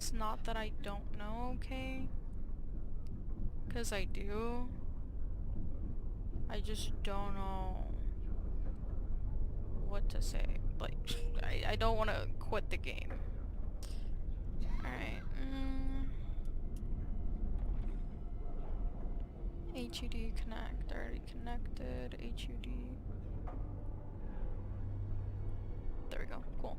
It's not that I don't know, okay? Because I do. I just don't know what to say. Like, I don't want to quit the game. Alright. HUD connect. Already connected. HUD. There we go. Cool.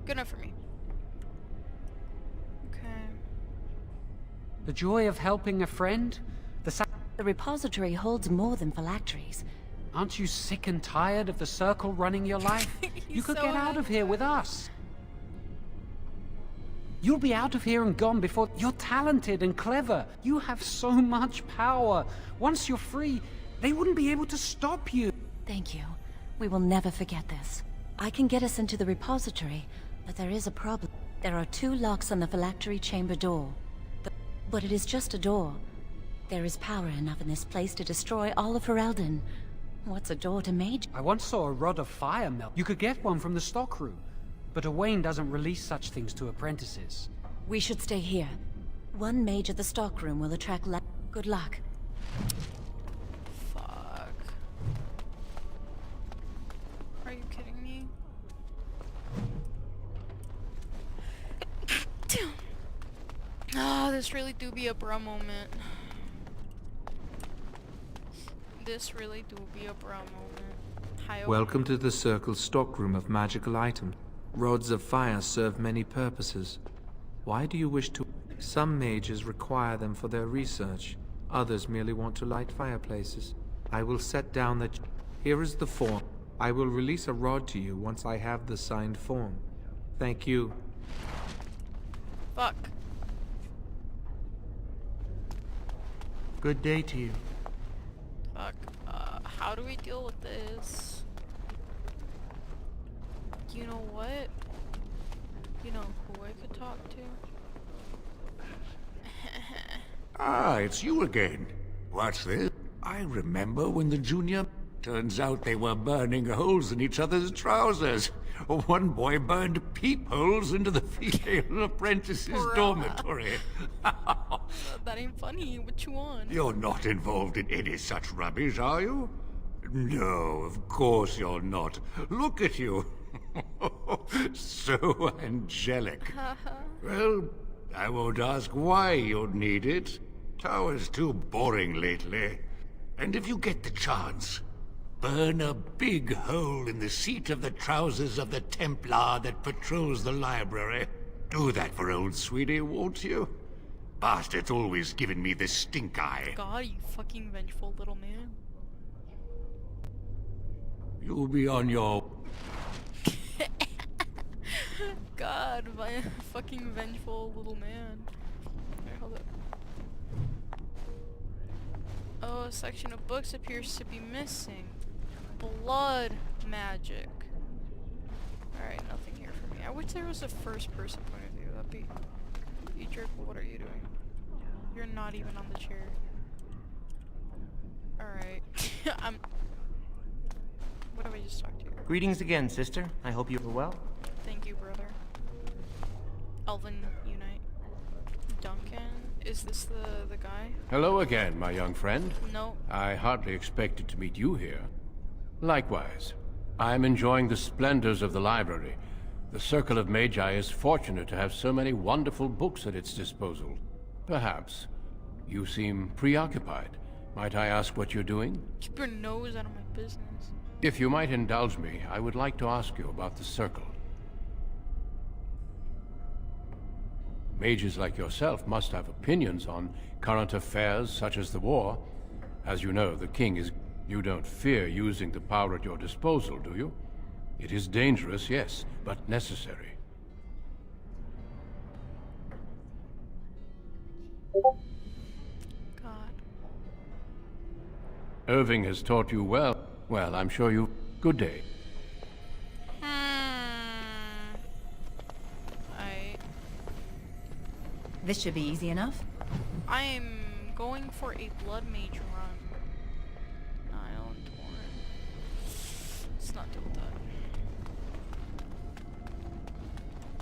Good enough for me. Okay. The joy of helping a friend? The repository holds more than phylacteries. Aren't you sick and tired of the circle running your life? You could so get out of here with us. You'll be out of here and gone before... You're talented and clever. You have so much power. Once you're free, they wouldn't be able to stop you. Thank you. We will never forget this. I can get us into the repository, but there is a problem. There are 2 locks on the phylactery chamber door. But it is just a door. There is power enough in this place to destroy all of Ferelden. What's a door to Mage? I once saw a rod of fire melt. You could get one from the stockroom. But Owain doesn't release such things to apprentices. We should stay here. One mage at the stockroom will attract good luck. Fuck. Are you kidding me? Ah, this really do be a bruh moment. This really do be a bruh moment. Hi, Welcome to the Circle's stockroom of magical items. Rods of fire serve many purposes. Why do you wish to... Some mages require them for their research. Others merely want to light fireplaces. I will set down that... Here is the form. I will release a rod to you once I have the signed form. Thank you. Fuck. Good day to you. Fuck. How do we deal with this? You know what? You know who I could talk to? Ah, it's you again. What's this? I remember when the junior... Turns out they were burning holes in each other's trousers. One boy burned peepholes into the female apprentice's Bruh. dormitory. That ain't funny. What you want? You're not involved in any such rubbish, are you? No, of course you're not. Look at you. So angelic. Well, I won't ask why you'd need it. Tower's too boring lately. And if you get the chance, burn a big hole in the seat of the trousers of the Templar that patrols the library. Do that for old sweetie, won't you? Bastard's always giving me the stink eye. God, you fucking vengeful little man. You'll be on your... God, my fucking vengeful little man. Here, hold up. Oh, a section of books appears to be missing. Blood magic. Alright, nothing here for me. I wish there was a first person point of view. That'd be... You jerk, what are you doing? You're not even on the chair. Alright. What have I just talked to you? Greetings again, sister. I hope you are well. Thank you, brother. Elven Unite. Duncan? Is this the guy? Hello again, my young friend. No. I hardly expected to meet you here. Likewise. I am enjoying the splendors of the library. The Circle of Magi is fortunate to have so many wonderful books at its disposal. Perhaps. You seem preoccupied. Might I ask what you're doing? Keep your nose out of my business. If you might indulge me, I would like to ask you about the Circle. Mages like yourself must have opinions on current affairs such as the war. As you know, the king is... You don't fear using the power at your disposal, do you? It is dangerous, yes, but necessary. God. Irving has taught you well. Well, I'm sure you... Good day. This should be easy enough. I am going for a blood mage run. Nile and Torrent. Let's not deal with that.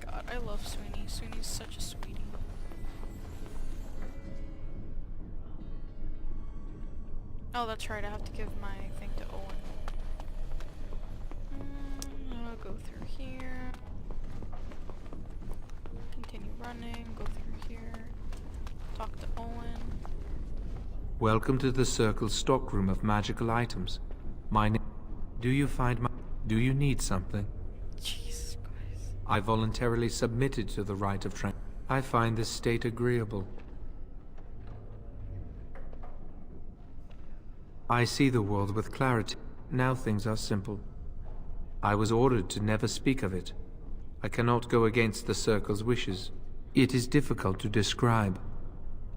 God, I love Sweeney. Sweeney's such a sweetie. Oh, that's right, I have to give my thing to Owen. I'll go through here. Continue running, go through here. Talk to Owen. Welcome to the Circle's stockroom of magical items. My name... Do you find my... Do you need something? Jesus Christ. I voluntarily submitted to the right of tranquility. I find this state agreeable. I see the world with clarity. Now things are simple. I was ordered to never speak of it. I cannot go against the Circle's wishes. It is difficult to describe.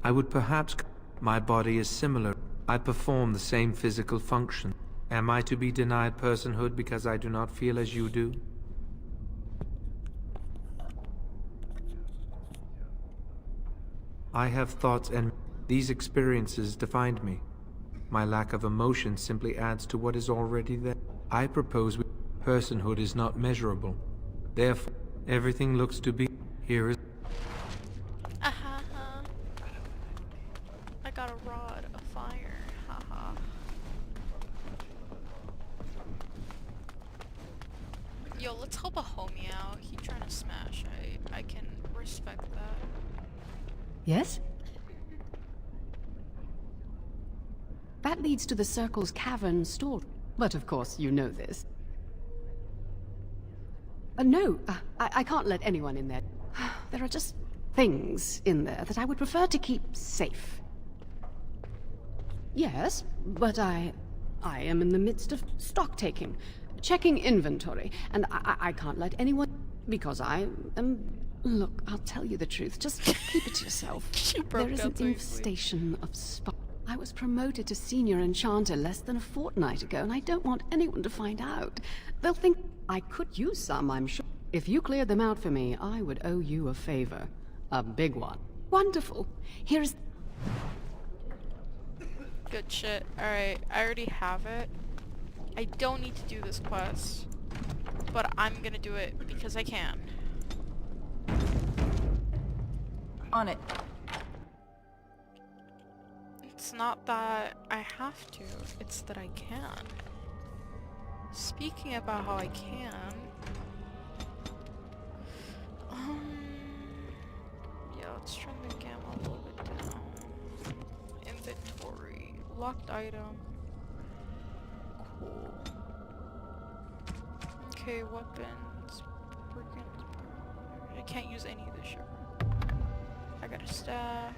I would perhaps... My body is similar. I perform the same physical function. Am I to be denied personhood because I do not feel as you do? I have thoughts and these experiences defined me. My lack of emotion simply adds to what is already there. I propose personhood is not measurable. Therefore, everything looks to be... Here is... I got a rod of fire. Haha. Yo, let's help a homie out. He trying to smash. I can respect that. Yes? That leads to the Circle's cavern store. But of course, you know this. No, I can't let anyone in there. There are just things in there that I would prefer to keep safe. Yes, but I am in the midst of stock taking, checking inventory, and I can't let anyone... Because I am... Look, I'll tell you the truth. Just keep it to yourself. There is an infestation of spot. I was promoted to senior enchanter less than a fortnight ago, and I don't want anyone to find out. They'll think I could use some, I'm sure. If you cleared them out for me, I would owe you a favor. A big one. Wonderful. Here's... Good shit. Alright, I already have it. I don't need to do this quest, but I'm gonna do it because I can. On it. It's not that I have to, it's that I can. Speaking about how I can... yeah, let's turn the gamma a little bit down. Inventory. Locked item. Cool. Okay, weapons. I can't use any of this shit. I got a staff.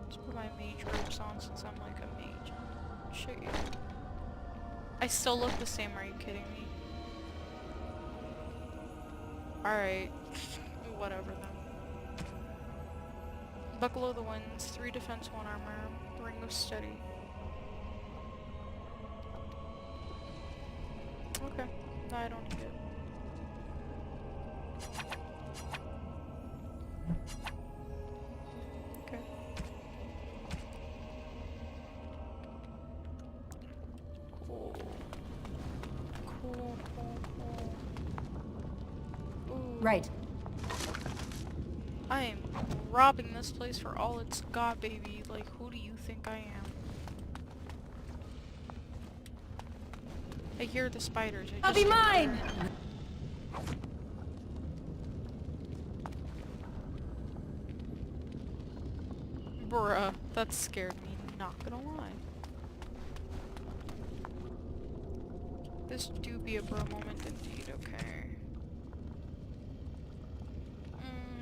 Let's put my mage robes on since I'm like a mage. Shit you. I still look the same, are you kidding me? Alright. Whatever then. Buckle of the Winds, 3 defense, 1 armor, Ring of Steady. Okay. No, I don't need it. Okay. Cool. Cool. Ooh. Right. I am robbing this place for all it's got, baby. Like, who do you think I am? I hear the spiders. I'll be mine! Bruh, that scared me, not gonna lie. This do be a bro moment indeed, okay.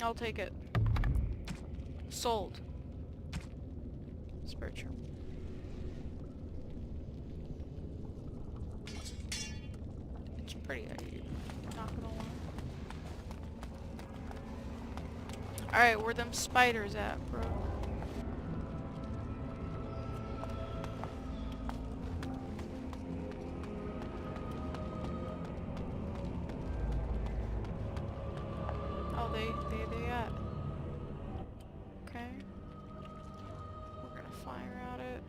I'll take it. Sold. Spiritual. It's pretty, not gonna lie. Alright, where them spiders at, bro? Oh, they at. Okay. We're gonna fire at it.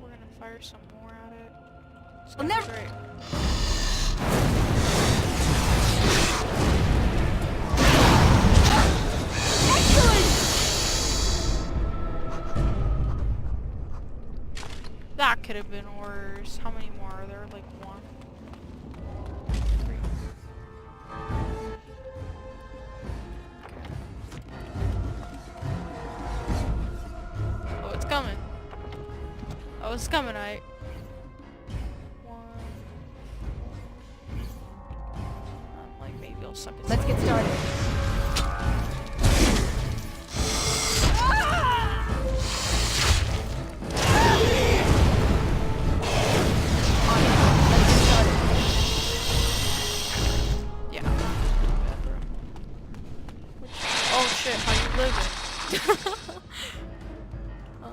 We're gonna fire some more at it. It's Well, gonna be never- great. That could have been worse. How many more are there? Like 1, 3. Oh, it's coming. Oh, it's coming, I. 1. Like maybe I'll suck it. Let's get started. Yeah. Bathroom. Oh shit, how you living? I'm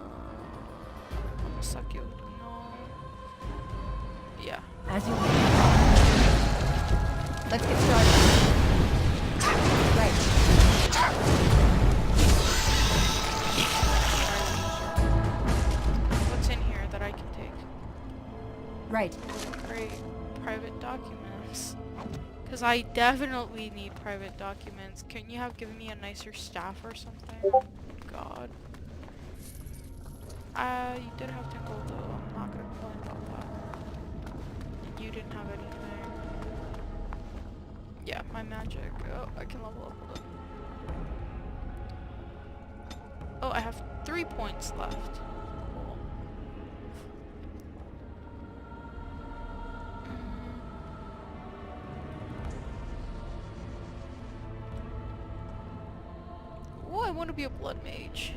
gonna suck you. No. Yeah. As you wish. Let's get started. Right. What's in here that I can take? Right. Great. Private documents. Because I definitely need private documents. Can you have given me a nicer staff or something? God. You did have to go though. I'm not gonna complain about that. And you didn't have anything. Yeah, my magic. Oh, I can level up a little. Oh, I have 3 points left. Cool. Oh, I want to be a blood mage.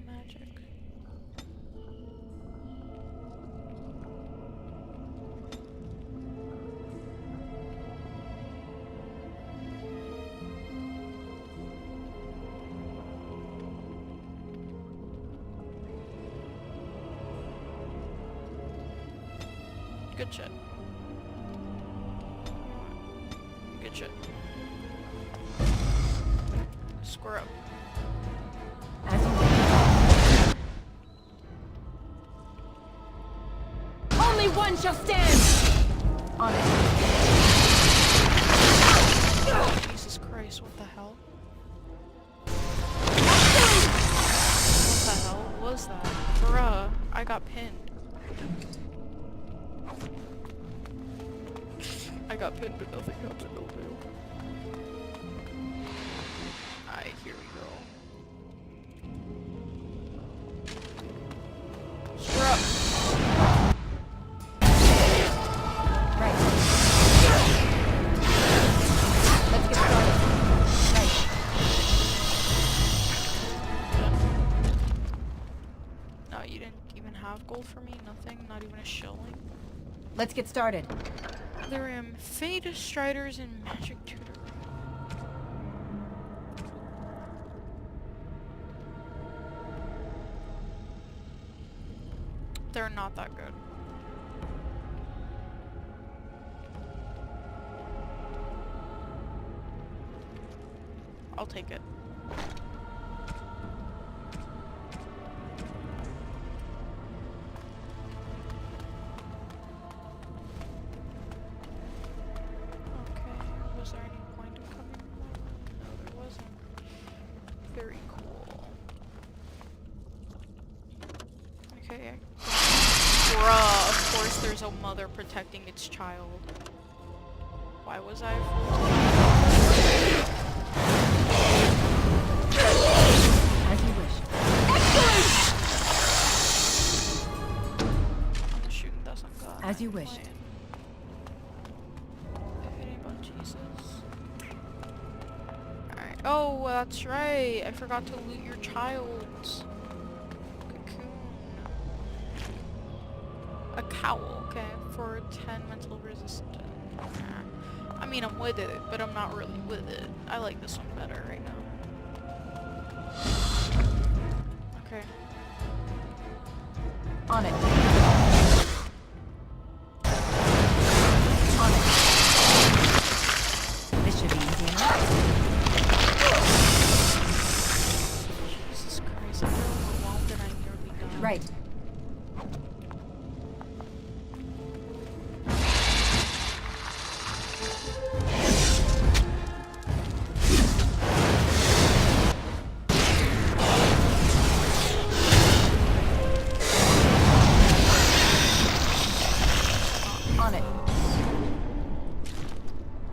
Magic. Good shit. Good shit. Square up. As you wish. Only one shall stand! On it. Jesus Christ, what the hell? What the hell was that? Bruh, I got pinned. I got pinned, but nothing happened. Oh, no. Alright, here we go. Square up. Right. Let's get started. Right. No, you didn't even have gold for me? Nothing? Not even a shilling? Let's get started. There am Fade Striders and Magic Tutor. They're not that good. I'll take it. Was there any point in coming? No, there wasn't. Very cool. Okay. Bruh, of course there's a mother protecting its child. Why was I As you wish. I'm shooting that some guy. As you wish. Oh, that's right. I forgot to loot your child's cocoon. A cowl, okay, for 10 mental resistance. I mean, I'm with it, but I'm not really with it. I like this one better right now. Okay. On it. On it.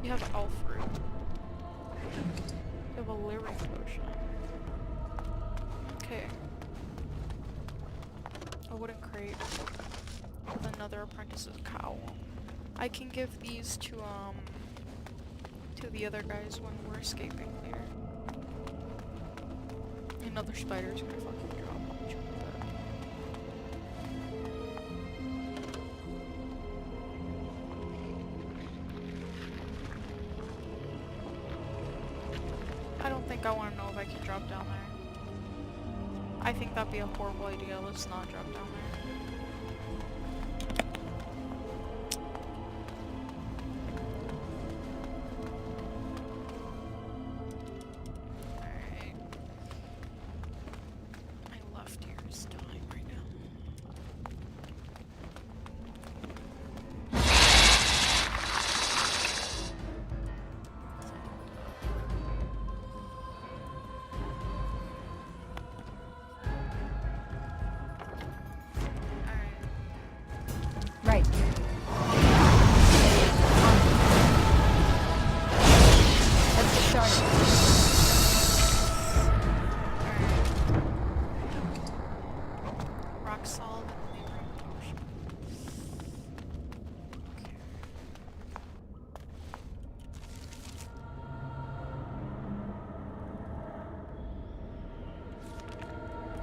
You have elf fruit. You have a lyric potion. Okay. A wooden crate with another apprentice's cowl. I can give these to the other guys when we're escaping later. Another spider's gonna fucking drop on each other. I don't think I want to know if I can drop down there. I think that'd be a horrible idea. Let's not drop down there. Alright. My left ear is dying right now. Right. Let's get started. Rock solid and neighboring potion.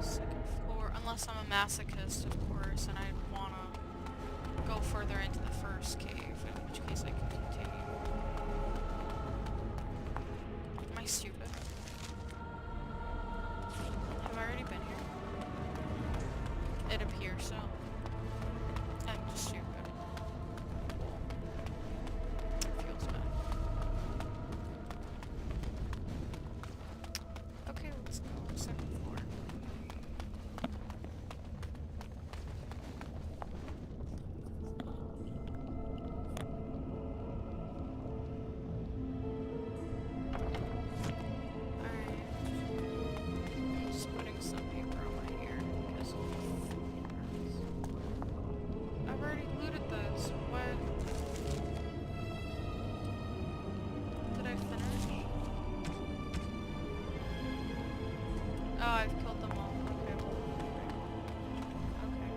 Second floor, unless I'm a masochist, of course, and I'd wanna go further into the first cave, in which case I can continue. Am I stupid? Have I already been here? It appears so. I'm just stupid. Feels bad. Okay, let's go. Second floor. I'm just putting some paper over here because I've already looted those. What? Did I finish? Oh, I've killed them all. Okay. Okay.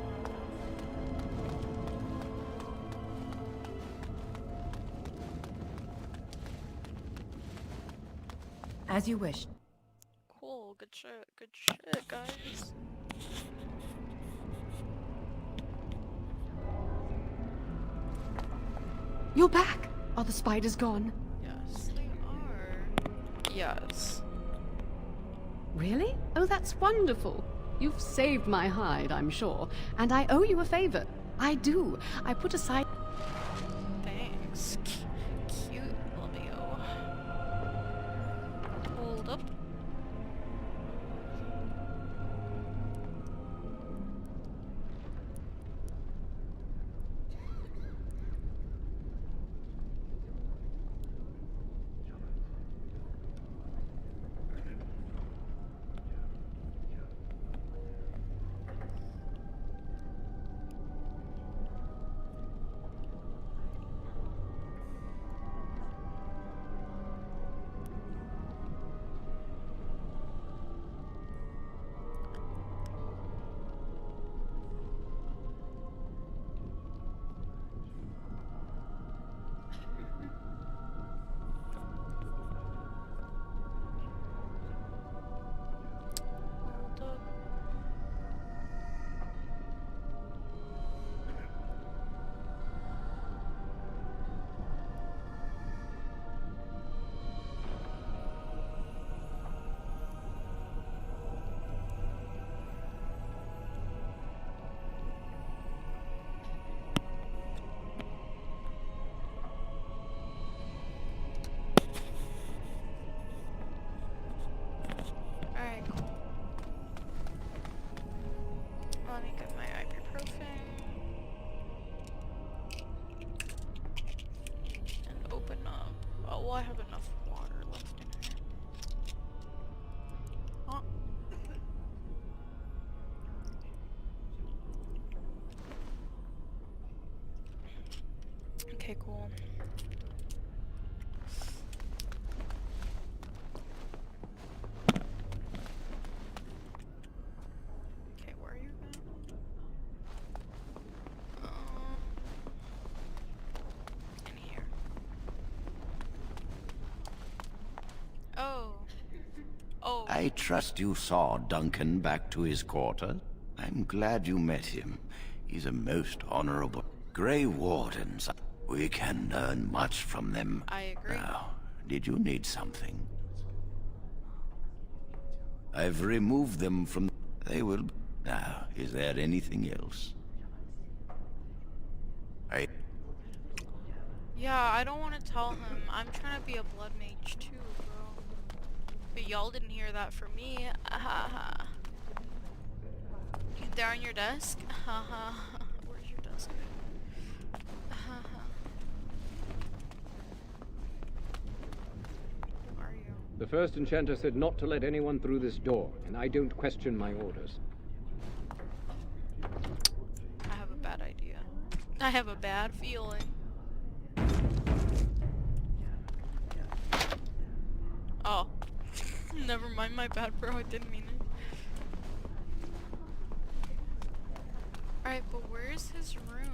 As you wish. Cool. Good shit. Good shit, guys. You're back! Are the spiders gone? Yes, they are. Yes. Really? Oh, that's wonderful. You've saved my hide, I'm sure. And I owe you a favor. I do. I put aside... Thanks. Cute, Livio. Hold up. Hold up. Alright, cool. Let me get my ibuprofen. And open up. Oh, well, I have enough water left in here. Huh? Okay, cool. I trust you saw Duncan back to his quarters? I'm glad you met him. He's a most honorable... Grey Wardens. We can learn much from them. I agree. Now, did you need something? I've removed them from... They will... Now, is there anything else? Yeah, I don't want to tell him. I'm trying to be a blood mage too, bro. But y'all didn't hear that from me. Haha. There on your desk? Haha. Where's your desk? Haha. Who are you? The first enchanter said not to let anyone through this door, and I don't question my orders. I have a bad idea. I have a bad feeling. Oh. Never mind, my bad, bro. I didn't mean it. Alright, but where's his room?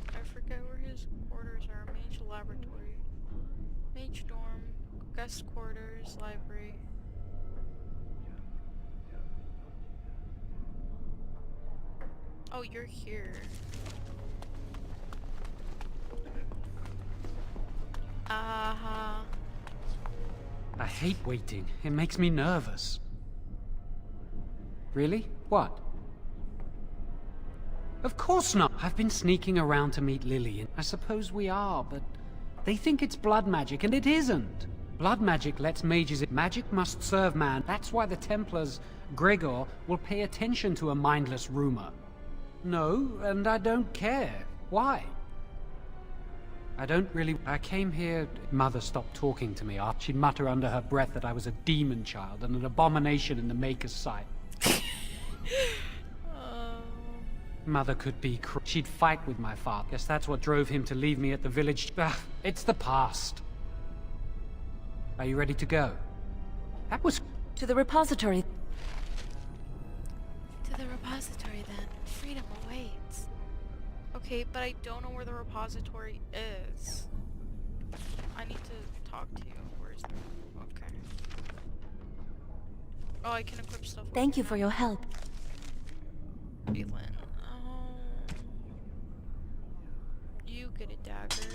I forget where his quarters are. Mage laboratory. Mage dorm. Guest quarters. Library. Oh, you're here. I hate waiting. It makes me nervous. Really? What? Of course not. I've been sneaking around to meet Lily, and I suppose we are, but they think it's blood magic, and it isn't. Blood magic lets mages... Magic must serve man. That's why the Templars, Gregor, will pay attention to a mindless rumor. No, and I don't care. Why? I came here... Mother stopped talking to me. She'd mutter under her breath that I was a demon child and an abomination in the Maker's sight. Mother could be she'd fight with my father. Guess that's what drove him to leave me at the village. It's the past. Are you ready to go? That was... To the repository. To the repository, then. Freedom awaits. Okay, but I don't know where the repository is. I need to talk to you. Where's the... Okay. Oh, I can equip stuff. Thank you for your help. Evelyn. You get a dagger.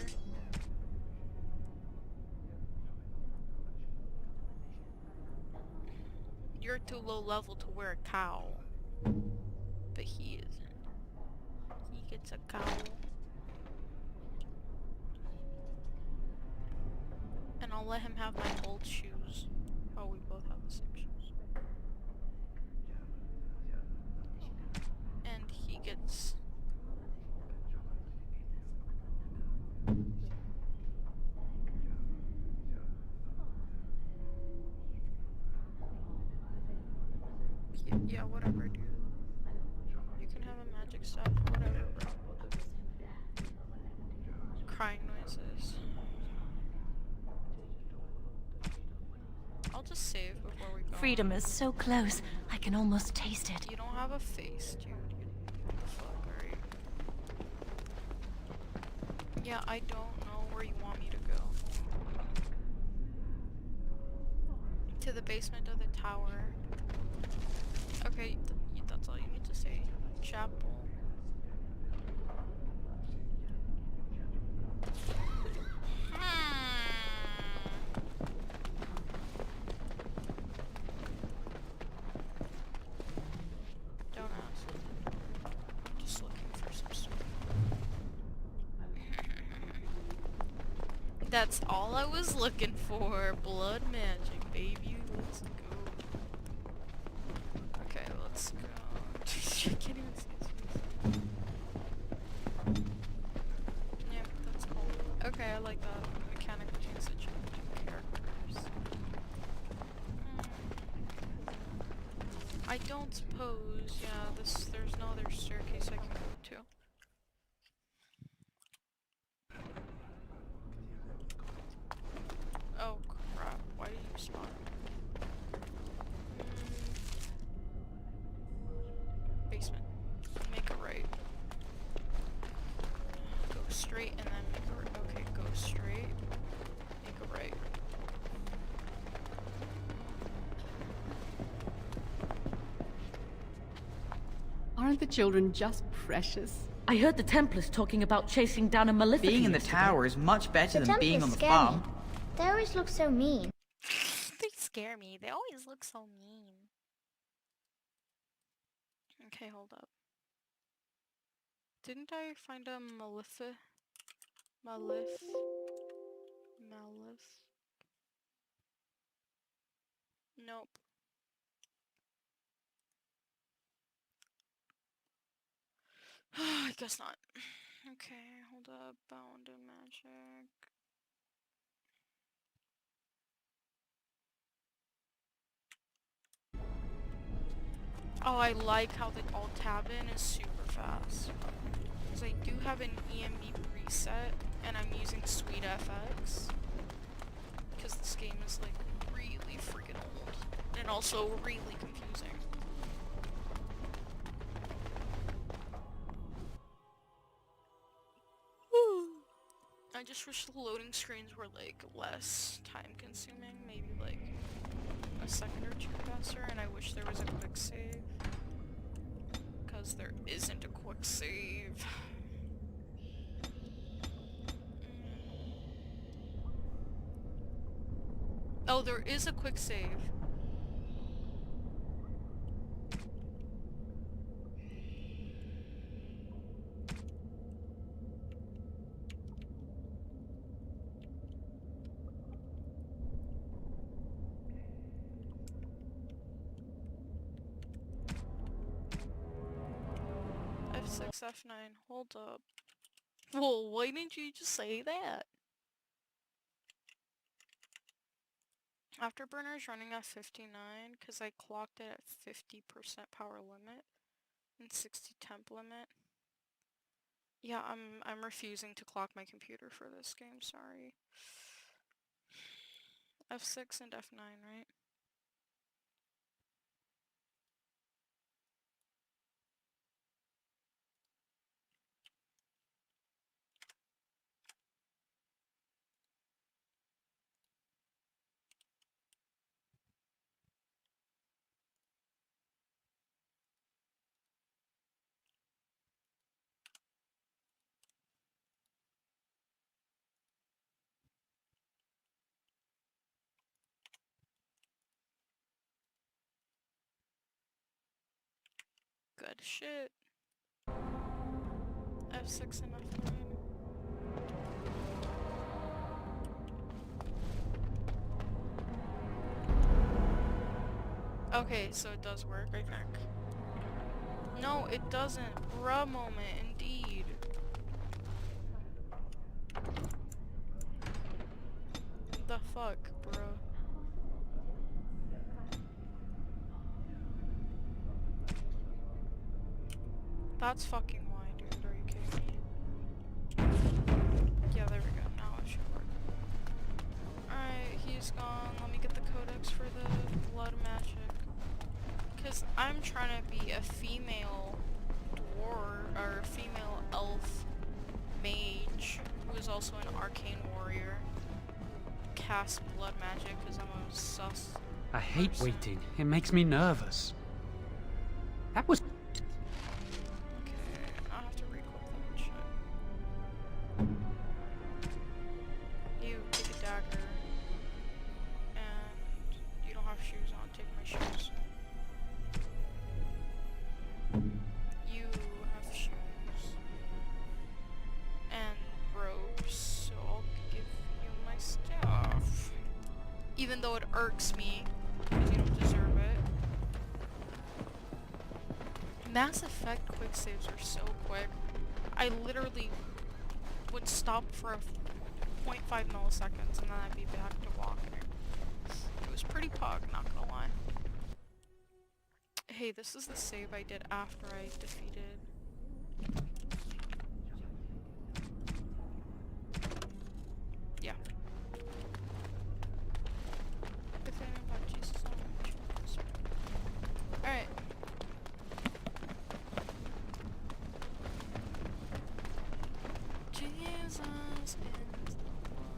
You're too low level to wear a cowl. But he isn't. He gets a cowl. And I'll let him have my old shoes. Oh, we both have the same shoes. And he gets... Yeah, whatever, dude. You can have a magic staff, whatever, bro. Crying noises. I'll just save before we go. Freedom is so close. I can almost taste it. You don't have a face, dude. Fuck, alright. Yeah, I don't know where you want me to go. To the basement of the tower. Okay, that's all you need to say. Chapel. Don't ask. I'm just looking for some stuff. That's all I was looking for. Blood magic, baby. Let's go. Okay, let's go. I can't even see his face. Yeah, that's cool. Okay, I like that mechanic between such two characters. I don't suppose, yeah, there's no other staircase I can go to. Oh crap, why did you spawn? Basement. Make a right. Go straight and then make a right. Okay, go straight. Make a right. Aren't the children just precious? I heard the Templars talking about chasing down a Maleficent. Being in the yesterday. tower is much better The than being on Templars the scare farm. me. They always look so mean. They scare me. They always look so mean. Okay, hold up. Didn't I find a Malif? Nope. I guess not. Okay, hold up. Bound in magic. Oh, I like how the alt tab in is super fast. Because I do have an EMB preset, and I'm using Sweet FX. Because this game is like really freaking old. And also really confusing. I just wish the loading screens were like less time consuming, maybe like a second or two faster, and I wish there was a quick save. Because there isn't a quick save. Oh, there is a quick save. F6, F9, hold up. Well, why didn't you just say that? Afterburner's running at 59 because I clocked it at 50% power limit and 60 temp limit. Yeah, I'm refusing to clock my computer for this game, sorry. F6 and F9, right? Good shit. F6 and F9. Okay, so it does work, I think. No, it doesn't. Bruh moment, indeed. The fuck, bro? That's fucking why, dude. Are you kidding me? Yeah, there we go. Now it should work. Alright, he's gone. Let me get the codex for the blood magic. Because I'm trying to be a female dwarf, or female elf mage, who is also an arcane warrior. Cast blood magic because I'm a sus. I hate waiting. It makes me nervous. That was... Okay, I'll have to re-equip that shit. You take a dagger. And you don't have shoes on. Take my shoes. You have shoes. And robes. So I'll give you my stuff. Even though it irks me. Because you don't deserve it. Mass Effect quick saves are so quick. I literally would stop for 0.5 milliseconds and then I'd be back to walking. It was pretty pog, not gonna lie. Hey, this is the save I did after I defeated... Yeah. Good thing about Jesus on my chest. Alright. Jesus is the one.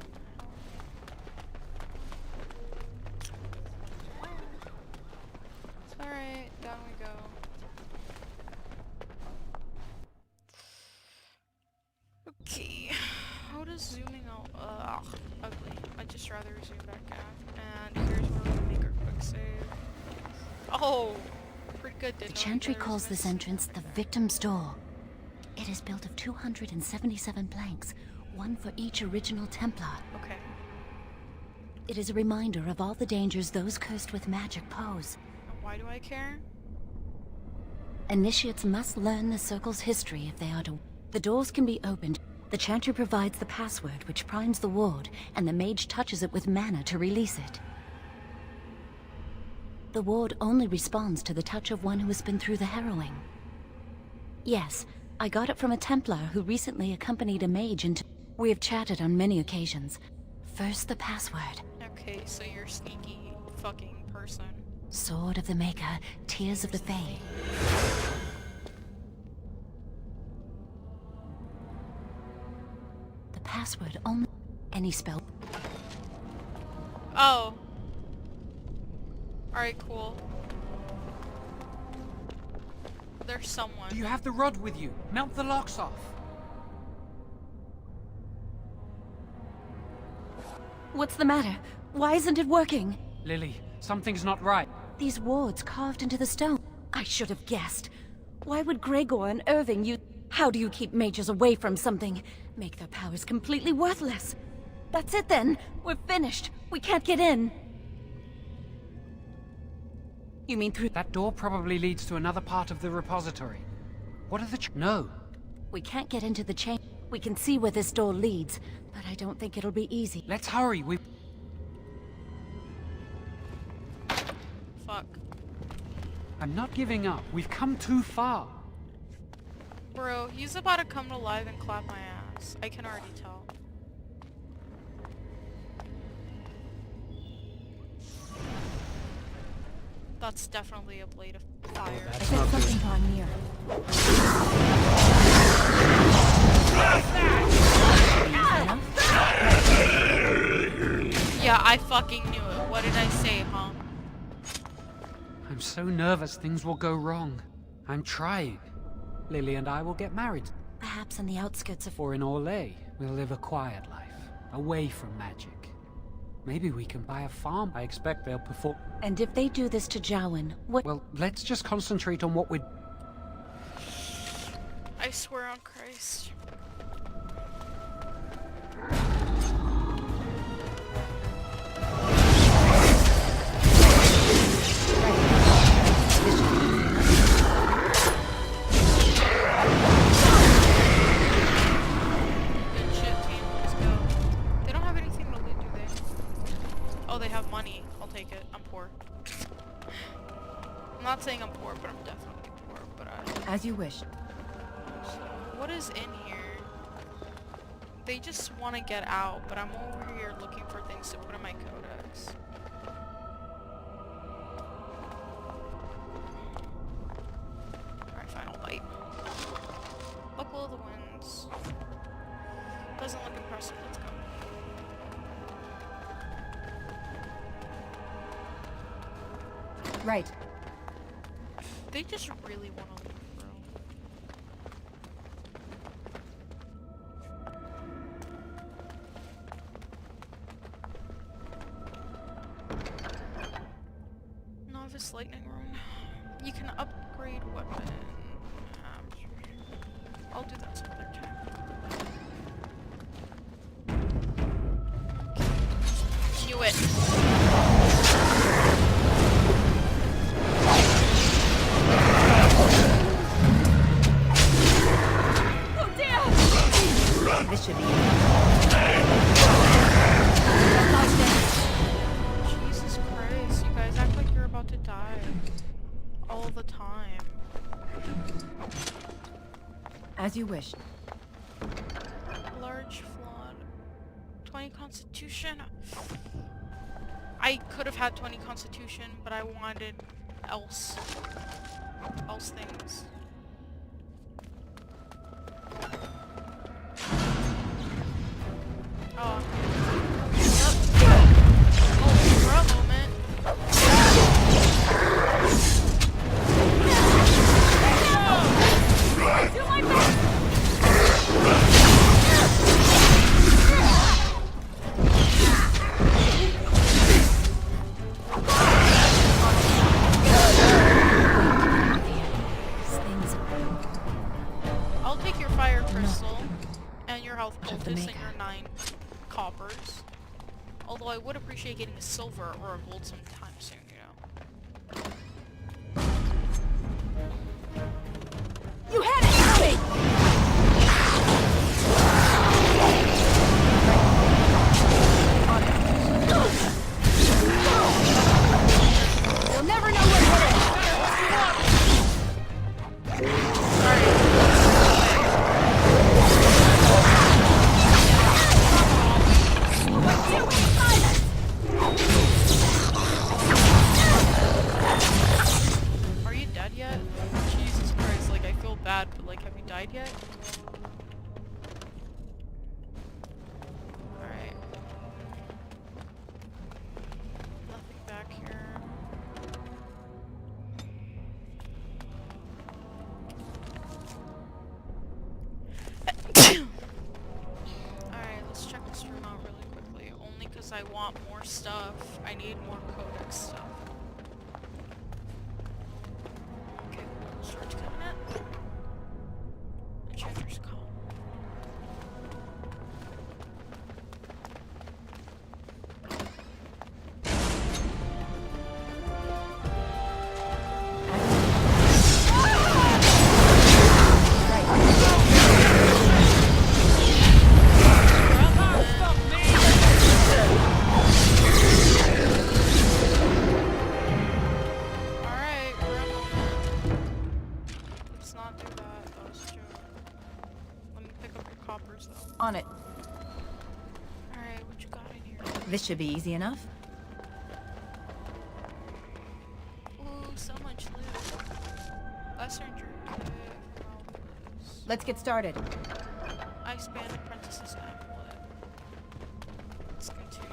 Alright, down we go. zooming out. Ugly. I'd just rather zoom back out. And here's where we make our quick save. Oh, pretty good. The Chantry calls this entrance the Victim's Door. It is built of 277 planks, one for each original Templar. Okay. It is a reminder of all the dangers those cursed with magic pose. And why do I care? Initiates must learn the Circle's history if they are to... The doors can be opened. The Chantry provides the password, which primes the ward, and the mage touches it with mana to release it. The ward only responds to the touch of one who has been through the harrowing. Yes, I got it from a Templar who recently accompanied a mage into... We have chatted on many occasions. First, the password. Okay, so you're a sneaky fucking person. Sword of the Maker, Tears of the Fae. The password only... Any spell. Oh. Alright, cool. There's someone. Do you have the rod with you? Melt the locks off. What's the matter? Why isn't it working? Lily, something's not right. These wards carved into the stone. I should have guessed. Why would Gregor and Irving use... How do you keep mages away from something? Make their powers completely worthless. That's it then. We're finished. We can't get in. You mean through... That door probably leads to another part of the repository. What are the No. We can't get into the chamber. We can see where this door leads, but I don't think it'll be easy. Let's hurry, Fuck. I'm not giving up. We've come too far. Bro, he's about to come to life and clap my ass. I can already tell. That's definitely a blade of fire. I said something gone near. Yeah, I fucking knew it. What did I say, huh? I'm so nervous things will go wrong. I'm trying. Lily and I will get married. Perhaps on the outskirts of... Or in Orlais, we'll live a quiet life, away from magic. Maybe we can buy a farm. I expect they'll perform... And if they do this to Jowan, what... Well, let's just concentrate on what we're... I swear on Christ. Good shit, team. Let's go. They don't have anything to loot, do they? Oh, they have money. I'll take it. I'm poor. I'm not saying I'm poor, but I'm definitely poor. But As you wish. what is in here? They just want to get out, but I'm over here looking for things to put in my codex. Alright, final light. Buckle of the Winds. Doesn't look impressive. Let's go. Right. They just really want to leave, bro. Novice lightning rune. You can upgrade weapon. I'll do that some other time. Knew it. This should be Jesus Christ, you guys act like you're about to die. All the time. as you wish. Large flood. 20 constitution. I could have had 20 constitution, but I wanted else things. Oh. Oh, for a moment. Do my best. coppers. Although I would appreciate getting a silver or a gold sometime soon, you know. You had it coming! You'll never know what hit it! Are you dead yet? Jesus Christ, like I feel bad, but like have you died yet? Alright. Nothing back here. Alright, let's check this room out really quickly. Only because I want more stuff. I need more codex stuff. Okay, storage cabinet. Enchanter's Call. Alright, we're at moment. Let's not do that. That was a joke. Let me pick up your coppers though. On it. Alright, what you got in here? This should be easy enough. Ooh, so much loot. Lesser injured. Let's get started. Ice Band Apprentice's Amulet. Let's continue.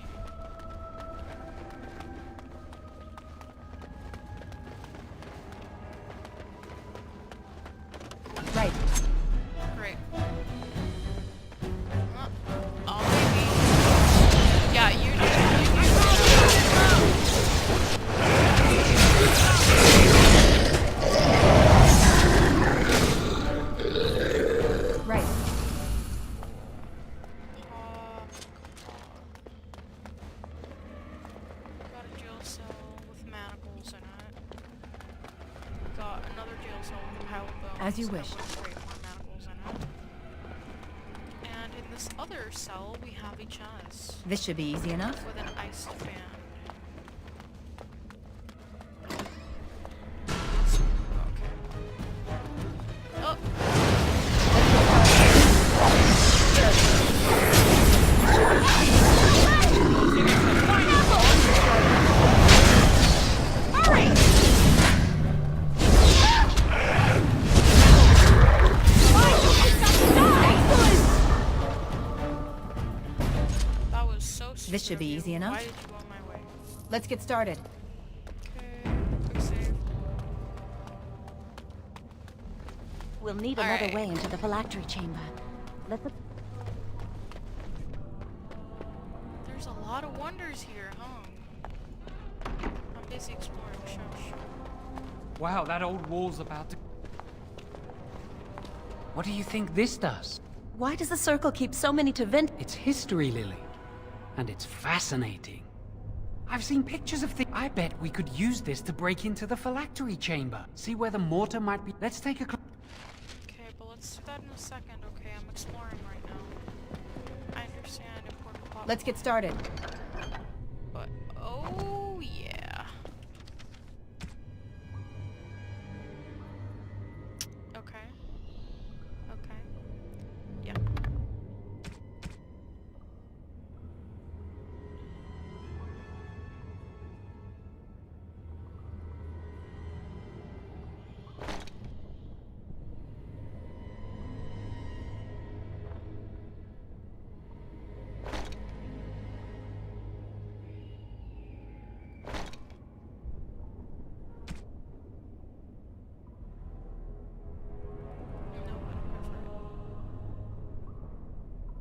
Right. Great. Oh, maybe. Yeah, you do. Right. Got a jail cell with manacles in it. Got another jail cell with a pile of bones. As you that wish. with great more manacles in it. And in this other cell, we have a chest This should be easy enough. with an iced fan. Okay. Oh! That was so stupid. This should be of you. easy enough. Why did you go my way? Let's get started. Okay, quick save. We'll need All another right. way into the phylactery chamber. Let's... There's a lot of wonders here, huh? I'm busy exploring. Shush. Wow, that old wall's about to... What do you think this does? Why does the circle keep so many to vent? It's history, Lily. And it's fascinating. I've seen pictures of things. I bet we could use this to break into the phylactery chamber. See where the mortar might be. Let's take a Okay, but let's do that in a second, okay? I'm exploring right now. I understand important plot. Let's get started. But, oh, yeah. Okay. Okay. Yeah.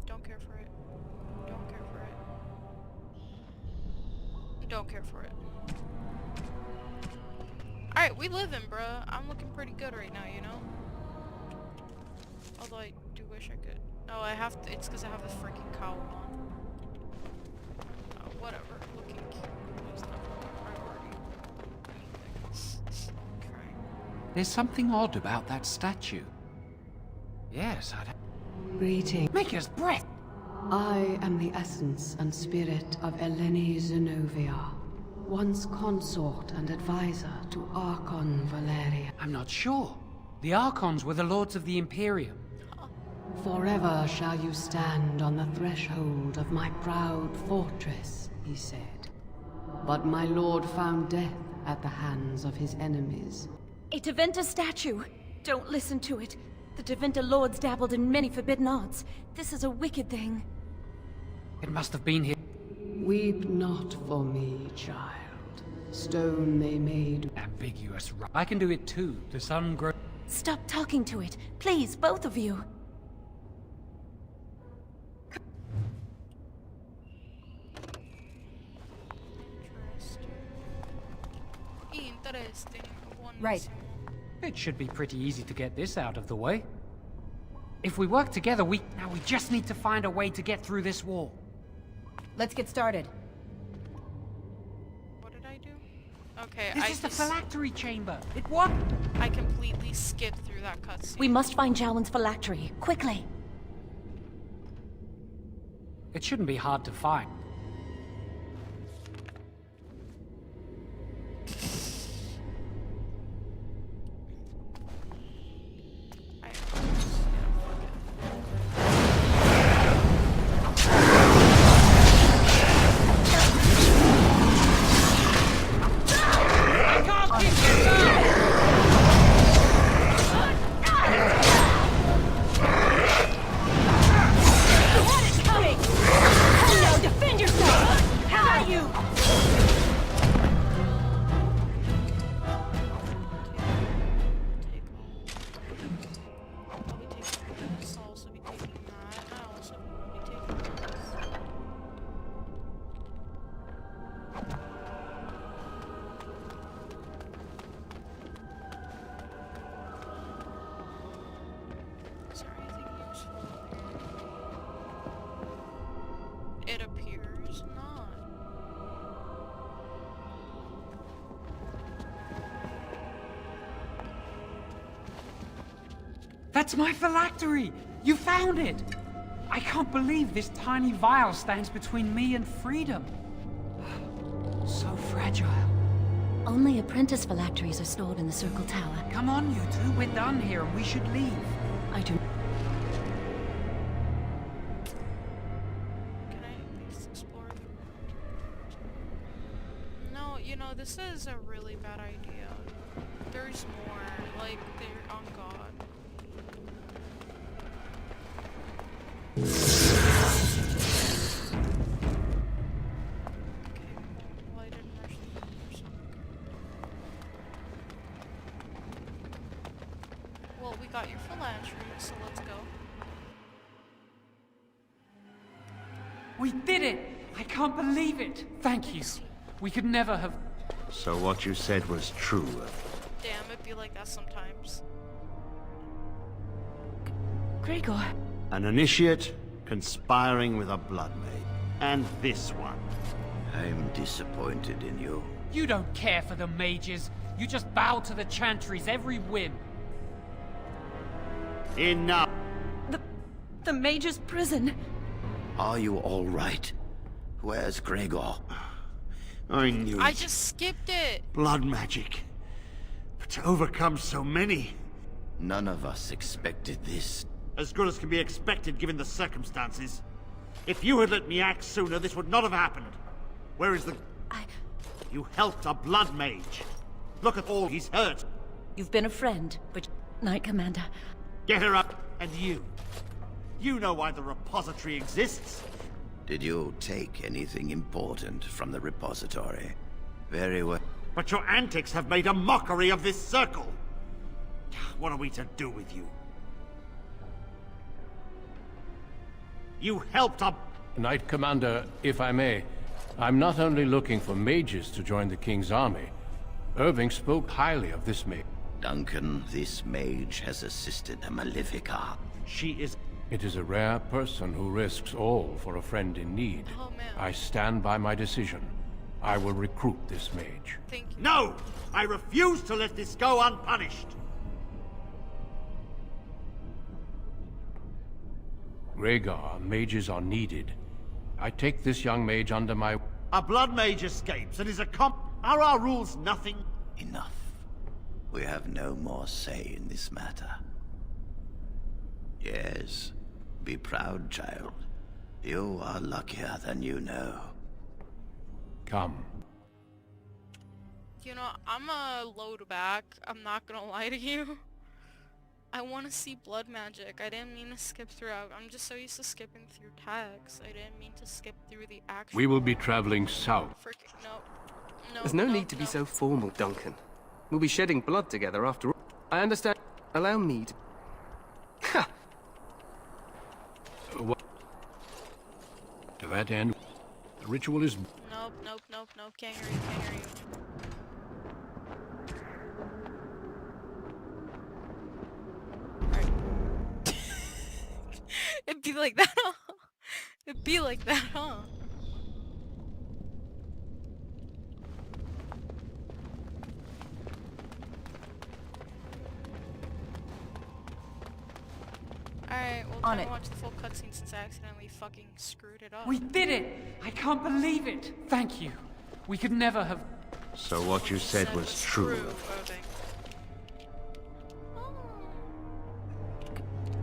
Don't care for it. Don't care for it. Don't care for it. Alright, we living, bruh. I'm looking pretty good right now, you know? Although I do wish I could. Oh, I have to. It's because I have this freaking cowl on. There's something odd about that statue. Yes, I'd... Greeting. Maker's breath! I am the essence and spirit of Eleni Zenobia, once consort and advisor to Archon Valeria. I'm not sure. The Archons were the lords of the Imperium. Forever shall you stand on the threshold of my proud fortress, he said. But my lord found death at the hands of his enemies. A Deventa statue! Don't listen to it. The Deventa lords dabbled in many forbidden arts. This is a wicked thing. It must have been here. Weep not for me, child. Stone they made. Ambiguous. I can do it too. The sun grows. Stop talking to it. Please, both of you. Interesting. Right. It should be pretty easy to get this out of the way. If we work together, Now we just need to find a way to get through this wall. Let's get started. What did I do? Okay, This is the phylactery chamber. It what? I completely skipped through that cutscene. We must find Jowan's phylactery. Quickly. It shouldn't be hard to find. It appears not. That's my phylactery! You found it! I can't believe this tiny vial stands between me and freedom. So fragile. Only apprentice phylacteries are stored in the Circle Tower. Come on, you two. We're done here and we should leave. I do... Can I at least explore? No, you know, this is a really bad idea. There's more. Like, they're on God. Well, we got your phylactery, so let's go. We did it! I can't believe it! Thank you. We could never have... So what you said was true. Damn, it be like that sometimes. Gregor. An initiate conspiring with a blood maid. And this one. I'm disappointed in you. You don't care for the mages. You just bow to the Chantry's every whim. Enough! The Mage's prison. Are you all right? Where's Gregor? I knew I it. just skipped it. Blood magic. But to overcome so many... None of us expected this. As good as can be expected given the circumstances. If you had let me act sooner, this would not have happened. Where is the... You helped a blood mage. Look at all he's hurt. You've been a friend, but... Knight Commander. Get her up, and you. You know why the repository exists. Did you take anything important from the repository? Very well. But your antics have made a mockery of this circle. What are we to do with you? You helped a... Knight Commander, if I may, I'm not only looking for mages to join the King's army. Irving spoke highly of this mage. Duncan, this mage has assisted a Malefica. She is... It is a rare person who risks all for a friend in need. Oh, man. I stand by my decision. I will recruit this mage. Thank you. No! I refuse to let this go unpunished. Rhaegar, mages are needed. I take this young mage under my... A blood mage escapes and is a comp... Are our rules nothing? Enough. We have no more say in this matter. Yes, be proud, child. You are luckier than you know. Come. You know, I'm a load back. I'm not gonna lie to you. I want to see blood magic. I didn't mean to skip throughout. I'm just so used to skipping through tags. I didn't mean to skip through the actual... We will be traveling south. No. No, There's no need to be so formal, Duncan. We'll be shedding blood together after all. I understand. Allow me to... Ha! What? To that end, the ritual is... Nope. Can't hear you. Alright. It'd be like that, huh? It'd be like that, huh? Alright, well, try to watch the full cutscene since I accidentally fucking screwed it up. We did it! I can't believe it! Thank you. We could never have... So what you said was true.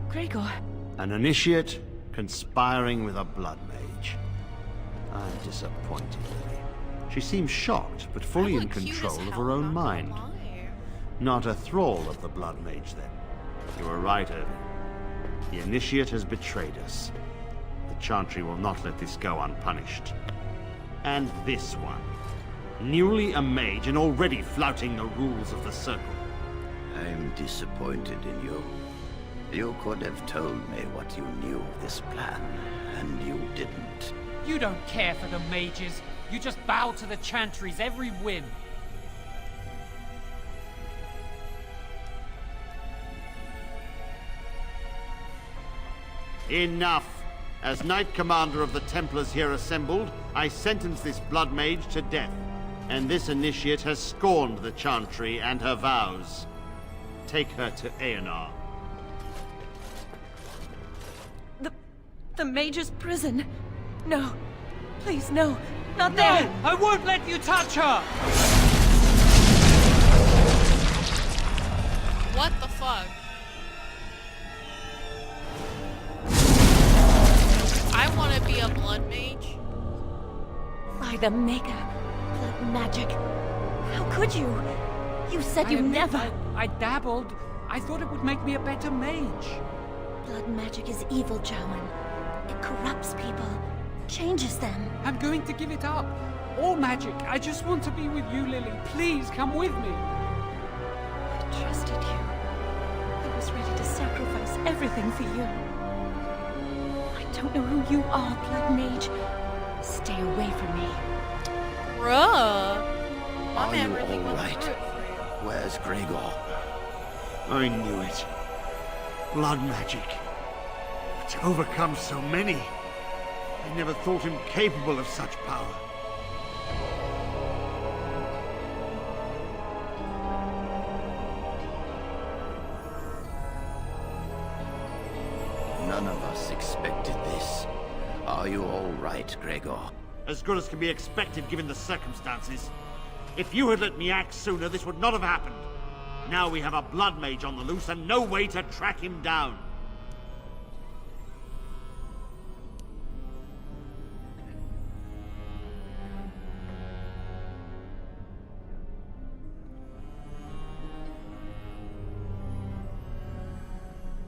Gregor. An initiate conspiring with a blood mage. I'm disappointed, Lily. She seems shocked, but fully in control of her own mind. Not a thrall of the blood mage, then. You were right, Irving. The initiate has betrayed us. The Chantry will not let this go unpunished. And this one. Newly a mage and already flouting the rules of the Circle. I'm disappointed in you. You could have told me what you knew of this plan, and you didn't. You don't care for the mages. You just bow to the Chantry's every whim. Enough! As Knight Commander of the Templars here assembled, I sentence this blood mage to death. And this initiate has scorned the Chantry and her vows. Take her to Aenar. The Mage's prison. No. Please, no. Not there! No! I won't let you touch her! What the fuck? I want to be a blood mage. By the Maker. Blood magic. How could you? You said you never... I dabbled. I thought it would make me a better mage. Blood magic is evil, Jowan. It corrupts people. Changes them. I'm going to give it up. All magic. I just want to be with you, Lily. Please, come with me. I trusted you. I was ready to sacrifice everything for you. I don't know who you are, Blood Mage. Stay away from me. Bruh. My Are man you really all went right? through it for you. Where's Gregor? I knew it. Blood magic. But to overcome so many, I never thought him capable of such power. None of us expected this. Are you all right, Gregor? As good as can be expected given the circumstances. If you had let me act sooner, this would not have happened. Now we have a blood mage on the loose and no way to track him down.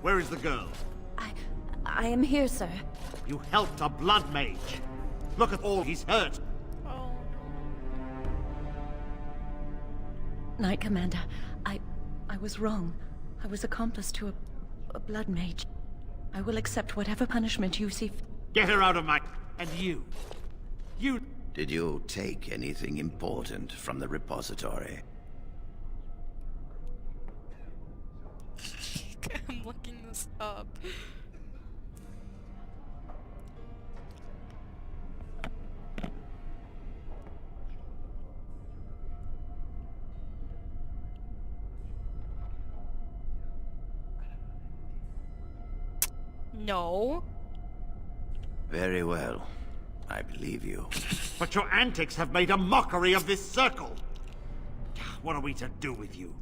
Where is the girl? I am here, sir. You helped a blood mage. Look at all he's hurt. Oh Knight Commander, I was wrong. I was accomplice to a blood mage. I will accept whatever punishment you see. Get her out of my... And you. You... Did you take anything important from the repository? I'm looking this up. No. Very well. I believe you. But your antics have made a mockery of this circle. What are we to do with you?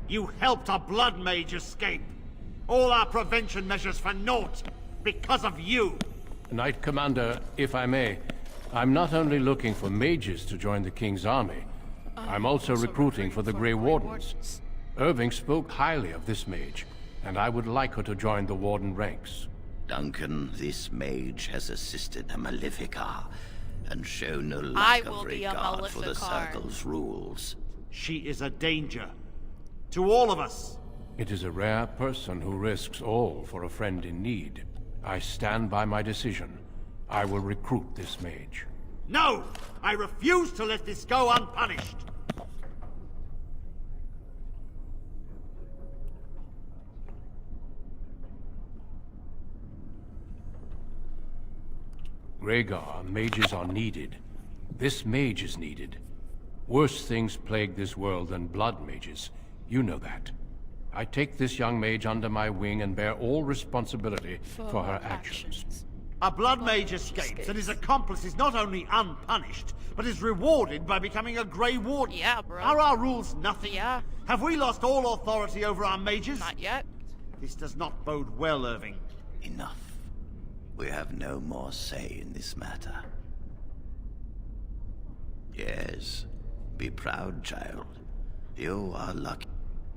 You helped a blood mage escape. All our prevention measures for naught because of you. Knight Commander, if I may, I'm not only looking for mages to join the King's army, I'm also recruiting for the Grey Wardens. Irving spoke highly of this mage, and I would like her to join the Warden ranks. Duncan, this mage has assisted a Maleficar and shown no lack of regard for the Circle's rules. She is a danger to all of us. It is a rare person who risks all for a friend in need. I stand by my decision. I will recruit this mage. No! I refuse to let this go unpunished! Rhaegar, mages are needed. This mage is needed. Worse things plague this world than blood mages. You know that. I take this young mage under my wing and bear all responsibility for her actions. A blood mage escapes and his accomplice is not only unpunished, but is rewarded by becoming a Grey Warden. Yeah, bro. Are our rules nothing? Yeah. Have we lost all authority over our mages? Not yet. This does not bode well, Irving. Enough. We have no more say in this matter. Yes, be proud, child. You are lucky.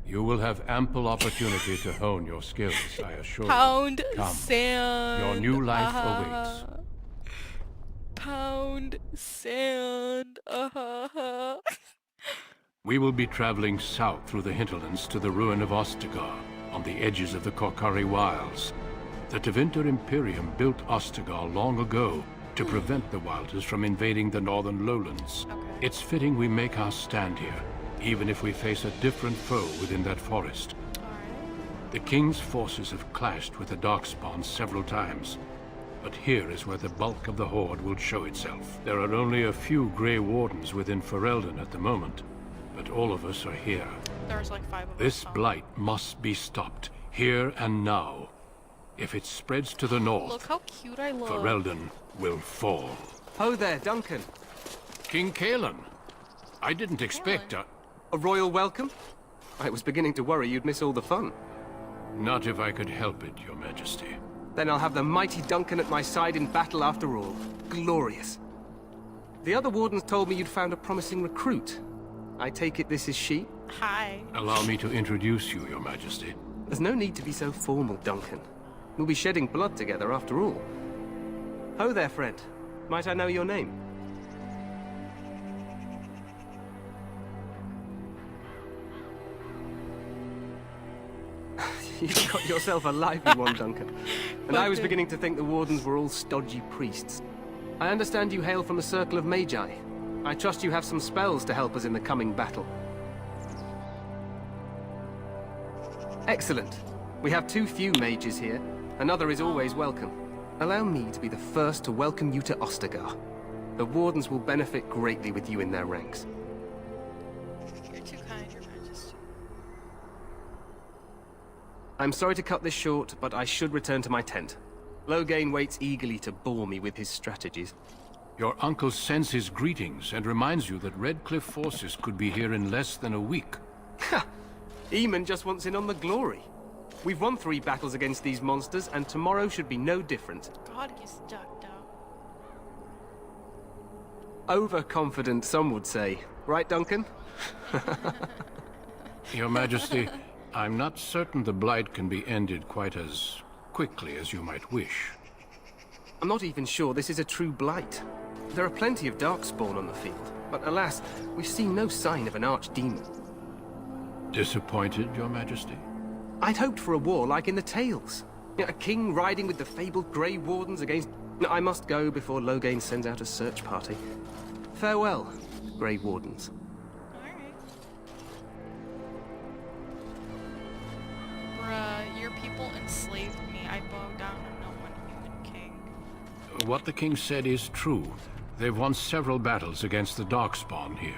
You will have ample opportunity to hone your skills, I assure you. Pound Come. sand. Your new life awaits. Pound sand. We will be traveling south through the hinterlands to the ruin of Ostagar, on the edges of the Korkari Wilds. The Tevinter Imperium built Ostagar long ago to prevent the Wilders from invading the northern lowlands. It's fitting we make our stand here, even if we face a different foe within that forest. The King's forces have clashed with the Darkspawn several times, but here is where the bulk of the Horde will show itself. There are only a few Grey Wardens within Ferelden at the moment, but all of us are here. There's like 5 of us. This blight must be stopped, here and now. If it spreads to the north, look how cute I look. Ferelden will fall. Ho there, Duncan. King Kaelan. I didn't expect a royal welcome? I was beginning to worry you'd miss all the fun. Not if I could help it, Your Majesty. Then I'll have the mighty Duncan at my side in battle after all. Glorious. The other wardens told me you'd found a promising recruit. I take it this is she? Hi. Allow me to introduce you, Your Majesty. There's no need to be so formal, Duncan. We'll be shedding blood together after all. Ho there, friend. Might I know your name? You've got yourself a lively one, Duncan. And I was beginning to think the Wardens were all stodgy priests. I understand you hail from the Circle of Magi. I trust you have some spells to help us in the coming battle. Excellent. We have too few mages here. Another is always welcome. Allow me to be the first to welcome you to Ostagar. The Wardens will benefit greatly with you in their ranks. You're too kind, Your Majesty. I'm sorry to cut this short, but I should return to my tent. Loghain waits eagerly to bore me with his strategies. Your uncle sends his greetings and reminds you that Redcliffe forces could be here in less than a week. Ha! Eamon just wants in on the glory. We've won 3 battles against these monsters, and tomorrow should be no different. God, he's ducked out. Overconfident, some would say. Right, Duncan? Your Majesty, I'm not certain the Blight can be ended quite as quickly as you might wish. I'm not even sure this is a true Blight. There are plenty of Darkspawn on the field, but alas, we've seen no sign of an archdemon. Disappointed, Your Majesty? I'd hoped for a war like in the tales. A king riding with the fabled Grey Wardens against... I must go before Loghain sends out a search party. Farewell, Grey Wardens. Bruh, your people enslaved me. I bow down to no one, human king. What the king said is true. They've won several battles against the Darkspawn here.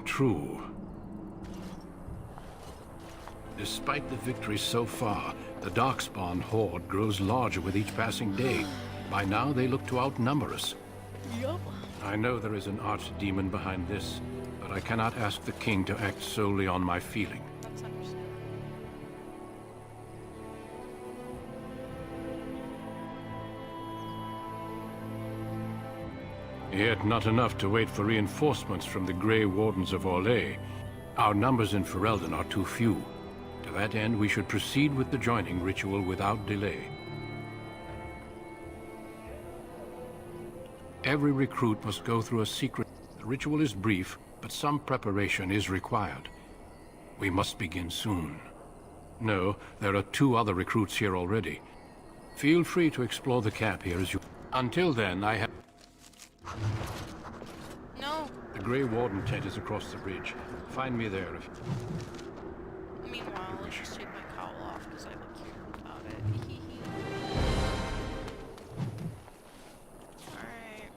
True. Despite the victory so far, the Darkspawn horde grows larger with each passing day. By now, they look to outnumber us. Yup. I know there is an archdemon behind this, but I cannot ask the king to act solely on my feeling. That's understandable. Yet not enough to wait for reinforcements from the Grey Wardens of Orlais. Our numbers in Ferelden are too few. To that end, we should proceed with the joining ritual without delay. Every recruit must go through a secret. The ritual is brief, but some preparation is required. We must begin soon. No, there are 2 other recruits here already. Feel free to explore the camp here as you... Until then, I have... No. The Grey Warden tent is across the bridge. Find me there if... Meanwhile, let's just take my cowl off because I look cute without it. Alright.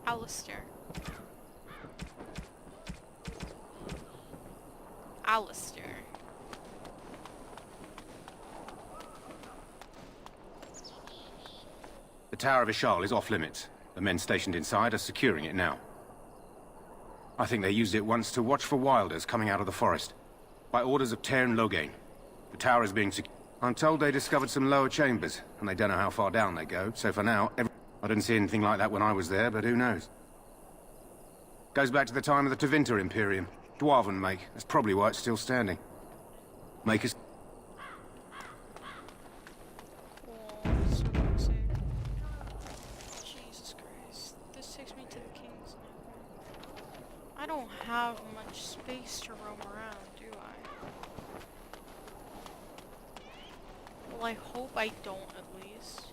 Alistair. Alistair. The Tower of Ishal is off limits. The men stationed inside are securing it now. I think they used it once to watch for wilders coming out of the forest. By orders of Tairn Loghain. The tower is being secured. I'm told they discovered some lower chambers, and they don't know how far down they go, so for now, I didn't see anything like that when I was there, but who knows? Goes back to the time of the Tevinter Imperium. Dwarven make. That's probably why it's still standing. Make us... I don't have much space to roam around, do I? Well, I hope I don't, at least.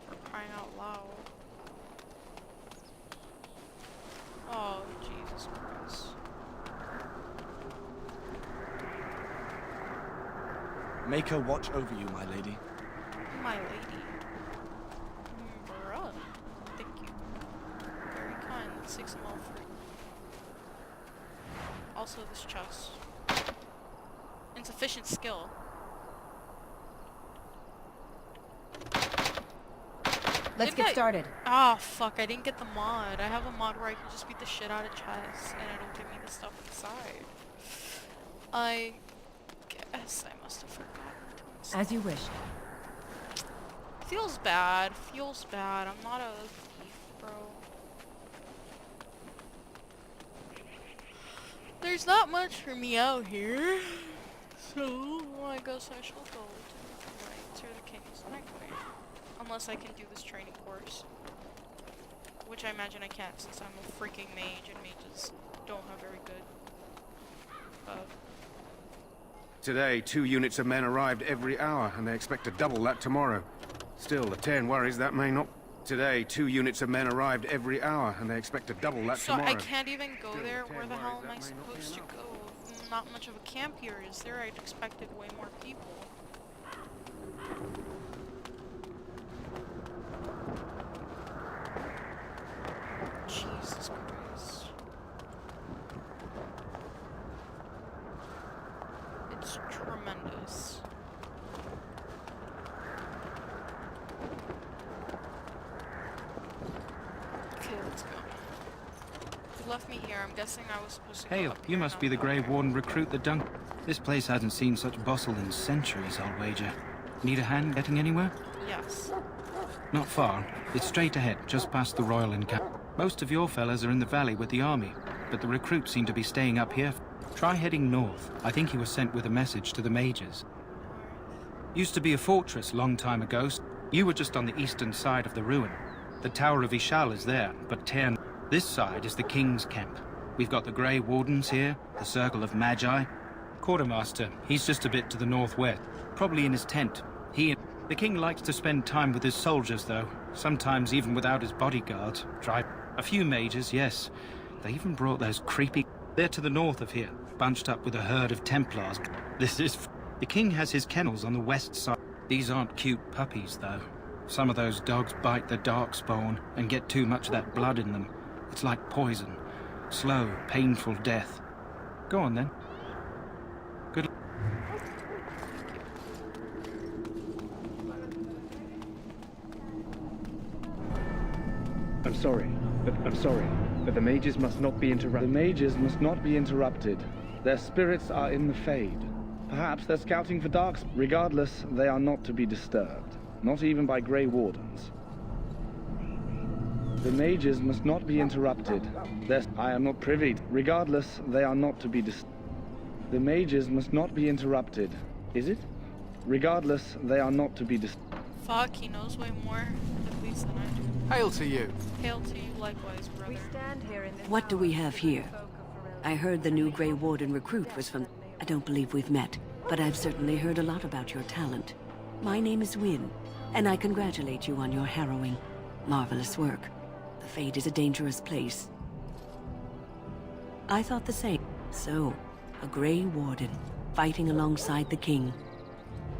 For crying out loud. Oh, Jesus Christ. Make her watch over you, my lady. My lady. Bruh. Thank you. Very kind. Let's take some all fruit. Also this chest. Insufficient skill. Let's get started. Ah, fuck, I didn't get the mod. I have a mod where I can just beat the shit out of chests and it'll give me the stuff inside. I guess I must have forgotten to install. As you wish. Feels bad. Feels bad. I'm not a thief, bro. There's not much for me out here, so I guess I shall go to the King's Nightmare. Unless I can do this training course. Which I imagine I can't since I'm a freaking mage and mages don't have very good... Today, 2 units of men arrived every hour, and they expect to double that tomorrow. Still, the Tairn worries that may not... Today, 2 units of men arrived every hour, and they expect to double that so tomorrow. I can't even go there? Where the hell am I supposed to go? Not much of a camp here, is there? I'd expected way more people. Jesus Christ. It's tremendous. Okay, let's go. You left me here. I'm guessing I was supposed to go Hail, up you here must now. be the Grey Warden recruit that dunk. This place hasn't seen such bustle in centuries, I'll wager. Need a hand getting anywhere? Yes. Not far. It's straight ahead, just past the Royal Encampment. Most of your fellas are in the valley with the army, but the recruits seem to be staying up here. Try heading north. I think he was sent with a message to the mages. Used to be a fortress long time ago. You were just on the eastern side of the ruin. The Tower of Ishal is there, but Tairn... This side is the King's camp. We've got the Grey Wardens here, the Circle of Magi. Quartermaster, he's just a bit to the northwest. Probably in his tent. The King likes to spend time with his soldiers, though. Sometimes even without his bodyguards. Try a few mages, yes. They even brought those creepy... They're to the north of here, bunched up with a herd of Templars. This is... The King has his kennels on the west side. These aren't cute puppies, though. Some of those dogs bite the darkspawn and get too much of that blood in them. It's like poison. Slow, painful death. Go on then. Good luck. I'm sorry, but the mages must not be interrupted. The mages must not be interrupted. Their spirits are in the Fade. Perhaps they're scouting for darks. Regardless, they are not to be disturbed. Not even by Grey Wardens. The mages must not be interrupted. I am not privy. Regardless, they are not to be disturbed. The mages must not be interrupted. Is it? Regardless, they are not to be disturbed. Fuck, he knows way more, at least than I do. Hail to you. Hail to you likewise, brother. What do we have here? I heard the new Grey Warden recruit was from... I don't believe we've met, but I've certainly heard a lot about your talent. My name is Wynne, and I congratulate you on your harrowing, marvelous work. The Fade is a dangerous place. I thought the same. So, a Grey Warden, fighting alongside the King.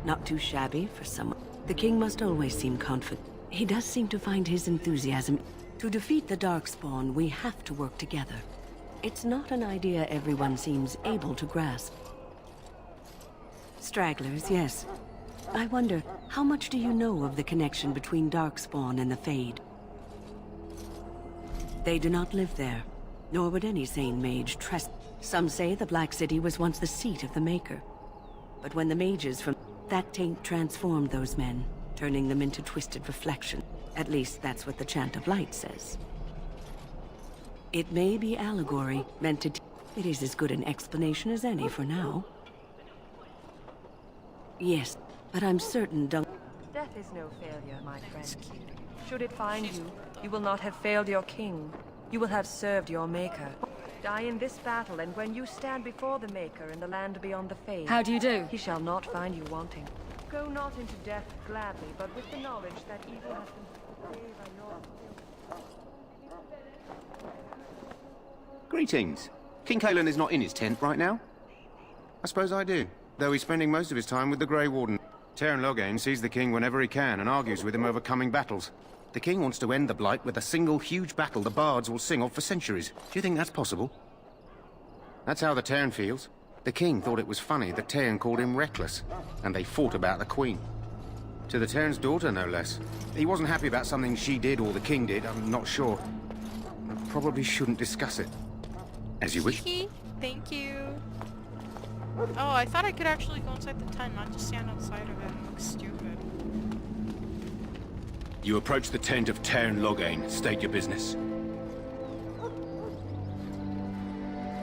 Not too shabby for someone. The King must always seem confident. He does seem to find his enthusiasm. To defeat the Darkspawn, we have to work together. It's not an idea everyone seems able to grasp. Stragglers, yes. I wonder, how much do you know of the connection between Darkspawn and the Fade? They do not live there, nor would any sane mage trust. Some say the Black City was once the seat of the Maker. But when the mages from that taint transformed those men, turning them into twisted reflection. At least that's what the Chant of Light says. It may be allegory, meant to... It is as good an explanation as any for now. Yes, but I'm certain Death is no failure, my friend. Should it find you, you will not have failed your king. You will have served your Maker. Die in this battle, and when you stand before the Maker in the land beyond the Fade... How do you do? He shall not find you wanting. Go not into death gladly, but with the knowledge that evil has been brave and noble. Greetings. King Kalen is not in his tent right now? I suppose I do, though he's spending most of his time with the Grey Warden. Teyrn Loghain sees the king whenever he can and argues with him over coming battles. The king wants to end the Blight with a single huge battle the bards will sing of for centuries. Do you think that's possible? That's how the Teyrn feels. The king thought it was funny that Teyrn called him reckless, and they fought about the queen. To the Teyrn's daughter, no less. He wasn't happy about something she did or the king did, I'm not sure. I probably shouldn't discuss it. As you wish. Thank you. Oh, I thought I could actually go inside the tent, not just stand outside of it and look stupid. You approach the tent of Teyrn Loghain. State your business.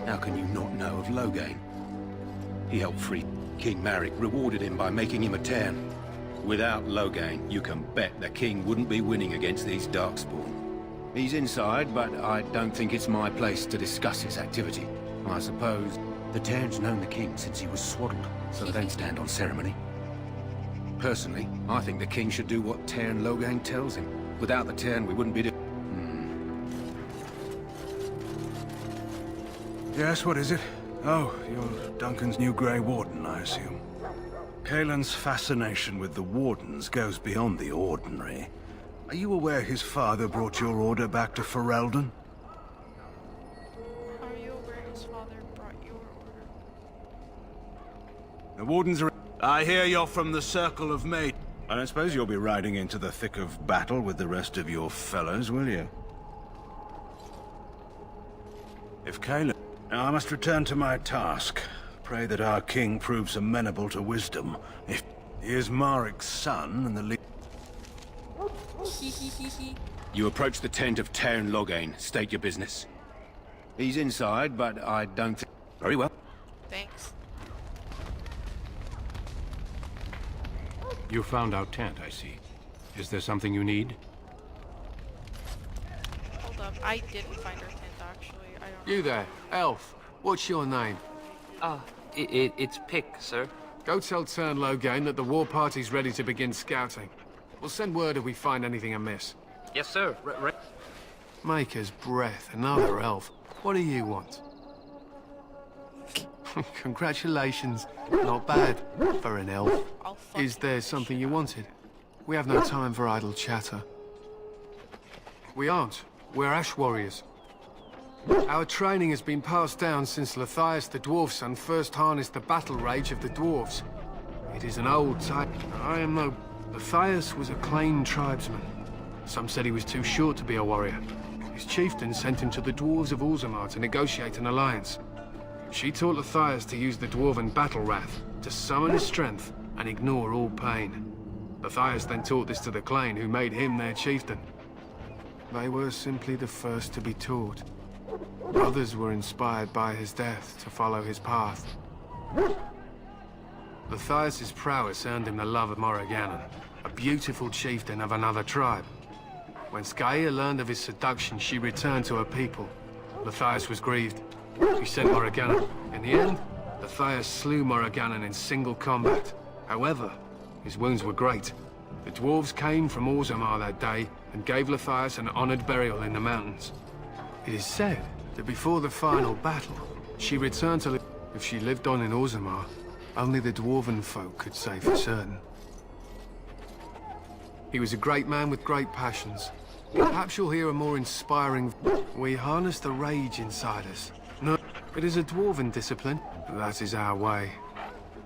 How can you not know of Loghain? He helped free King Marek, rewarded him by making him a Teyrn. Without Loghain, you can bet the king wouldn't be winning against these Darkspawn. He's inside, but I don't think it's my place to discuss his activity. I suppose the Teyrn's known the king since he was swaddled, so they don't stand on ceremony. Personally, I think the king should do what Teyrn Loghain tells him. Without the Teyrn, we wouldn't be Yes, what is it? Oh, you're Duncan's new Grey Warden, I assume. Kalen's fascination with the Wardens goes beyond the ordinary. Are you aware his father brought your order back to Ferelden? Are you aware his father brought your order? The Wardens are... I hear you're from the Circle of Mage. I don't suppose you'll be riding into the thick of battle with the rest of your fellows, will you? If Kalen... Now I must return to my task. Pray that our king proves amenable to wisdom. If he is Marek's son and the lead... You approach the tent of Teyrn Loghain. State your business. He's inside, but I don't think... Very well. Thanks. You found our tent, I see. Is there something you need? Hold up, I didn't find our tent actually. I don't You there, elf. What's your name? It's Pick, sir. Go tell Teyrn Loghain that the war party's ready to begin scouting. We'll send word if we find anything amiss. Yes, sir. Maker's breath, another elf. What do you want? Congratulations. Not bad for an elf. Is there something you wanted? We have no time for idle chatter. We aren't. We're Ash Warriors. Our training has been passed down since Lathias the Dwarf Son first harnessed the battle rage of the dwarves. It is an old type. I am no... Lathias was a claimed tribesman. Some said he was too short to be a warrior. His chieftain sent him to the dwarves of Orzammar to negotiate an alliance. She taught Lathias to use the dwarven battle wrath, to summon his strength and ignore all pain. Lathias then taught this to the Clane, who made him their chieftain. They were simply the first to be taught. Others were inspired by his death to follow his path. Lathias' prowess earned him the love of Morrigannon, a beautiful chieftain of another tribe. When Skaia learned of his seduction, she returned to her people. Lathias was grieved. She sent Morrigannon. In the end, Lathias slew Morrigannon in single combat. However, his wounds were great. The dwarves came from Orzammar that day and gave Lathias an honored burial in the mountains. It is said that before the final battle, she returned to... If she lived on in Orzammar, only the dwarven folk could say for certain. He was a great man with great passions. Perhaps you'll hear a more inspiring... We harness the rage inside us. No, it is a dwarven discipline. That is our way.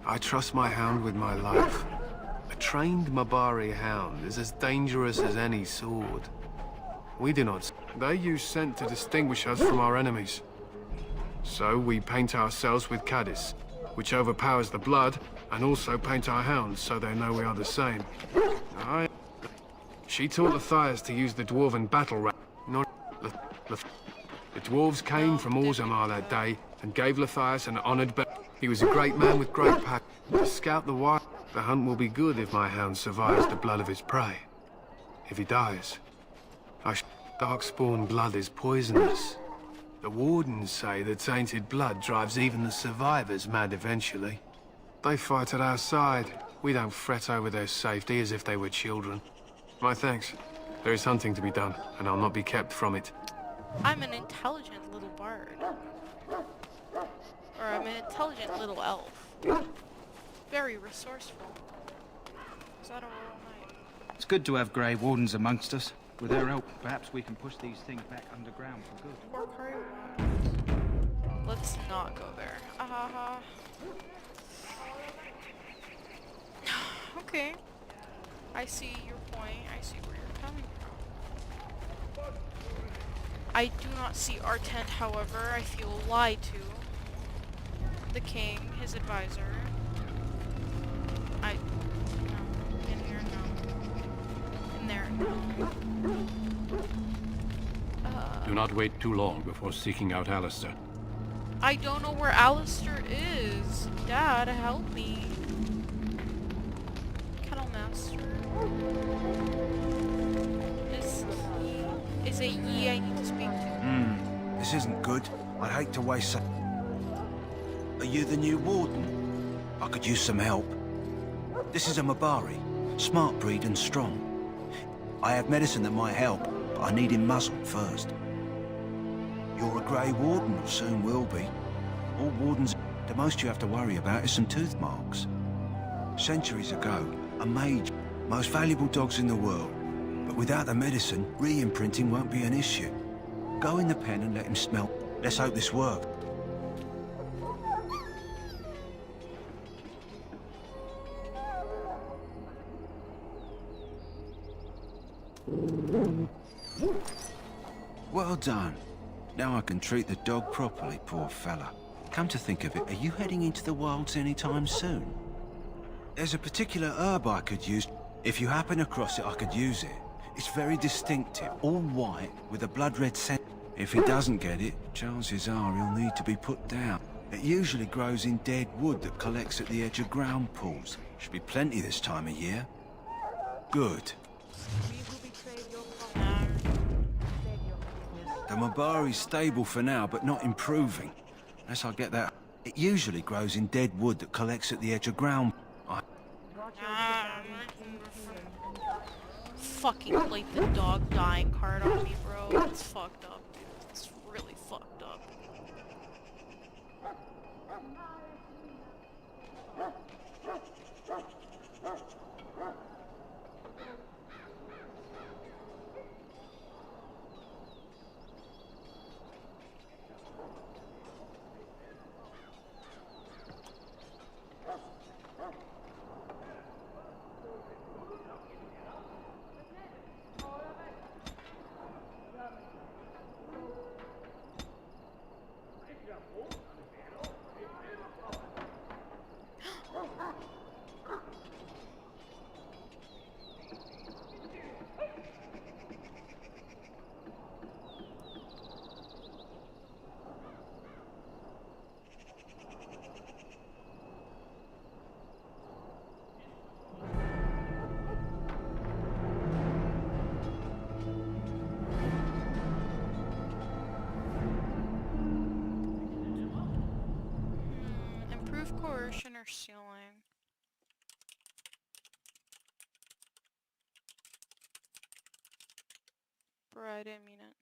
I trust my hound with my life. A trained Mabari hound is as dangerous as any sword. We do not... They use scent to distinguish us from our enemies. So we paint ourselves with Caddis, which overpowers the blood, and also paint our hounds so they know we are the same. She taught Lathias to use the dwarven battle rat. The dwarves came from Orzammar that day and gave Lathias an honored He was a great man with great passion. To scout the wild, the hunt will be good if my hound survives the blood of his prey. If he dies, Darkspawn blood is poisonous. The wardens say that tainted blood drives even the survivors mad eventually. They fight at our side. We don't fret over their safety as if they were children. My thanks. There is hunting to be done, and I'll not be kept from it. I'm an intelligent little bard. Or I'm an intelligent little elf. Very resourceful. Is that a roll night? It's good to have Grey Wardens amongst us. With their help, perhaps we can push these things back underground for good. Or Grey Wardens. Let's not go there. Okay. I see your point. I see where you're coming from. I do not see our tent, however. I feel lied to. The king, his advisor. No. In here, no. In there, no. Do not wait too long before seeking out Alistair. I don't know where Alistair is. Dad, help me. Kettlemaster. Is it ye I need to speak to? This isn't good. I'd hate to waste some... Are you the new warden? I could use some help. This is a Mabari. Smart breed and strong. I have medicine that might help, but I need him muzzled first. You're a Grey Warden, or soon will be. All wardens... The most you have to worry about is some tooth marks. Centuries ago, a mage... Most valuable dogs in the world. But without the medicine, re-imprinting won't be an issue. Go in the pen and let him smell. Let's hope this works. Well done. Now I can treat the dog properly, poor fella. Come to think of it, are you heading into the wilds anytime soon? There's a particular herb I could use. If you happen across it, I could use it. It's very distinctive, all white, with a blood-red scent. If he doesn't get it, chances are he'll need to be put down. It usually grows in dead wood that collects at the edge of ground pools. Should be plenty this time of year. Good. The Mabari's stable for now, but not improving. Unless I get that... It usually grows in dead wood that collects at the edge of ground... Fucking played the dog dying card on me, bro. It's fucked up, dude. It's really fucked up. stealing. Bro, I didn't mean it.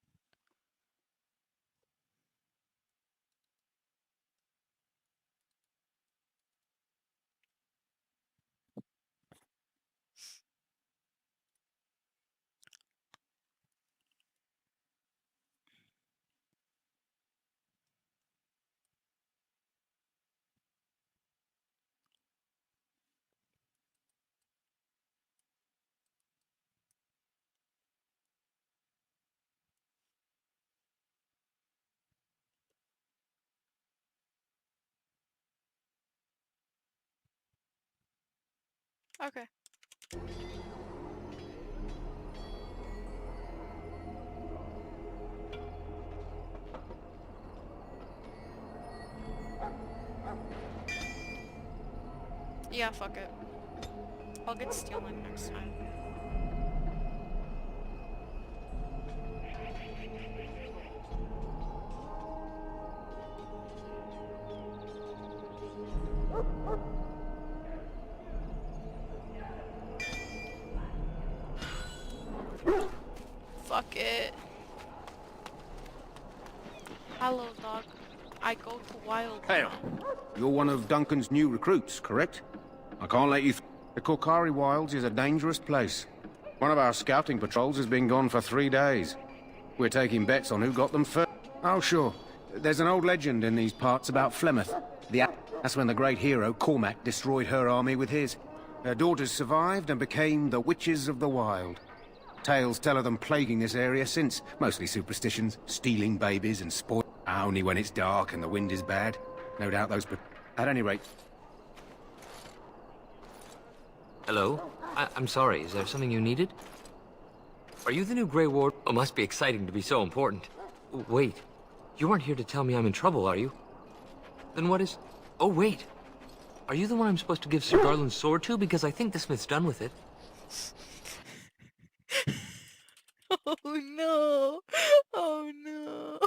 Okay. Yeah, fuck it. I'll get stealing next time. Fuck it. Hello, dog. I go to wild. Hale, you're one of Duncan's new recruits, correct? I can't let you The Korkari Wilds is a dangerous place. One of our scouting patrols has been gone for 3 days. We're taking bets on who got them first. Oh, sure. There's an old legend in these parts about Flemeth. That's when the great hero, Cormac, destroyed her army with his. Her daughters survived and became the Witches of the Wild. Tales tell of them plaguing this area since, mostly superstitions, stealing babies and spoil. Only when it's dark and the wind is bad. No doubt those... At any rate... Hello? I'm sorry, is there something you needed? Are you the new Grey Ward? Oh, must be exciting to be so important. Wait, you aren't here to tell me I'm in trouble, are you? Then what is... Oh, wait. Are you the one I'm supposed to give Sir Garland's sword to? Because I think the smith's done with it. Oh no! Oh no!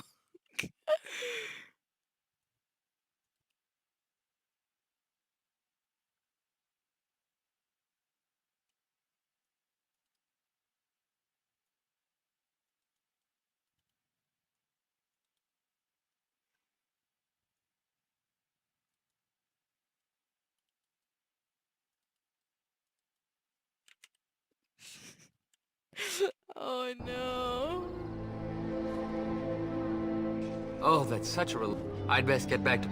Oh no. Oh, that's such a relief. I'd best get back to...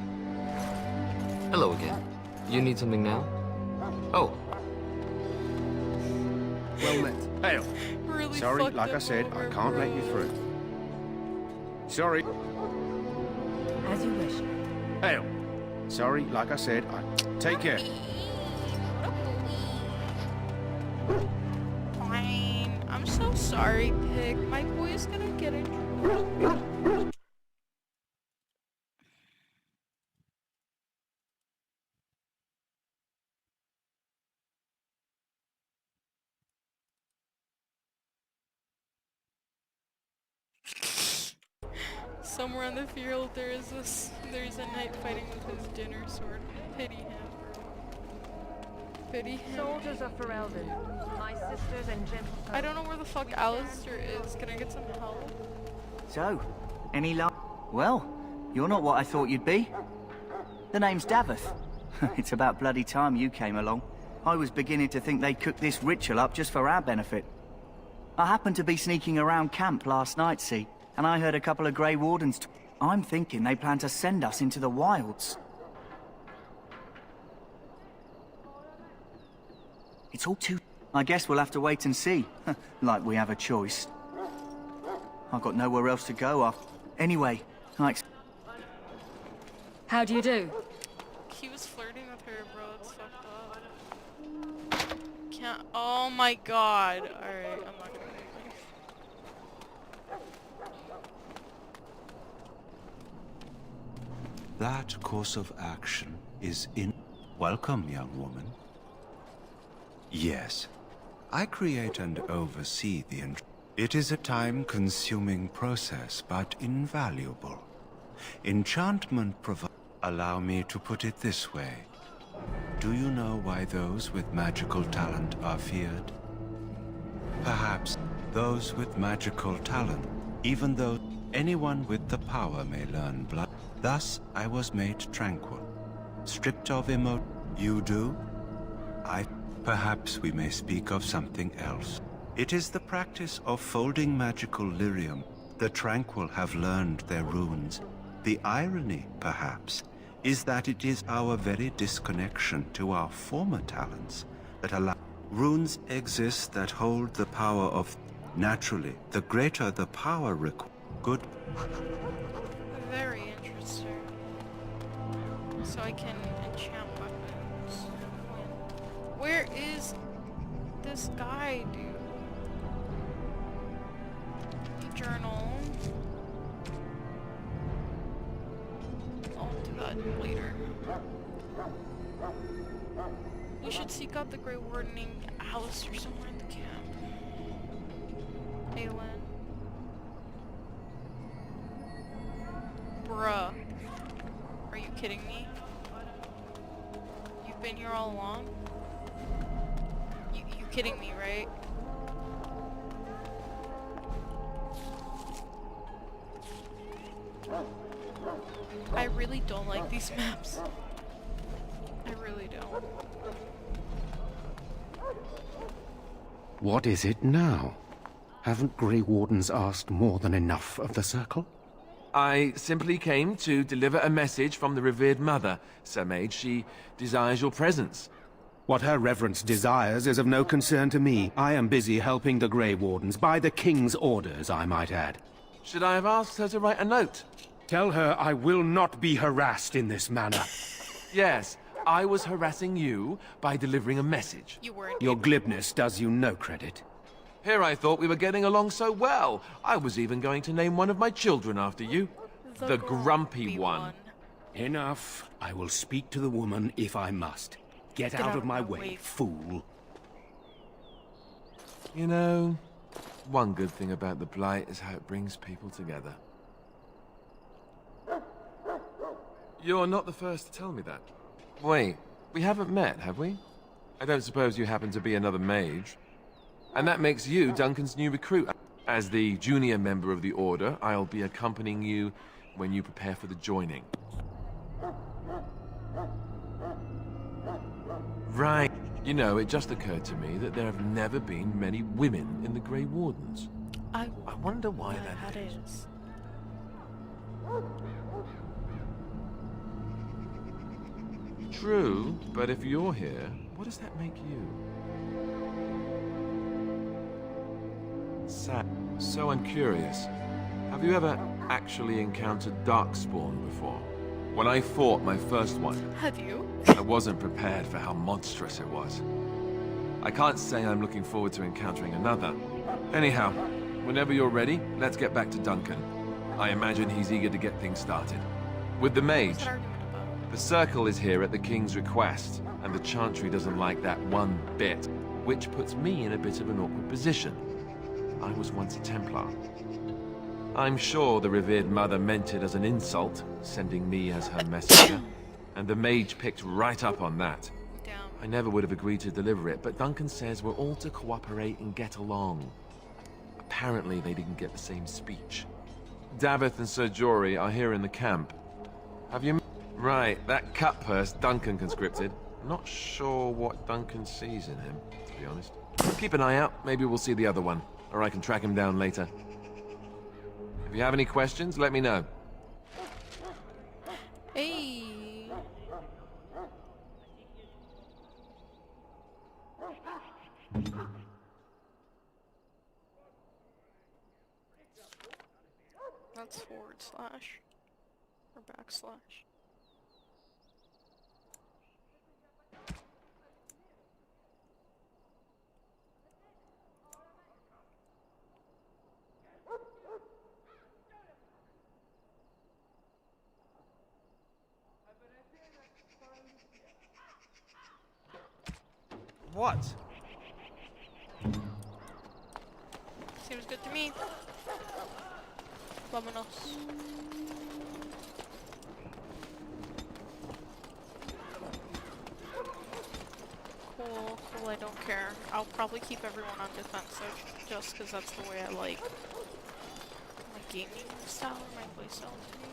Hello again. You need something now? Oh. Well met. Hale. Really Sorry, fucked like I up said, over, I can't let you through. Sorry. As you wish. Hale. Sorry, like I said, Take care. Fine. I'm so sorry, Pig. My boy's gonna get in trouble. Somewhere on the field there's a knight fighting with his dinner sword. Pity him. Pity him. Soldiers of Ferelden, my sisters and gentlemen. I don't know where the fuck Alistair is. Can I get some help? So, any luck? Well, you're not what I thought you'd be. The name's Daveth. It's about bloody time you came along. I was beginning to think they cooked this ritual up just for our benefit. I happened to be sneaking around camp last night, see, and I heard a couple of Grey Wardens. I'm thinking they plan to send us into the wilds. It's all too... I guess we'll have to wait and see. Like we have a choice. I've got nowhere else to go. Anyway, How do you do? He was flirting with her, bro. It's fucked up. Can't... Oh my god. Alright, I'm not gonna leave. That course of action is in... Welcome, young woman. Yes, I create and oversee the... It is a time-consuming process, but invaluable. Enchantment provides... Allow me to put it this way. Do you know why those with magical talent are feared? Perhaps those with magical talent, even though anyone with the power may learn blood. Thus, I was made tranquil, stripped of emo. You do? Perhaps we may speak of something else. It is the practice of folding magical lyrium. The tranquil have learned their runes. The irony, perhaps, is that it is our very disconnection to our former talents that allow runes exist that hold the power of. Naturally, the greater the power good. Very interesting. So I can enchant weapons. Where is this guy, dude? Journal. I'll do that later. You should seek out the Grey Wardening Alice or somewhere in the camp. Aylin. Bruh. Are you kidding me? You've been here all along? You kidding me, right? I really don't like these maps. I really don't. What is it now? Haven't Grey Wardens asked more than enough of the Circle? I simply came to deliver a message from the revered mother, Sir Mage. She desires your presence. What her reverence desires is of no concern to me. I am busy helping the Grey Wardens, by the King's orders, I might add. Should I have asked her to write a note? Tell her I will not be harassed in this manner. Yes, I was harassing you by delivering a message. You weren't. Your glibness does you no credit. Here I thought we were getting along so well. I was even going to name one of my children after you. The grumpy one. Enough. I will speak to the woman if I must. Get out of my way, fool. You know, one good thing about the Blight is how it brings people together. You're not the first to tell me that. Wait, we haven't met, have we? I don't suppose you happen to be another mage. And that makes you Duncan's new recruit. As the junior member of the Order, I'll be accompanying you when you prepare for the joining. Right. You know, it just occurred to me that there have never been many women in the Grey Wardens. I wonder why that is. True, but if you're here, what does that make you? Sad. So I'm curious. Have you ever actually encountered Darkspawn before? When I fought my first one, have you? I wasn't prepared for how monstrous it was. I can't say I'm looking forward to encountering another. Anyhow, whenever you're ready, let's get back to Duncan. I imagine he's eager to get things started. With the mage, the Circle is here at the King's request, and the Chantry doesn't like that one bit, which puts me in a bit of an awkward position. I was once a Templar. I'm sure the revered mother meant it as an insult, sending me as her messenger, and the mage picked right up on that. I never would have agreed to deliver it, but Duncan says we're all to cooperate and get along. Apparently they didn't get the same speech. Davith and Sir Jory are here in the camp. Have you... Right, that cut purse Duncan conscripted. Not sure what Duncan sees in him, to be honest. Keep an eye out, maybe we'll see the other one, or I can track him down later. If you have any questions, let me know. Hey. That's / or /. What? Seems good to me. Vámonos. cool, I don't care. I'll probably keep everyone on defensive, just because that's the way I like my gaming style or my playstyle to be.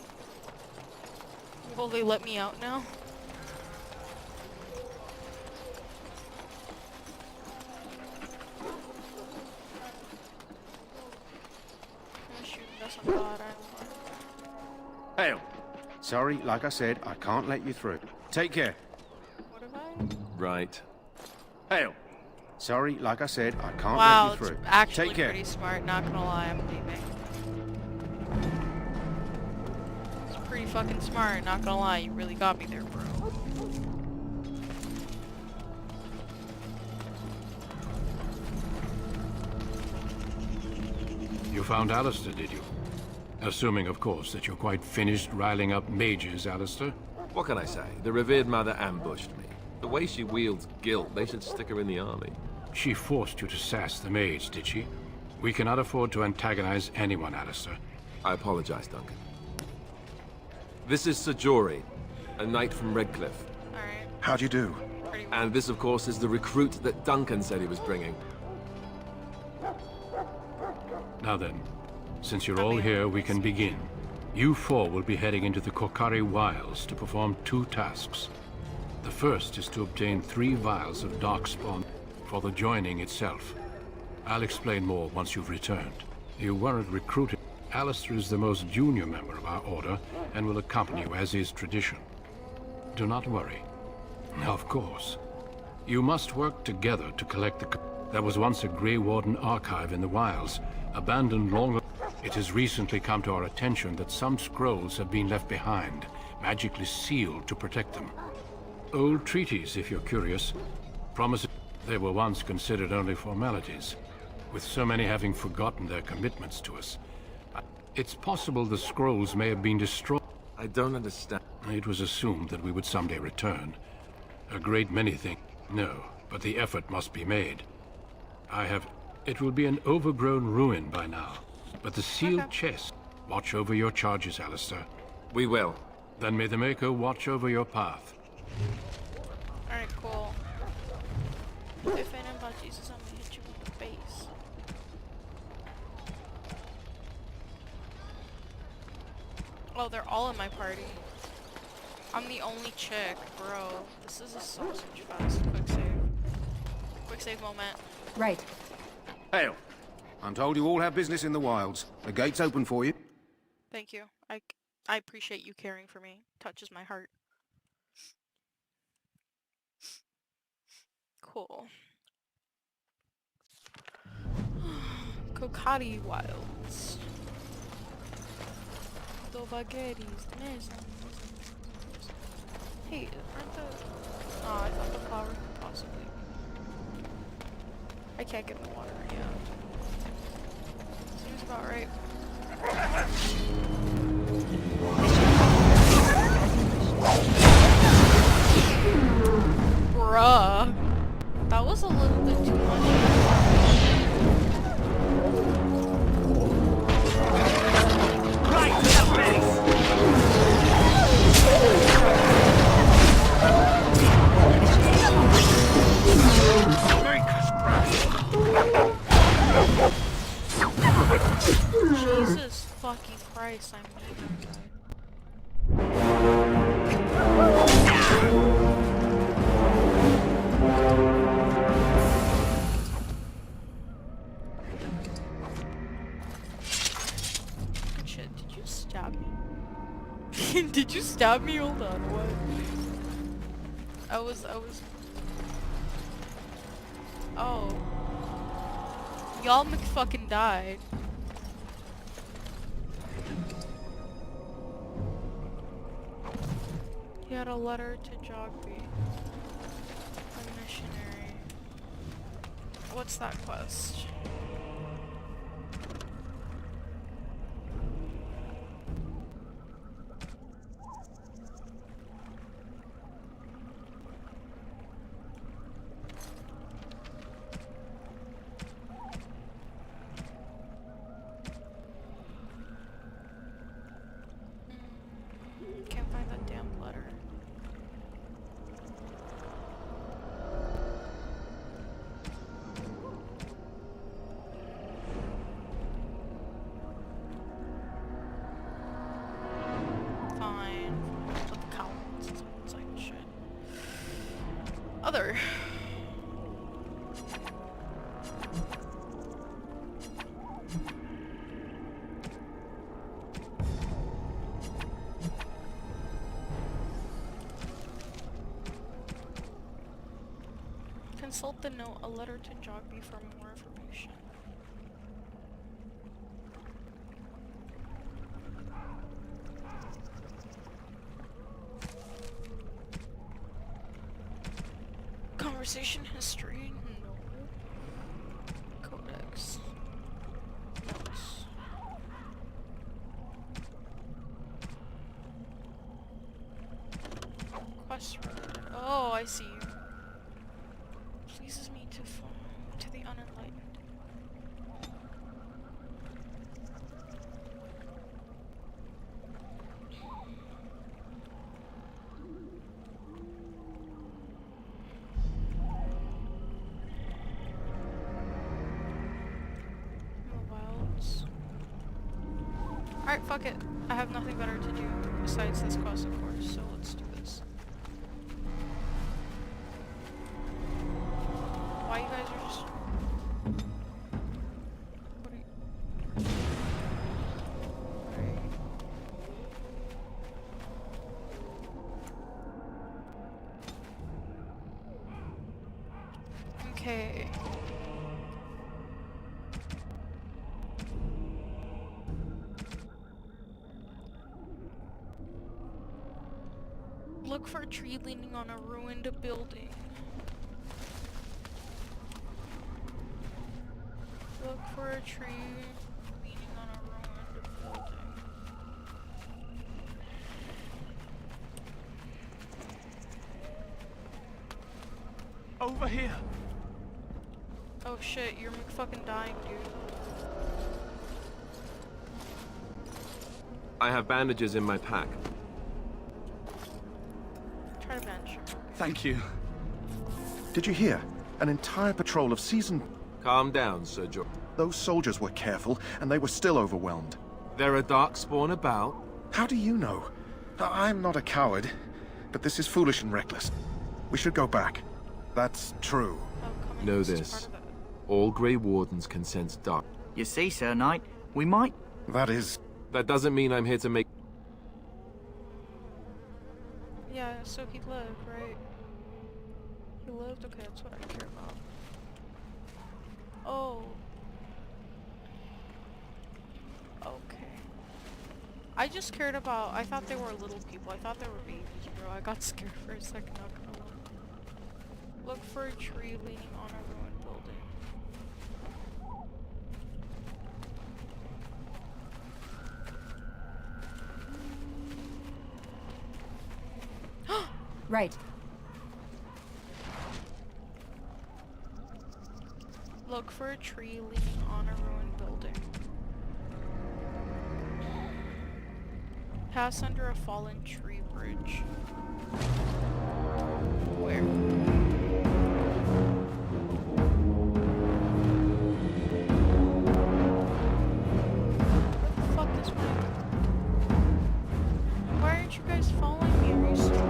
Will they let me out now? Hail. Sorry, like I said, I can't let you through. Take care. What have I? Right. Hail. Sorry, like I said, I can't Wow, let you through. it's actually Take care. pretty smart, not gonna lie, I'm leaving. It's pretty fucking smart, not gonna lie, you really got me there, bro. You found Alistair, did you? Assuming, of course, that you're quite finished riling up mages, Alistair. What can I say? The revered mother ambushed me. The way she wields guilt, they should stick her in the army. She forced you to sass the mage, did she? We cannot afford to antagonize anyone, Alistair. I apologize, Duncan. This is Sir Jory, a knight from Redcliffe. Alright. How'd you do? And this, of course, is the recruit that Duncan said he was bringing. Now then, since you're all here, we can begin. You four will be heading into the Kokari Wilds to perform 2 tasks. The first is to obtain 3 vials of Darkspawn for the joining itself. I'll explain more once you've returned. You weren't recruited. Alistair is the most junior member of our order and will accompany you as is tradition. Do not worry. Of course. You must work together to collect the... There was once a Grey Warden archive in the wilds, abandoned long ago. It has recently come to our attention that some scrolls have been left behind, magically sealed to protect them. Old treaties, if you're curious, promise they were once considered only formalities, with so many having forgotten their commitments to us. It's possible the scrolls may have been destroyed. I don't understand. It was assumed that we would someday return. A great many things. No, but the effort must be made. It will be an overgrown ruin by now. But the sealed chest. Watch over your charges, Alistair. We will. Then may the Maker watch over your path. Alright, cool. If I know about Jesus, I'm gonna hit you in the face. Oh, they're all in my party. I'm the only chick, bro. This is a sausage fest. Quick save. Quick save moment. Right. Hail. I'm told you all have business in the wilds. The gate's open for you. Thank you. I appreciate you caring for me. Touches my heart. Cool. Kokari Wilds. Dovagheris. Hey, aren't the... Oh, I thought the flower could possibly... I can't get in the water, yeah. Seems about right. Bruh. That was a little bit too much. Right to the face! Jesus fucking Christ, I'm leaving, guy. Shit, did you stab me? Did you stab me? Hold on, what? I was... Oh. Y'all McFucking died. He had a letter to Jogby. A missionary. What's that quest? Can't find that damn letter. Other. Consult the note, a letter to Jogby for more information. Conversation history, no. Codex. Notes. Quest road. Oh, I see you. Pleases me to fall to the unenlightened. Alright, fuck it. I have nothing better to do besides this quest, of course, so let's do this. Why you guys are just... What are you... Alright. Okay. Look for a tree leaning on a ruined building. Look for a tree leaning on a ruined building. Over here. Oh shit, you're fucking dying, dude. I have bandages in my pack. Try to bench. Thank you. Did you hear? An entire patrol of seasoned... Calm down, Sir George. Those soldiers were careful, and they were still overwhelmed. There are darkspawn about. How do you know? I'm not a coward, but this is foolish and reckless. We should go back. That's true. Know this. All Grey Wardens can sense dark. You see, Sir Knight, we might... That is... That doesn't mean I'm here to make... Yeah, so he lived, right? He lived? Okay, that's what I care about. Oh. Okay. I just cared about... I thought they were little people. I thought they were babies, bro. I got scared for a second, not gonna lie. Look for a tree leaning on a ruined building. Right. Look for a tree leaning on a ruined building. Pass under a fallen tree bridge. Where? Where the fuck is my... Why aren't you guys following me? Are you stupid?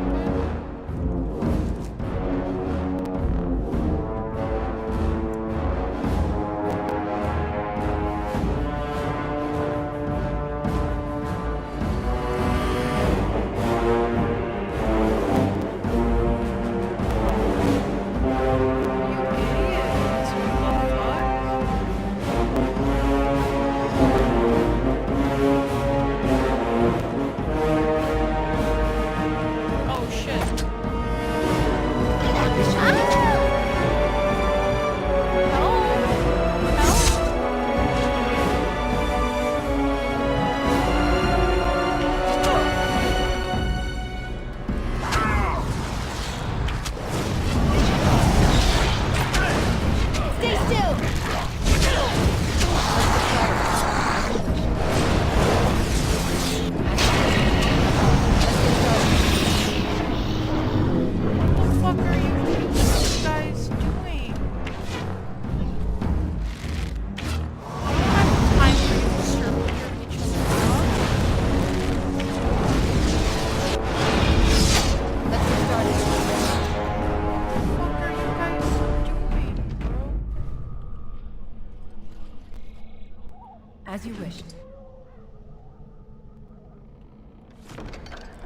As you wish.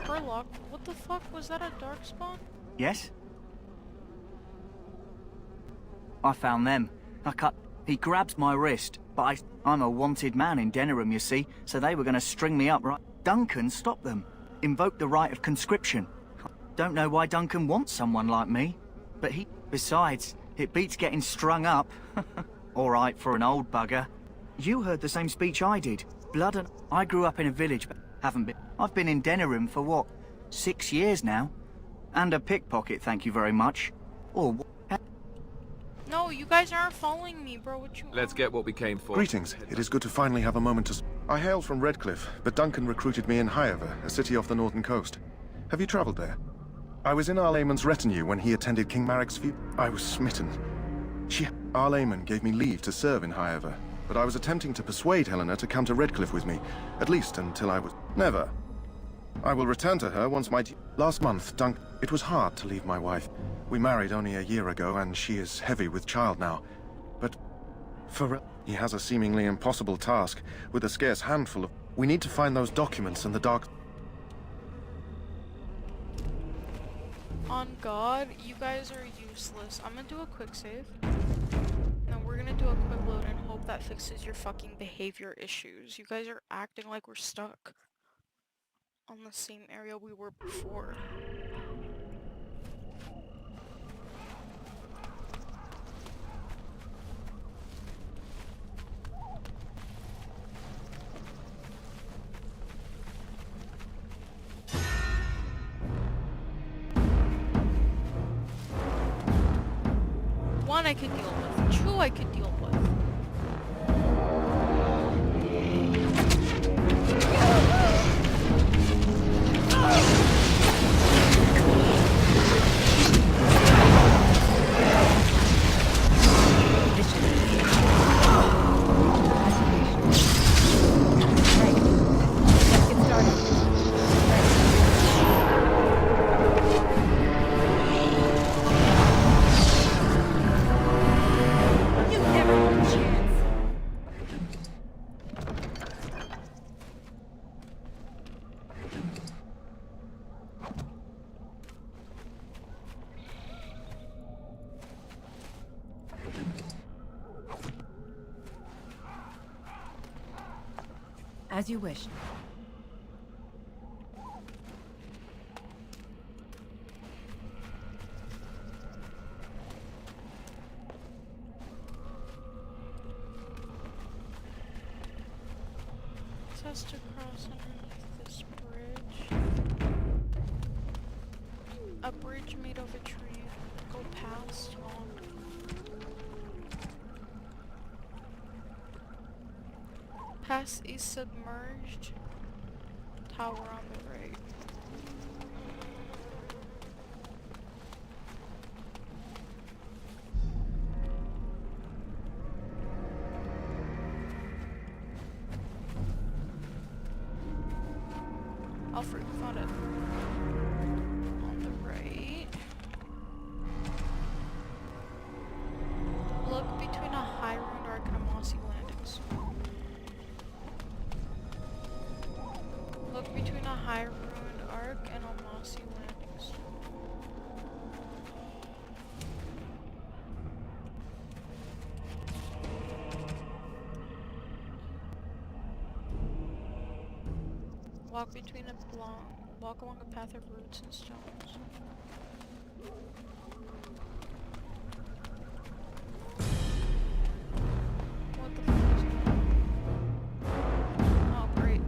Herlock, what the fuck? Was that a dark spawn? Yes? I found them. He grabs my wrist, but I'm a wanted man in Denerim, you see, so they were gonna string me up, right? Duncan stopped them. Invoked the right of conscription. Don't know why Duncan wants someone like me, but besides, it beats getting strung up. Alright for an old bugger. You heard the same speech I did. Blood and... I grew up in a village, but haven't been... I've been in Denerim for what? 6 years now? And a pickpocket, thank you very much. Or No, you guys aren't following me, bro. What you... Let's get what we came for. Greetings. It is good to finally have a moment to... I hail from Redcliffe, but Duncan recruited me in Highover, a city off the northern coast. Have you traveled there? I was in Arlayman's retinue when he attended King Marek's feud. I was smitten. Arlayman gave me leave to serve in Highover, but I was attempting to persuade Helena to come to Redcliffe with me, at least until I was... Never. I will return to her once my... Last month, it was hard to leave my wife. We married only a year ago, and she is heavy with child now. But he has a seemingly impossible task, with a scarce handful of... We need to find those documents in the dark... On God, you guys are useless. I'm gonna do a quick save. Now we're gonna do a quick load and hope that fixes your fucking behavior issues. You guys are acting like we're stuck on the same area we were before. One I could deal with, two I could deal with. As you wish. This has to cross underneath this bridge. A bridge made of a tree. Go past on. Past a submerged tower on the right. Alfred found it. On the right. Look between a high ruined arc and a mossy landings. Look between a high ruined arc and a mossy landings. Walk along a path of roots and stones. What the fuck is it? Oh, great.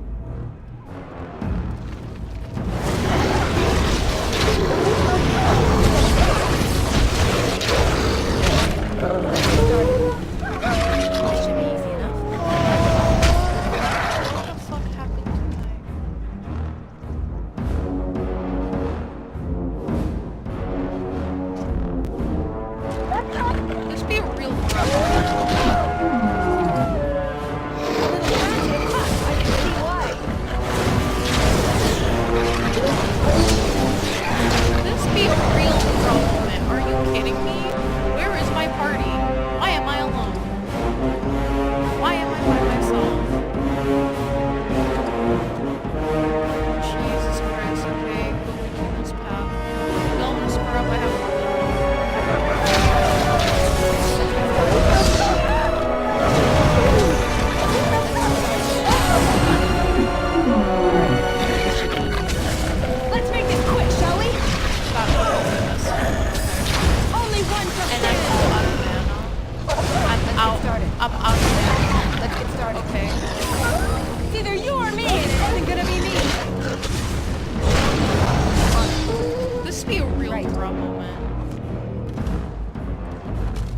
bra moment.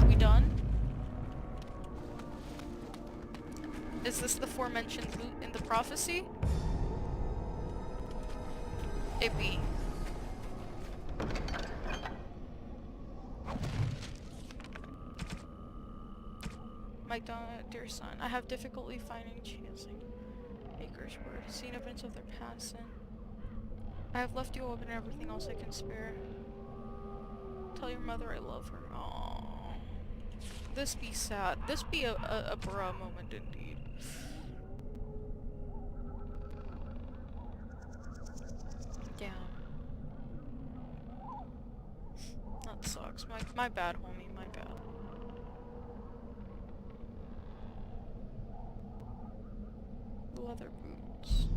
We done? Is this the aforementioned loot in the prophecy? It be. My dear son, I have difficulty finding choosing Maker's word, seen evidence of their passing. I have left you open and everything else I can spare. Tell your mother I love her. Aww. This be sad. This be a bra moment indeed. Damn. That sucks. My bad, homie. My bad. Leather boots.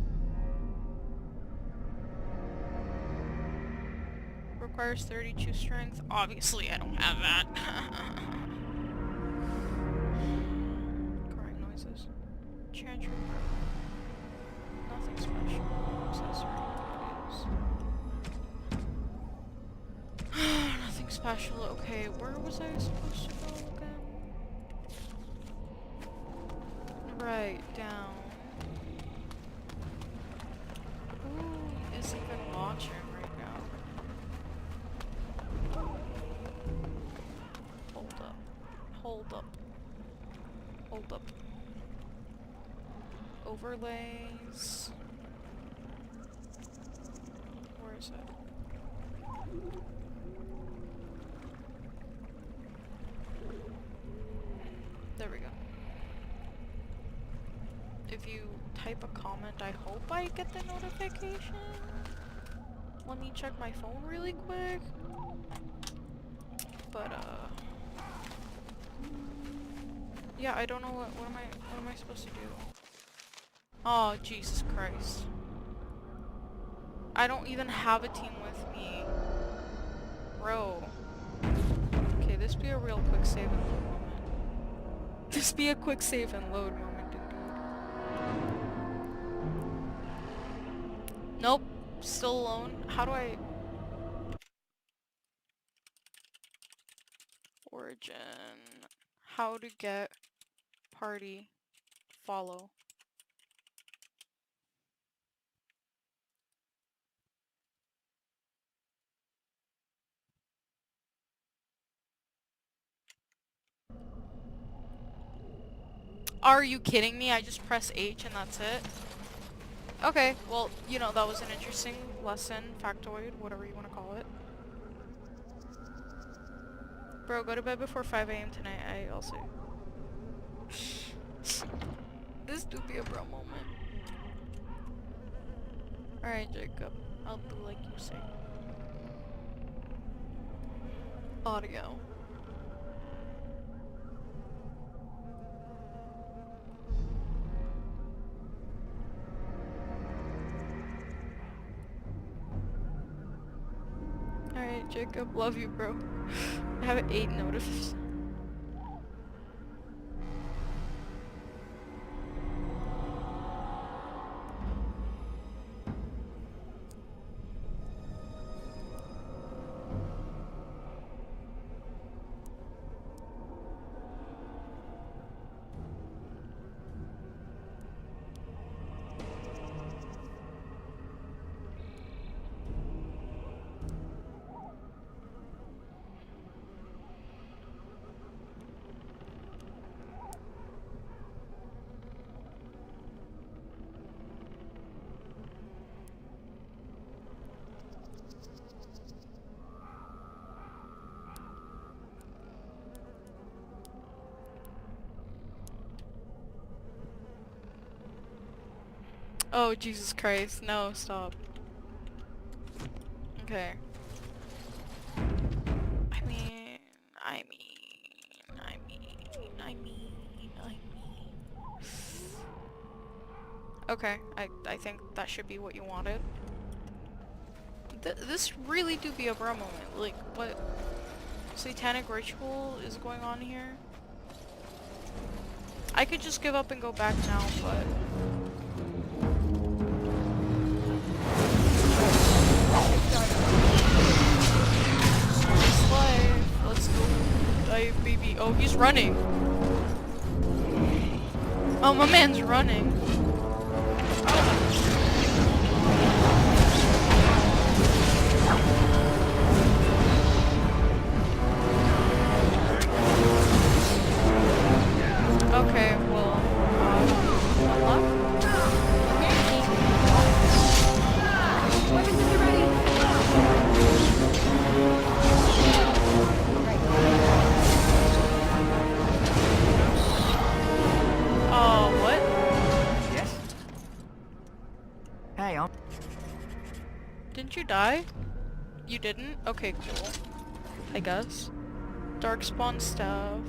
Requires 32 strength. Obviously, I don't have that. Crying noises. Chantry. Nothing special. Accessory. It is. Nothing special. Okay, where was I supposed to go again? Right, down. Who is even watching right now? Hold up. Hold up. Hold up. Overlays. Where is it? There we go. If you type a comment, I hope I get the notification. Let me check my phone really quick. But yeah, I don't know what am I supposed to do? Oh, Jesus Christ. I don't even have a team with me. Bro. Okay, this be a real quick save and load moment. This be a quick save and load moment. Nope. Still alone. How do I... Origin. How to get party. Follow. Are you kidding me? I just press H and that's it? Okay, well, you know, that was an interesting lesson, factoid, whatever you want to call it. Bro, go to bed before 5 AM tonight. I also... This do be a bro moment. Alright, Jacob. I'll do like you say. Audio. Alright, Jacob, love you, bro. I have 8 notifications. Oh, Jesus Christ. No, stop. Okay. I mean... Okay, I think that should be what you wanted. This really do be a bro moment. Like, what satanic ritual is going on here? I could just give up and go back now, but... Oh, he's running. Oh, my man's running. Okay, well, oh, what? Yes? Hey, Didn't you die? You didn't? Okay, cool. I guess. Darkspawn stuff.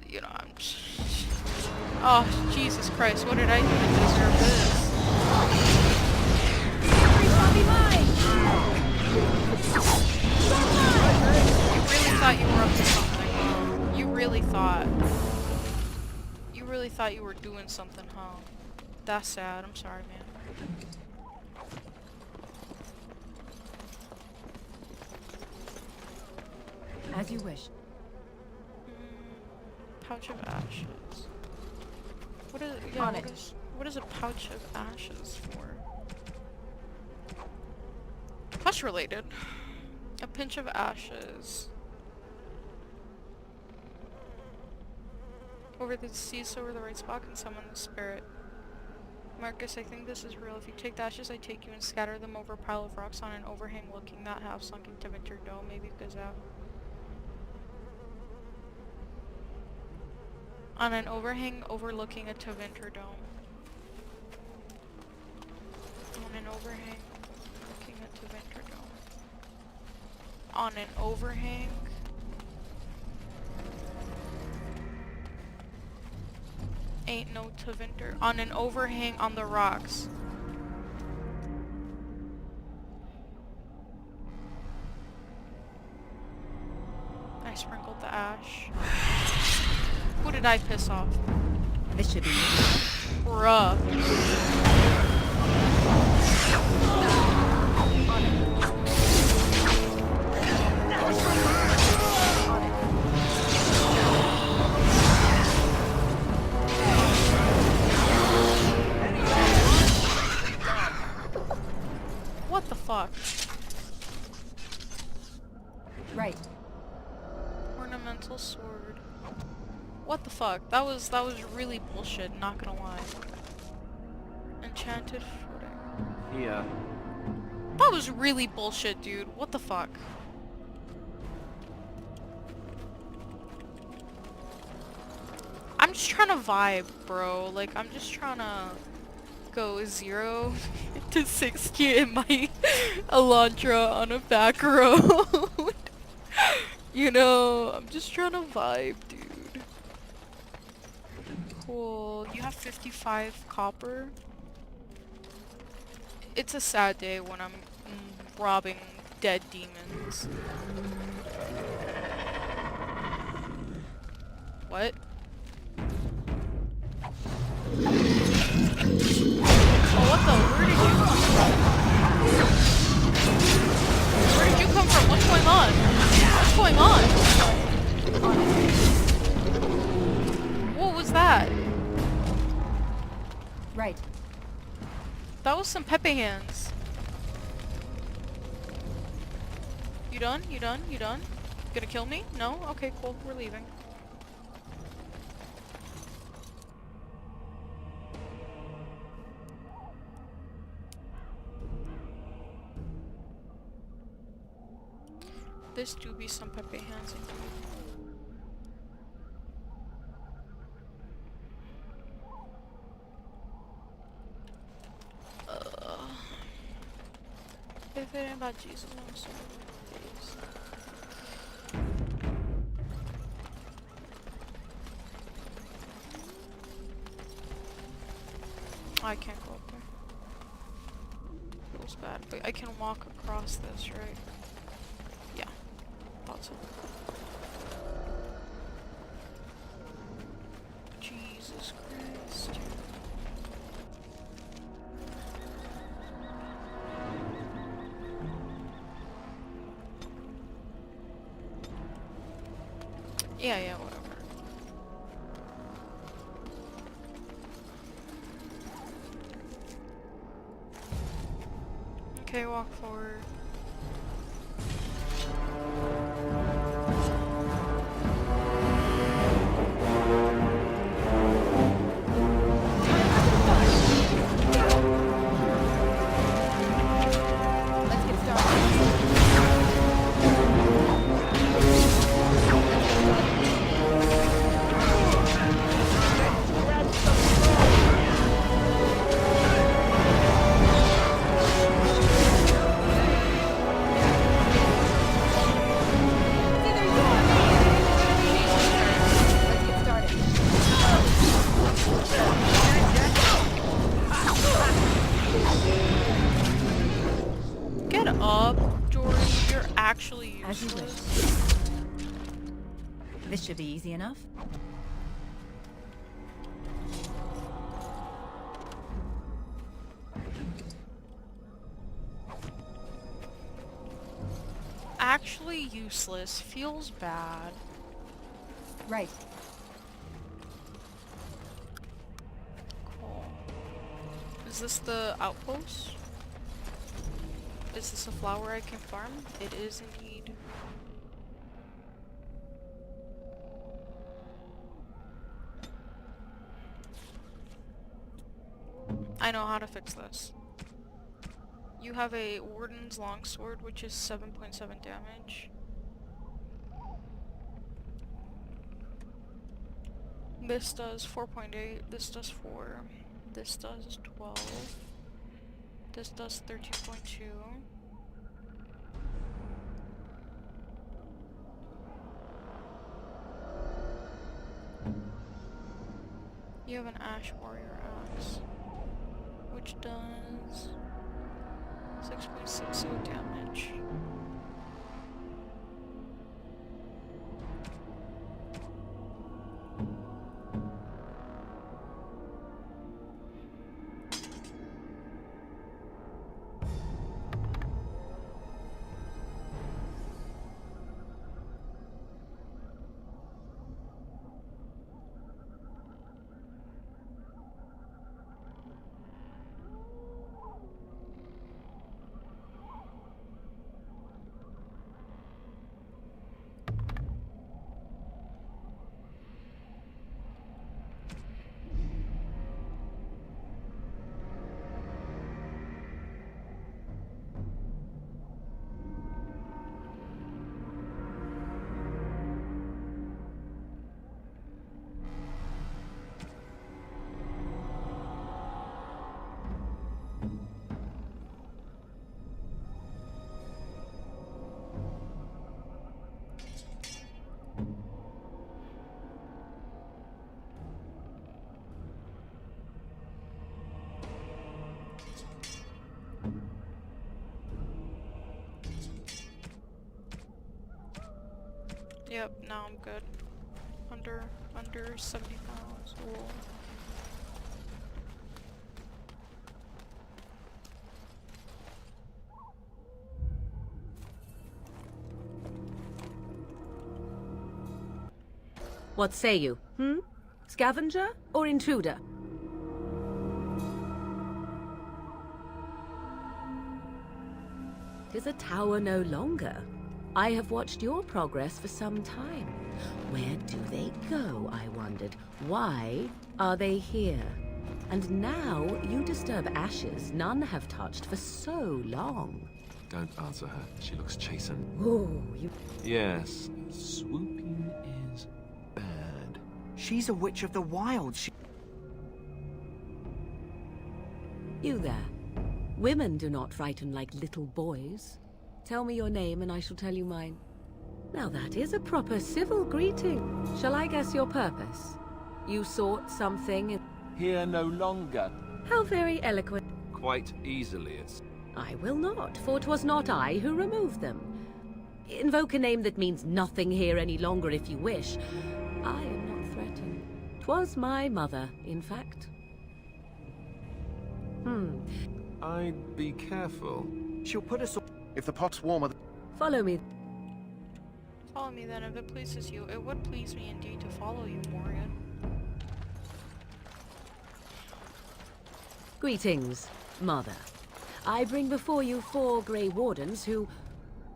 You know, I'm just... Oh, Jesus Christ, what did I do to deserve this? You really thought you were up to something, huh? You really thought. You really thought you were doing something, huh? That's sad. I'm sorry, man. As you wish. Pouch of ashes. What is? Yeah, what is a pouch of ashes for? Quest related. A pinch of ashes. Over the deceased, over the right spot, can summon the spirit. Marcus, I think this is real. If you take the ashes I take you and scatter them over a pile of rocks on an overhang looking that half sunk into winter dome, maybe it goes out. On an overhang overlooking a Tevinter dome. On an overhang overlooking a Tevinter dome. On an overhang. Ain't no Tevinter. On an overhang on the rocks. I sprinkled the ash. Who did I piss off? This should be Bruh. What the fuck? right. Ornamental sword. What the fuck? That was really bullshit, not gonna lie. Enchanted footing. Yeah. That was really bullshit, dude. What the fuck? I'm just trying to vibe, bro. Like, I'm just trying to go 0 to 60 in my Elantra on a back road. You know, I'm just trying to vibe, dude. Cool. You have 55 copper. It's a sad day when I'm robbing dead demons. What? Oh, what the? Where did you come from? Where did you come from? What's going on? What's going on? What was that? Right. That was some Pepe hands. You done? You done? You done? Gonna kill me? No? Okay, cool. We're leaving. This do be some Pepe hands indeed. If it ain't about Jesus, I'm sorry. Please. I can't go up there. Feels bad, but I can walk across this, right? Yeah, thought so. Jesus Christ. Yeah, whatever. Okay, walk forward. Let's get started. Let's get started. Get up, Jordan. You're actually As you useless. wish. This should be easy enough. Actually useless. Feels bad. Right. Cool. Is this the outpost? Is this a flower I can farm? It is indeed. I know how to fix this. You have a Warden's Longsword, which is 7.7 damage. This does 4.8, this does 4, this does 12, this does 13.2. You have an Ash Warrior Axe, which does 6.60 damage. Yep, now I'm good. Under 70 pounds. Whoa. What say you? Scavenger or intruder? Tis a tower no longer. I have watched your progress for some time. Where do they go, I wondered? Why are they here? And now you disturb ashes none have touched for so long. Don't answer her. She looks chastened. Oh, you... Yes, swooping is bad. She's a witch of the wild. You there. Women do not frighten like little boys. Tell me your name and I shall tell you mine. Now that is a proper civil greeting. Shall I guess your purpose? You sought something... Here no longer. How very eloquent. Quite easily, it's... I will not, for 'twas not I who removed them. Invoke a name that means nothing here any longer if you wish. I am not threatened. 'Twas my mother, in fact. I'd be careful. She'll put us... If the pot's warmer... Follow me. Follow me then, if it pleases you. It would please me indeed to follow you, Morgan. Greetings, Mother. I bring before you 4 Grey Wardens who...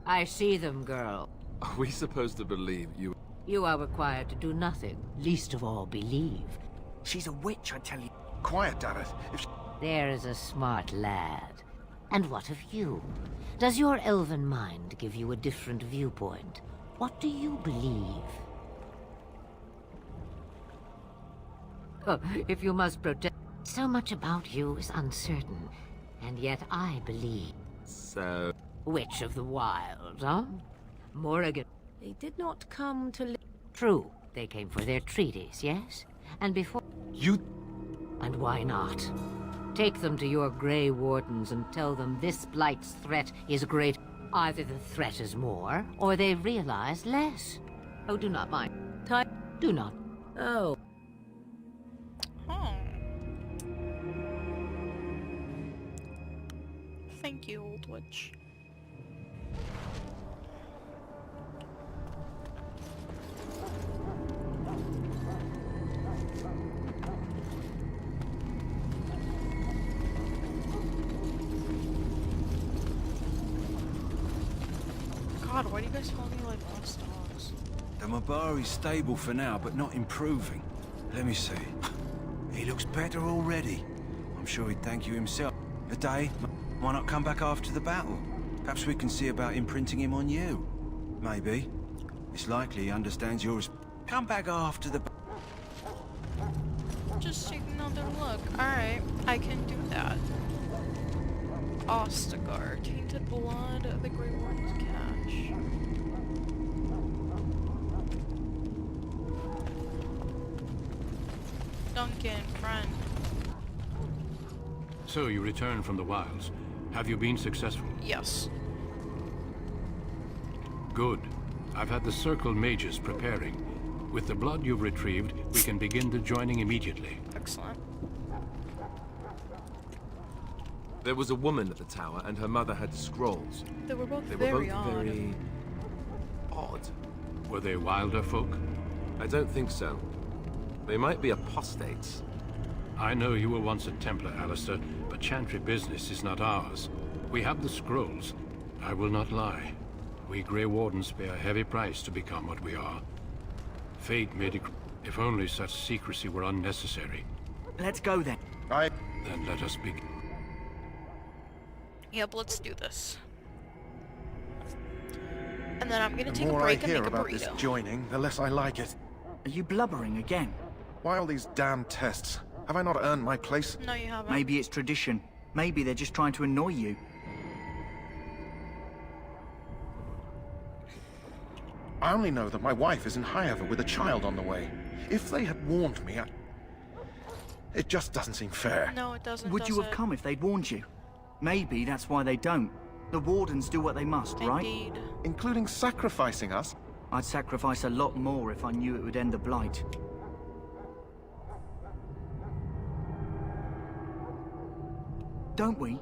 I see them, girl. Are we supposed to believe you? You are required to do nothing, least of all believe. She's a witch, I tell you. Quiet, Davith. There is a smart lad. And what of you? Does your elven mind give you a different viewpoint? What do you believe? Oh, if you must protest... So much about you is uncertain, and yet I believe. So... Witch of the Wild, huh? Morrigan. They did not come to live. True, they came for their treaties, yes? And before... You... And why not? Take them to your Grey Wardens and tell them this Blight's threat is great. Either the threat is more, or they realize less. Oh, do not mind. Do not. Oh. Oh. Thank you, old witch. God, why do you guys call me like lost dogs? The Mabari's stable for now, but not improving. Let me see. He looks better already. I'm sure he'd thank you himself. A day, why not come back after the battle? Perhaps we can see about imprinting him on you. Maybe. It's likely he understands yours. Come back after the... Just take another look. Alright, I can do that. Ostagar, Tainted Blood, the Grey Warden's Cache. Duncan, friend. So you returned from the wilds. Have you been successful? Yes. Good. I've had the Circle mages preparing. With the blood you've retrieved, we can begin the joining immediately. Excellent. There was a woman at the tower, and her mother had scrolls. They were both very odd. Odd. Were they wilder folk? I don't think so. They might be apostates. I know you were once a Templar, Alistair, but Chantry business is not ours. We have the scrolls. I will not lie. We Grey Wardens pay a heavy price to become what we are. Fate may if only such secrecy were unnecessary. Let's go then. Then let us begin. Yep, let's do this. And then I'm gonna take The a more break I and hear make a about burrito. this joining, the less I like it. Are you blubbering again? Why all these damn tests? Have I not earned my place? No, you haven't. Maybe it's tradition. Maybe they're just trying to annoy you. I only know that my wife is in Highever with a child on the way. If they had warned me, it just doesn't seem fair. No, it doesn't. Would you have come if they'd warned you? Maybe that's why they don't. The Wardens do what they must, right? Indeed. Including sacrificing us? I'd sacrifice a lot more if I knew it would end the Blight. Don't we?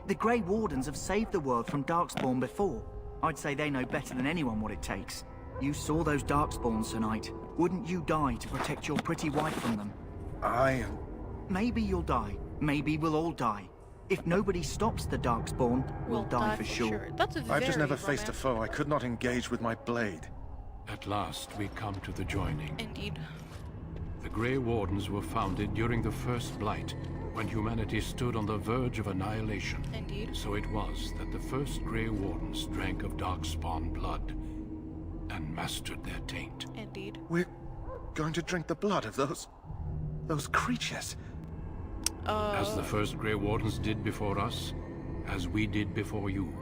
The Grey Wardens have saved the world from Darkspawn before. I'd say they know better than anyone what it takes. You saw those Darkspawns tonight. Wouldn't you die to protect your pretty wife from them? Maybe you'll die. Maybe we'll all die. If nobody stops the Darkspawn, we'll die for sure. That's I've just never faced a foe I could not engage with my blade. At last, we come to the joining. Indeed. The Grey Wardens were founded during the First Blight, when humanity stood on the verge of annihilation. Indeed. So it was that the first Grey Wardens drank of Darkspawn blood and mastered their taint. Indeed. We're going to drink the blood of those creatures. As the first Grey Wardens did before us, as we did before you.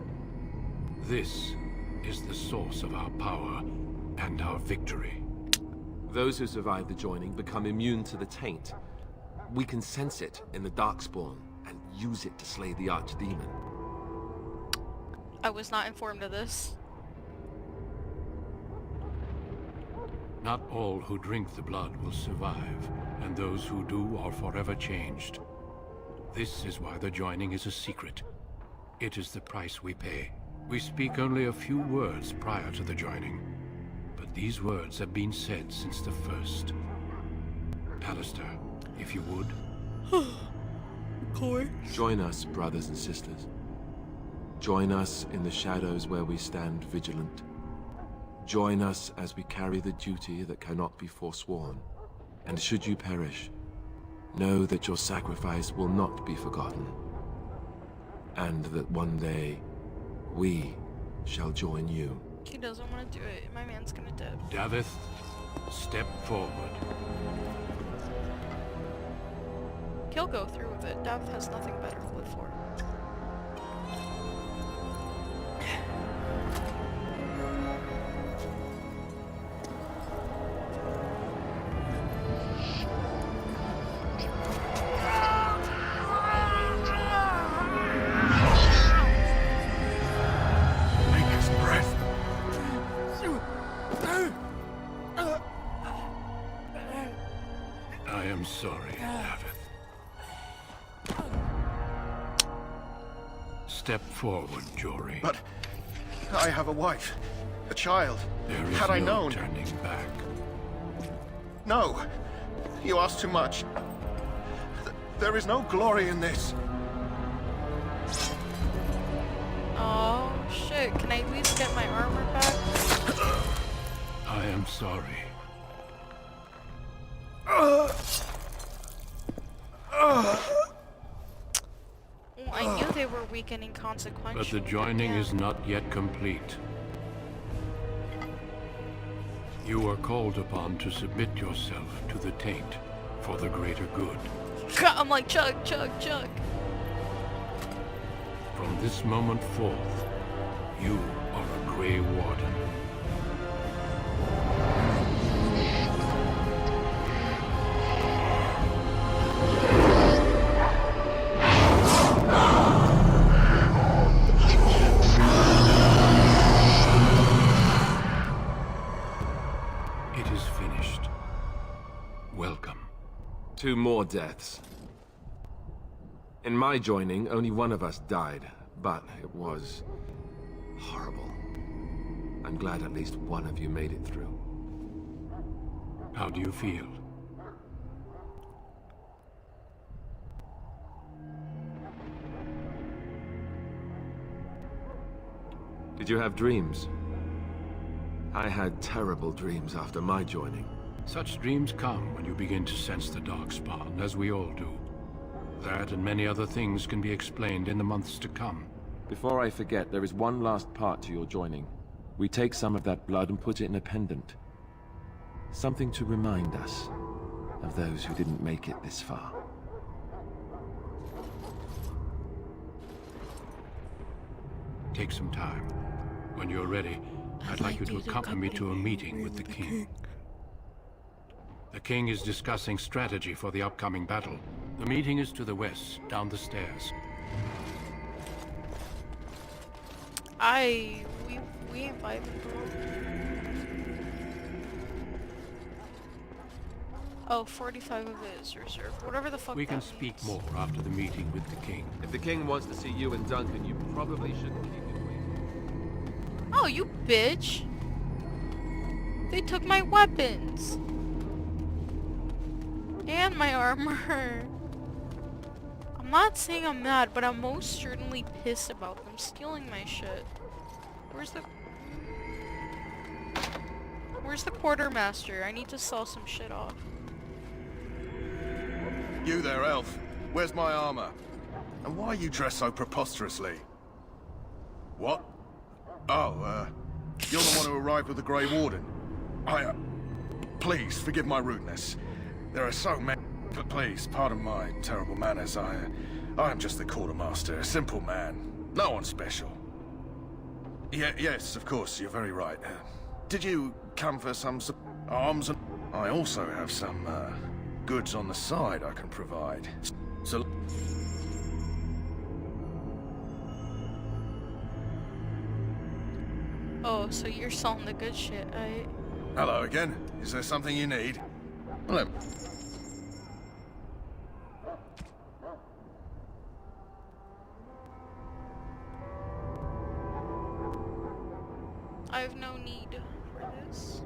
This is the source of our power and our victory. Those who survive the joining become immune to the taint. We can sense it in the Darkspawn and use it to slay the Archdemon. I was not informed of this. Not all who drink the blood will survive, and those who do are forever changed. This is why the joining is a secret. It is the price we pay. We speak only a few words prior to the joining. but these words have been said since the first. Alistair, if you would. Of course. Join us, brothers and sisters. Join us in the shadows where we stand vigilant. Join us as we carry the duty that cannot be forsworn. And should you perish, know that your sacrifice will not be forgotten. And that one day, we shall join you. He doesn't want to do it. My man's gonna dip. Davith, step forward. He'll go through with it. Davith has nothing better to live for. I am sorry, Davith. Step forward, Jory. But I have a wife, a child. There is Had I no known... turning back. No, you ask too much. There is no glory in this. Oh shit, can I at least get my armor back? I am sorry. Well, I knew they were weak and inconsequential. But the joining is not yet complete. You are called upon to submit yourself to the taint for the greater good. I'm like, chug, chug, chug. From this moment forth, you are a Grey Warden. It is finished. Welcome. 2 more deaths. In my joining, only one of us died, but it was horrible. I'm glad at least one of you made it through. How do you feel? Did you have dreams? I had terrible dreams after my joining. Such dreams come when you begin to sense the Darkspawn, as we all do. That and many other things can be explained in the months to come. Before I forget, there is one last part to your joining. We take some of that blood and put it in a pendant. Something to remind us of those who didn't make it this far. Take some time. When you're ready, I'd like you to accompany me to a meeting with the king. The king is discussing strategy for the upcoming battle. The meeting is to the west, down the stairs. We invited them. Oh, 45 of it is reserved. Whatever the fuck We can that speak means. more after the meeting with the king. If the king wants to see you and Duncan, you probably shouldn't keep him waiting. Oh, you bitch! They took my weapons! And my armor! I'm not saying I'm mad, but I'm most certainly pissed about them stealing my shit. Where's the quartermaster? I need to sell some shit off. You there, elf. Where's my armor? And why are you dressed so preposterously? What? Oh, you're the one who arrived with the Grey Warden. Please, forgive my rudeness. There are so many... But please, pardon my terrible manners. I am just the quartermaster, a simple man. No one special. Yes, of course, you're very right. Did you come for some arms? I also have some, goods on the side I can provide. So... Oh, so you're selling the good shit, right? Hello again. Is there something you need? Hello. I have no need for this.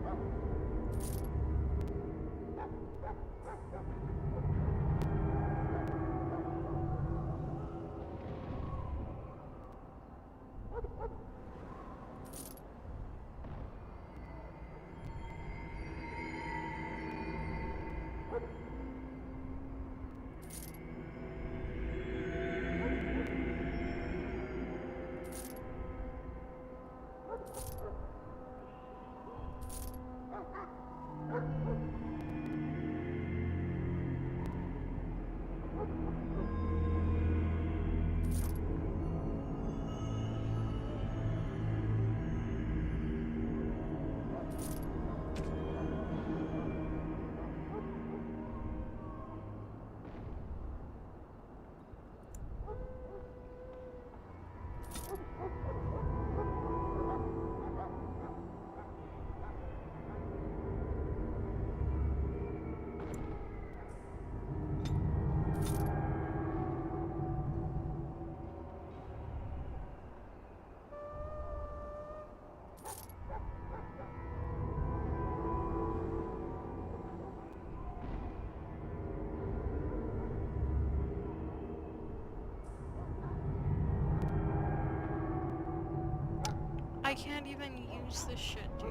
I can't even use this shit, dude.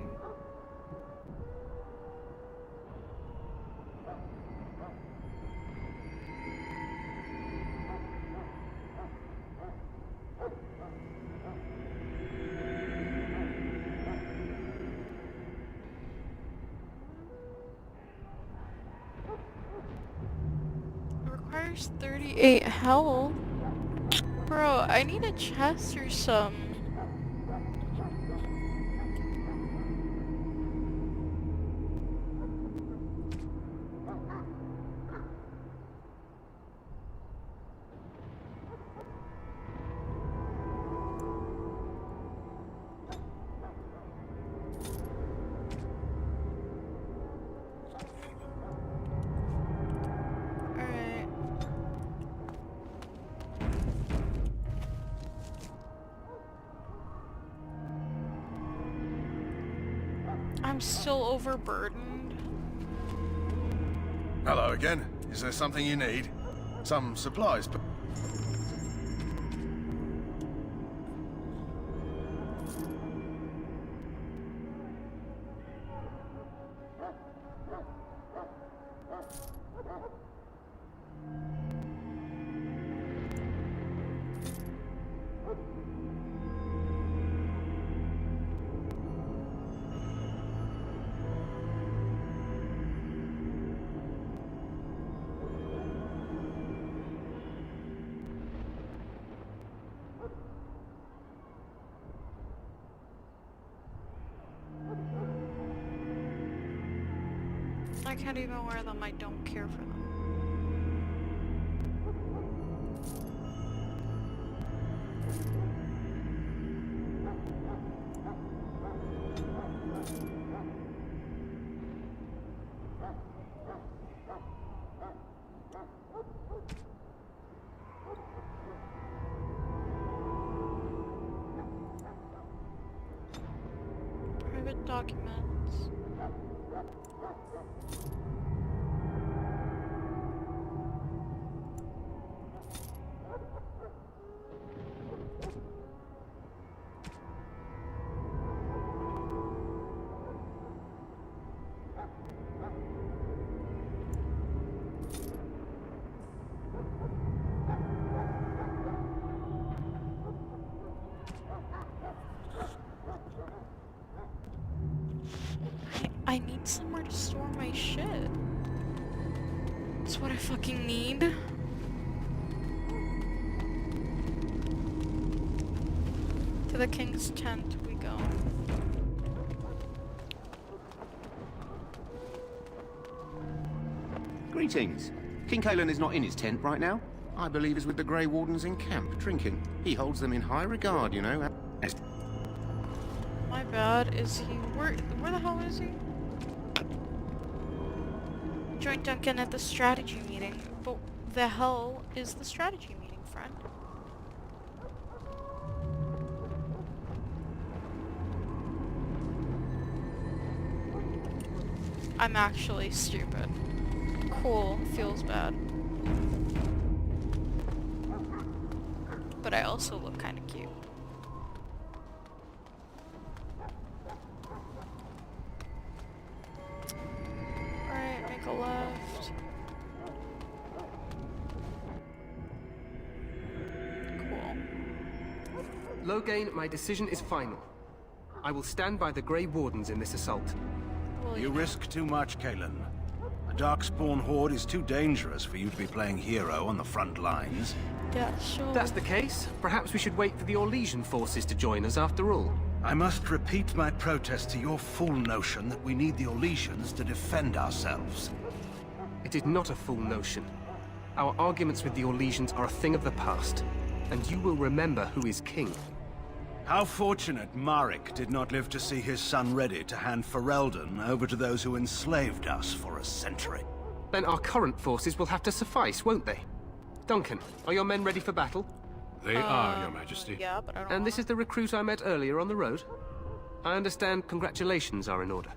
It requires 38 health. Bro, I need a chest or some. I'm still overburdened. Hello again. Is there something you need? Some supplies? I can't even wear them, I don't care for them. Private documents. I need somewhere to store my shit. That's what I fucking need. To the king's tent we go. Greetings. King Kalen is not in his tent right now. I believe he's with the Grey Wardens in camp, drinking. He holds them in high regard, you know. My bad. Is he... Where the hell is he? Joined Duncan at the strategy meeting. But the hell is the strategy meeting, friend? I'm actually stupid. Cool, feels bad. But I also look kind of cute. Alright, make a left. Cool. Loghain, my decision is final. I will stand by the Grey Wardens in this assault. Well, You risk too much, Kalen. The Darkspawn Horde is too dangerous for you to be playing hero on the front lines. Yeah, sure. If that's the case, perhaps we should wait for the Orlesian forces to join us after all. I must repeat my protest to your fool notion that we need the Orlesians to defend ourselves. It is not a fool notion. Our arguments with the Orlesians are a thing of the past, and you will remember who is king. How fortunate Marek did not live to see his son ready to hand Ferelden over to those who enslaved us for a century. Then our current forces will have to suffice, won't they? Duncan, are your men ready for battle? They are, Your Majesty. Yeah, but I don't And this is the recruit I met earlier on the road? I understand congratulations are in order.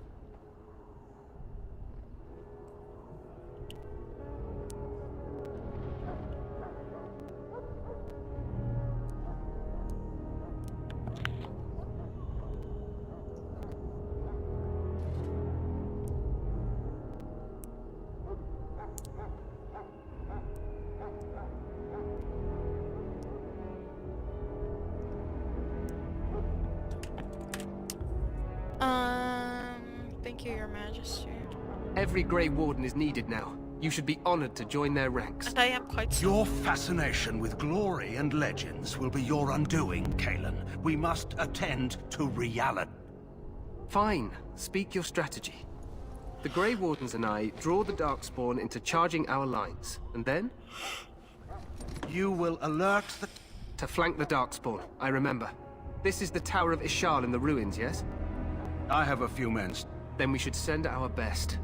Thank you, Your Majesty. Every Grey Warden is needed now. You should be honored to join their ranks. And I am quite Your fascination with glory and legends will be your undoing, Kalen. We must attend to reality. Fine. Speak your strategy. The Grey Wardens and I draw the Darkspawn into charging our lines, and then? You will alert the... To flank the Darkspawn, I remember. This is the Tower of Ishal in the ruins, yes? I have a few men. Then we should send our best.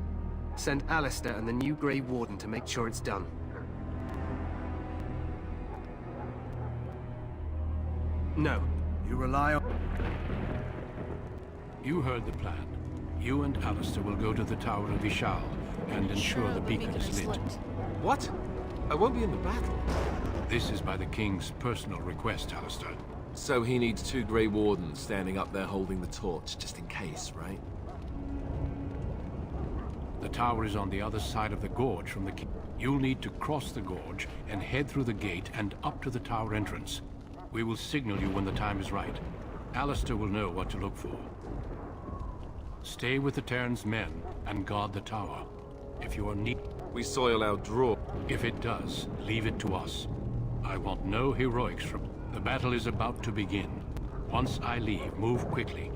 Send Alistair and the new Grey Warden to make sure it's done. No. You rely on... You heard the plan. You and Alistair will go to the Tower of Ishal and ensure the beacon is lit. What? I won't be in the battle. This is by the King's personal request, Alistair. So he needs 2 Grey Wardens standing up there holding the torch, just in case, right? The tower is on the other side of the gorge from the king. You'll need to cross the gorge and head through the gate and up to the tower entrance. We will signal you when the time is right. Alistair will know what to look for. Stay with the Terran's men and guard the tower. If you are we soil our draw. If it does, leave it to us. I want no heroics from... The battle is about to begin. Once I leave, move quickly.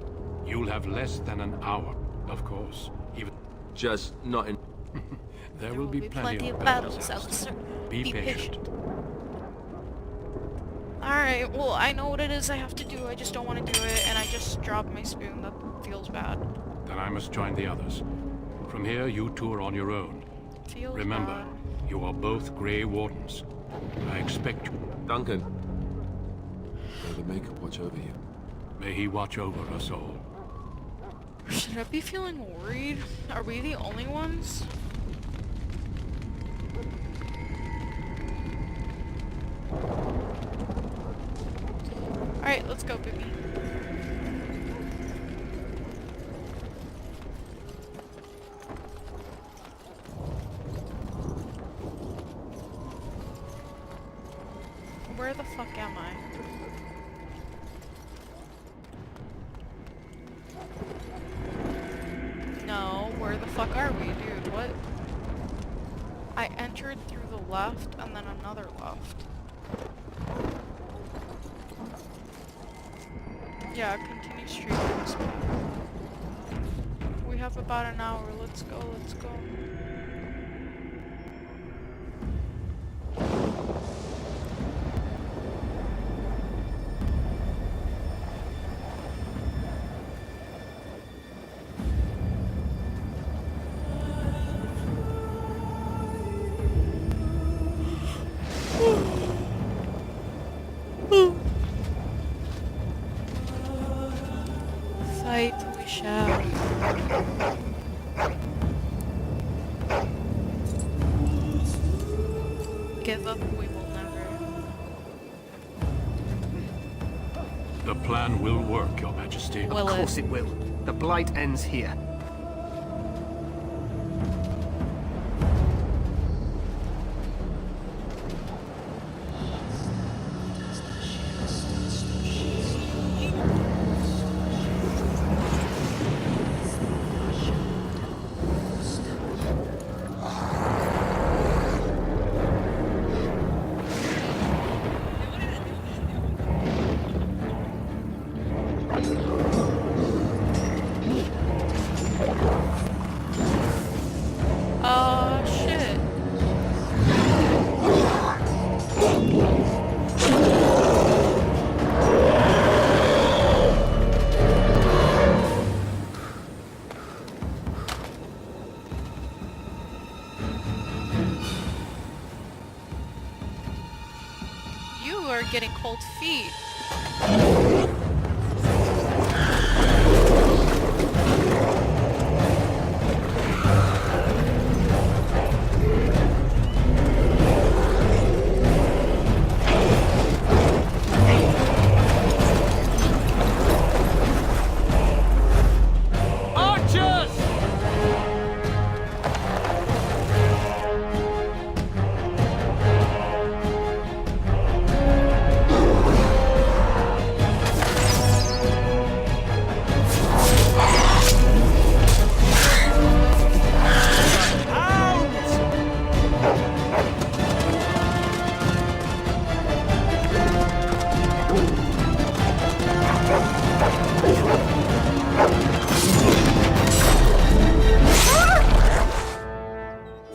You'll have less than an hour, of course. Even... Just not in... There will be plenty of battles, Alistair. Be patient. Alright, well, I know what it is I have to do. I just don't want to do it, and I just dropped my spoon. That feels bad. Then I must join the others. From here, you two are on your own. Feels Remember, bad. you are both Grey Wardens. I expect you... Duncan. May the Maker watch over you. May he watch over us all. Should I be feeling worried? Are we the only ones? Alright, let's go, baby. Where the fuck am I? No, where the fuck are we, dude? What? I entered through the left and then another left. Yeah, continue straight this way. We have about an hour. Let's go, let's go. Fight we shall. give up, we will never. The plan will work, Your Majesty. Of course it will. The Blight ends here. Oh, shit. You are getting cold feet.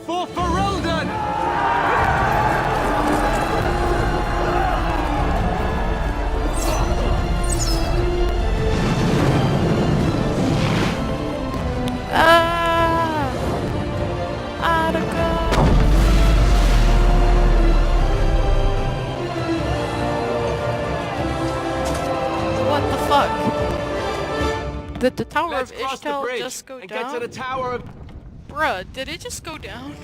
For Ferelden! What the fuck? Did the Tower Let's of cross the Ishtal bridge just go and down? get to the Tower of... Bruh, did it just go down?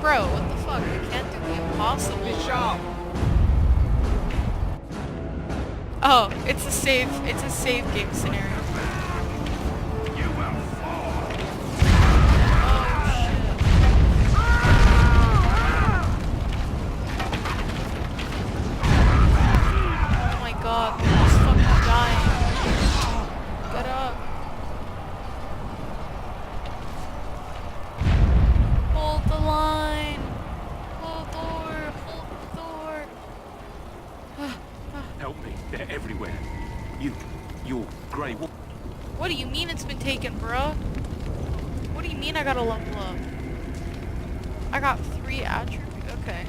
Bro, what the fuck? We can't do the impossible. Be sharp. Oh, it's a save game scenario. You will fall. Oh my god, we're just fucking dying. Get up. Hold the line. Hold the door. Hold the door. Help me. They're everywhere. You're Grey Wolf. What do you mean it's been taken, bro? What do you mean I gotta level up? I got 3 attributes. Okay.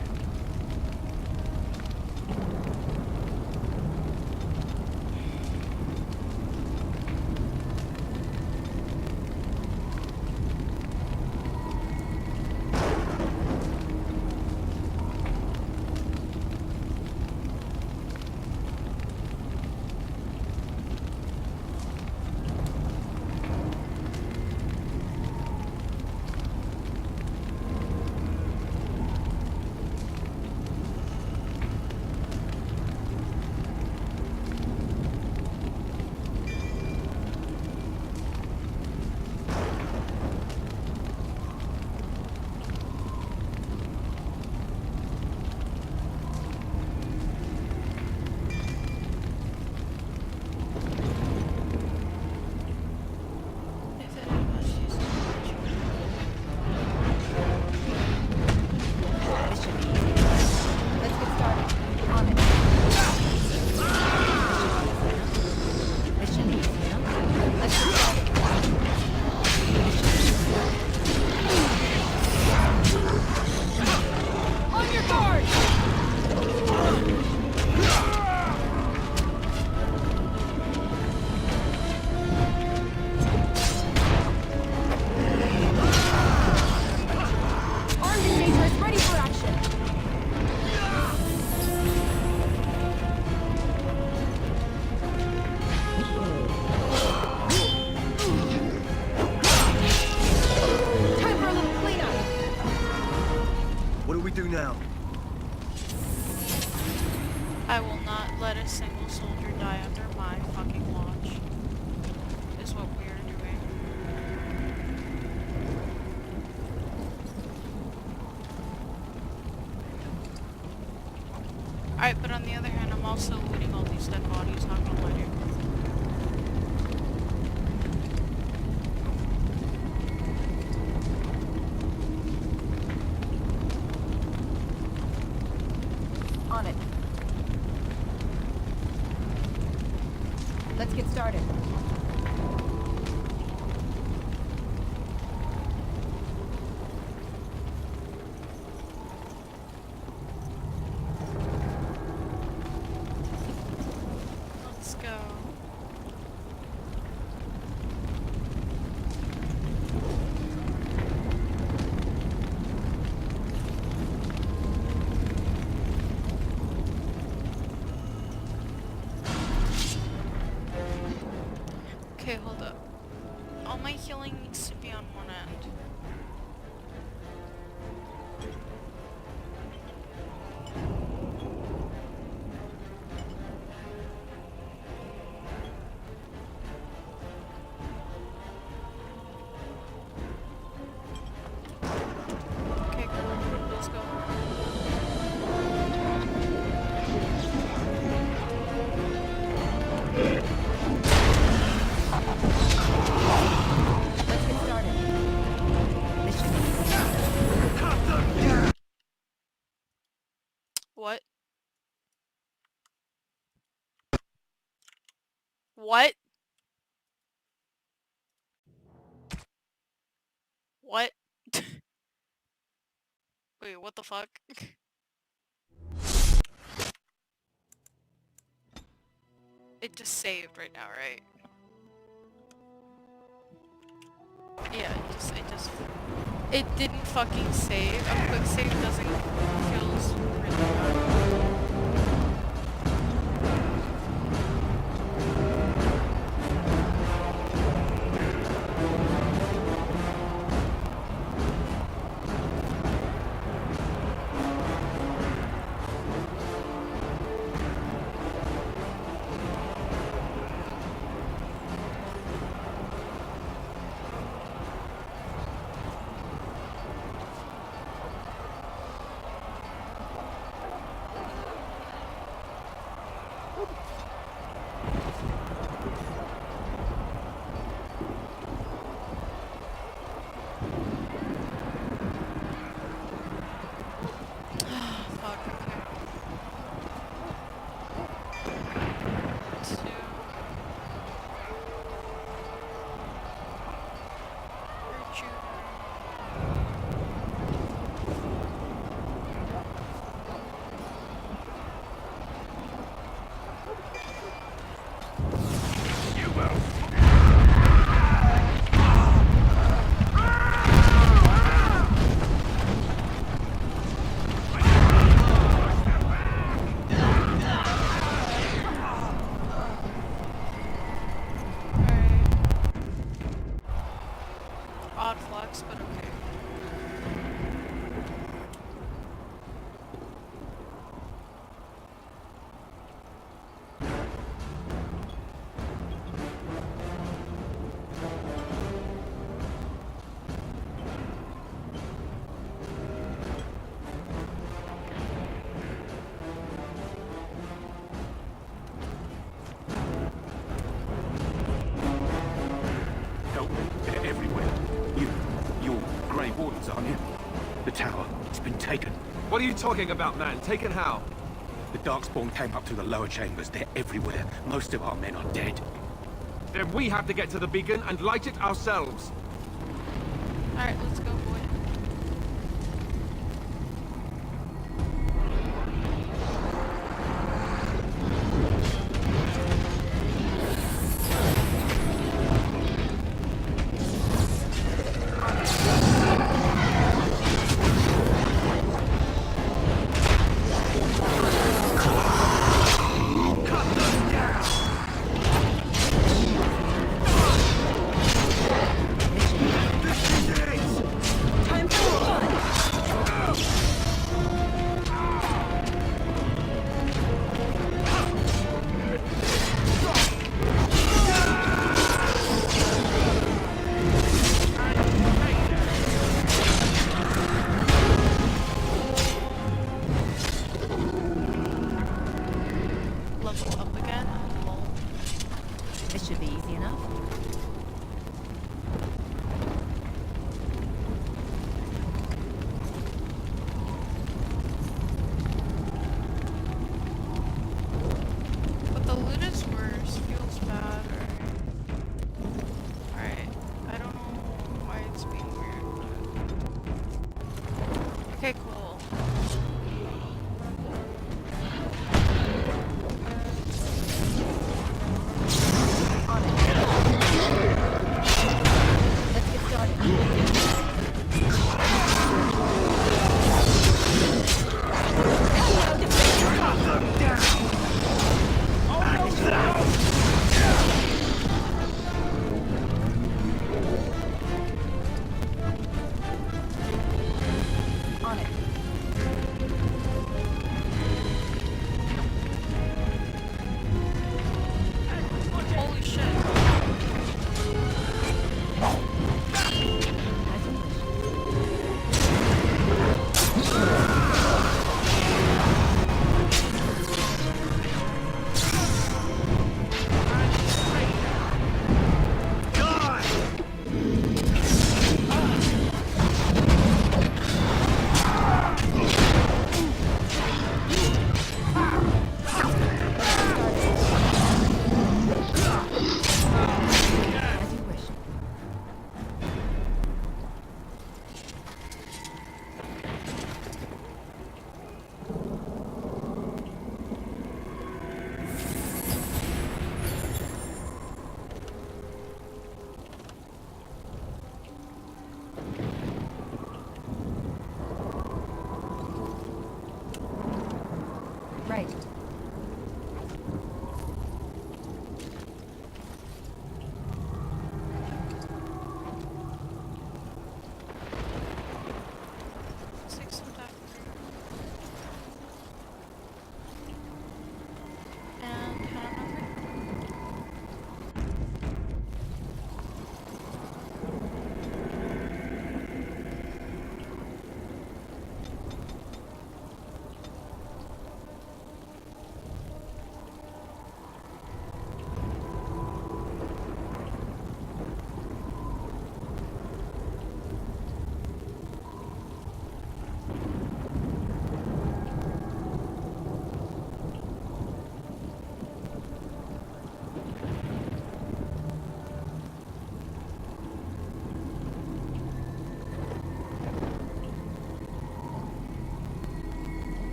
I will not let a single soldier die under my fucking watch. Is what we are doing. Alright, but on the other hand, I'm also looting all these dead bodies, not gonna lie to you. On it. Let's get started. Let's go. Okay, hold up. All my healing needs to be on one end. Okay, cool. Let's go. Let's get started. What? What? What? Wait, what the fuck? It just saved right now, right? Yeah, it didn't fucking save. A quick save doesn't kills really bad. Fuck, okay. Two. Odd flex, but okay. Help, they're everywhere. You're Grey Wardens, aren't you? The tower, it's been taken. What are you talking about, man? Taken how? The Darkspawn came up through the lower chambers. They're everywhere. Most of our men are dead. Then we have to get to the beacon and light it ourselves. Alright, let's go, boy. This is it! level up again. Lol. This should be easy enough. But the loot is worse. Feels bad. Alright. I don't know why it's being weird, but... Okay, cool. Right.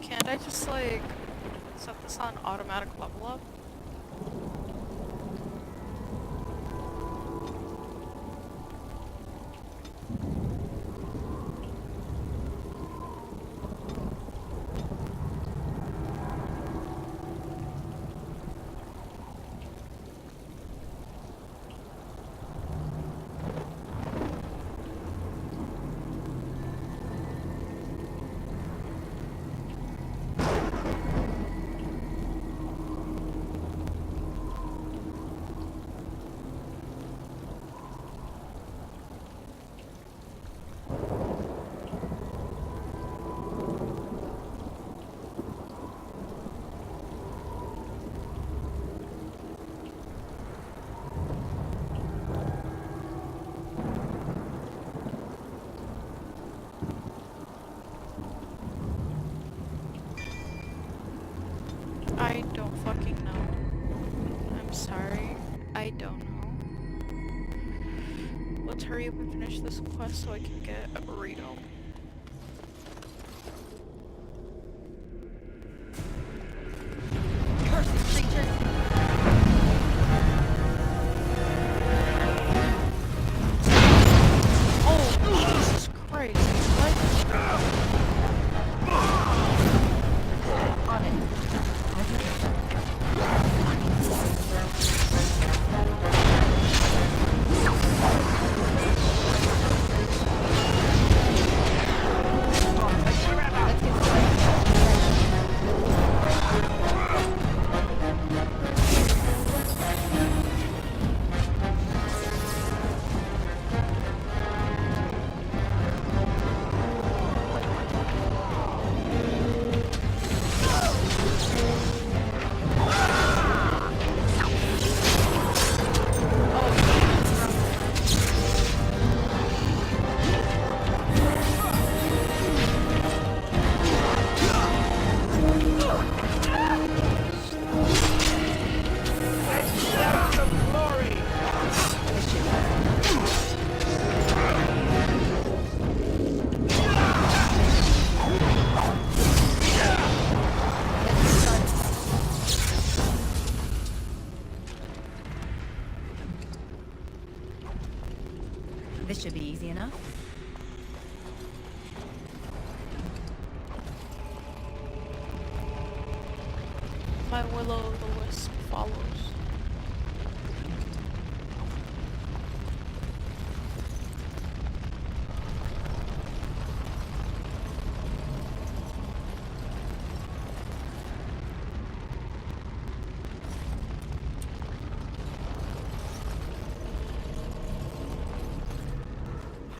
Can't I just, like, set this on automatic level up? I don't fucking know. I'm sorry. I don't know. Let's hurry up and finish this quest so I can get a burrito. should be easy enough. My will-o'-the-wisp follows.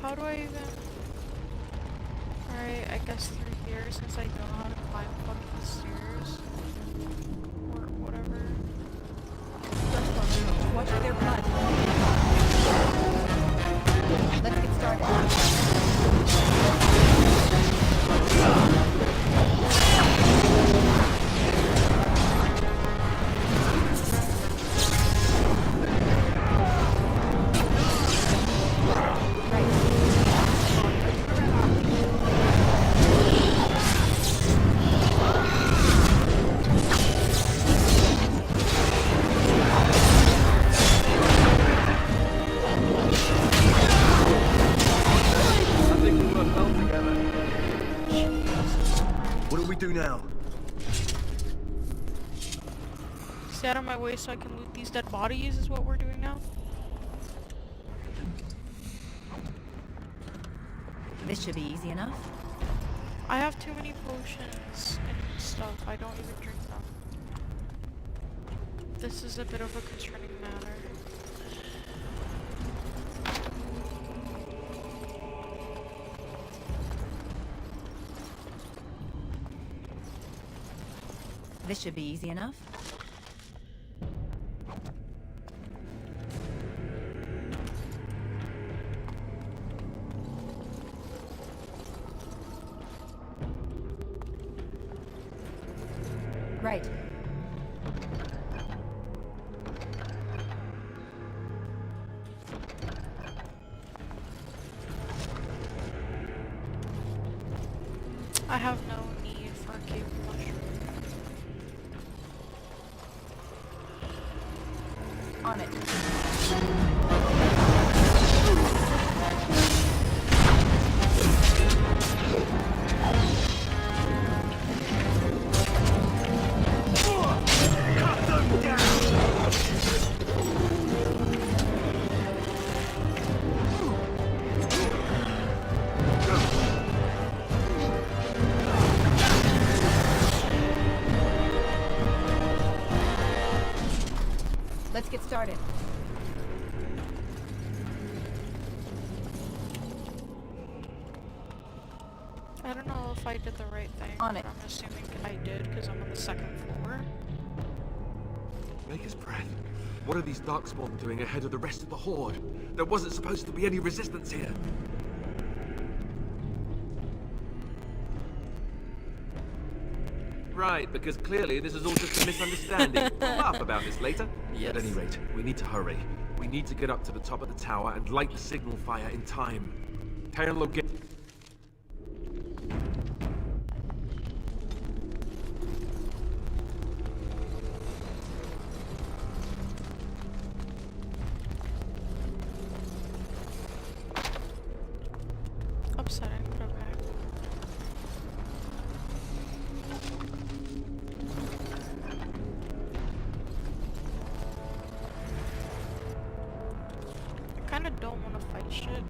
How do I even... Alright, I guess through here since I don't know how to climb up the stairs. Or whatever. Watch their blood. Let's get started. Stay out of my way so I can loot these dead bodies is what we're doing now. This should be easy enough. I have too many potions and stuff. I don't even drink them. This is a bit of a concerning matter. This should be easy enough. Right. I have no need for a cave mushroom. On it. Let's get started. I don't know if I did the right thing, On it. but I'm assuming I did because I'm on the second floor. Maker's breath. What are these darkspawn doing ahead of the rest of the horde? There wasn't supposed to be any resistance here. Right, because clearly this is all just a misunderstanding. We'll laugh about this later. Yes. At any rate, we need to hurry. We need to get up to the top of the tower and light the signal fire in time. Terran locate. Upsetting, but okay. I kinda don't wanna fight shit.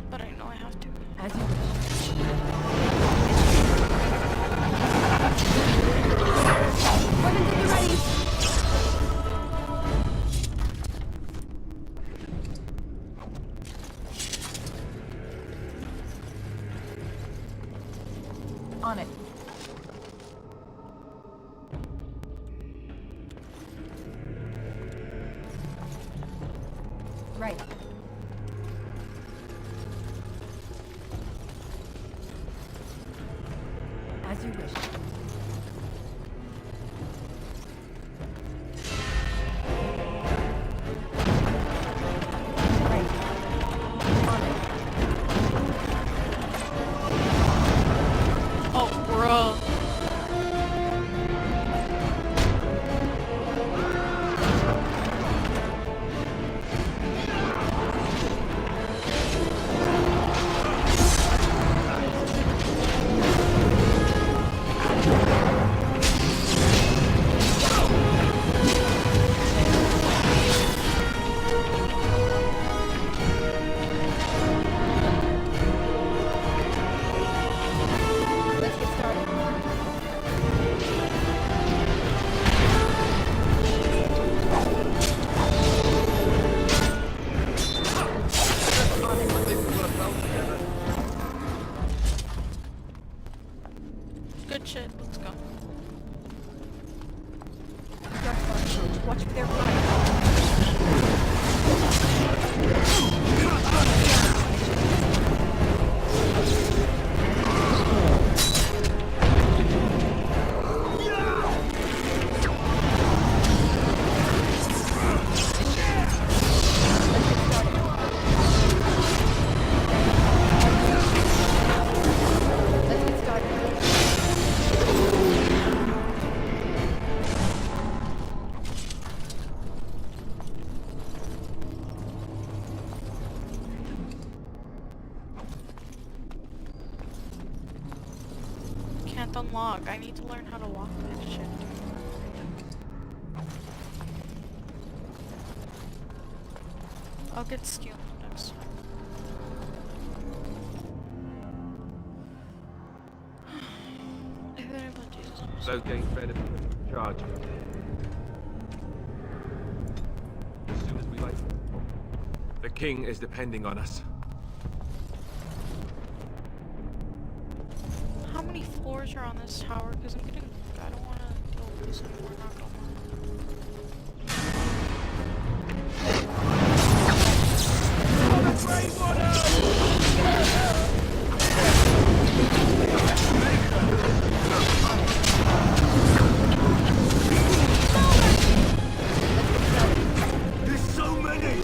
But I know I have to. As you wish. Weapons be ready. On it. Right. As you wish. Right. On it. Oh, bro. Watch for their fire. Can't unlock. I need to learn how to lock this shit. I'll get steel next time. Locate benefit. Charge. As soon as we like. The king is depending on us. How many floors are on this tower? Because I don't want to deal with this anymore, not gonna There's so many!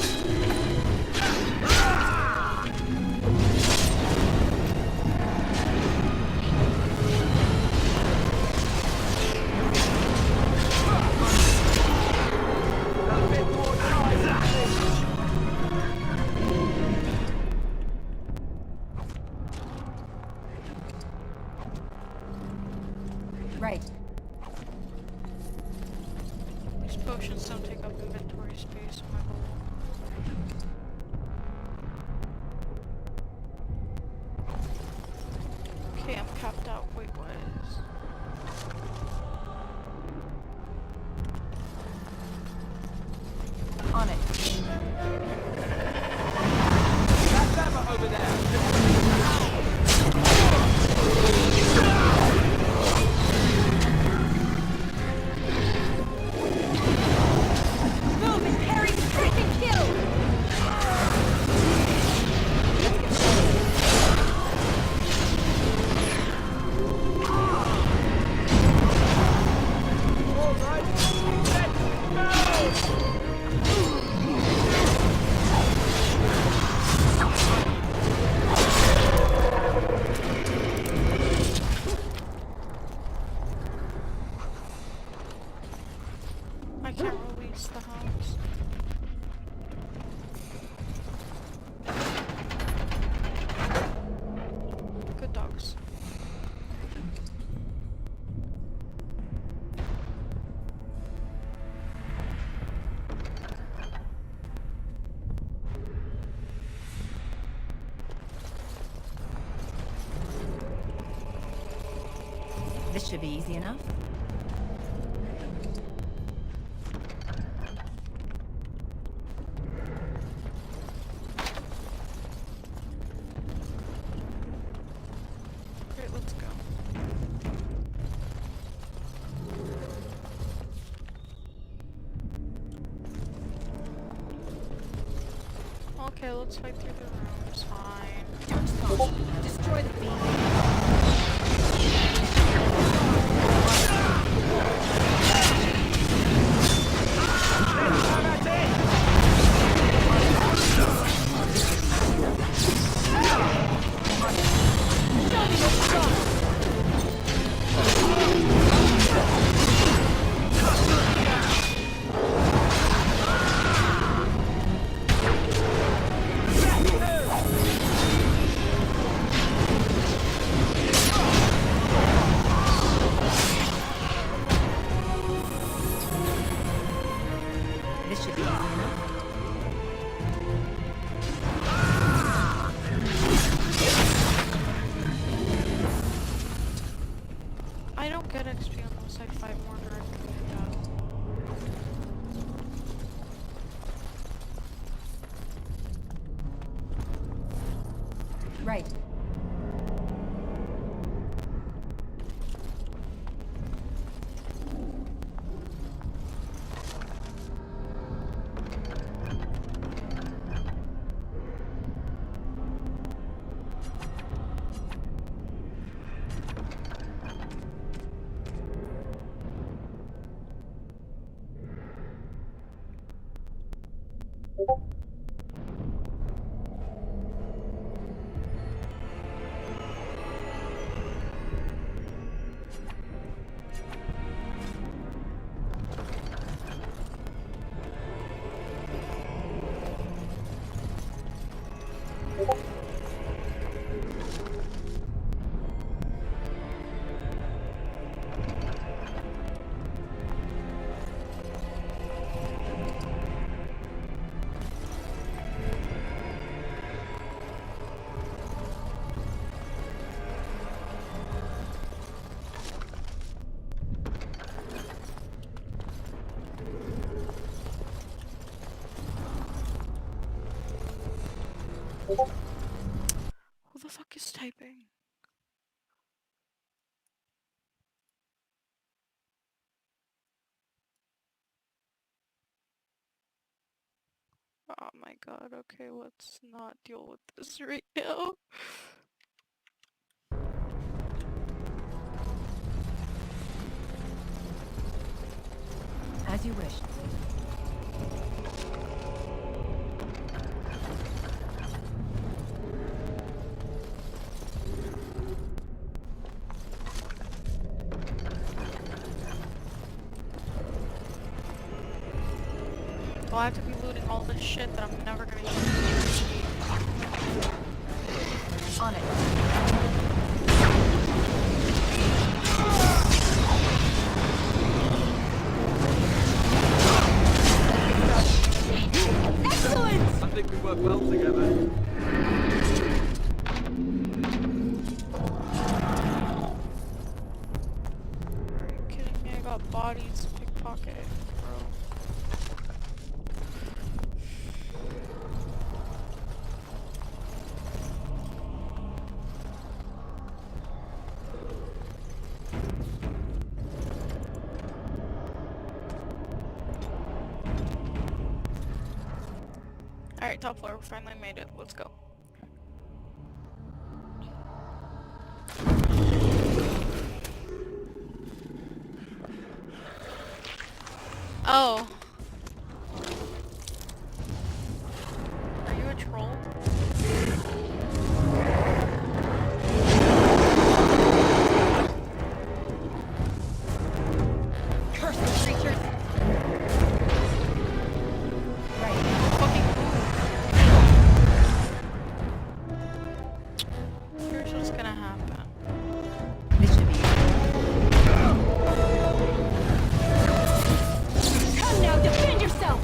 Right. These potions don't take up inventory space. My okay, I'm capped out. Wait, what is? On it. That lever over there! Move and parry, strike and kill! I can't release the house. Good dogs. This should be easy enough. Great, let's go. Okay, let's fight through the rooms. Fine. Don't stop. Destroy the beam. This should be easy enough. I don't get XP unless I fight more directly in battle. Right. Who the fuck is typing? Oh my god, okay, let's not deal with this right now. As you wish. Do I have to be looting all this shit that I'm never gonna use? On it. Excellent! I think we work well together. Are you kidding me? I got bodies to pickpocket, bro. Alright, top floor, we finally made it. Let's go. Oh. Are you a troll? Curse the creatures! Here's what's gonna happen. This should be Come now, defend yourself!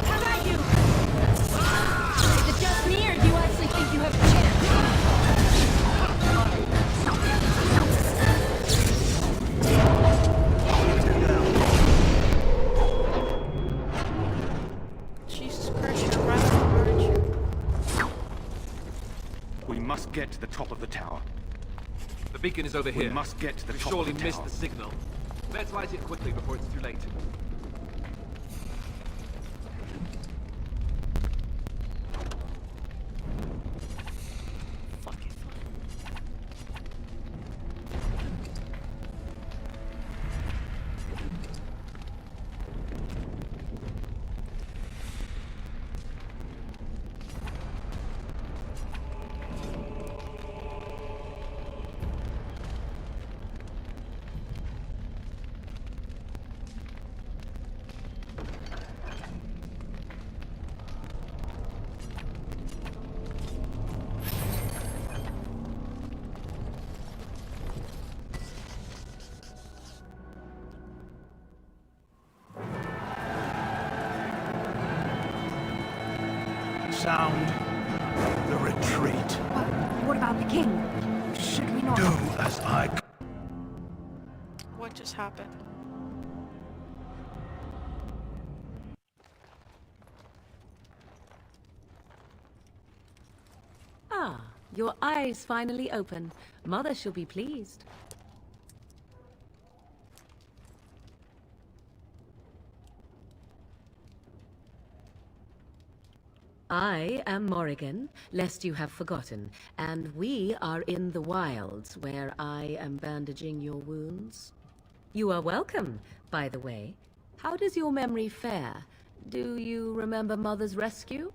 How about you? Is it just me, or do you actually think you have a Jesus Christ, you're right, aren't you? We must get to the top of the tower. The beacon is over here. We must get to the We top surely of the missed tower. the signal. Let's light it quickly before it's too late. Fuck it, fuck it. Sound the retreat. What about the king? Should we not... Do as I... what just happened. Ah, your eyes finally open. Mother shall be pleased. I am Morrigan, lest you have forgotten, and we are in the wilds where I am bandaging your wounds. You are welcome, by the way. How does your memory fare? Do you remember Mother's rescue?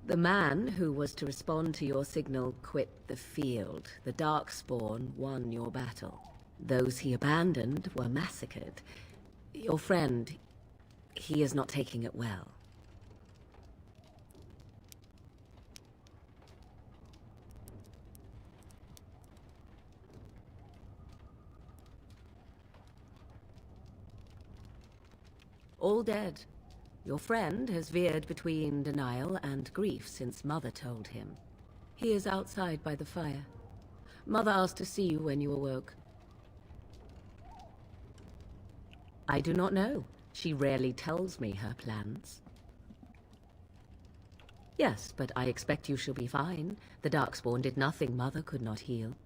The man who was to respond to your signal quit the field. The Darkspawn won your battle. Those he abandoned were massacred. Your friend, he is not taking it well. All dead. Your friend has veered between denial and grief since Mother told him. He is outside by the fire. Mother asked to see you when you awoke. I do not know. She rarely tells me her plans. Yes, but I expect you shall be fine. The Darkspawn did nothing Mother could not heal.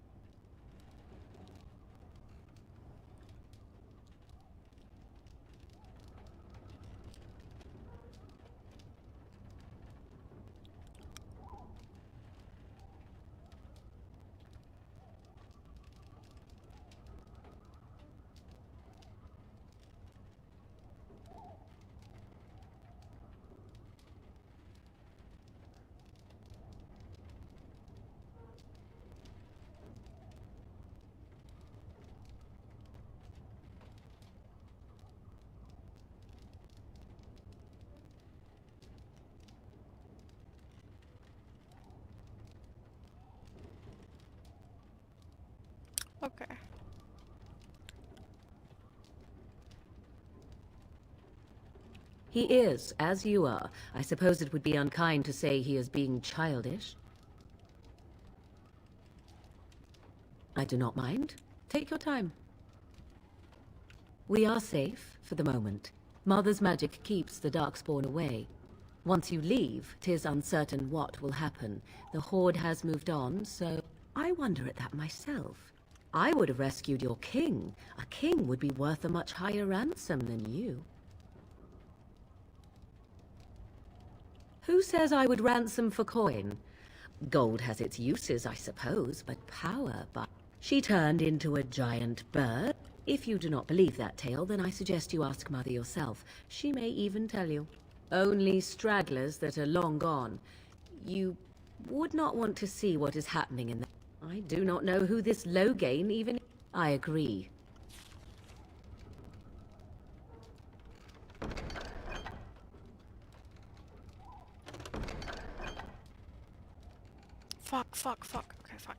Okay. He is, as you are. I suppose it would be unkind to say he is being childish. I do not mind. Take your time. We are safe, for the moment. Mother's magic keeps the Darkspawn away. Once you leave, 'tis uncertain what will happen. The Horde has moved on, so I wonder at that myself. I would have rescued your king. A king would be worth a much higher ransom than you. Who says I would ransom for coin? Gold has its uses, I suppose, but power, but... She turned into a giant bird. If you do not believe that tale, then I suggest you ask Mother yourself. She may even tell you. Only stragglers that are long gone. You would not want to see what is happening in the... I do not know who this Loghain even... I agree. Fuck. Okay, fine.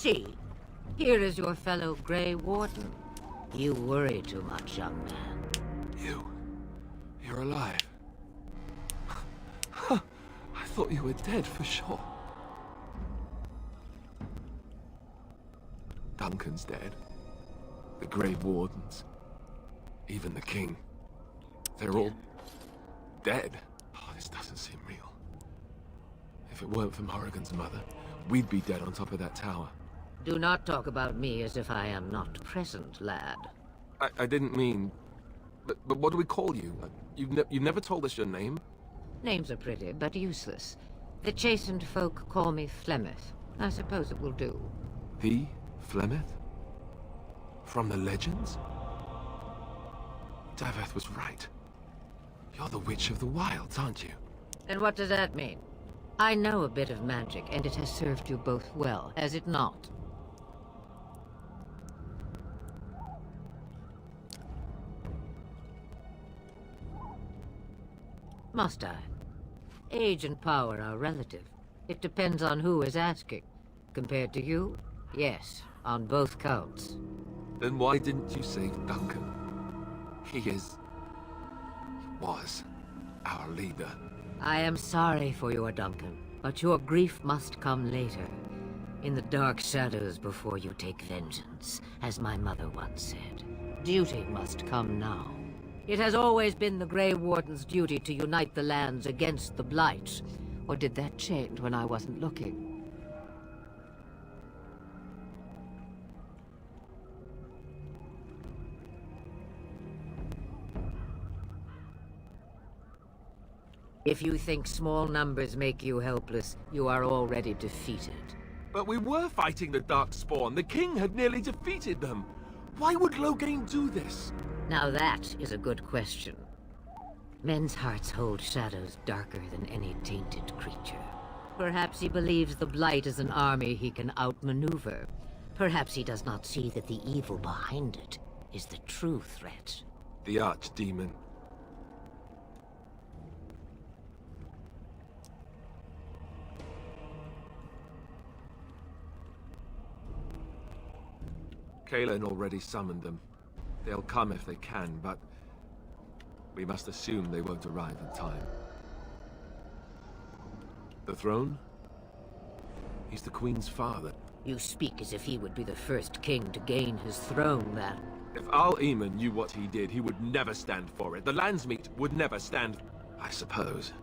See, here is your fellow Grey Warden. You worry too much, young man. You're alive. I thought you were dead for sure. Duncan's dead. The Grey Wardens. Even the King. They're all dead. Oh, this doesn't seem real. If it weren't for Morrigan's mother, we'd be dead on top of that tower. Do not talk about me as if I am not present, lad. I didn't mean... But what do we call you? You've never told us your name? Names are pretty, but useless. The chastened folk call me Flemeth. I suppose it will do. The Flemeth? From the legends? Daveth was right. You're the Witch of the Wilds, aren't you? And what does that mean? I know a bit of magic, and it has served you both well, has it not? Must I? Age and power are relative. It depends on who is asking. Compared to you, yes, on both counts. Then why didn't you save Duncan? He was our leader. I am sorry for your Duncan, but your grief must come later. In the dark shadows before you take vengeance, as my mother once said. Duty must come now. It has always been the Grey Warden's duty to unite the lands against the Blight. Or did that change when I wasn't looking? If you think small numbers make you helpless, you are already defeated. But we were fighting the Darkspawn. The King had nearly defeated them. Why would Loghain do this? Now that is a good question. Men's hearts hold shadows darker than any tainted creature. Perhaps he believes the Blight is an army he can outmaneuver. Perhaps he does not see that the evil behind it is the true threat. The Archdemon. Kaelin already summoned them. They'll come if they can, but we must assume they won't arrive in time. The throne? He's the Queen's father. You speak as if he would be the first king to gain his throne, that... If Al-Eamon knew what he did, he would never stand for it. The Landsmeet would never stand... I suppose.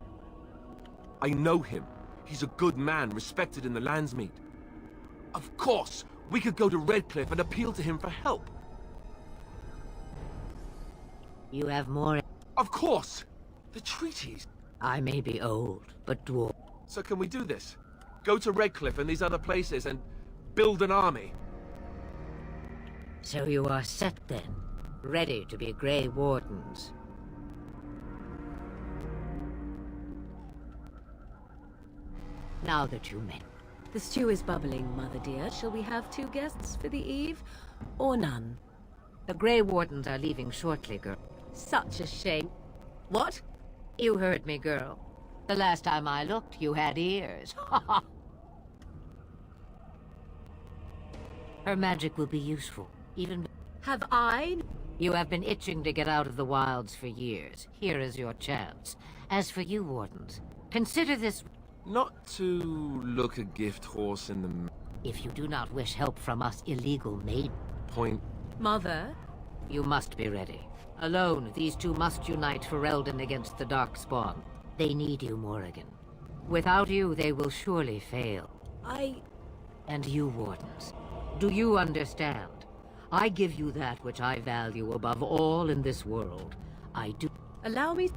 I know him. He's a good man, respected in the Landsmeet. Of course! We could go to Redcliffe and appeal to him for help. You have more... Of course! The treaties! I may be old, but dwarf... So can we do this? Go to Redcliffe and these other places and build an army? So you are set then, ready to be Grey Wardens. Now that you met... The stew is bubbling, Mother dear. Shall we have 2 guests for the eve, or none? The Grey Wardens are leaving shortly, girl. Such a shame. What? You heard me, girl. The last time I looked, you had ears. Her magic will be useful, even... Have I? You have been itching to get out of the wilds for years. Here is your chance. As for you, Wardens, consider this... Not to look a gift horse in the... If you do not wish help from us illegal maid... Point... Mother? You must be ready. Alone, these two must unite for Eldon against the Darkspawn. They need you, Morrigan. Without you, they will surely fail. And you, Wardens, do you understand? I give you that which I value above all in this world. I do... Allow me...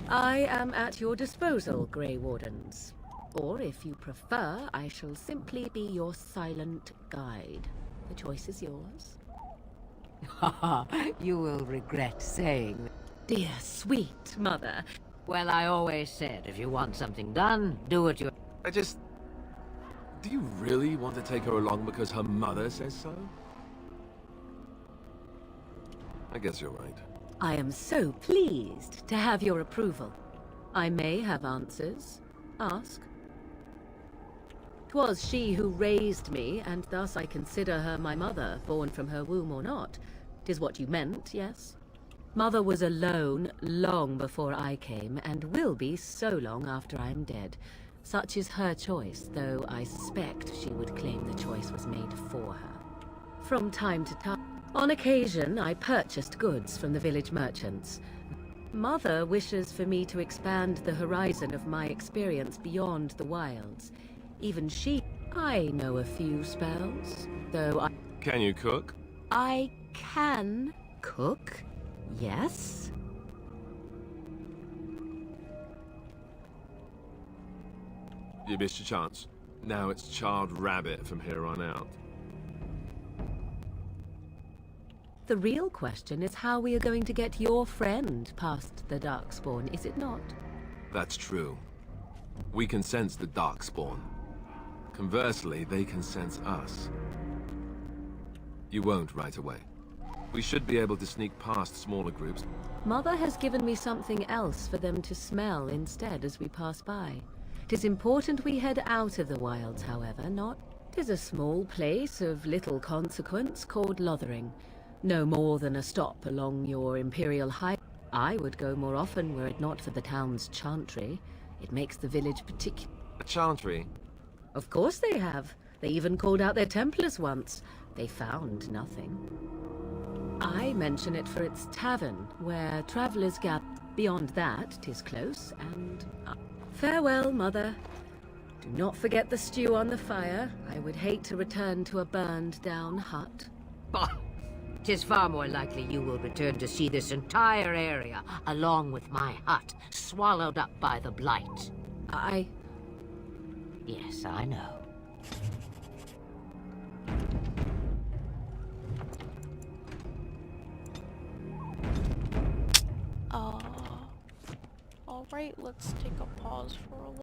I am at your disposal, Grey Wardens. Or, if you prefer, I shall simply be your silent guide. The choice is yours. You will regret saying... Dear, sweet mother. Well, I always said, if you want something done, do it your... Do you really want to take her along because her mother says so? I guess you're right. I am so pleased to have your approval. I may have answers. Ask. 'Twas she who raised me, and thus I consider her my mother, born from her womb or not. 'Tis what you meant, yes? Mother was alone long before I came, and will be so long after I'm dead. Such is her choice, though I suspect she would claim the choice was made for her. From time to time, on occasion, I purchased goods from the village merchants. Mother wishes for me to expand the horizon of my experience beyond the wilds. Even she... I know a few spells, though Can you cook? I can cook, yes. You missed your chance. Now it's charred rabbit from here on out. The real question is how we are going to get your friend past the Darkspawn, is it not? That's true. We can sense the Darkspawn. Conversely, they can sense us. You won't right away. We should be able to sneak past smaller groups. Mother has given me something else for them to smell instead as we pass by. 'Tis important we head out of the wilds, however, not... 'Tis a small place of little consequence called Lothering. No more than a stop along your Imperial High. I would go more often were it not for the town's chantry. It makes the village particular... A chantry? Of course they have. They even called out their Templars once. They found nothing. I mention it for its tavern, where travellers gather. Beyond that, 'tis close, and... Farewell, Mother. Do not forget the stew on the fire. I would hate to return to a burned-down hut. Bah! 'Tis far more likely you will return to see this entire area, along with my hut, swallowed up by the blight. Yes, I know. Alright, let's take a pause for a little.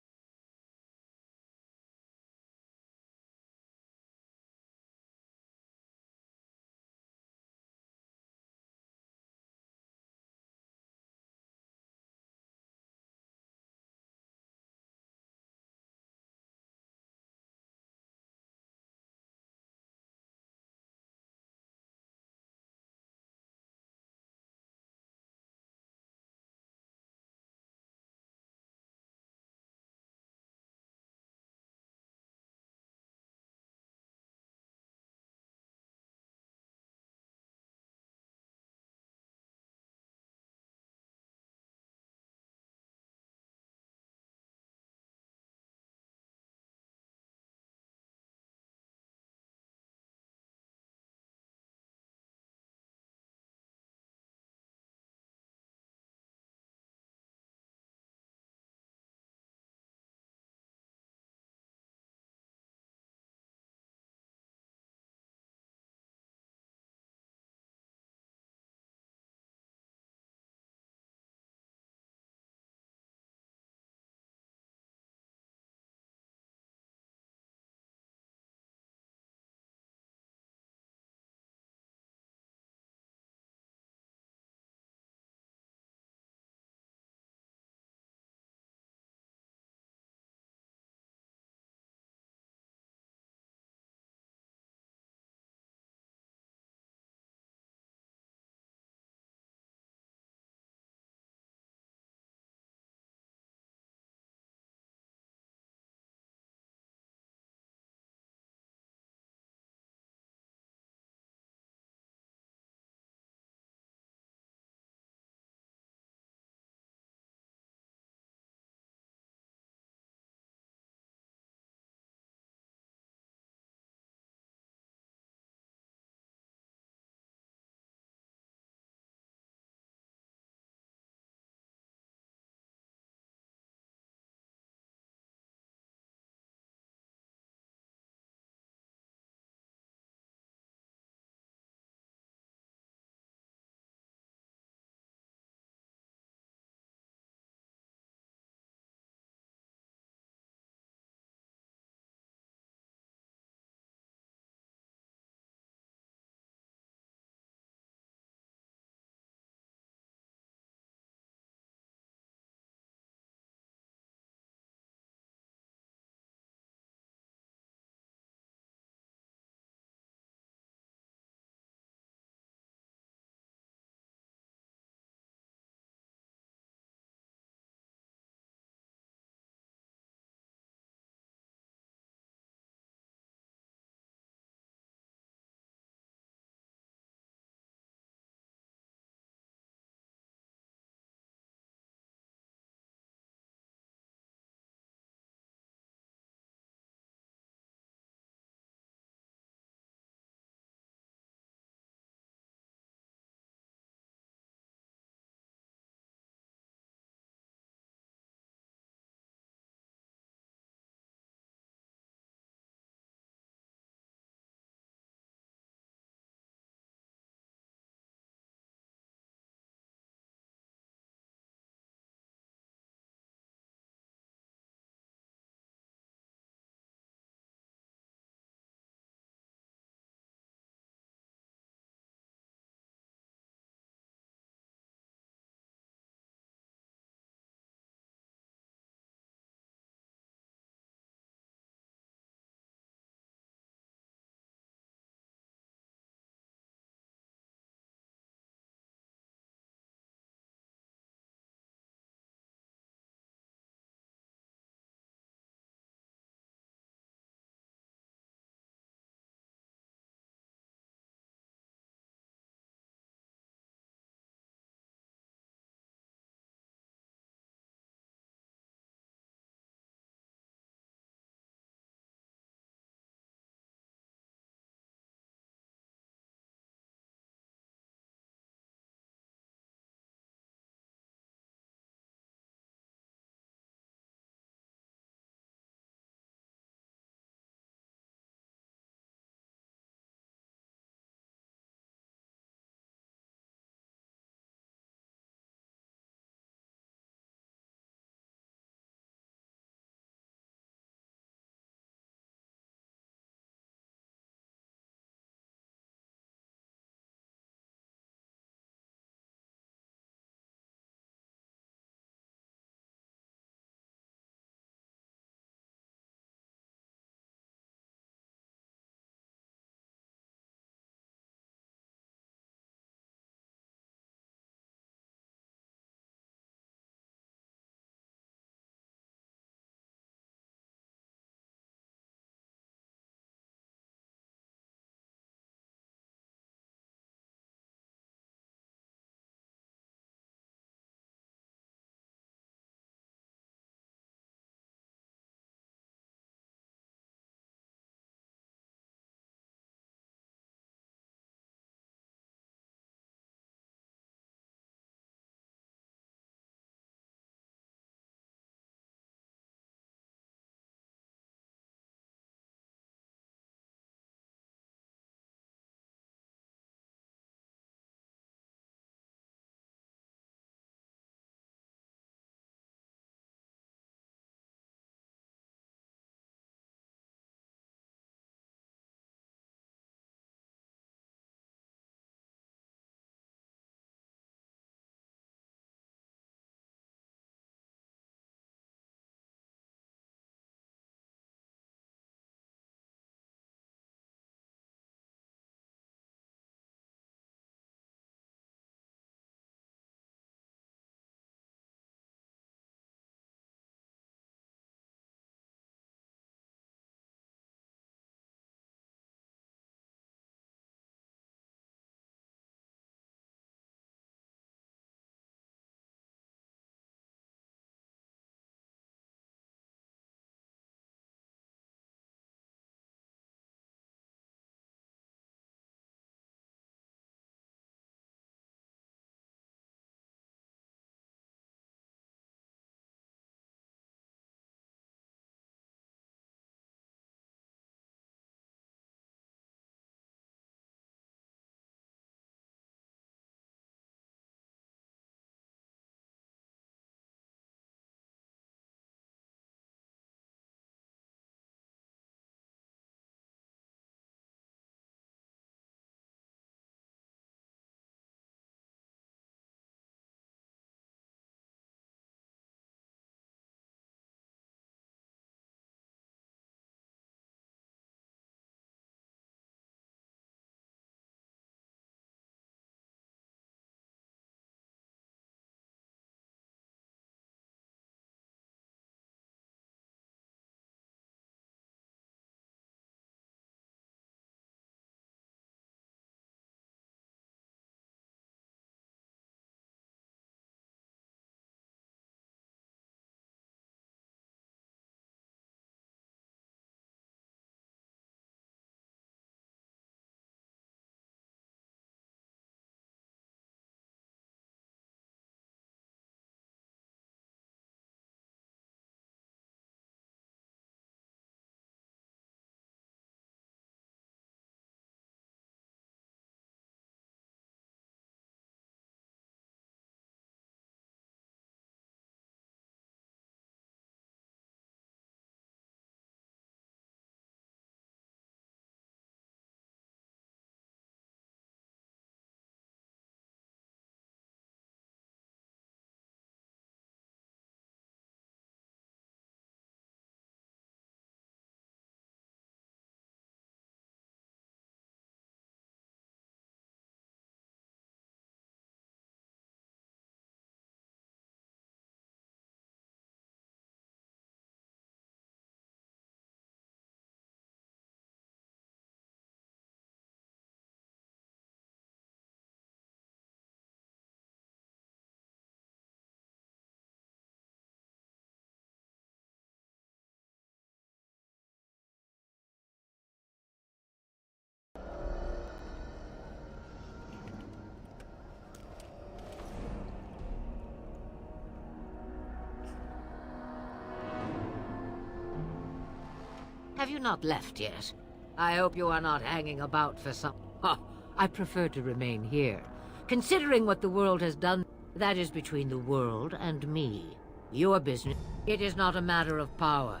Have you not left yet? I hope you are not hanging about for some... Oh, I prefer to remain here. Considering what the world has done, that is between the world and me. Your business. It is not a matter of power.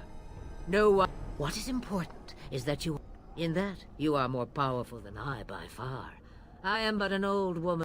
No one... What is important is that you... In that, you are more powerful than I by far. I am but an old woman.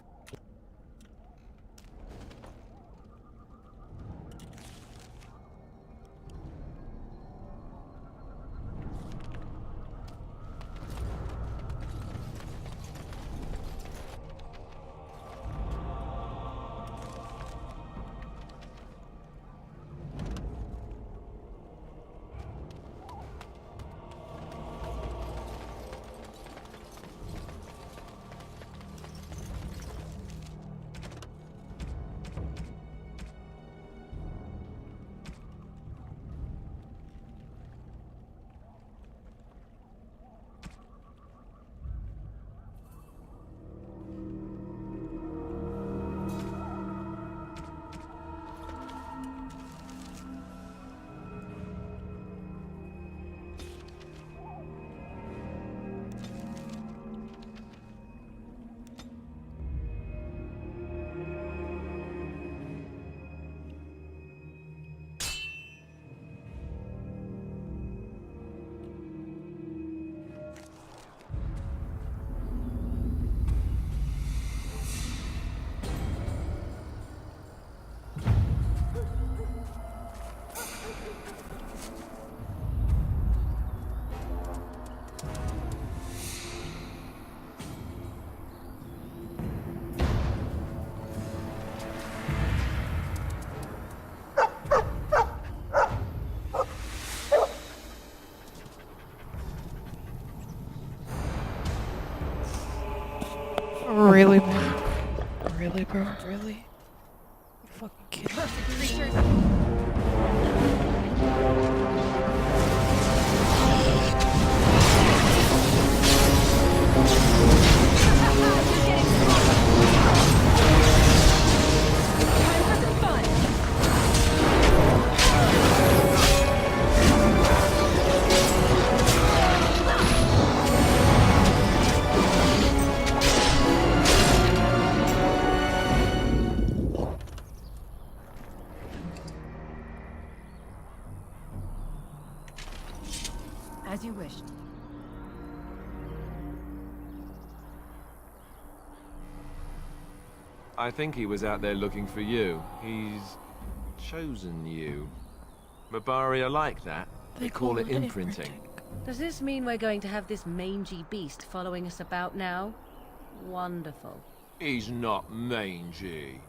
Really, man? Really, bro? Really? You fucking kidding me? As you wish. I think he was out there looking for you. He's chosen you. Mabari are like that. They call it imprinting. Does this mean we're going to have this mangy beast following us about now? Wonderful. He's not mangy.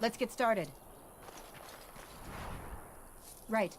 Let's get started. Right.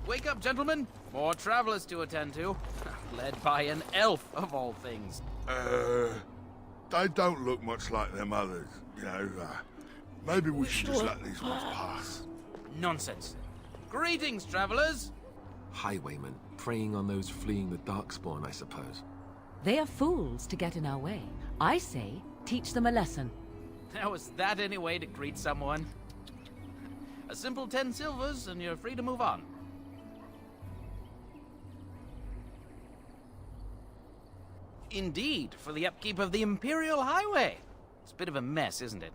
Wake up, gentlemen! More travelers to attend to. Led by an elf, of all things. They don't look much like them others, you know. Maybe we should just let these ones pass. Nonsense. Greetings, travelers! Highwaymen, preying on those fleeing the Darkspawn, I suppose. They are fools to get in our way. I say, teach them a lesson. Now, is that any way to greet someone? A simple 10 silvers, and you're free to move on. Indeed, for the upkeep of the Imperial Highway. It's a bit of a mess, isn't it?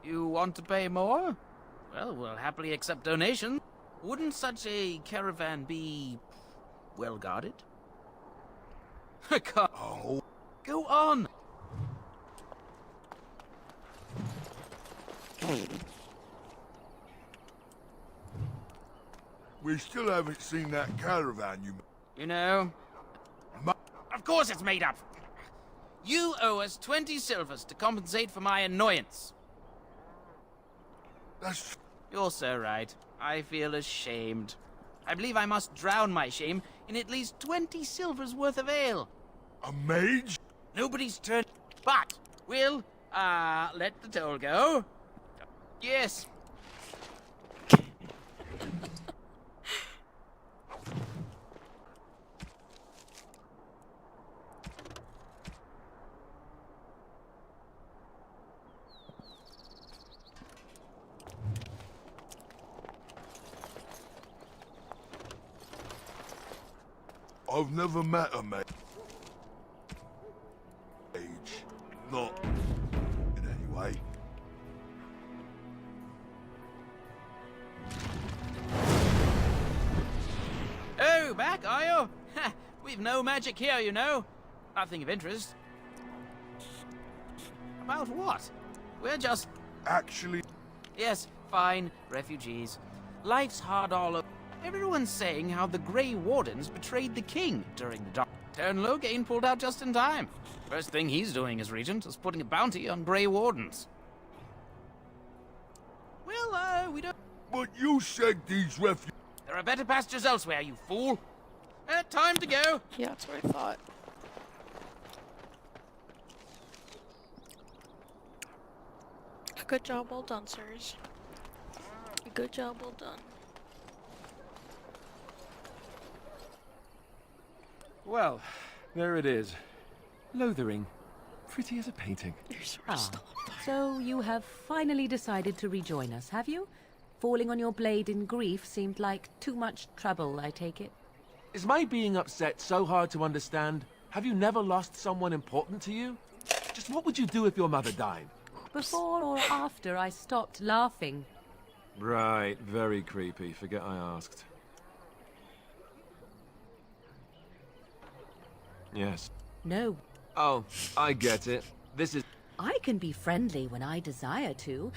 You want to pay more? Well, we'll happily accept donations. Wouldn't such a caravan be well guarded? Oh. Go on! We still haven't seen that caravan You know... Of course it's made up! You owe us 20 silvers to compensate for my annoyance. That's... You're so right. I feel ashamed. I believe I must drown my shame in at least 20 silvers worth of ale. A mage? Nobody's turn... But, we'll, let the toll go. Yes. I've never met a mage. Not in any way. Oh, back, are you? Ha, we've no magic here, you know. Nothing of interest. About what? We're just... Actually... Yes, fine, refugees. Life's hard all over. Everyone's saying how the Grey Wardens betrayed the king during the dark. Turn Loghain pulled out just in time. First thing he's doing as regent is putting a bounty on Grey Wardens. Well, we don't... But you said these refugees... There are better pastures elsewhere, you fool. Time to go. Yeah, that's what I thought. Good job, well done, sirs. Good job, well done. Well, there it is. Lothering. pretty as a painting. So you have finally decided to rejoin us, have you? Falling on your blade in grief seemed like too much trouble, I take it. Is my being upset so hard to understand? Have you never lost someone important to you? Just what would you do if your mother died? Before or after I stopped laughing. Right, very creepy. Forget I asked. Yes. No. Oh, I get it. This is... I can be friendly when I desire to.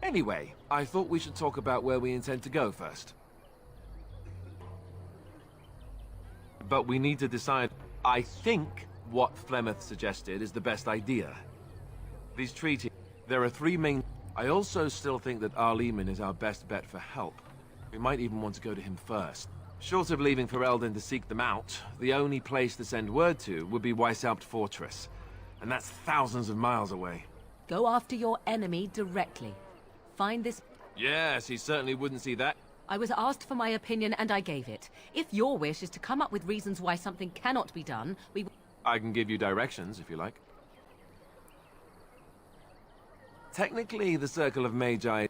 Anyway, I thought we should talk about where we intend to go first. But we need to decide... I think what Flemeth suggested is the best idea. These treaties... There are three main... I also still think that Arleman is our best bet for help. We might even want to go to him first. Short of leaving Ferelden to seek them out, the only place to send word to would be Weishaupt Fortress. And that's thousands of miles away. Go after your enemy directly. Find this... Yes, he certainly wouldn't see that. I was asked for my opinion and I gave it. If your wish is to come up with reasons why something cannot be done, we... I can give you directions, if you like. Technically, the Circle of Magi...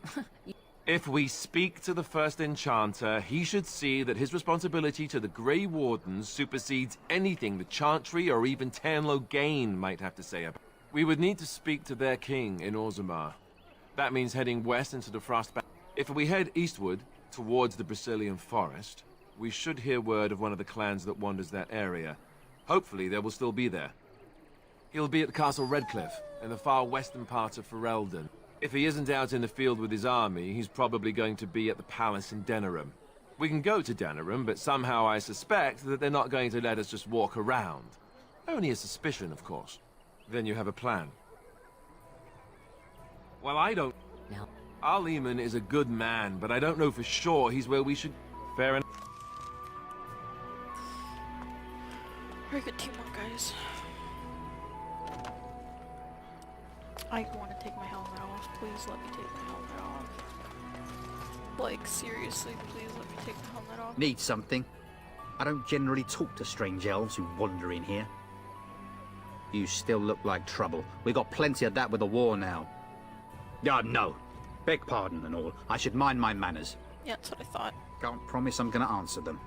If we speak to the first enchanter, he should see that his responsibility to the Grey Wardens supersedes anything the Chantry or even Tairn Loghain might have to say about. We would need to speak to their king in Orzammar. That means heading west into the Frostback. If we head eastward, towards the Brazilian forest, we should hear word of one of the clans that wanders that area. Hopefully they will still be there. He'll be at Castle Redcliffe, in the far western part of Ferelden. If he isn't out in the field with his army, he's probably going to be at the palace in Denerim. We can go to Denerim, but somehow I suspect that they're not going to let us just walk around. Only a suspicion, of course. Then you have a plan. Well, I don't... No. Arleman is a good man, but I don't know for sure he's where we should... Fair enough. Very good teamwork, guys. I want to take my helmet off. Please let me take my helmet off. Like, seriously, please let me take the helmet off. Need something? I don't generally talk to strange elves who wander in here. You still look like trouble. We got plenty of that with the war now. No. Beg pardon and all. I should mind my manners. Yeah, that's what I thought. Can't promise I'm gonna answer them.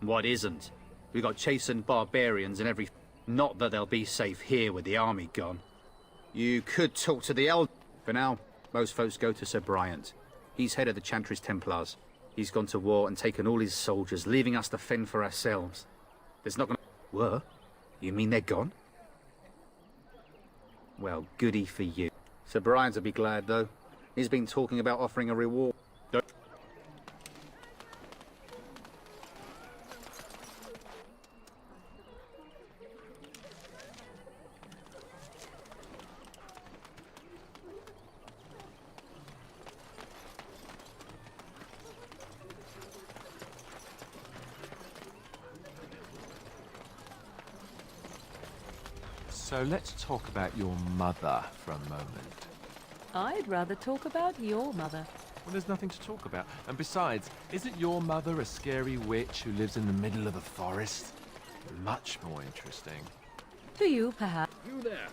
What isn't? We got chastened barbarians and every... Not that they'll be safe here with the army gone. You could talk to the Elder. For now, most folks go to Sir Bryant. He's head of the Chantry's Templars. He's gone to war and taken all his soldiers, leaving us to fend for ourselves. There's not gonna... Were? You mean they're gone? Well, goody for you. Sir Bryant will be glad, though. He's been talking about offering a reward. So let's talk about your mother for a moment. I'd rather talk about your mother. Well, there's nothing to talk about. And besides, isn't your mother a scary witch who lives in the middle of a forest? Much more interesting. To you, perhaps. You there.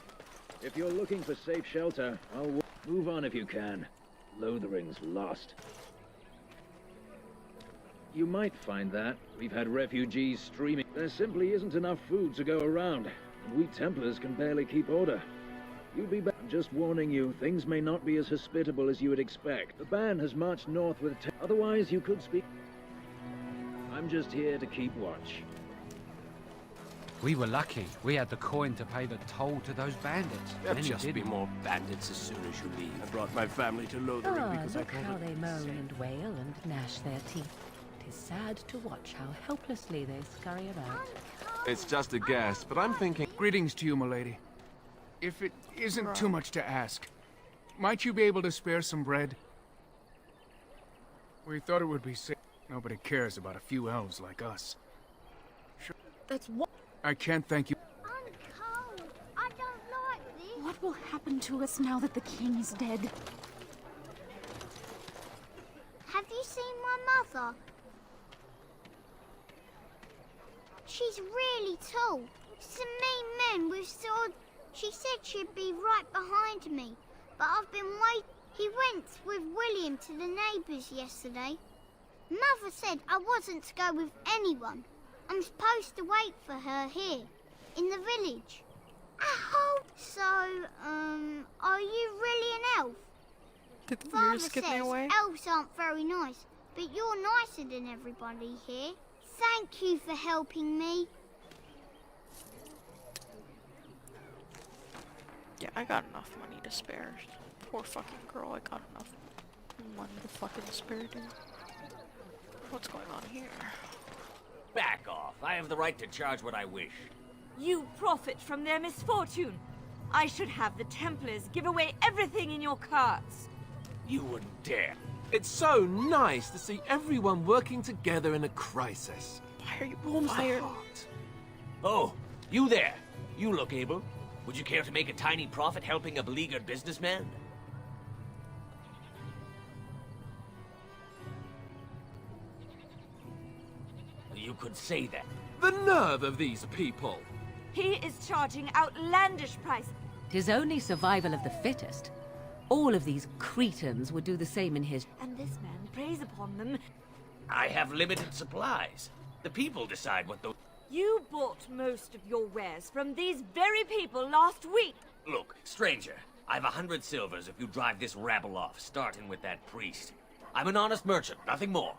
If you're looking for safe shelter, I'll move on if you can. Lothering's lost. You might find that. We've had refugees streaming. There simply isn't enough food to go around. And we Templars can barely keep order. You'd be back. I'm just warning you, things may not be as hospitable as you would expect. The band has marched north with otherwise you could speak. I'm just here to keep watch. We were lucky. We had the coin to pay the toll to those bandits. There'll Many just be didn't. more bandits as soon as you leave. I brought my family to Lothering because I Look told how them they to moan say- and wail and gnash their teeth. Tis sad to watch how helplessly they scurry about. It's just a guess, but I'm thinking... Greetings to you, milady. If it isn't too much to ask, might you be able to spare some bread? We thought it would be safe. Nobody cares about a few elves like us. Sure. That's what... I can't thank you. I'm cold. I don't like this. What will happen to us now that the king is dead? Have you seen my mother? She's really tall. Some mean men with swords. She said she'd be right behind me, but I've been waiting. He went with William to the neighbours yesterday. Mother said I wasn't to go with anyone. I'm supposed to wait for her here, in the village. So, are you really an elf? Did the Father ears get says me away? elves aren't very nice, but you're nicer than everybody here. Thank you for helping me. Yeah, I got enough money to spare. Poor fucking girl, I got enough money to fucking spare, dude. What's going on here? Back off. I have the right to charge what I wish. You profit from their misfortune. I should have the Templars give away everything in your carts. You wouldn't dare. It's so nice to see everyone working together in a crisis. Why are you warms the fired? heart. Oh, you there. You look able. Would you care to make a tiny profit helping a beleaguered businessman? You could say that. The nerve of these people! He is charging outlandish prices. 'Tis only survival of the fittest. All of these cretins would do the same in his... And this man preys upon them. I have limited supplies. The people decide what those... You bought most of your wares from these very people last week. Look, stranger, I've 100 silvers if you drive this rabble off, starting with that priest. I'm an honest merchant, nothing more.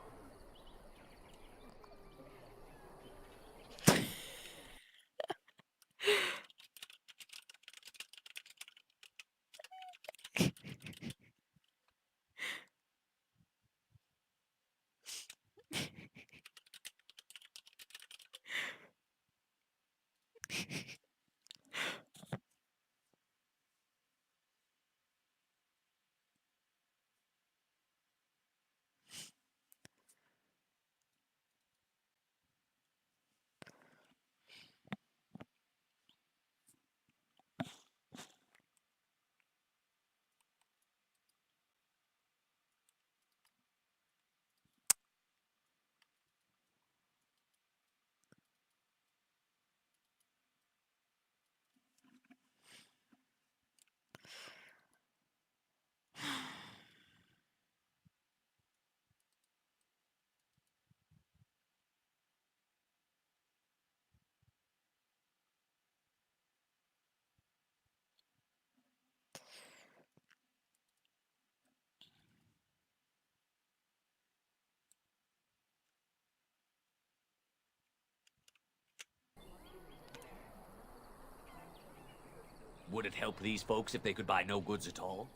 Would it help these folks if they could buy no goods at all?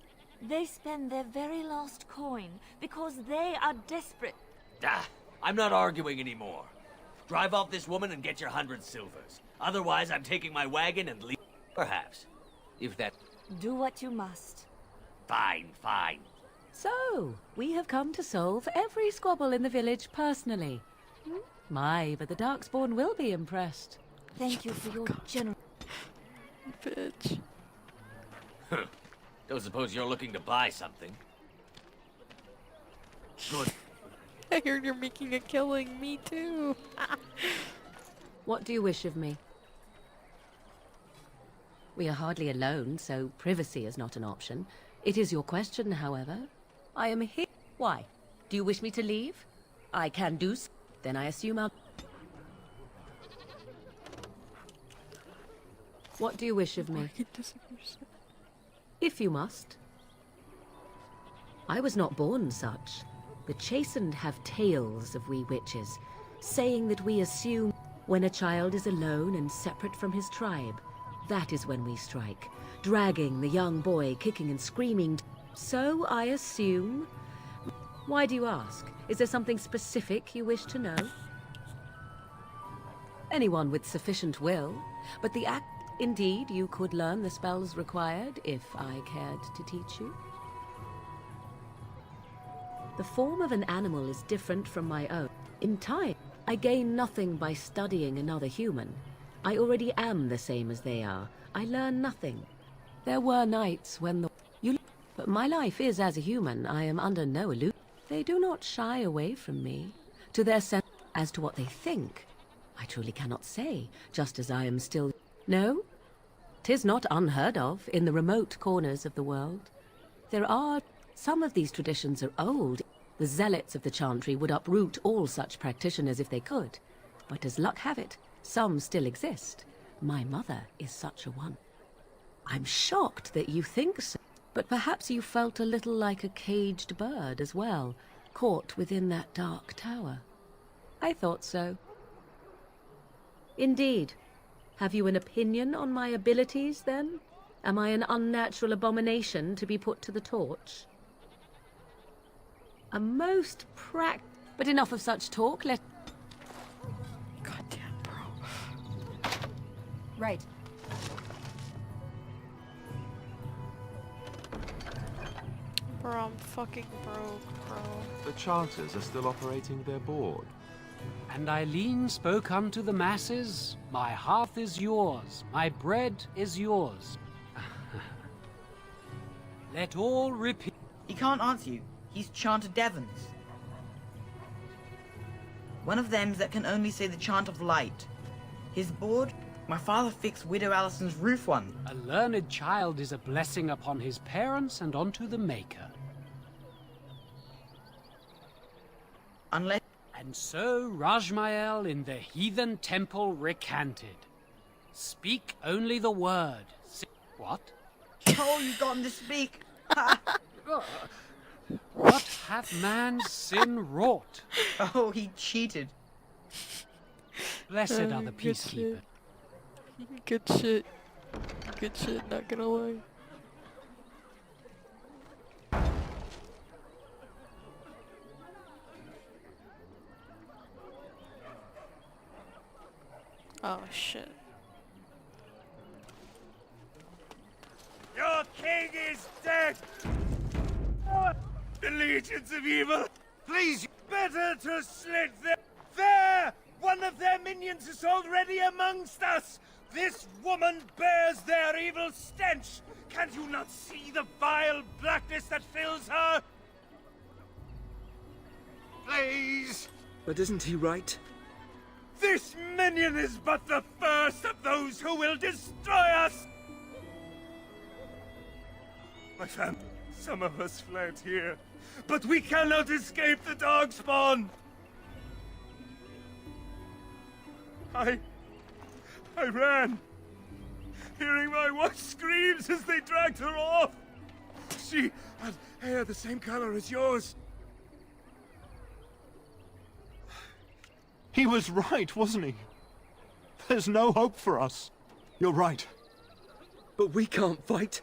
They spend their very last coin because they are desperate. Ah, I'm not arguing anymore. Drive off this woman and get your 100 silvers. Otherwise, I'm taking my wagon and leave. Perhaps. If that... Do what you must. Fine, fine. So, we have come to solve every squabble in the village personally. My, but the Darkspawn will be impressed. Thank you for your generous... Bitch. Don't suppose you're looking to buy something. Good. I heard you're making a killing. Me too. What do you wish of me? We are hardly alone, so privacy is not an option. It is your question, however. I am here. Why? Do you wish me to leave? I can do so. Then I assume I'll... What do you wish of me? If you must. I was not born such. The chastened have tales of we witches, saying that we assume when a child is alone and separate from his tribe, that is when we strike, dragging the young boy kicking and screaming. So I assume... Why do you ask? Is there something specific you wish to know? Anyone with sufficient will, but the act... Indeed, you could learn the spells required if I cared to teach you. The form of an animal is different from my own. In time, I gain nothing by studying another human. I already am the same as they are. I learn nothing. There were nights when the... But my life is as a human. I am under no illusion. They do not shy away from me. To their sense as to what they think, I truly cannot say, just as I am still... No? 'Tis not unheard of in the remote corners of the world. Some of these traditions are old. The zealots of the chantry would uproot all such practitioners if they could. But as luck have it, some still exist. My mother is such a one. I'm shocked that you think so, but perhaps you felt a little like a caged bird as well, caught within that dark tower. I thought so. Indeed. Have you an opinion on my abilities, then? Am I an unnatural abomination to be put to the torch? A most But enough of such talk, Goddamn, bro. Right. Bro, I'm fucking broke, bro. The chanters are still operating their board. And Eileen spoke unto the masses, my hearth is yours, my bread is yours. Let all repeat. He can't answer you. He's Chanter Devons. One of them that can only say the chant of light. His board, my father fixed Widow Allison's roof one. A learned child is a blessing upon his parents and unto the Maker. Unless... And so Rajmael in the heathen temple recanted. Speak only the word. What? Oh, you got him to speak. What hath man's sin wrought? Oh, he cheated. Blessed are the peacekeepers. Good shit. Good shit, not gonna lie. Oh shit. Your king is dead! The legions of evil! Please, better to slit them! There! One of their minions is already amongst us! This woman bears their evil stench! Can't you not see the vile blackness that fills her? Please! But isn't he right? This minion is but the first of those who will destroy us! My family, some of us fled here, but we cannot escape the dog spawn! I ran, hearing my wife's screams as they dragged her off. She had hair the same color as yours. He was right, wasn't he? There's no hope for us. You're right. But we can't fight.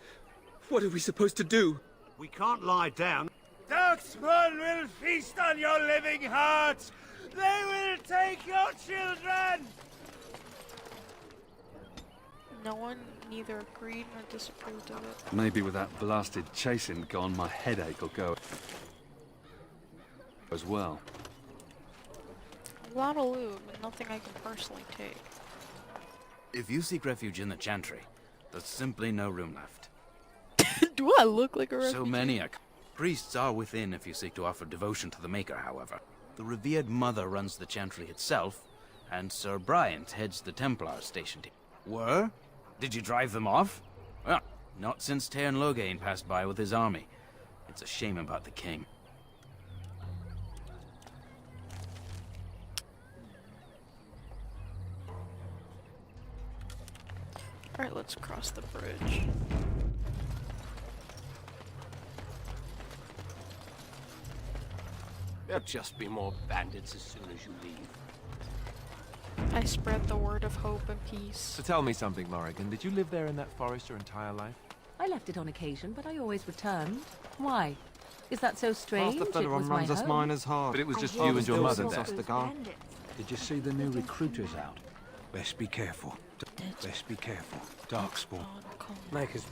What are we supposed to do? We can't lie down. Darkspawn will feast on your living hearts! They will take your children! No one neither agreed nor disapproved of it. Maybe with that blasted chasing gone, my headache will go as well. A lot of loot, but nothing I can personally take. If you seek refuge in the Chantry, there's simply no room left. Do I look like a refugee? So many priests are within if you seek to offer devotion to the Maker, however. The revered mother runs the Chantry itself, and Sir Bryant heads the Templars stationed here. Were? Did you drive them off? Well, not since Tairn Logain passed by with his army. It's a shame about the king. Alright, let's cross the bridge. There'll just be more bandits as soon as you leave. I spread the word of hope and peace. So tell me something, Morrigan. Did you live there in that forest your entire life? I left it on occasion, but I always returned. Why? Is that so strange? Master It was my runs us home. miners hard. But it was just you and your mother there. The guard. Did you see the new recruiters out? Best be careful. Best be careful. Darkspawn. Makers,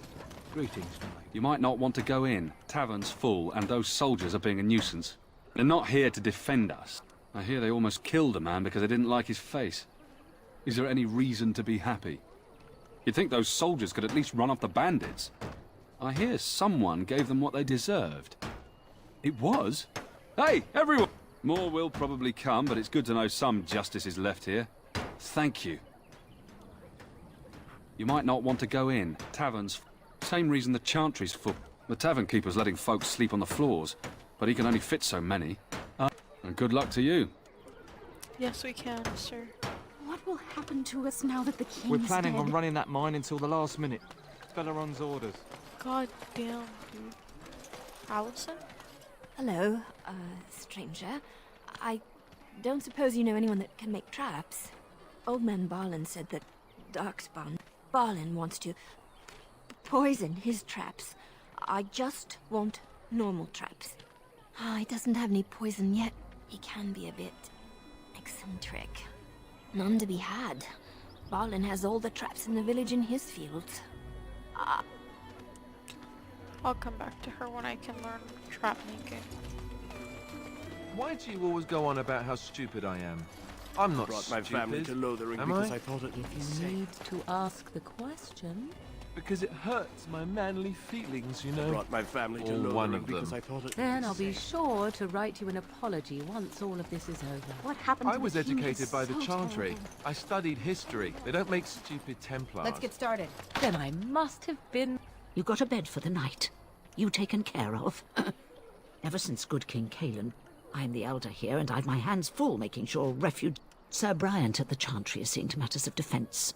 greetings. You might not want to go in. Tavern's full, and those soldiers are being a nuisance. They're not here to defend us. I hear they almost killed a man because they didn't like his face. Is there any reason to be happy? You'd think those soldiers could at least run off the bandits. I hear someone gave them what they deserved. It was? Hey, everyone! More will probably come, but it's good to know some justice is left here. Thank you. You might not want to go in. Tavern's same reason the Chantry's full. The tavern keeper's letting folks sleep on the floors, but he can only fit so many. And good luck to you. Yes, we can, sir. What will happen to us now that the king's We're planning dead? on running that mine until the last minute. Belleron's orders. God damn, dude. Allison? Hello, stranger. I don't suppose you know anyone that can make traps. Old man Barlin said that Darkspawn Barlin wants to poison his traps. I just want normal traps. He doesn't have any poison yet. He can be a bit eccentric. None to be had. Barlin has all the traps in the village in his fields. I'll come back to her when I can learn trap making. Why do you always go on about how stupid I am? I'm not Brought stupid. my family to Lothering am because I? I thought it would be You safe. need to ask the question. Because it hurts my manly feelings, you know. Brought my family to Or Lothering one of because them. I thought it Then would I'll be be safe. sure to write you an apology once all of this is over. What happened to I was the king educated is by the so Chantry. terrible. I studied history. They don't make stupid Templars. Let's get started. Then I must have been... You got a bed for the night. You taken care of. Ever since good King Caelan, I'm the elder here, and I've my hands full making sure refuge... Sir Bryant at the Chantry is seeing to matters of defence.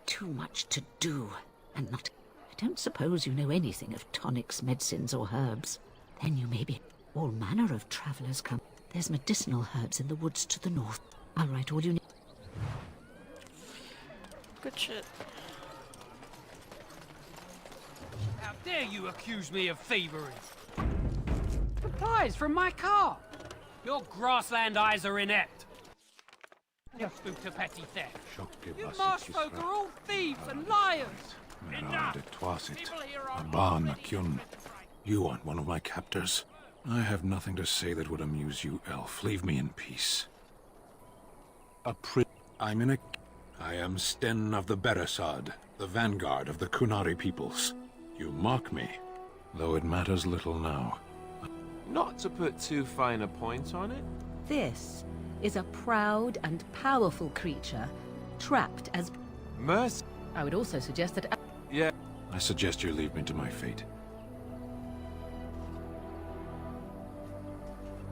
Too much to do, and not... I don't suppose you know anything of tonics, medicines, or herbs. Then you may be... All manner of travellers come. There's medicinal herbs in the woods to the north. I'll write all you need. Good shit. How dare you accuse me of thievery? Supplies from my car. Your grassland eyes are inept. You stoop to petty theft. You marsh folk are all thieves and liars. Enough! People here are You aren't one of my captors. I have nothing to say that would amuse you, elf. Leave me in peace. I'm in a... I am Sten of the Beresad, the vanguard of the Kunari peoples. You mock me, though it matters little now. Not to put too fine a point on it. This is a proud and powerful creature, trapped as... Mercy. I would also suggest that... Yeah. I suggest you leave me to my fate.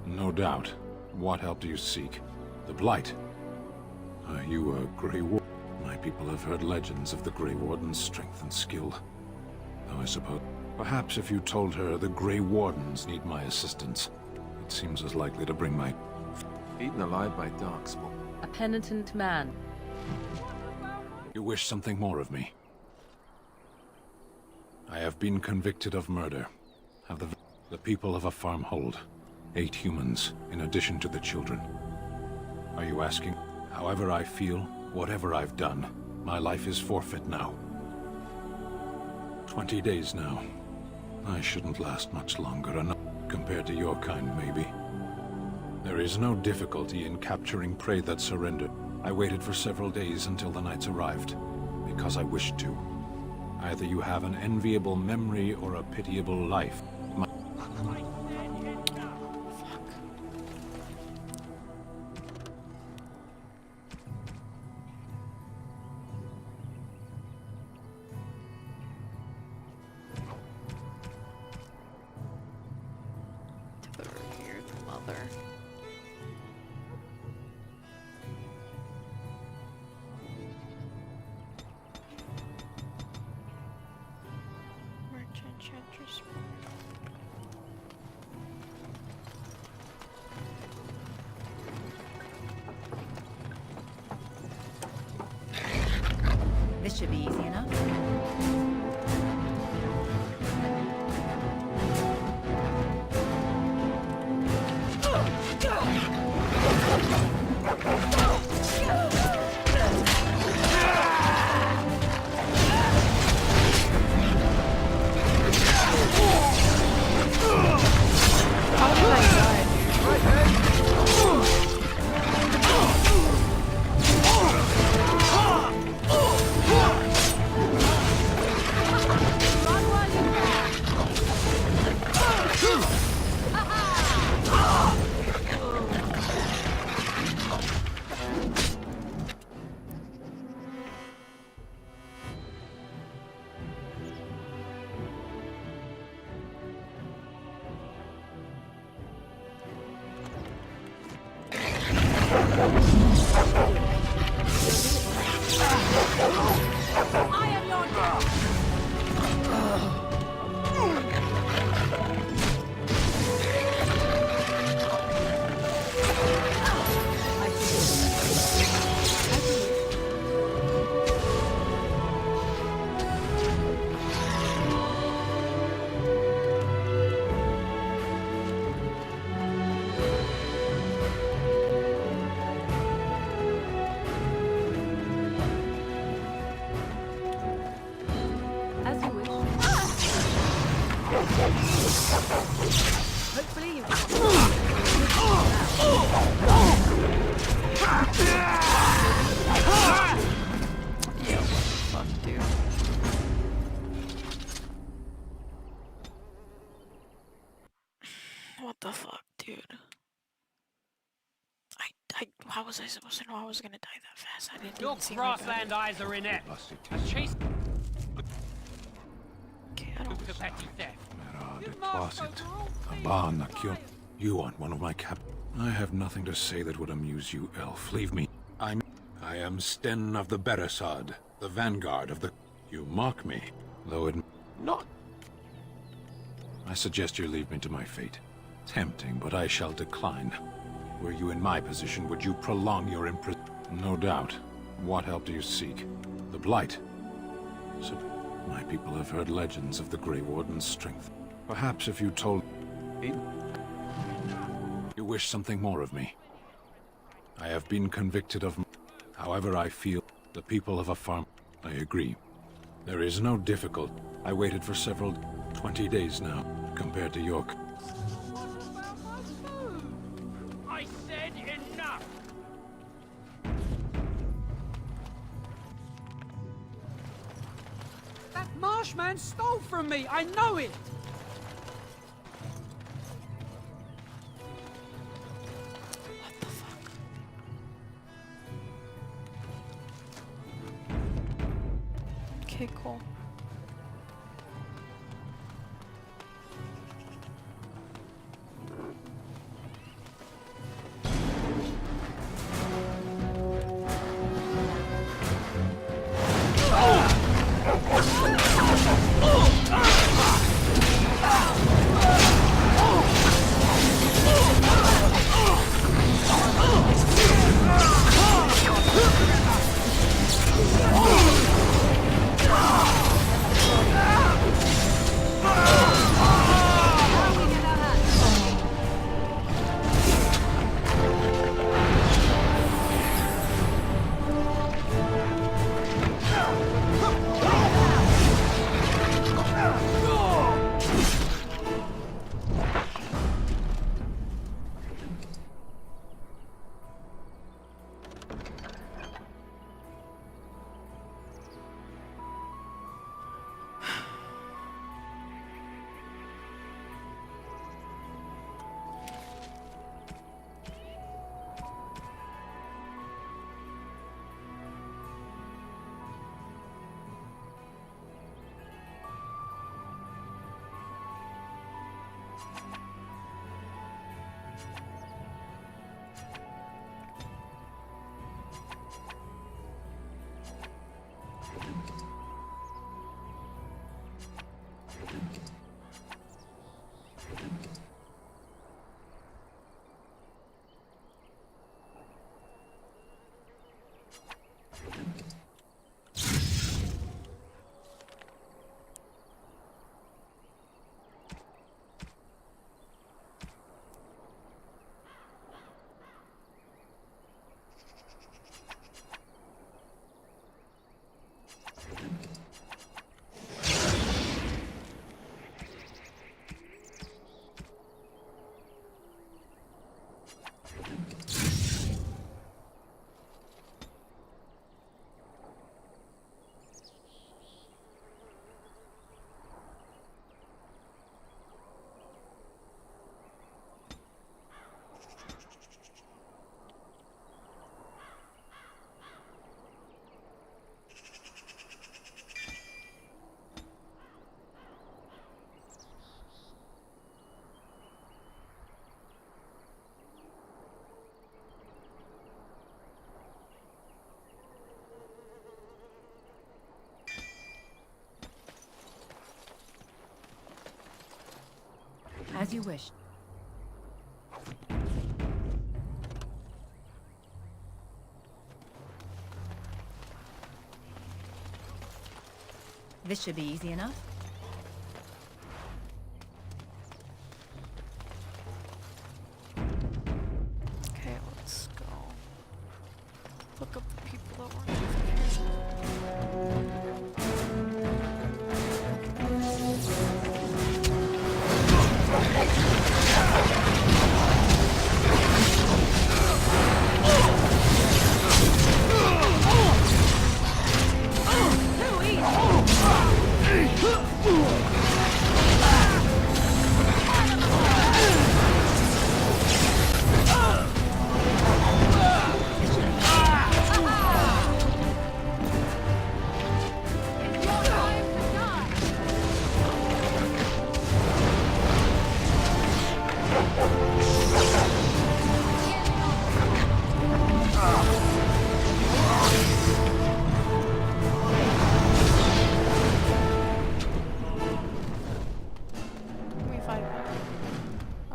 No doubt. What help do you seek? The Blight? Are you a Grey Warden? My people have heard legends of the Grey Warden's strength and skill. Though I suppose... Perhaps if you told her the Grey Wardens need my assistance, it seems as likely to bring my... Eaten alive by Darkspawn. A penitent man. You wish something more of me? I have been convicted of murder. Have the people of a farm hold. 8 humans, in addition to the children. Are you asking? However I feel, whatever I've done, my life is forfeit now. 20 days now. I shouldn't last much longer, enough compared to your kind, maybe. There is no difficulty in capturing prey that surrendered. I waited for several days until the knights arrived, because I wished to. Either you have an enviable memory or a pitiable life. Mother. Merchant Chantress. This should be easy enough. I am your As you wish. Hopefully you Yo, fuck, dude. What the fuck, dude? How was I supposed to know I was gonna die that fast? I didn't Your even see grassland eyes are inept. A chase. To petty theft. You want one of my cap? I have nothing to say that would amuse you, elf. Leave me. I am Sten of the Beresad, the vanguard of the... You mock me, though it... Not... I suggest you leave me to my fate. Tempting, but I shall decline. Were you in my position, would you prolong your imprisonment? No doubt. What help do you seek? The Blight. So, my people have heard legends of the Grey Warden's strength. Perhaps if you told... You wish something more of me. I have been convicted of... However I feel, the people of a farm... I agree. There is no difficulty. I waited for several... 20 days now, compared to your... I said enough. That Marshman stole from me. I know it. Okay, cool. you wish. This should be easy enough. Okay, let's go. Look up the people that weren't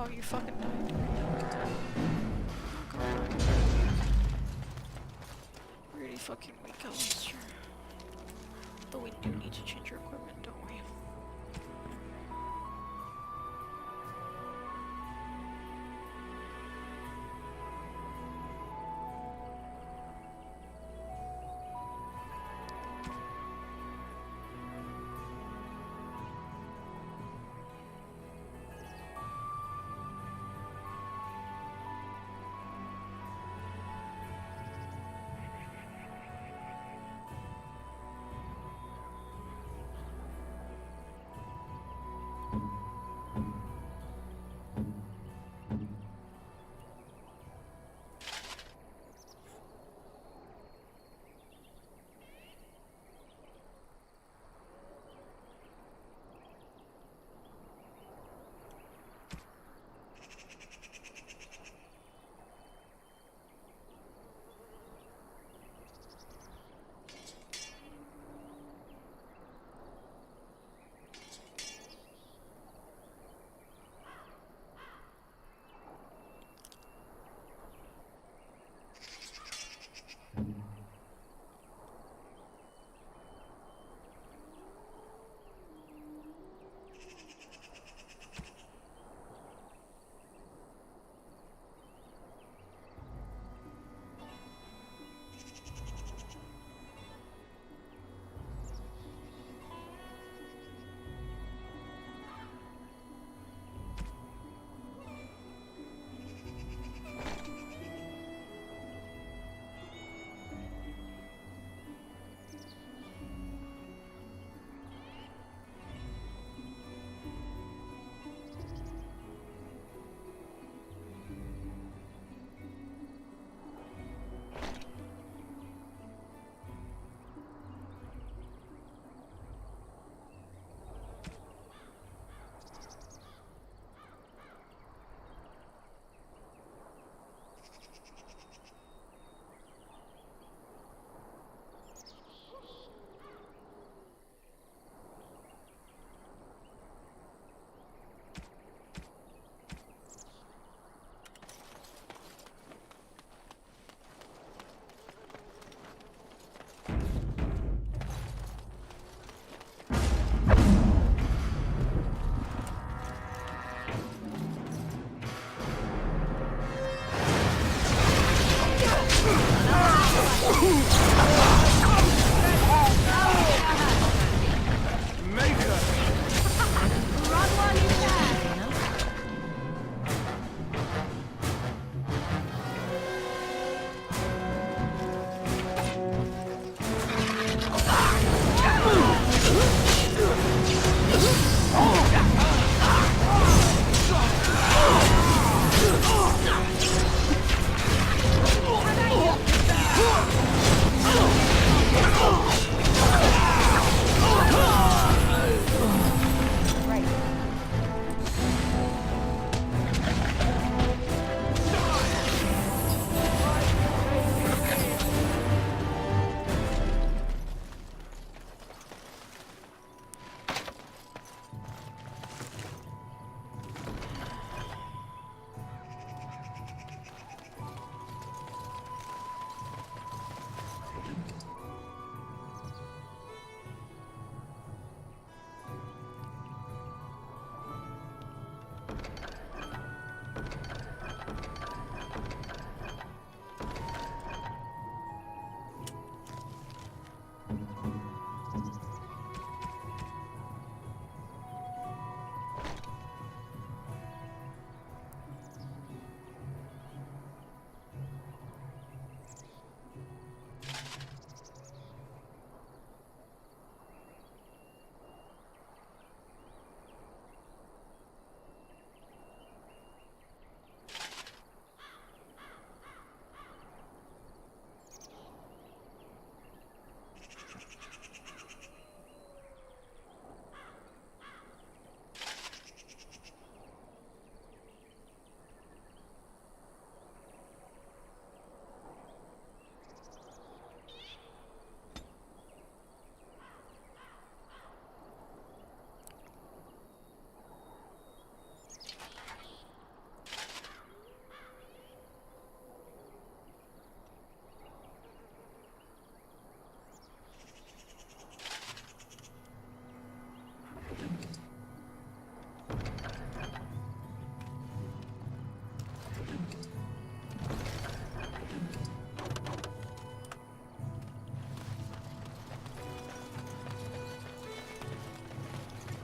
Oh, you fucking died. Really fucking weak, I was sure. Though we do need to change your equipment, don't we?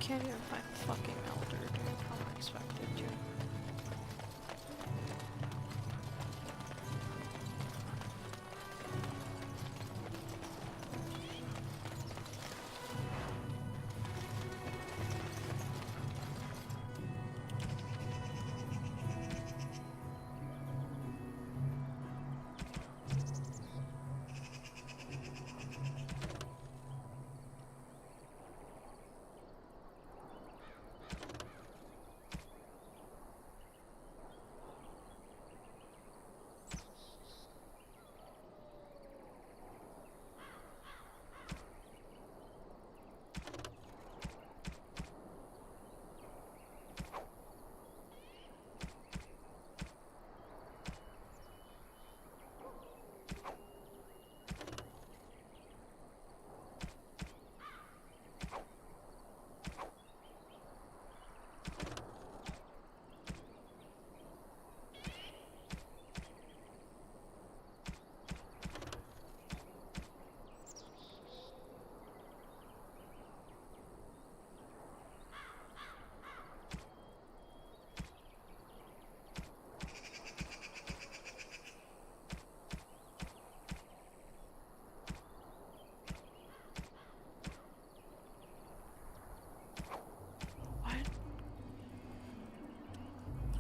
can't even find the fucking elder, dude. How am I expected to?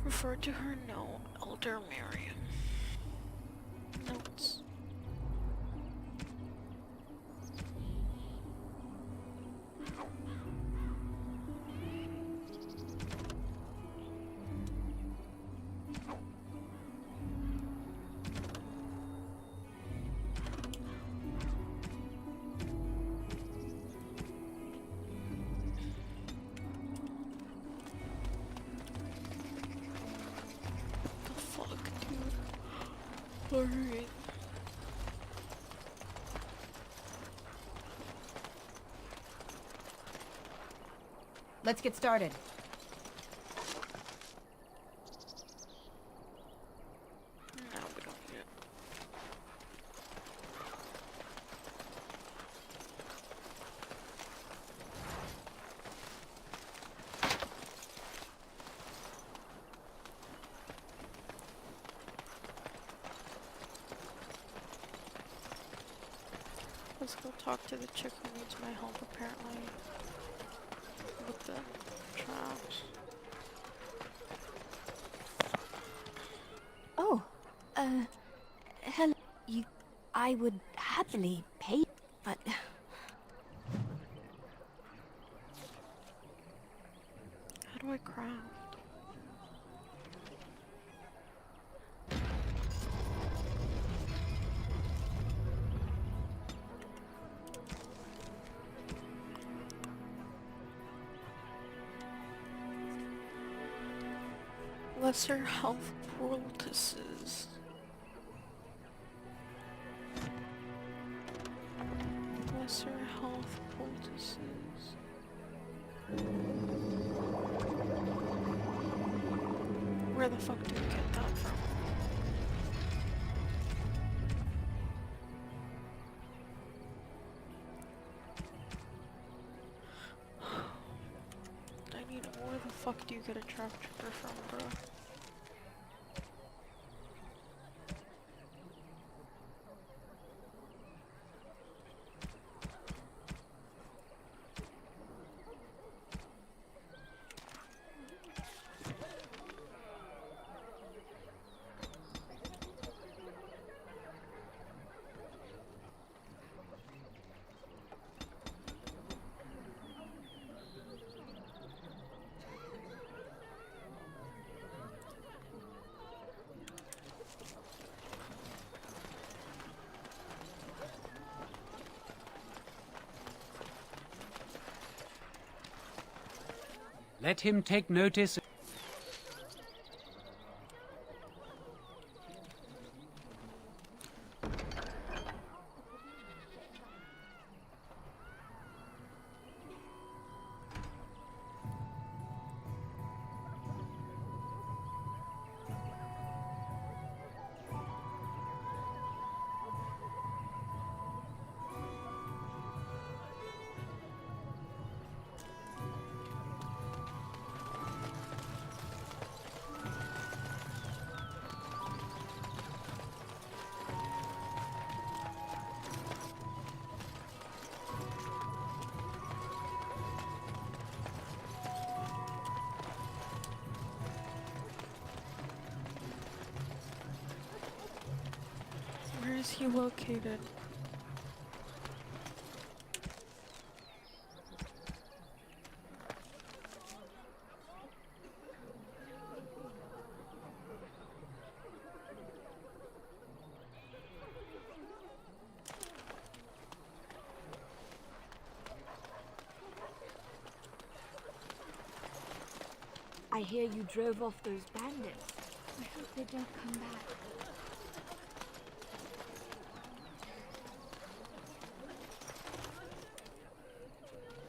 Refer to her no, Elder Marion. Notes. Alright. Let's get started. No, we don't need it. Let's go talk to the chick who needs my help, apparently. With the traps. Oh, hello. I would happily pay, but... How do I craft? Lesser health poultices. Lesser health poultices. Where the fuck do we get that from? I need. Where the fuck do you get a trap trigger from, bro? Let him take notice. is he located? I hear you drove off those bandits. I hope they don't come back.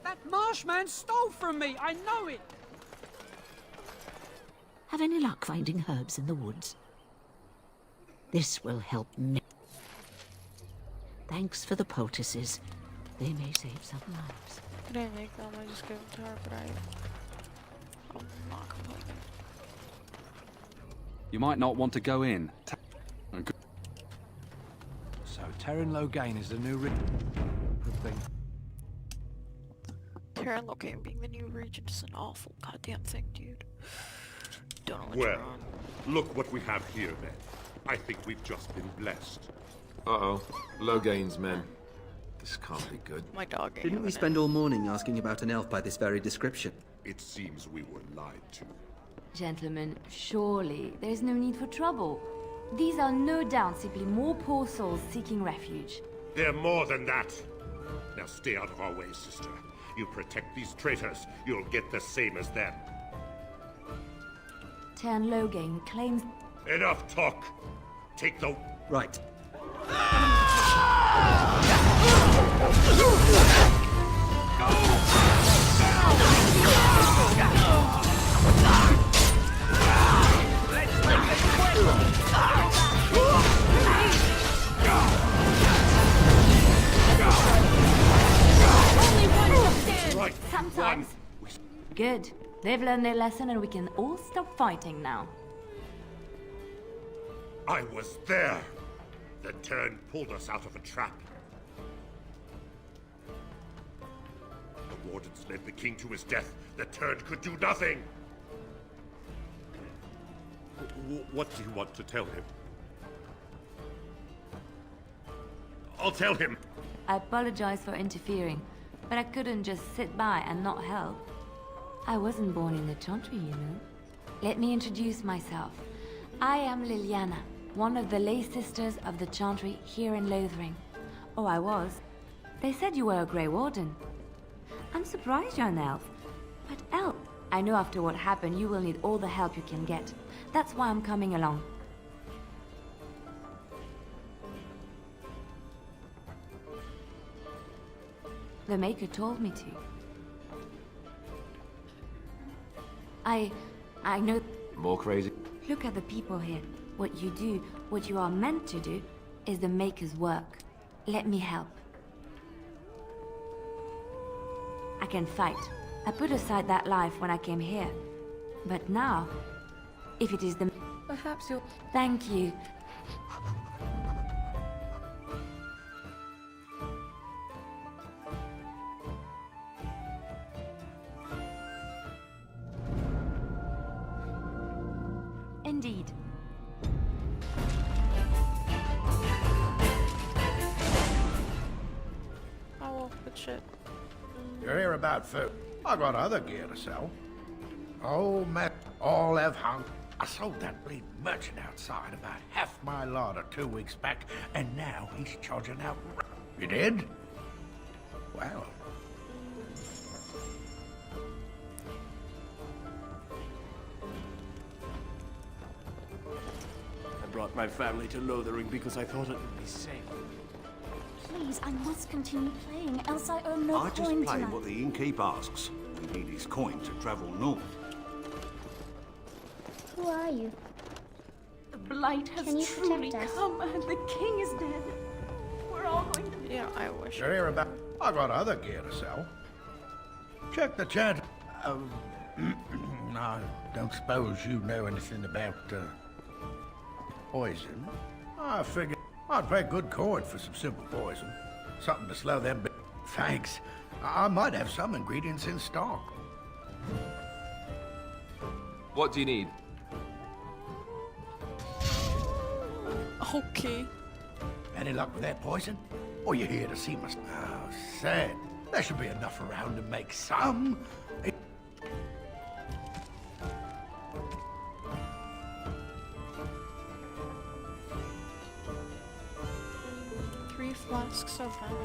That marshman stole from me! I know it! Have any luck finding herbs in the woods? This will help me. Thanks for the poultices. They may save some lives. I didn't make them, I just gave them to her, but I'm not complaining. You might not want to go in. So Terran Logain is the new good thing. Terran Logain being the new regent is an awful goddamn thing, dude. Don't know what Well, you're on. look what we have here then. I think we've just been blessed. Uh-oh. Logain's men. This can't be good. My dog ain't Didn't we having spend all morning asking about an elf by this very description? It seems we were lied to. Gentlemen, surely there's no need for trouble. These are no doubt simply more poor souls seeking refuge. They're more than that. Now stay out of our way, sister. You protect these traitors, you'll get the same as them. Terran Logain claims... Enough talk! Take the... Right. Right. Sometimes. Good. They've learned their lesson and we can all stop fighting now. I was there! The Terran pulled us out of a trap. The Wardens led the king to his death. The Terran could do nothing! What do you want to tell him? I'll tell him! I apologize for interfering, but I couldn't just sit by and not help. I wasn't born in the Chantry, you know. Let me introduce myself. I am Liliana, one of the lay sisters of the Chantry here in Lothering. Oh, I was. They said you were a Grey Warden. I'm surprised you're an elf. But elf, I know after what happened you will need all the help you can get. That's why I'm coming along. The Maker told me to. I know... More crazy? Look at the people here. What you do, what you are meant to do, is the Maker's work. Let me help. I can fight. I put aside that life when I came here. But now, if it is the... Perhaps you'll... Thank you. Indeed. Oh well, good shit. You're here about food. I got other gear to sell. Oh, man, all have hung. I sold that bleeding merchant outside about half my larder 2 weeks back, and now he's charging out. You did? Well. I brought my family to Lothering because I thought it would be safe. Please, I must continue playing, else I earn no I just coin play tonight. what the innkeep asks. We need his coin to travel north. Who are you? The blight has Can you truly protect us? come, and the king is dead. We're all going to... Yeah, I wish. You're here about. I got other gear to sell. Check the chat. I don't suppose you know anything about poison. I figured I'd pay good coin for some simple poison. Something to slow them. Thanks. I might have some ingredients in stock. What do you need? Okay. Any luck with that poison? Or you here to see us? Oh, sad. There should be enough around to make some. Three flasks of venom.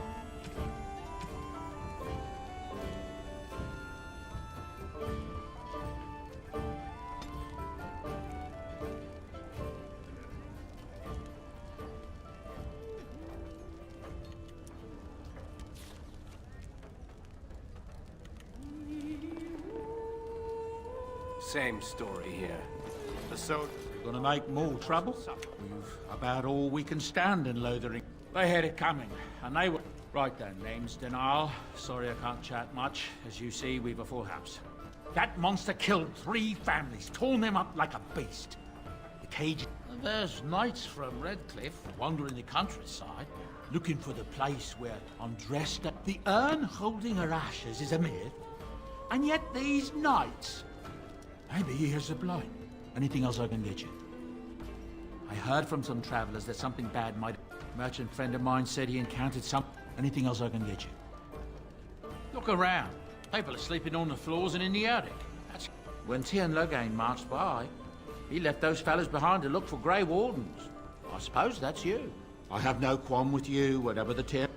Same story here. So, we're gonna make more trouble? We've about all we can stand in Lothering. They had it coming, and they were... Right then, name's Denial. Sorry I can't chat much. As you see, we've a full house. That monster killed 3 families, torn them up like a beast. The cage... There's knights from Redcliffe wandering the countryside, looking for the place where Andresta... The urn holding her ashes is a myth, and yet these knights... Maybe here's a blind. Anything else I can get you? I heard from some travelers that something bad might... Merchant friend of mine said he encountered some... Anything else I can get you? Look around. People are sleeping on the floors and in the attic. That's... When Tiernan Logain marched by, he left those fellas behind to look for Grey Wardens. I suppose that's you. I have no qualm with you, whatever the tip.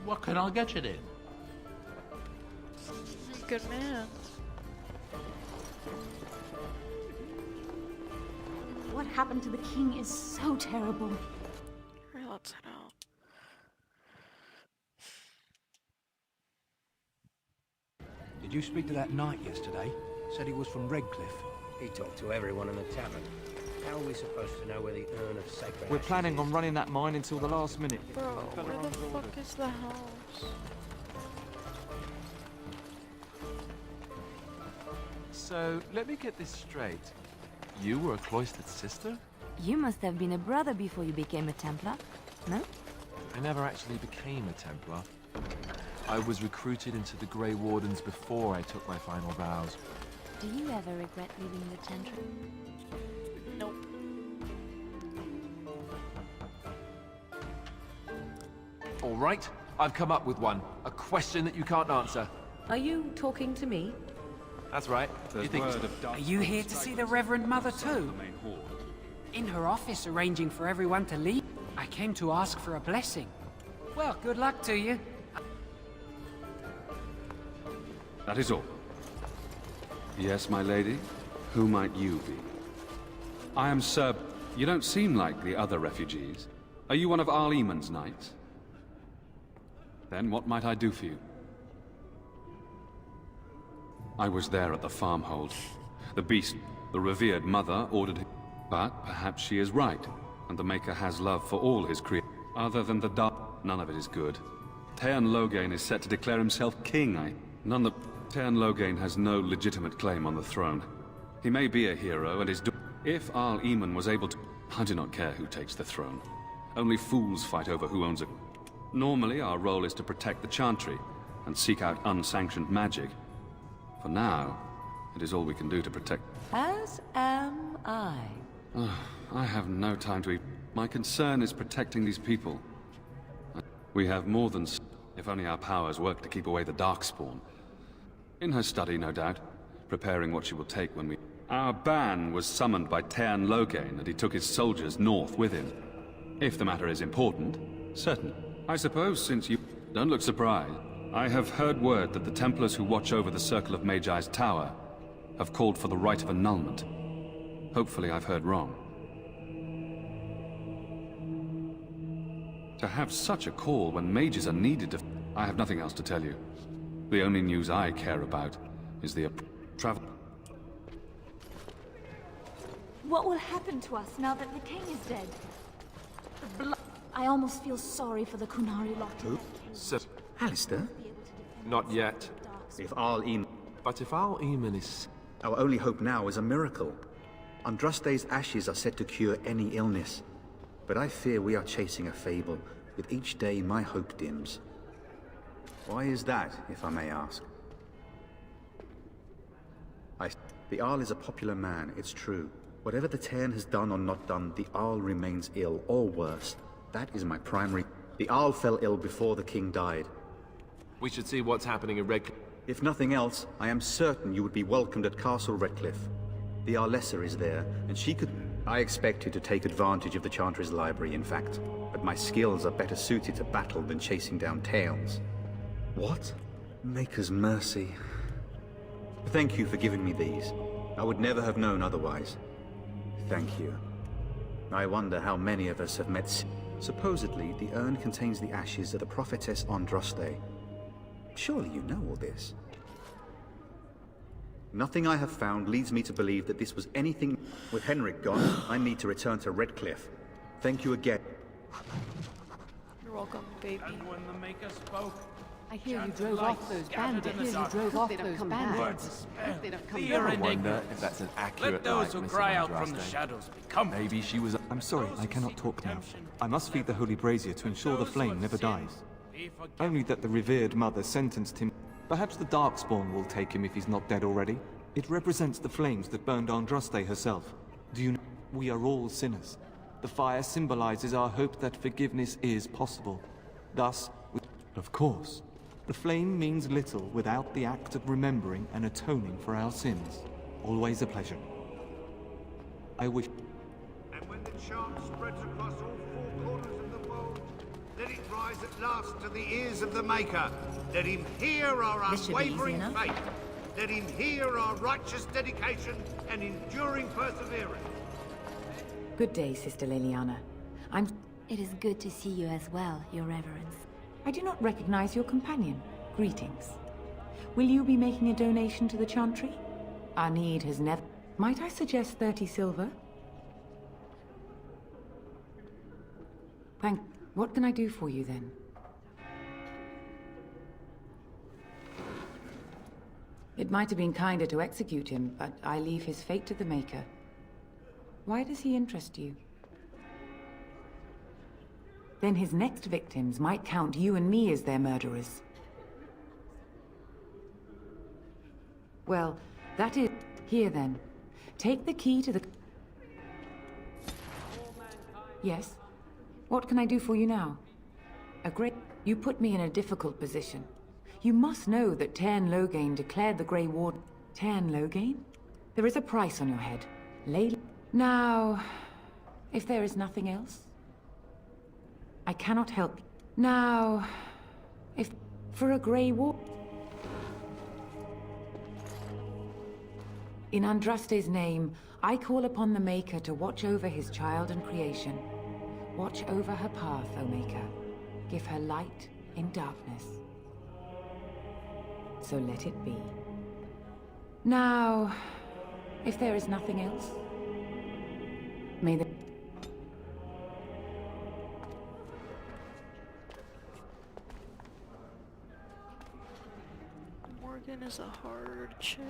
What can I get you then? Good man. What happened to the king is so terrible. Alright, let's head out. Did you speak to that knight yesterday? Said he was from Redcliffe. He talked to everyone in the tavern. How are we supposed to know where the urn of sacred We're ashes planning is? on running that mine until the last minute. Bro, where the fuck is the house? So, let me get this straight. You were a cloistered sister? You must have been a brother before you became a Templar, no? I never actually became a Templar. I was recruited into the Grey Wardens before I took my final vows. Do you ever regret leaving the Chantry? Nope. All right, I've come up with one. A question that you can't answer. Are you talking to me? That's right. You think Are you here to see the Reverend Mother too? In her office arranging for everyone to leave? I came to ask for a blessing. Well, good luck to you. That is all. Yes, my lady? Who might you be? I am Sir... You don't seem like the other refugees. Are you one of Arl Eamon's knights? Then what might I do for you? I was there at the farmhold. The beast, the revered mother, ordered him. But perhaps she is right, and the Maker has love for all his creatures. Other than the dark, none of it is good. Tiernan Logain is set to declare himself king. Tiernan Logain has no legitimate claim on the throne. He may be a hero, and if Arl Eamon was able to... I do not care who takes the throne. Only fools fight over who owns it. Normally, our role is to protect the Chantry, and seek out unsanctioned magic. For now, it is all we can do to protect... As am I. I have no time to eat. My concern is protecting these people. We have more than... If only our powers work to keep away the Darkspawn. In her study, no doubt, preparing what she will take when we... Our ban was summoned by Tiernan Logain, and he took his soldiers north with him. If the matter is important, certainly. I suppose since you... Don't look surprised. I have heard word that the Templars who watch over the Circle of Magi's tower have called for the rite of annulment. Hopefully I've heard wrong. To have such a call when mages are needed to... I have nothing else to tell you. The only news I care about is the travel... What will happen to us now that the king is dead? I almost feel sorry for the Kunari lot. Who? Sir Alistair? Not yet. If Arl Eamon... But if Arl Eamon is... Our only hope now is a miracle. Andraste's ashes are said to cure any illness. But I fear we are chasing a fable. With each day, my hope dims. Why is that, if I may ask? The Arl is a popular man, it's true. Whatever the Tern has done or not done, the Arl remains ill, or worse. That is my primary... The Arl fell ill before the king died. We should see what's happening in Redcliffe. If nothing else, I am certain you would be welcomed at Castle Redcliffe. The Arlessa is there, and she could... I expected to take advantage of the Chantry's library, in fact. But my skills are better suited to battle than chasing down tales. What? Maker's mercy. Thank you for giving me these. I would never have known otherwise. Thank you. I wonder how many of us have met... Supposedly, the urn contains the ashes of the prophetess Andraste. Surely you know all this. Nothing I have found leads me to believe that this was anything... With Henrik gone, I need to return to Redcliffe. Thank you again. You're welcome, baby. And when the Maker spoke, I hear you drove off those bandits. I hear you drove off those bandits. They'd have come back. I wonder if that's an accurate Let those who likeness cry of out from the Andraste. shadows become. Maybe she was... I'm sorry, I cannot talk now. I must feed the holy brazier to ensure the flame never dies. Only that the revered mother sentenced him. Perhaps the Darkspawn will take him if he's not dead already. It represents the flames that burned Andraste herself. Do you know? We are all sinners. The fire symbolizes our hope that forgiveness is possible. Thus, of course, the flame means little without the act of remembering and atoning for our sins. Always a pleasure. I wish... And when the chant spreads across all four corners of the world, let it rise at last to the ears of the Maker. Let him hear our This should be easy unwavering enough. faith. Let him hear our righteous dedication and enduring perseverance. Good day, Sister Liliana. It is good to see you as well, Your Reverence. I do not recognize your companion. Greetings. Will you be making a donation to the Chantry? Our need has never... Might I suggest 30 silver? Thank... What can I do for you, then? It might have been kinder to execute him, but I leave his fate to the Maker. Why does he interest you? Then his next victims might count you and me as their murderers. Well, that is... Here, then. Take the key to the... Yes? What can I do for you now? A great... You put me in a difficult position. You must know that Tairn Loghain declared the Grey Warden... Tairn Loghain? There is a price on your head. Lay... Now... If there is nothing else... I cannot help... Now... If... For a Grey Warden... In Andraste's name, I call upon the Maker to watch over his child and creation. Watch over her path, O Maker. Give her light in darkness. So let it be. Now, if there is nothing else, may the... Morgan is a hard chick.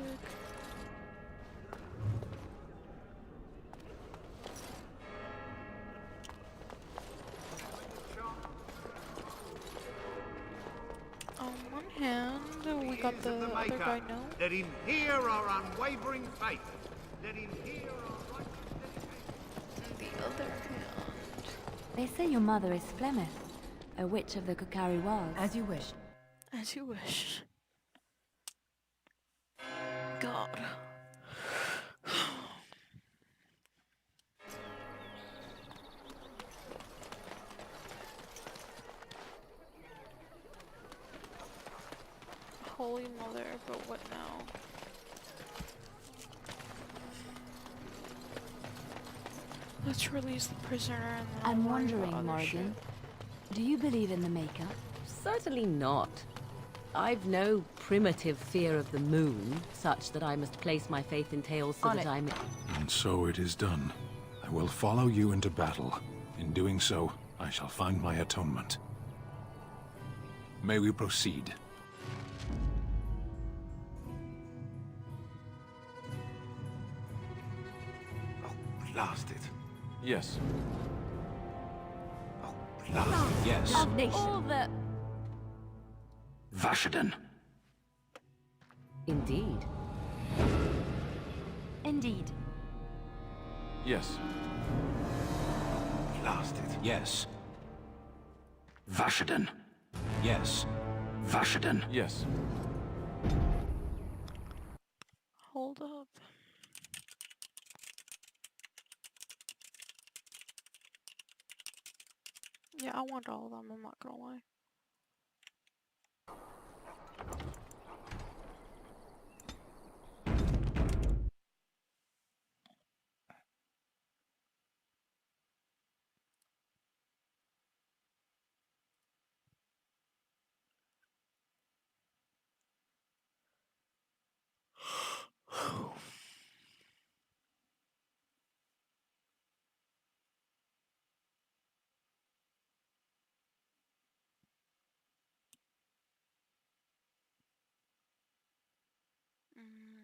On one hand, we got the other guy now. Let him hear our unwavering faith. Let him hear our righteous dedication. The other hand. They say your mother is Flemeth, a witch of the Kokari Wilds. As you wish. As you wish. God. Holy Mother, but what now? Let's release the prisoner and then I'm I'll worry about wondering, other Morgan, do you believe in the Maker? Certainly not. I've no primitive fear of the moon, such that I must place my faith in tales so that I may... And so it is done. I will follow you into battle. In doing so, I shall find my atonement. May we proceed? Blast it. Yes. Blast it. Yes. Of all the... Vashaden. Indeed. Indeed. Yes. Blast it. Yes. Vashaden. Yes. Vashaden. Yes. Hold up. Yeah, I want all of them, I'm not gonna lie. Mm.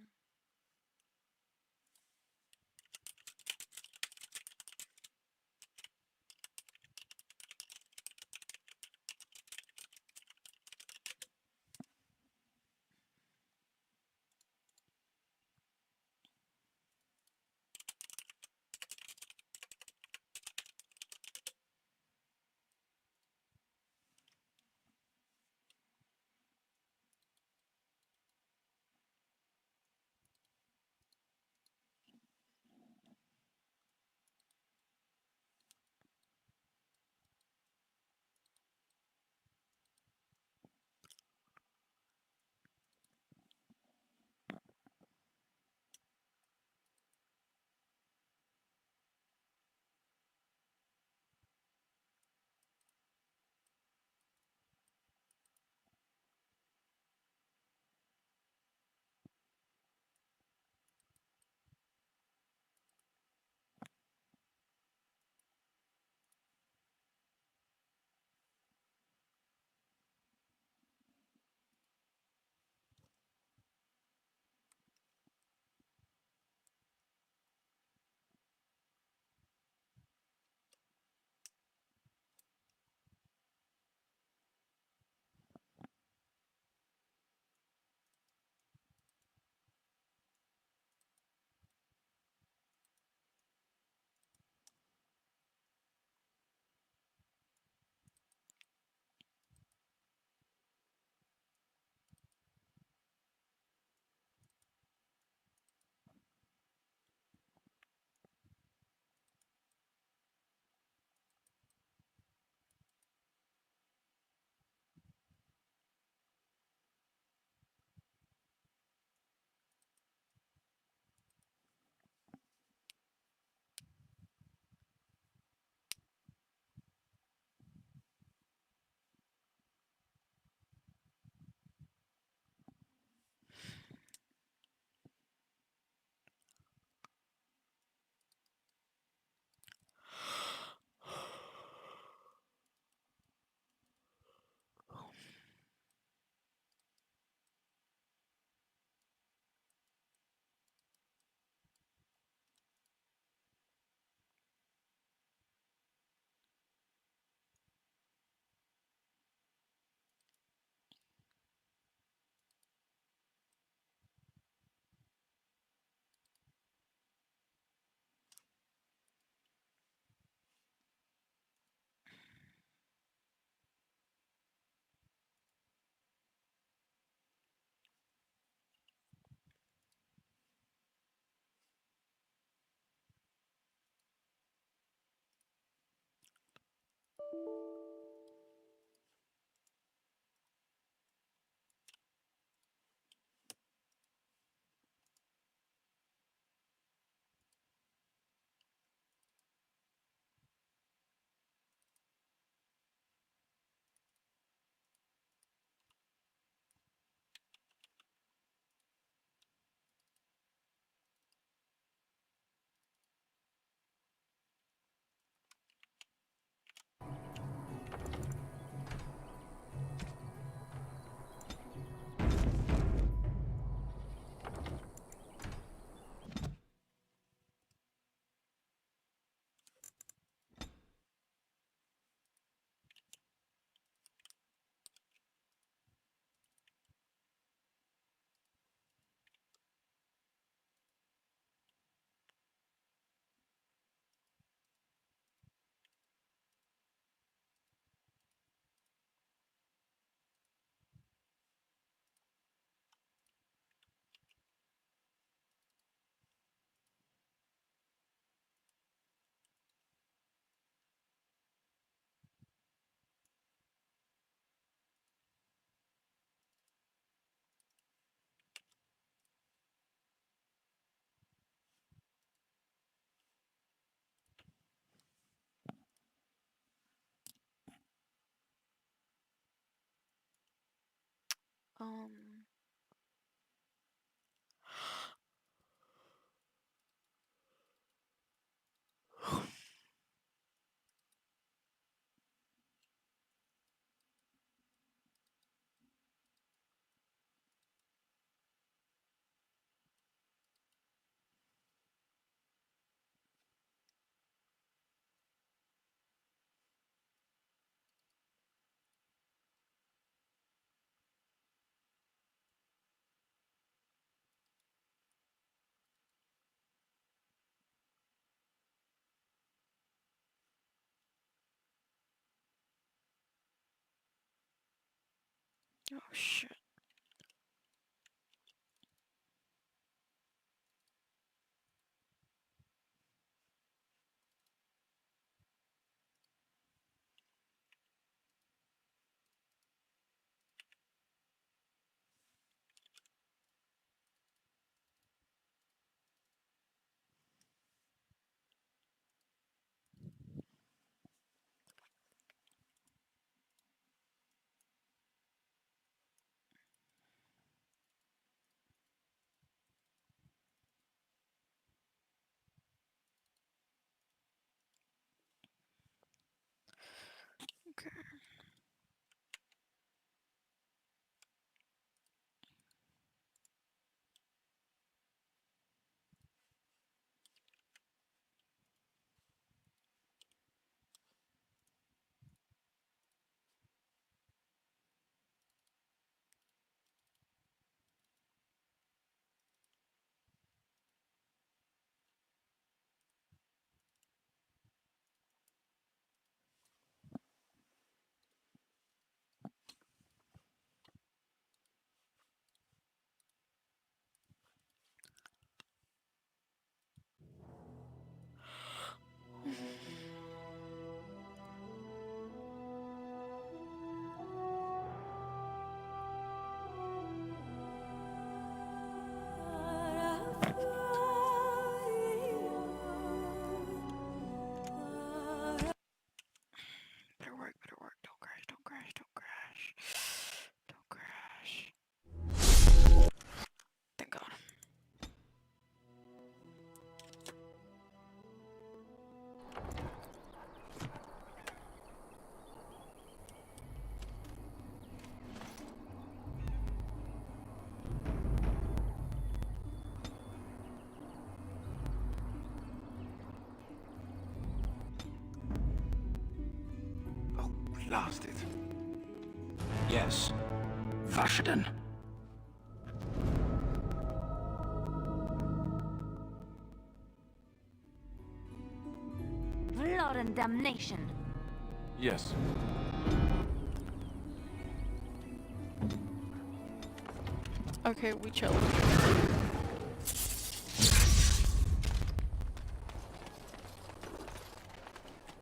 Um. Oh shit. Okay. Better work, better work. Don't crash, don't crash, don't crash. Don't crash. Thank God. Blast it. Yes. Vasheden. Blood and damnation. Yes. Okay, we chill.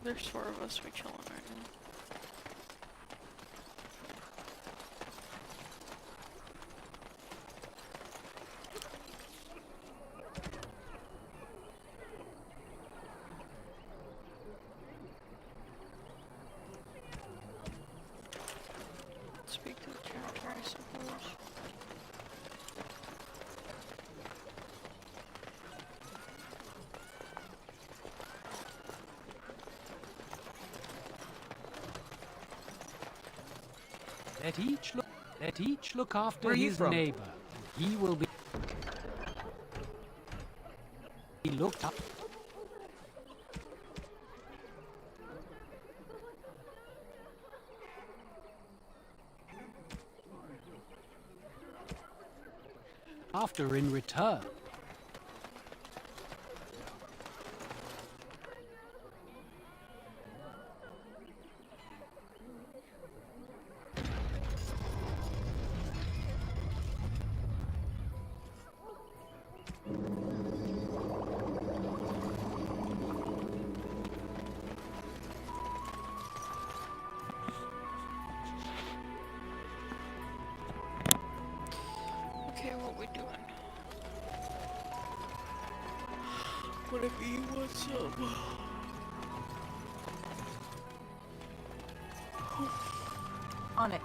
There's 4 of us, we chilling right now. Speak to the territory, I suppose. Let each look after Where are you his from? neighbor. He will be. He looked up. After in return. Okay, what we doing? Whatever you want some. On it.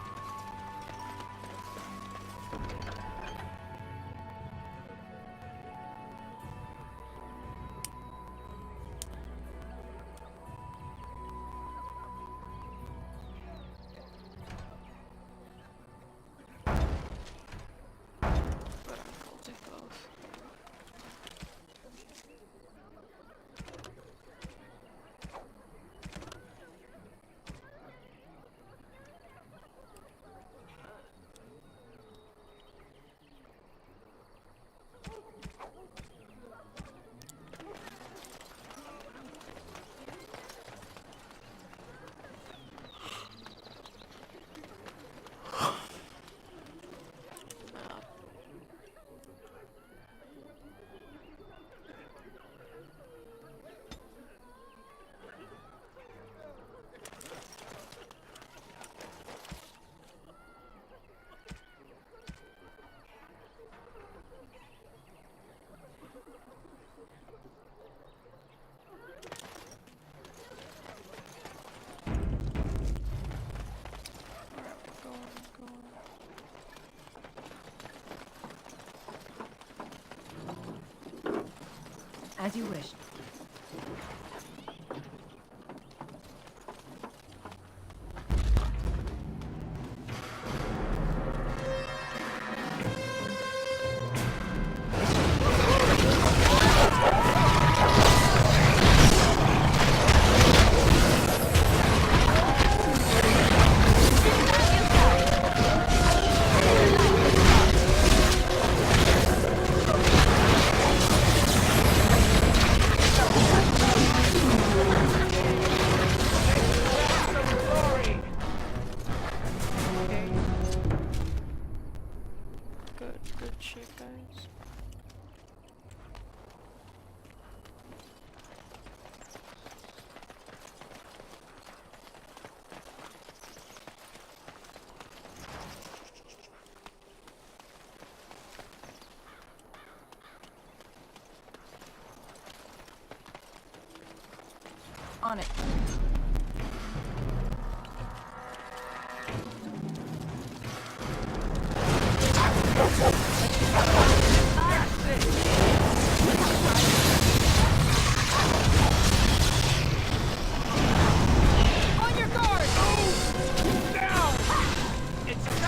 As you wish. Good shit, guys. On it. On your guard! Move! Down! It's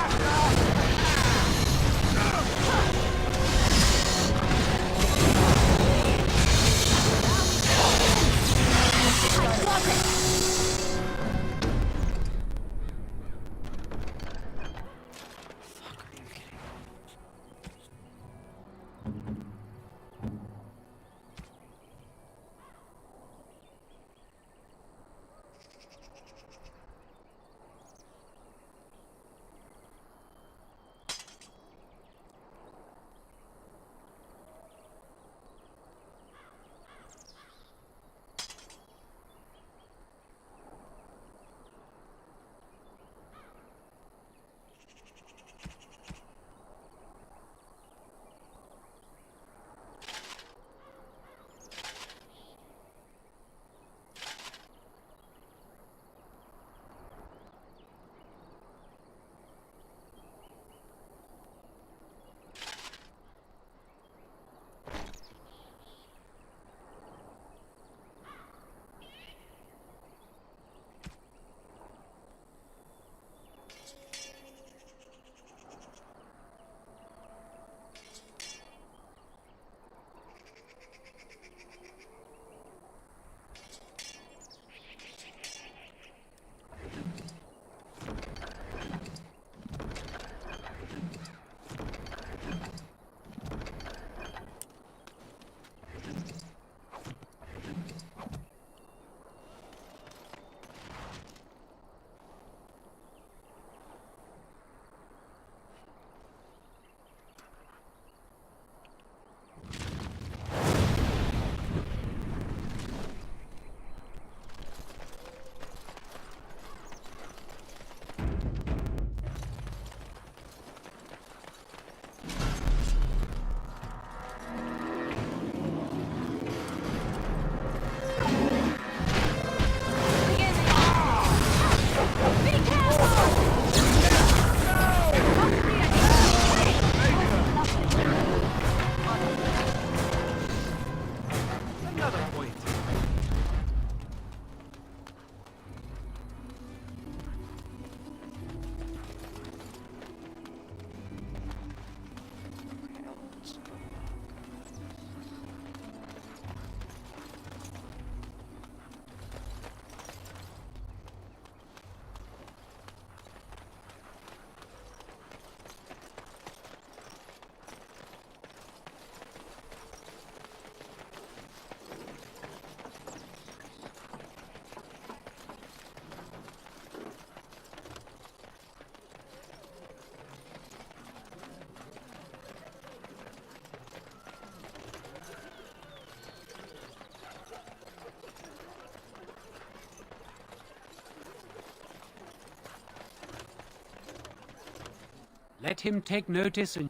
Let him take notice, and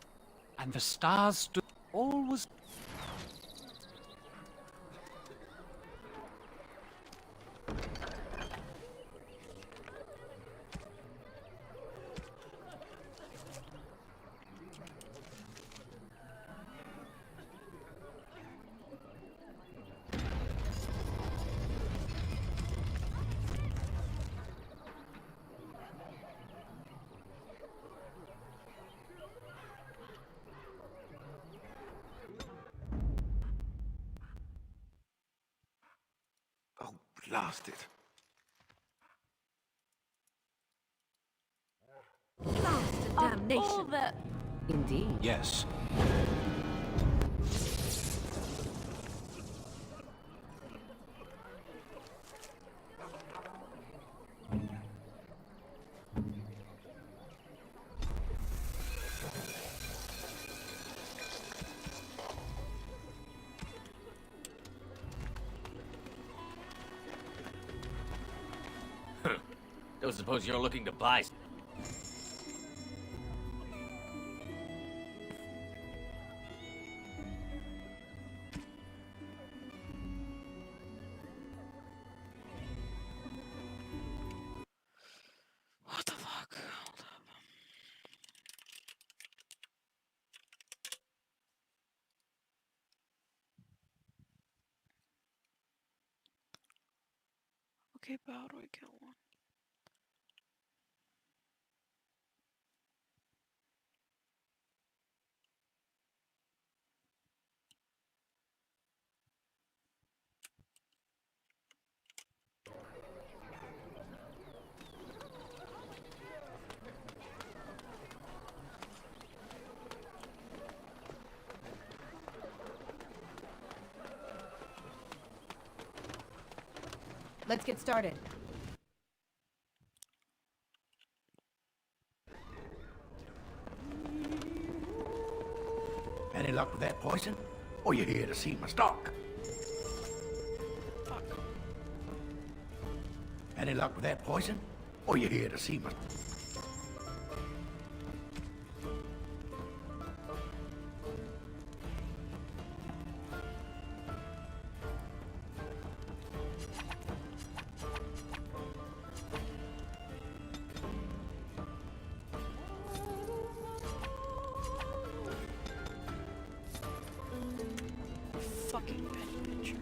the stars stood. All was. I've lost it. Damnation. All the... Indeed. Yes. Don't suppose you're looking to buy... What the fuck? Hold up. Okay, but how do I kill one? Let's get started. Any luck with that poison? Or you here to see my stock? Fuck. Any luck with that poison? Or you here to see my... Fucking penny pincher.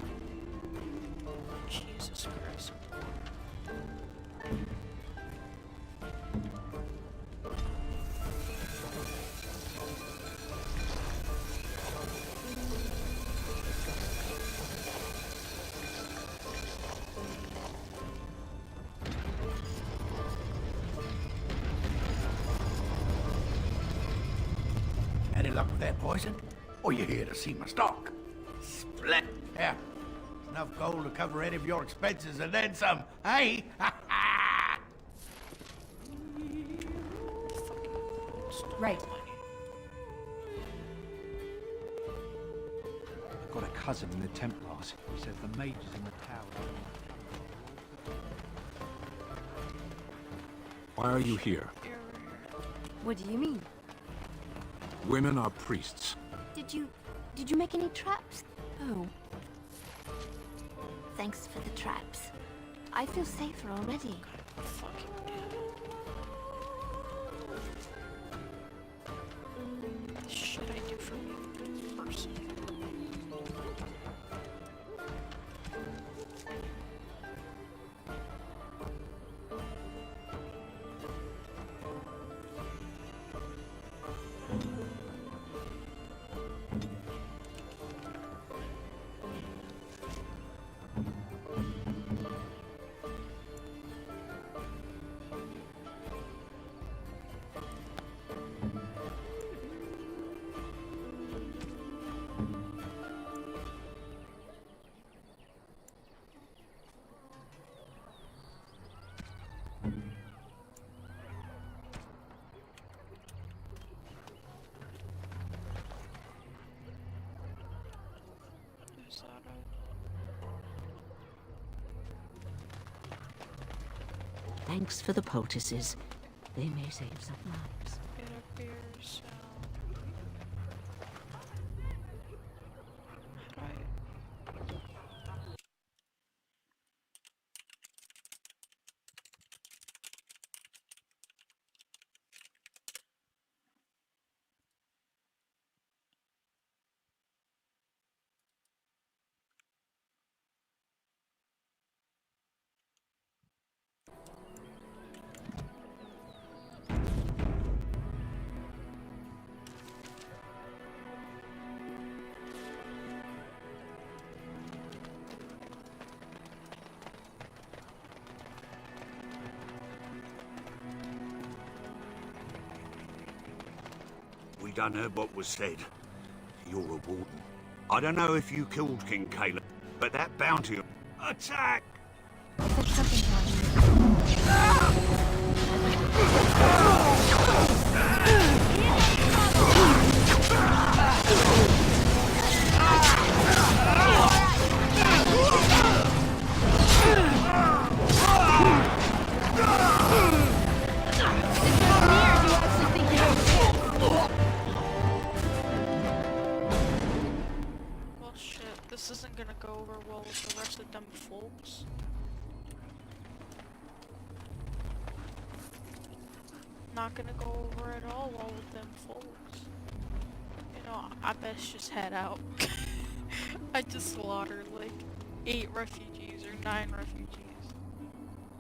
Jesus Christ. Any luck with that poison? Or you here to see my stock? Split. Yeah. Enough gold to cover any of your expenses and then some, hey? Right. I've got a cousin in the Templars. He says the mages in the tower. Why are you here? What do you mean? Women are priests. Did you make any traps? Oh. Thanks for the traps. I feel safer already. Fucking the shit I do for being a good person. Is that Thanks for the poultices. They may save some lives. It appears so. done heard what was said. You're a warden. I don't know if you killed King Caleb, but that bounty... Attack! Well, shit, this isn't gonna go over well with the rest of them folks. Not gonna go over at all well with them folks. You know, I best just head out. I just slaughtered like 8 refugees or 9 refugees.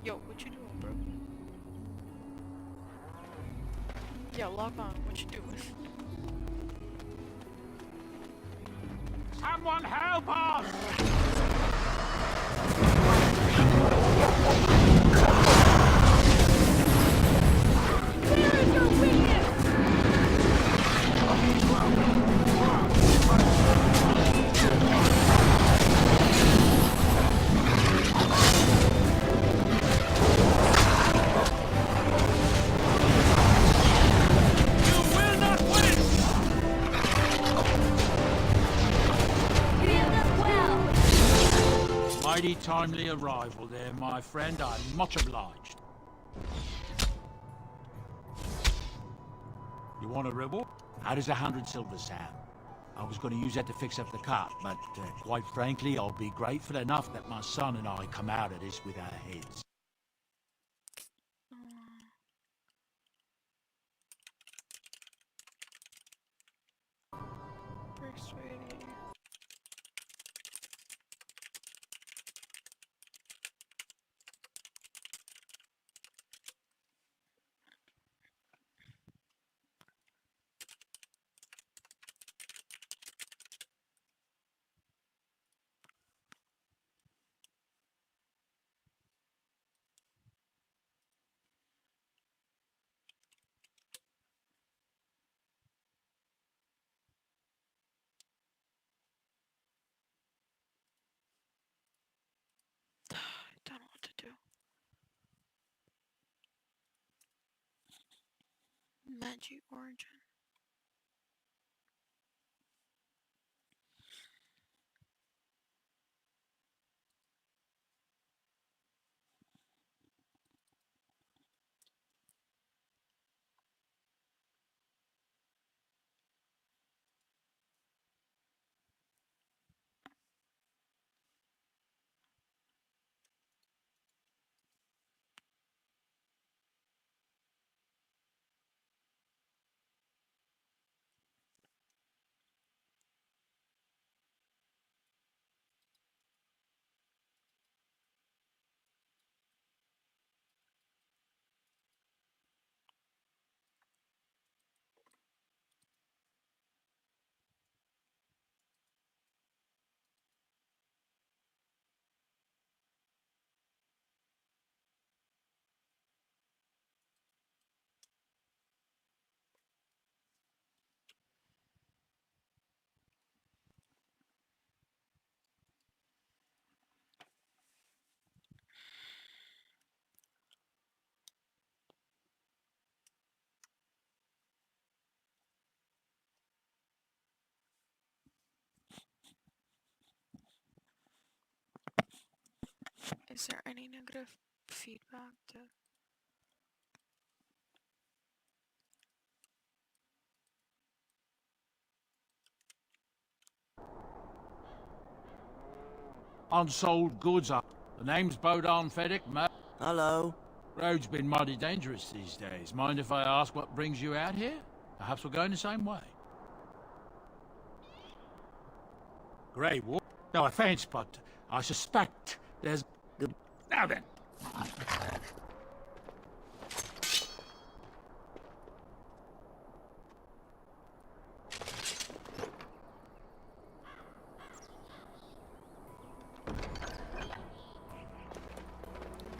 Yo, what you doing, bro? Yeah, log on. What you doing? Someone help us! Where is your weakness? Mighty timely arrival there, my friend. I'm much obliged. You want a reward? How does 100 silver sound? I was going to use that to fix up the cart, but quite frankly, I'll be grateful enough that my son and I come out of this with our heads. Persuading. I don't know what to do. Magic origin. Is there any negative feedback to... Unsold goods up. The name's Bodan Fedek, mate. Hello. Road's been mighty dangerous these days. Mind if I ask what brings you out here? Perhaps we're going the same way. Grey Wolf? No offense, but I suspect there's... Now then.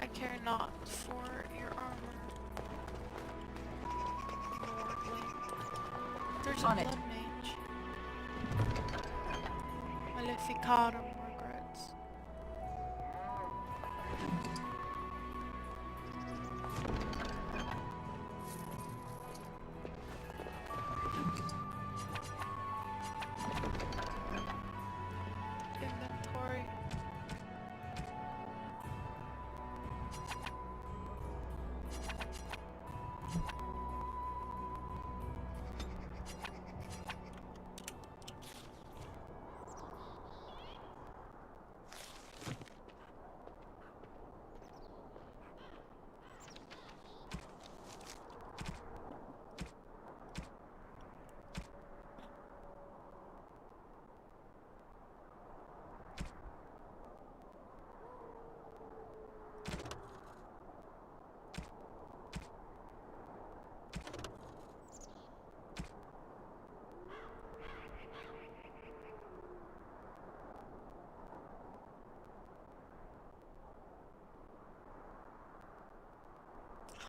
I care not for your armor. Lordly. There's a On it. blood mage. Maleficarum regrets. Inventory.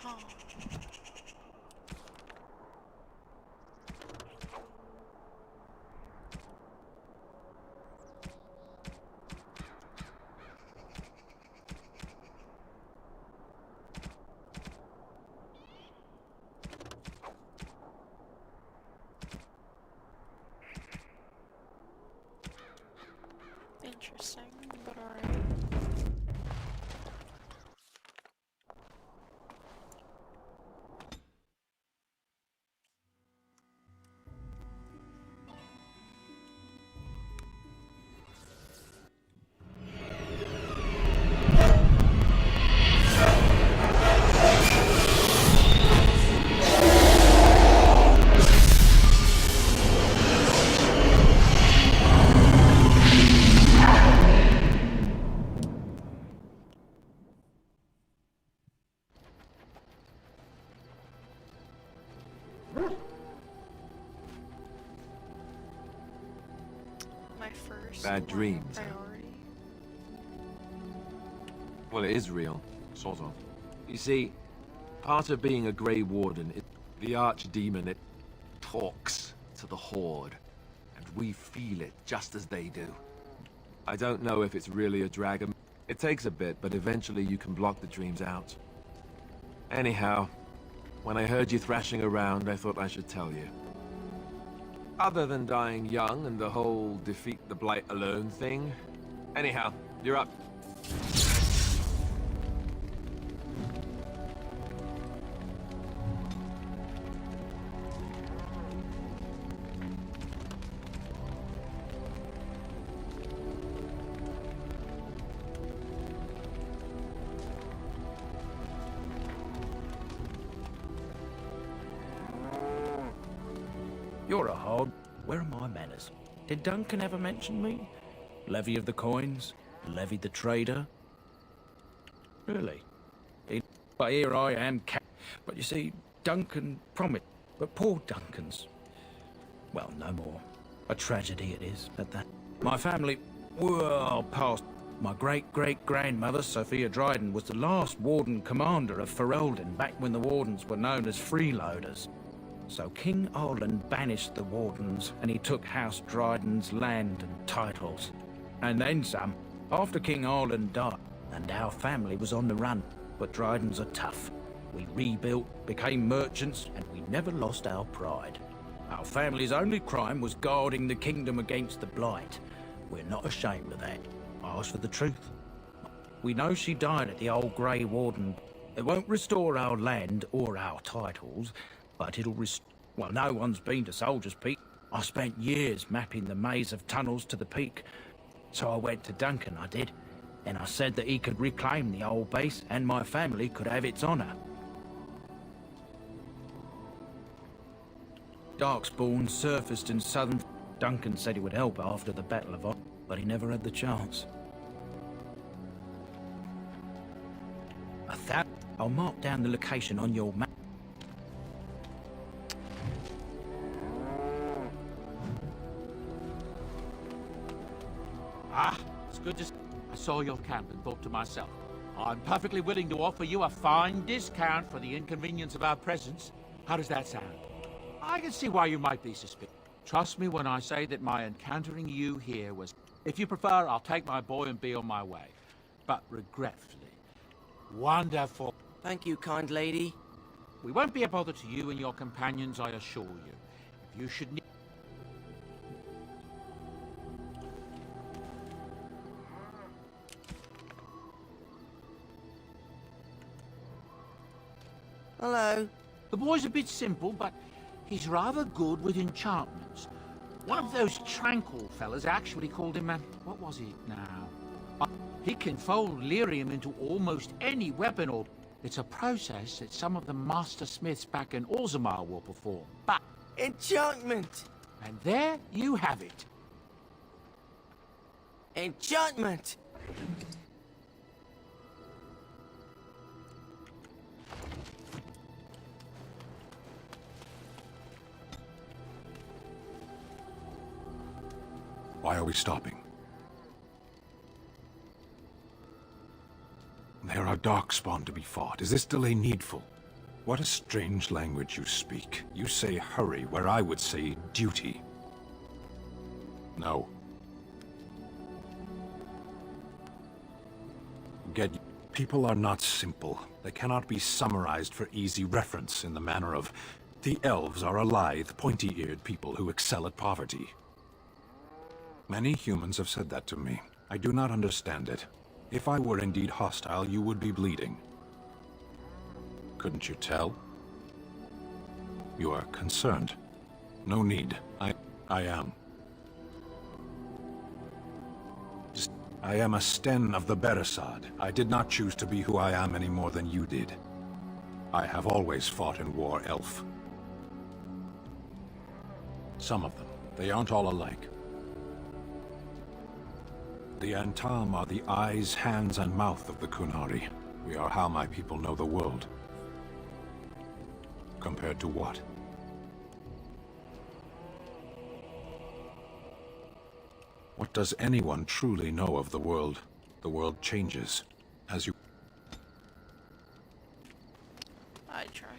Huh. Interesting, but alright. My first Bad dreams. priority. Well, it is real, sort of. You see, part of being a Grey Warden is the Archdemon. It talks to the Horde, and we feel it just as they do. I don't know if it's really a dragon. It takes a bit, but eventually you can block the dreams out. Anyhow, when I heard you thrashing around, I thought I should tell you. Other than dying young and the whole defeat the Blight alone thing. Anyhow, you're up. You're a hog. Where are my manners? Did Duncan ever mention me? Levy of the coins? Levy the trader? Really? But here I am, but you see, Duncan promised. But poor Duncan's... well, no more. A tragedy it is, at that. My family, well past. My great-great-grandmother, Sophia Dryden, was the last Warden Commander of Ferelden back when the Wardens were known as freeloaders. So King Arlen banished the Wardens, and he took House Dryden's land and titles. And then some, after King Arlen died, and our family was on the run. But Drydens are tough. We rebuilt, became merchants, and we never lost our pride. Our family's only crime was guarding the kingdom against the Blight. We're not ashamed of that. Ask for the truth. We know she died at the old Grey Warden. It won't restore our land or our titles, but it'll well, no one's been to Soldier's Peak. I spent years mapping the maze of tunnels to the peak. So I went to Duncan, I did. And I said that he could reclaim the old base and my family could have its honor. Darkspawn surfaced in southern... Duncan said he would help after the Battle of Oz, but he never had the chance. I'll mark down the location on your map. Ah, it's good to see. I saw your camp and thought to myself, I'm perfectly willing to offer you a fine discount for the inconvenience of our presence. How does that sound? I can see why you might be suspicious. Trust me when I say that my encountering you here was... If you prefer, I'll take my boy and be on my way. But regretfully, wonderful. Thank you, kind lady. We won't be a bother to you and your companions, I assure you. If you should need... Hello. The boy's a bit simple, but he's rather good with enchantments. One of those tranquil fellas actually called him, what was it now? He can fold lyrium into almost any weapon, or it's a process that some of the master smiths back in Orzammar will perform. But enchantment! And there you have it. Enchantment! Why are we stopping? There are darkspawn to be fought. Is this delay needful? What a strange language you speak. You say hurry, where I would say duty. No. People are not simple. They cannot be summarized for easy reference in the manner of, the elves are a lithe, pointy-eared people who excel at poverty. Many humans have said that to me. I do not understand it. If I were indeed hostile, you would be bleeding. Couldn't you tell? You are concerned. No need. I am. I am a Sten of the Beresad. I did not choose to be who I am any more than you did. I have always fought in war, elf. Some of them. They aren't all alike. The Antam are the eyes, hands, and mouth of the Kunari. We are how my people know the world. Compared to what? What does anyone truly know of the world? The world changes, as you... I tried.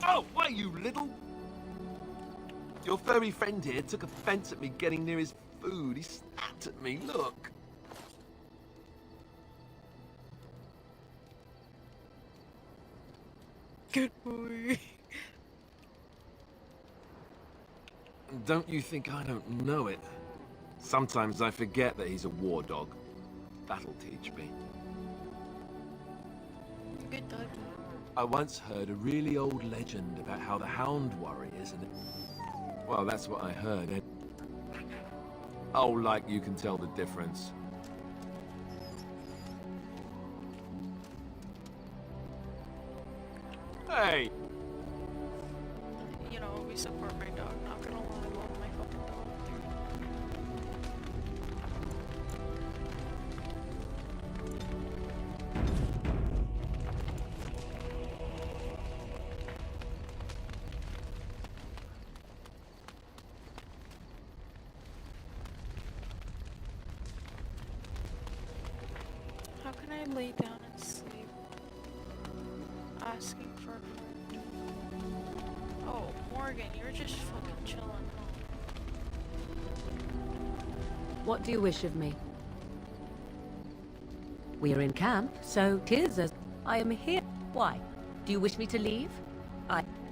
Oh, wait, you little... Your furry friend here took offense at me getting near his food. He snapped at me, look. Good boy. Don't you think I don't know it? Sometimes I forget that he's a war dog. That'll teach me. Good doggy. I once heard a really old legend about how the hound warriors and... Well, that's what I heard. Oh, like you can tell the difference. Hey! You know, we support my dog, not gonna lie, I love my fucking dog, How can I lay down and sleep? Asking for... Oh, Morgan, you're just fucking chilling. What do you wish of me? We are in camp, so 'tis as I am here. Why? Do you wish me to leave?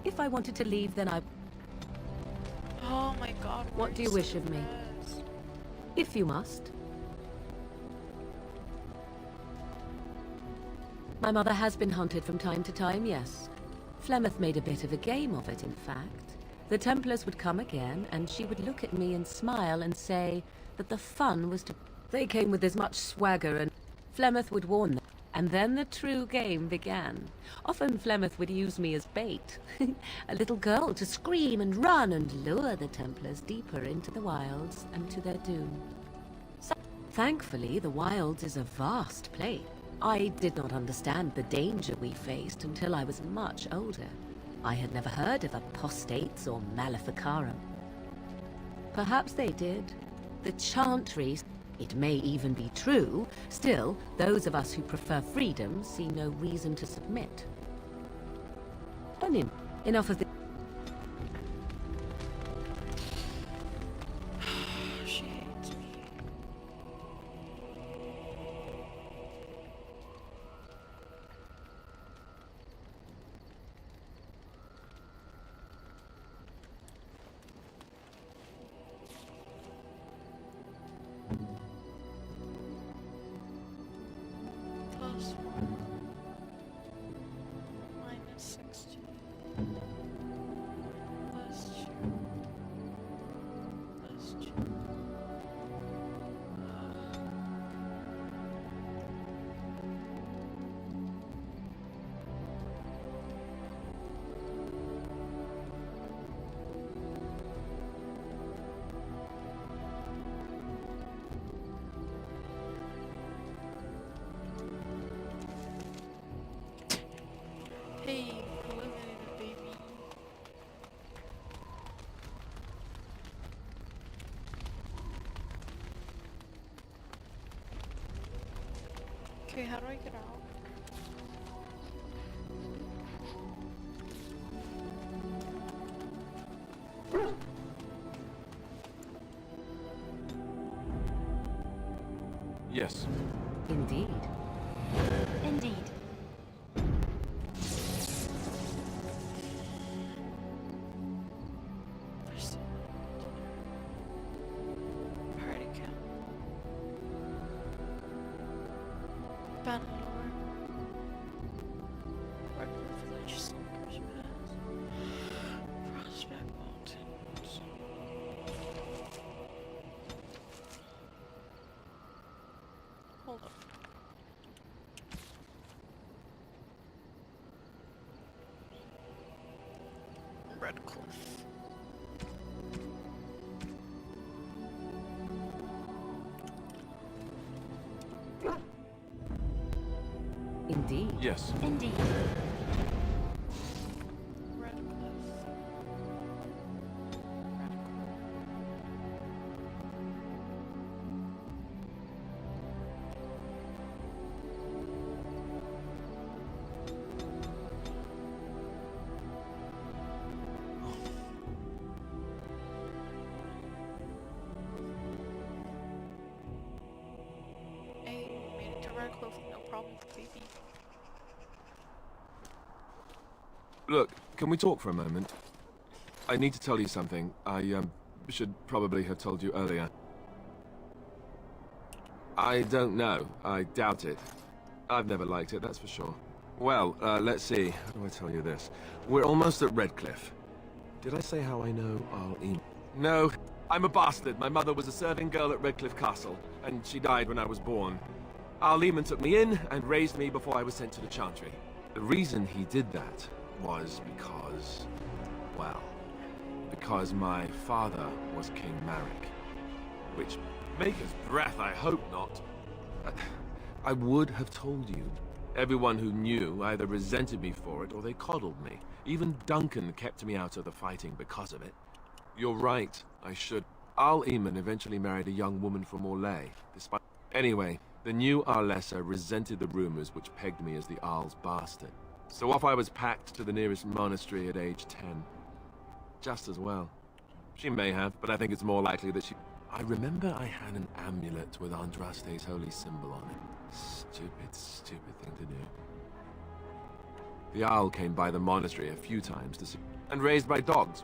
If I wanted to leave, then I... Oh my god. What do you wish of me? If you must. My mother has been hunted from time to time, yes. Flemeth made a bit of a game of it, in fact. The Templars would come again, and she would look at me and smile and say that the fun was to... They came with as much swagger, and Flemeth would warn them. And then the true game began. Often Flemeth would use me as bait. A little girl to scream and run and lure the Templars deeper into the wilds and to their doom. Thankfully, the wilds is a vast place. I did not understand the danger we faced until I was much older. I had never heard of apostates or maleficarum. Perhaps they did. The chantries, it may even be true. Still, those of us who prefer freedom see no reason to submit. And enough of this. She hates me. Plus 1 minus 16 plus 2 plus 2. Hey, eliminated baby. Okay, how do I get out? Yes. Indeed. Indeed. Party count. Battle lore. Redwood Village Slunkers Pass. Prospect Mountains. Hold up. Redcliffe. Indeed. Yes. Indeed. Hey, made it to Redcliffe with no problem, baby. Look, can we talk for a moment? I need to tell you something. I should probably have told you earlier. I don't know. I doubt it. I've never liked it, that's for sure. Well, let's see. How do I tell you this? We're almost at Redcliffe. Did I say how I know I'll No, I'm a bastard. My mother was a serving girl at Redcliffe Castle, and she died when I was born. Arl Lehman took me in and raised me before I was sent to the Chantry. The reason he did that was because, well, because my father was King Marek. Which, maker's breath, I hope not. I would have told you. Everyone who knew either resented me for it or they coddled me. Even Duncan kept me out of the fighting because of it. You're right, I should. Arl Eamon eventually married a young woman from Orlais, despite... Anyway, the new Arlessa resented the rumors which pegged me as the Arl's bastard. So off I was packed to the nearest monastery at age 10. Just as well. She may have, but I think it's more likely that she... I remember I had an amulet with Andraste's holy symbol on it. Stupid, stupid thing to do. The Arl came by the monastery a few times to see... and raised by dogs.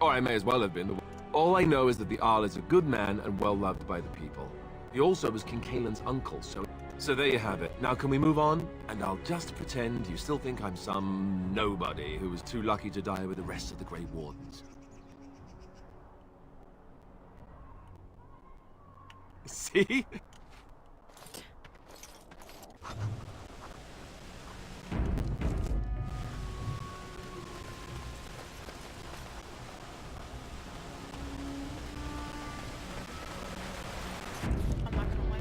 Or I may as well have been. All I know is that the Arl is a good man and well loved by the people. He also was King Kaelin's uncle, so there you have it. Now can we move on? And I'll just pretend you still think I'm some nobody who was too lucky to die with the rest of the Grey Wardens. See? I'm not gonna lie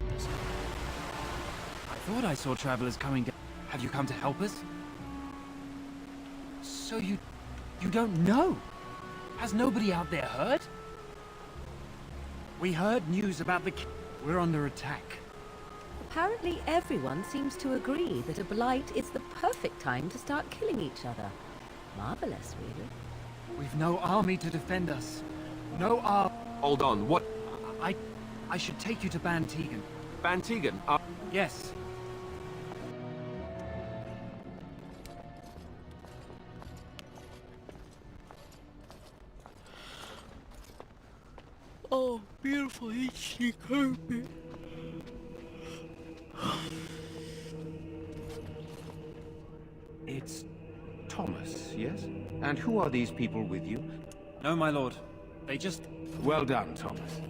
thought I saw travelers coming down. Have you come to help us? So you don't know? Has nobody out there heard? We heard news about the... We're under attack. Apparently everyone seems to agree that a blight is the perfect time to start killing each other. Marvelous, really. We've no army to defend us. No army. Hold on, what? I should take you to Bantegan. Bantegan? Yes. Oh, beautiful HD carpet. It's Thomas, yes? And who are these people with you? No, my lord. They just... Well done, Thomas.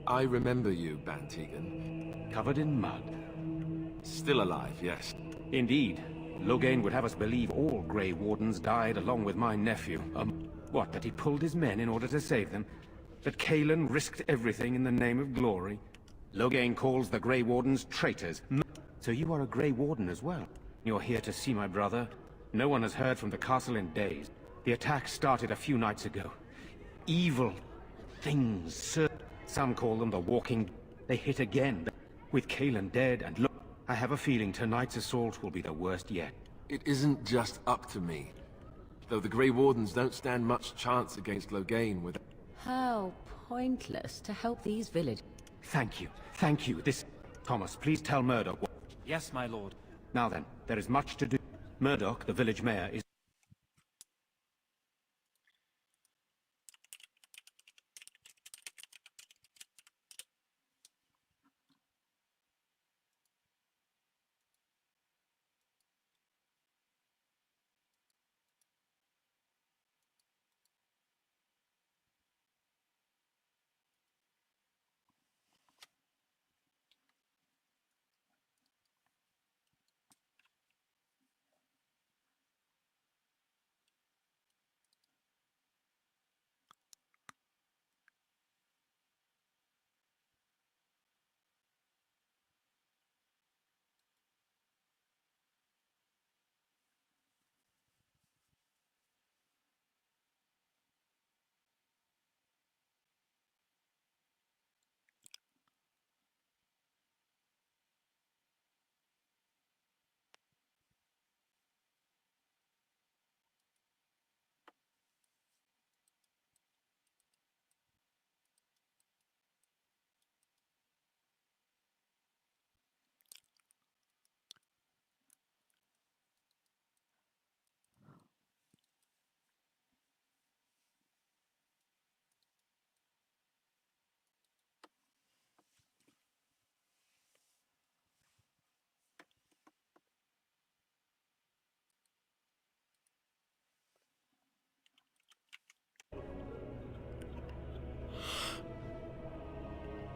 I remember you, Bantegan. Covered in mud. Still alive, yes. Indeed. Loghain would have us believe all Grey Wardens died along with my nephew. What, that he pulled his men in order to save them? That Cailan risked everything in the name of glory? Loghain calls the Grey Wardens traitors. So you are a Grey Warden as well? You're here to see my brother? No one has heard from the castle in days. The attack started a few nights ago. Evil things, sir. Some call them the Walking... They hit again, with Cailan dead, and look, I have a feeling tonight's assault will be the worst yet. It isn't just up to me. Though the Grey Wardens don't stand much chance against Loghain with... How pointless to help these villagers. Thank you. Thank you. Thomas, please tell Murdoch what... Yes, my lord. Now then, there is much to do. Murdoch, the village mayor, is...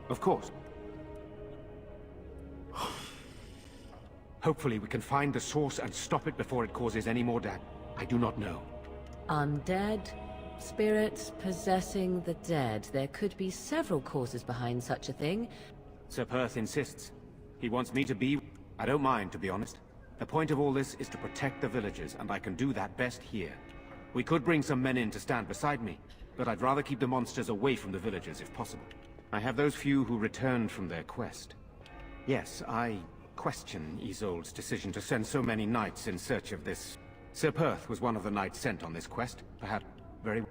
Of course. Hopefully we can find the source and stop it before it causes any more damage. I do not know. Undead, spirits possessing the dead. There could be several causes behind such a thing. Sir Perth insists. He wants me to be... I don't mind, to be honest. The point of all this is to protect the villagers, and I can do that best here. We could bring some men in to stand beside me, but I'd rather keep the monsters away from the villagers if possible. I have those few who returned from their quest. Yes, I question Isolde's decision to send so many knights in search of this. Sir Perth was one of the knights sent on this quest. Perhaps very...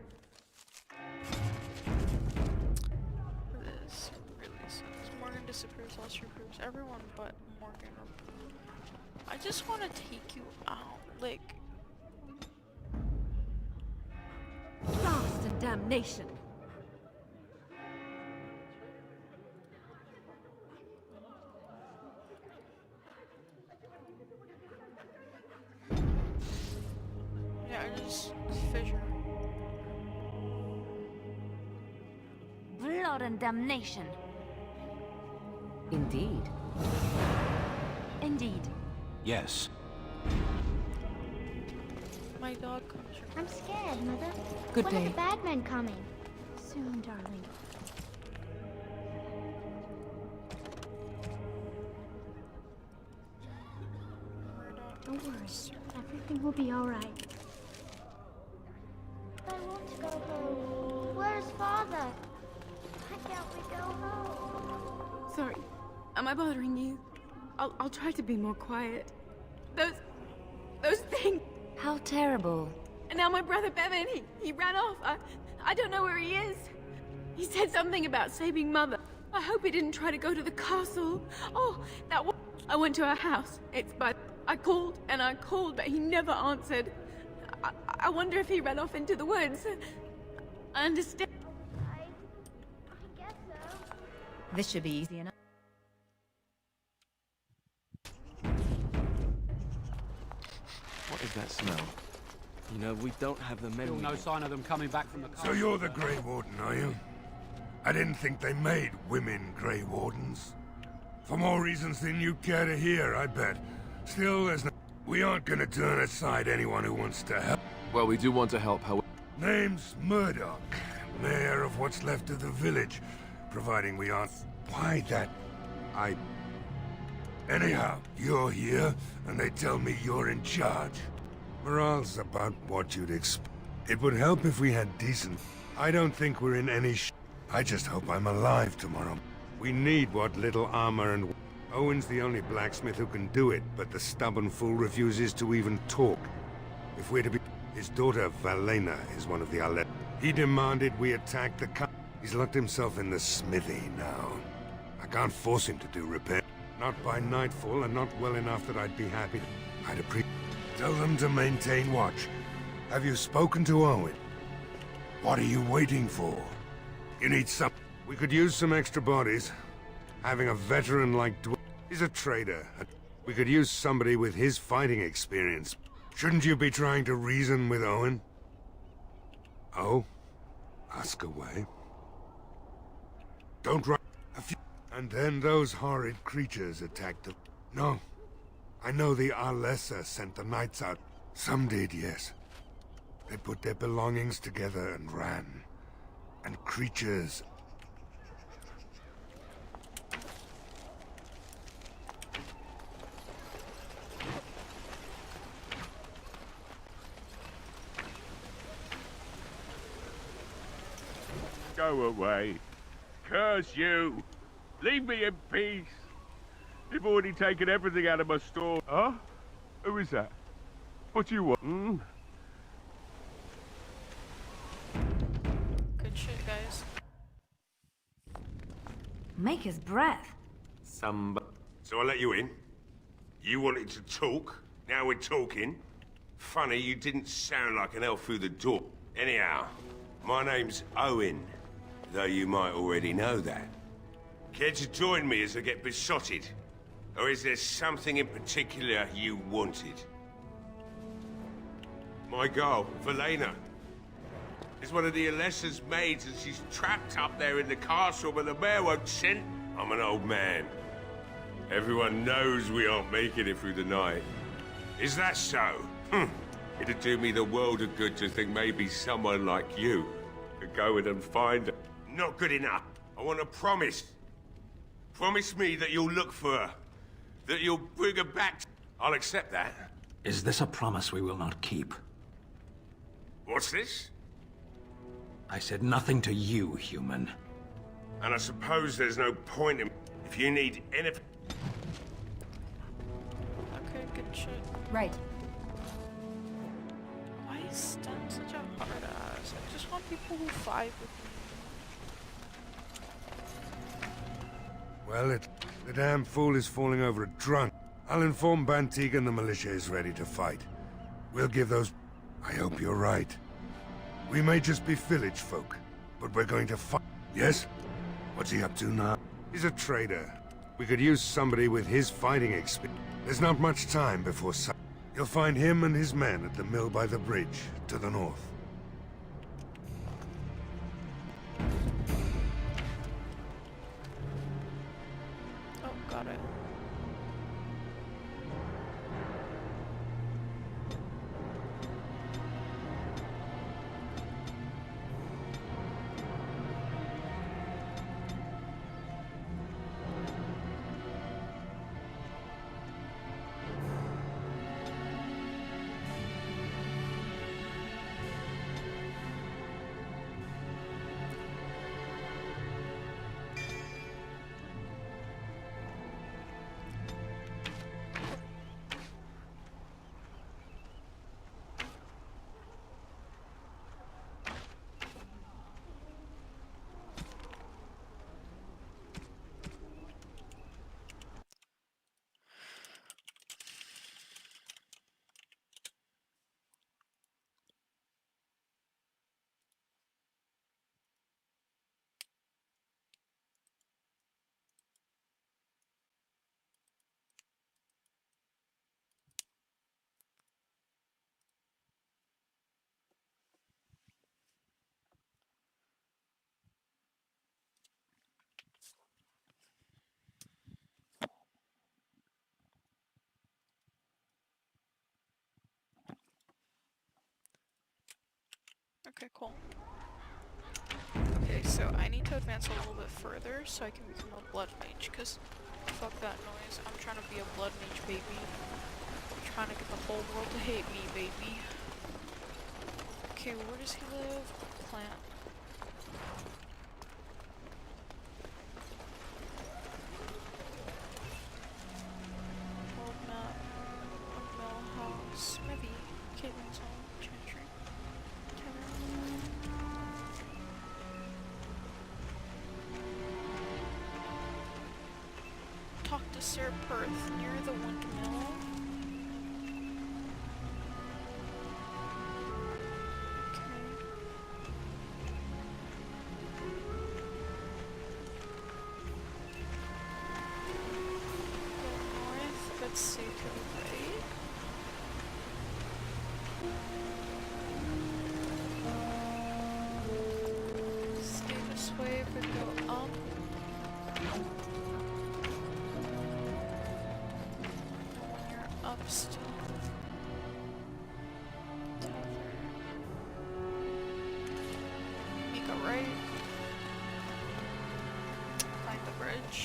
This really sucks. Morgan disappears, lost your groups. Everyone but Morgan. I just want to take you out. Like... Blast and damnation! Yeah, I just fissure. Blood and damnation. Indeed. Indeed. Yes. My dog comes from... I'm scared, Mother. Good when day. are the bad men coming? Soon, darling. Don't worry. Everything will be all right. I want to go home. Where's Father? Why can't we go home? Sorry. Am I bothering you? I'll try to be more quiet. Those things. How terrible. And now my brother Bevan, he ran off. I don't know where he is. He said something about saving Mother. I hope he didn't try to go to the castle. Oh, I went to our house. I called and I called, but he never answered. I wonder if he ran off into the woods. I understand. I guess so. This should be easy enough. What is that smell? You know, we don't have the men. Still no sign of them coming back from the So you're the Grey Warden, are you? I didn't think they made women Grey Wardens. For more reasons than you care to hear, I bet. Still, we aren't gonna turn aside anyone who wants to help. Well, we do want to help, however. Name's Murdoch, mayor of what's left of the village, providing we aren't... Why that... Anyhow, you're here, and they tell me you're in charge. Morale's about what you'd expect. It would help if we had decent... I don't think we're in any I just hope I'm alive tomorrow. We need what little armor and... Owen's the only blacksmith who can do it, but the stubborn fool refuses to even talk. If we're to be... His daughter, Valena, is one of the Alet. He demanded we attack the He's locked himself in the smithy now. I can't force him to do repair. Not by nightfall, and not well enough that I'd be happy to... I'd appreciate... Tell them to maintain watch. Have you spoken to Owen? What are you waiting for? You need some... We could use some extra bodies. Having a veteran like He's a trader. We could use somebody with his fighting experience. Shouldn't you be trying to reason with Owen? Oh? Ask away. Don't run. And then those horrid creatures attacked them. No. I know the Arlessa sent the knights out. Some did, yes. They put their belongings together and ran. And creatures... Go away. Curse you. Leave me in peace. You've already taken everything out of my store. Huh? Who is that? What do you want? Good shit, guys. Maker's breath. So I let you in. You wanted to talk. Now we're talking. Funny, you didn't sound like an elf through the door. Anyhow, my name's Owen, though you might already know that. Care to join me as I get besotted? Or is there something in particular you wanted? My girl, Valena, is one of the Alessa's maids, and she's trapped up there in the castle, but the mayor won't send. I'm an old man. Everyone knows we aren't making it through the night. Is that so? It'd do me the world of good to think maybe someone like you could go in and find her. Not good enough. I want a promise. Promise me that you'll look for her. That you'll bring her back. I'll accept that. Is this a promise we will not keep? What's this? I said nothing to you, human. And I suppose there's no point in... If you need anything... Okay, good shit. Right. Why is Stan such a hard ass? I just want people who fight with me. Well, the damn fool is falling over a drunk. I'll inform Bantigan the militia is ready to fight. We'll give those... I hope you're right. We may just be village folk, but we're going to fight. Yes? What's he up to now? He's a trader. We could use somebody with his fighting experience. There's not much time before sun. You'll find him and his men at the mill by the bridge, to the north. Oh, got it. Okay, cool. Okay, so I need to advance a little bit further so I can become a blood mage, because fuck that noise. I'm trying to be a blood mage, baby. I'm trying to get the whole world to hate me, baby. Okay, where does he live? Plant. Old map. Old mill house. Maybe. Caitlin's home. Chantry. Talk to Sir Perth near the windmill. Let's see to the right. Stay this way, but go up. When you're up still. Make a right. Find the bridge.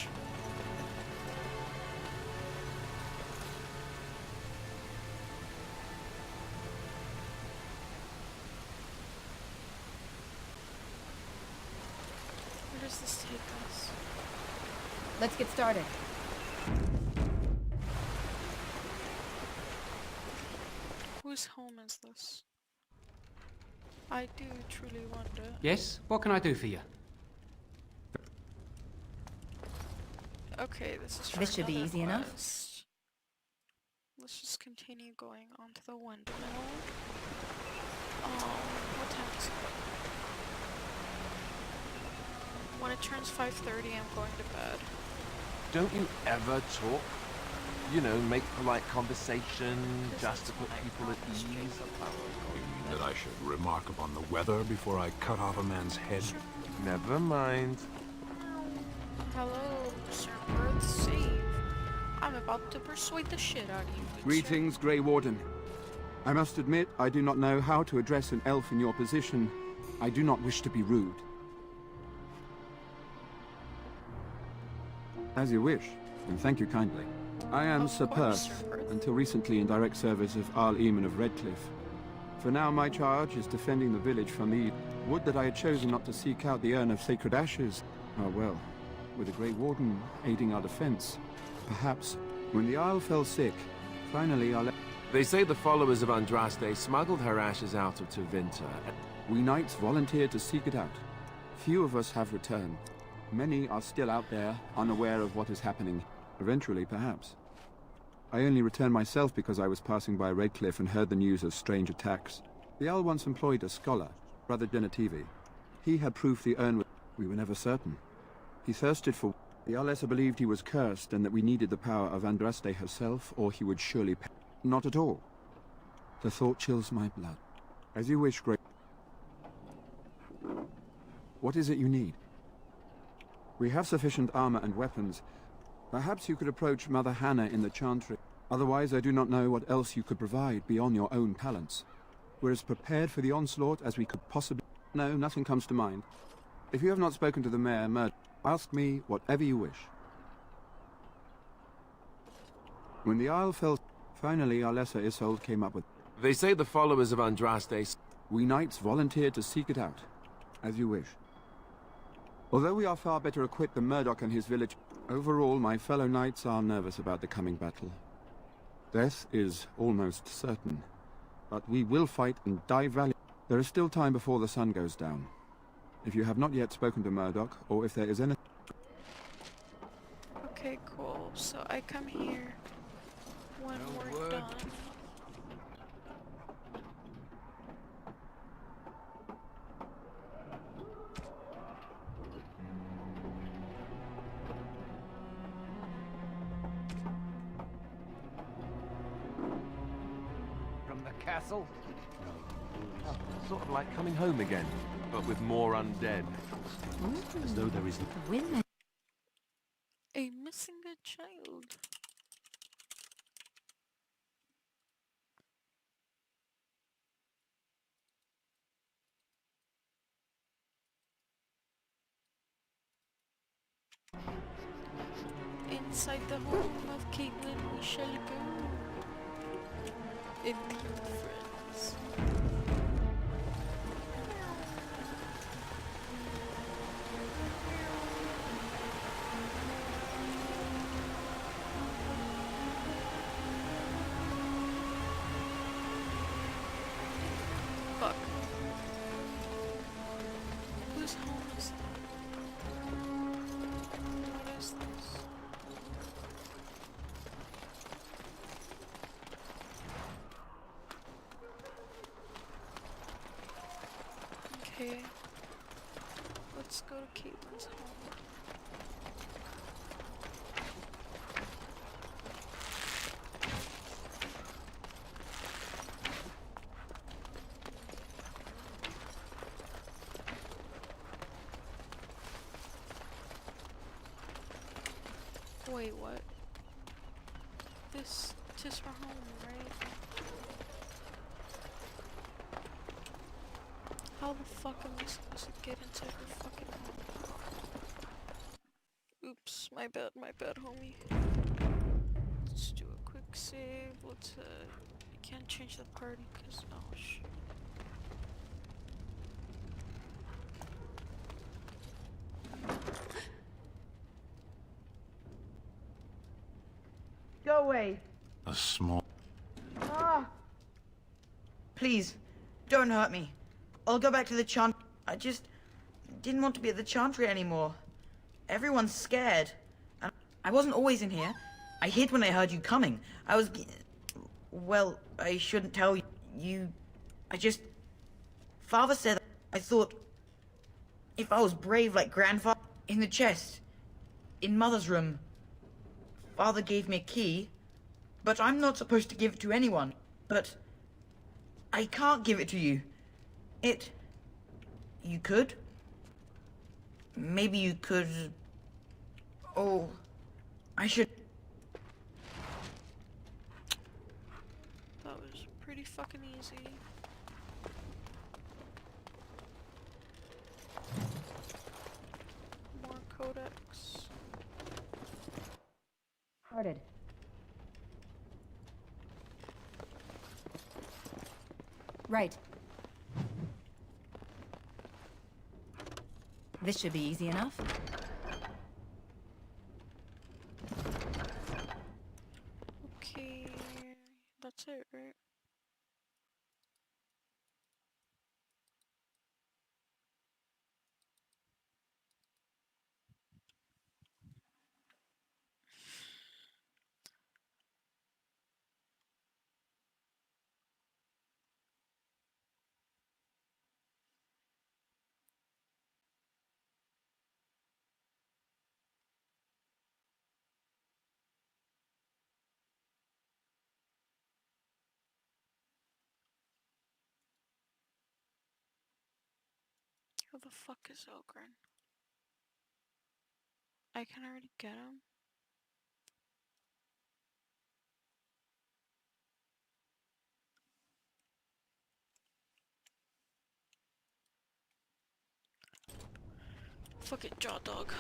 Where does this take us? Let's get started. Whose home is this? I do truly wonder. Yes? What can I do for you? Okay, this is for This should be another easy enough. quest. Let's just continue going onto the windmill. What time is it? When it turns 5:30, I'm going to bed. Don't you ever talk? You know, make polite conversation, just to put people at ease. You mean that I should remark upon the weather before I cut off a man's head? Never mind. Hello, Sir Perth, save. I'm about to persuade the shit out of you. good Greetings, Grey Warden. I must admit, I do not know how to address an elf in your position. I do not wish to be rude. As you wish, and thank you kindly. I am Sir Perth, until recently in direct service of Arl Eamon of Redcliffe. For now, my charge is defending the village from the... Would that I had chosen not to seek out the urn of sacred ashes. Ah well, with the Grey Warden aiding our defense, perhaps. When the Isle fell sick, finally I let... They say the followers of Andraste smuggled her ashes out of Tevinter. We knights volunteered to seek it out. Few of us have returned. Many are still out there, unaware of what is happening. Eventually, perhaps. I only returned myself because I was passing by Redcliffe and heard the news of strange attacks. The Isle once employed a scholar, Brother Genetivi. He had proof the urn was... We were never certain. He thirsted for... The Alessa believed he was cursed and that we needed the power of Andraste herself, or he would surely... Not at all. The thought chills my blood. As you wish, Great... What is it you need? We have sufficient armor and weapons. Perhaps you could approach Mother Hannah in the Chantry. Otherwise, I do not know what else you could provide beyond your own talents. We're as prepared for the onslaught as we could possibly... No, nothing comes to mind. If you have not spoken to the Mayor, ask me whatever you wish. When the Isle fell... Finally, our lesser Isolde came up with... They say the followers of Andraste... We knights volunteered to seek it out. As you wish. Although we are far better equipped than Murdoch and his village, overall my fellow knights are nervous about the coming battle. Death is almost certain, but we will fight and die valiantly. There is still time before the sun goes down. If you have not yet spoken to Murdoch, or if there is any... Okay, cool. So I come here when we're done. Castle? Oh, sort of like coming home again, but with more undead. As though there is Women. A missing a child. inside the home of Caitlin, we shall go. Indeed, friends. Fuck. Whose home is that? What is this? Okay. Let's go to Caitlin's home. Wait, what? This is her home, right? How the fuck am I supposed to get into her fucking home? Oops, my bad, homie. Let's do a quick save. Let's, I can't change the party because, oh shit. Go away. A small... Ah! Please, don't hurt me. I'll go back to the chant. I just didn't want to be at the chantry anymore. Everyone's scared. And I wasn't always in here. I hid when I heard you coming. I was... Well, I shouldn't tell you. I just... Father said... I thought... If I was brave like Grandfather... In the chest. In Mother's room. Father gave me a key. But I'm not supposed to give it to anyone. But... I can't give it to you. You could? Maybe you could... Oh... I should... That was pretty fucking easy. More codex. Started. Right. This should be easy enough. Okay, that's it, right? Who the fuck is Ogren? I can already get him. Fuck it, Jaw Dog.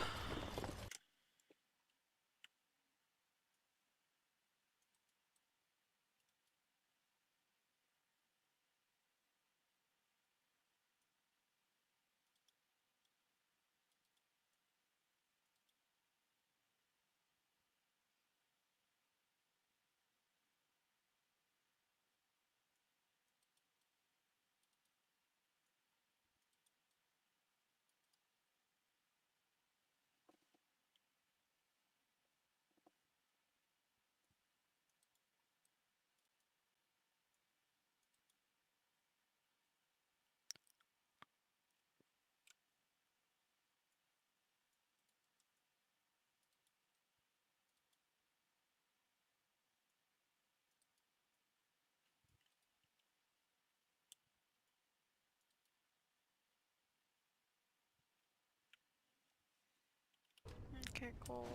Okay, cool.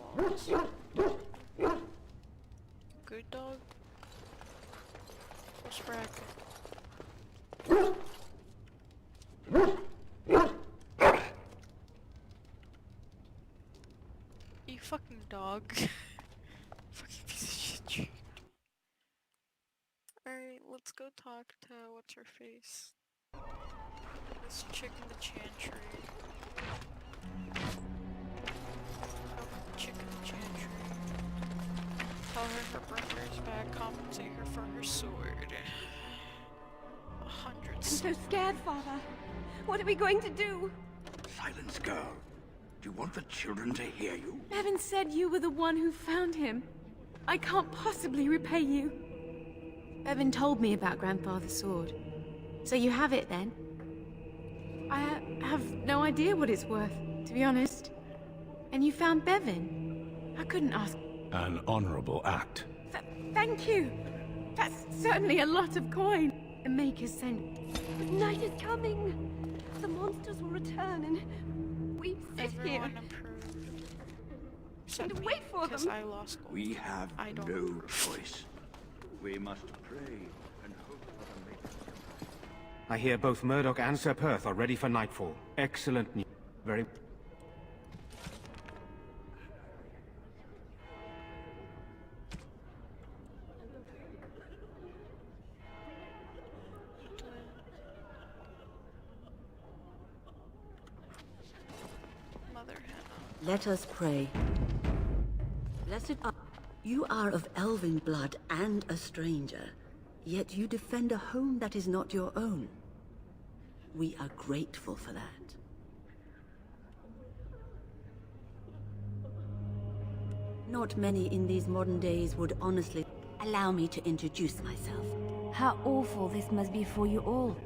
Good dog. What's bracket? You Fucking dog. Fucking piece of shit tree. Alright, let's go talk to what's her face. This chick in the chantry. Chick in the chantry. Tell her her brother is back, compensate her for her sword. 100. I'm so scared, Father. What are we going to do? Silence, girl. Do you want the children to hear you? Bevan said you were the one who found him. I can't possibly repay you. Bevan told me about Grandfather's sword. So you have it then? I have no idea what it's worth, to be honest. And you found Bevan. I couldn't ask. An honorable act. Thank you. That's certainly a lot of coin. The Maker's sent. But night is coming. The monsters will return and we sit here and wait for them. I lost gold. We have no choice. We must pray and hope for the Maker's coming. I hear both Murdoch and Sir Perth are ready for nightfall. Excellent news. Very... Let us pray. Blessed are you are of elven blood and a stranger, yet you defend a home that is not your own. We are grateful for that. Not many in these modern days would honestly allow me to introduce myself. How awful this must be for you all.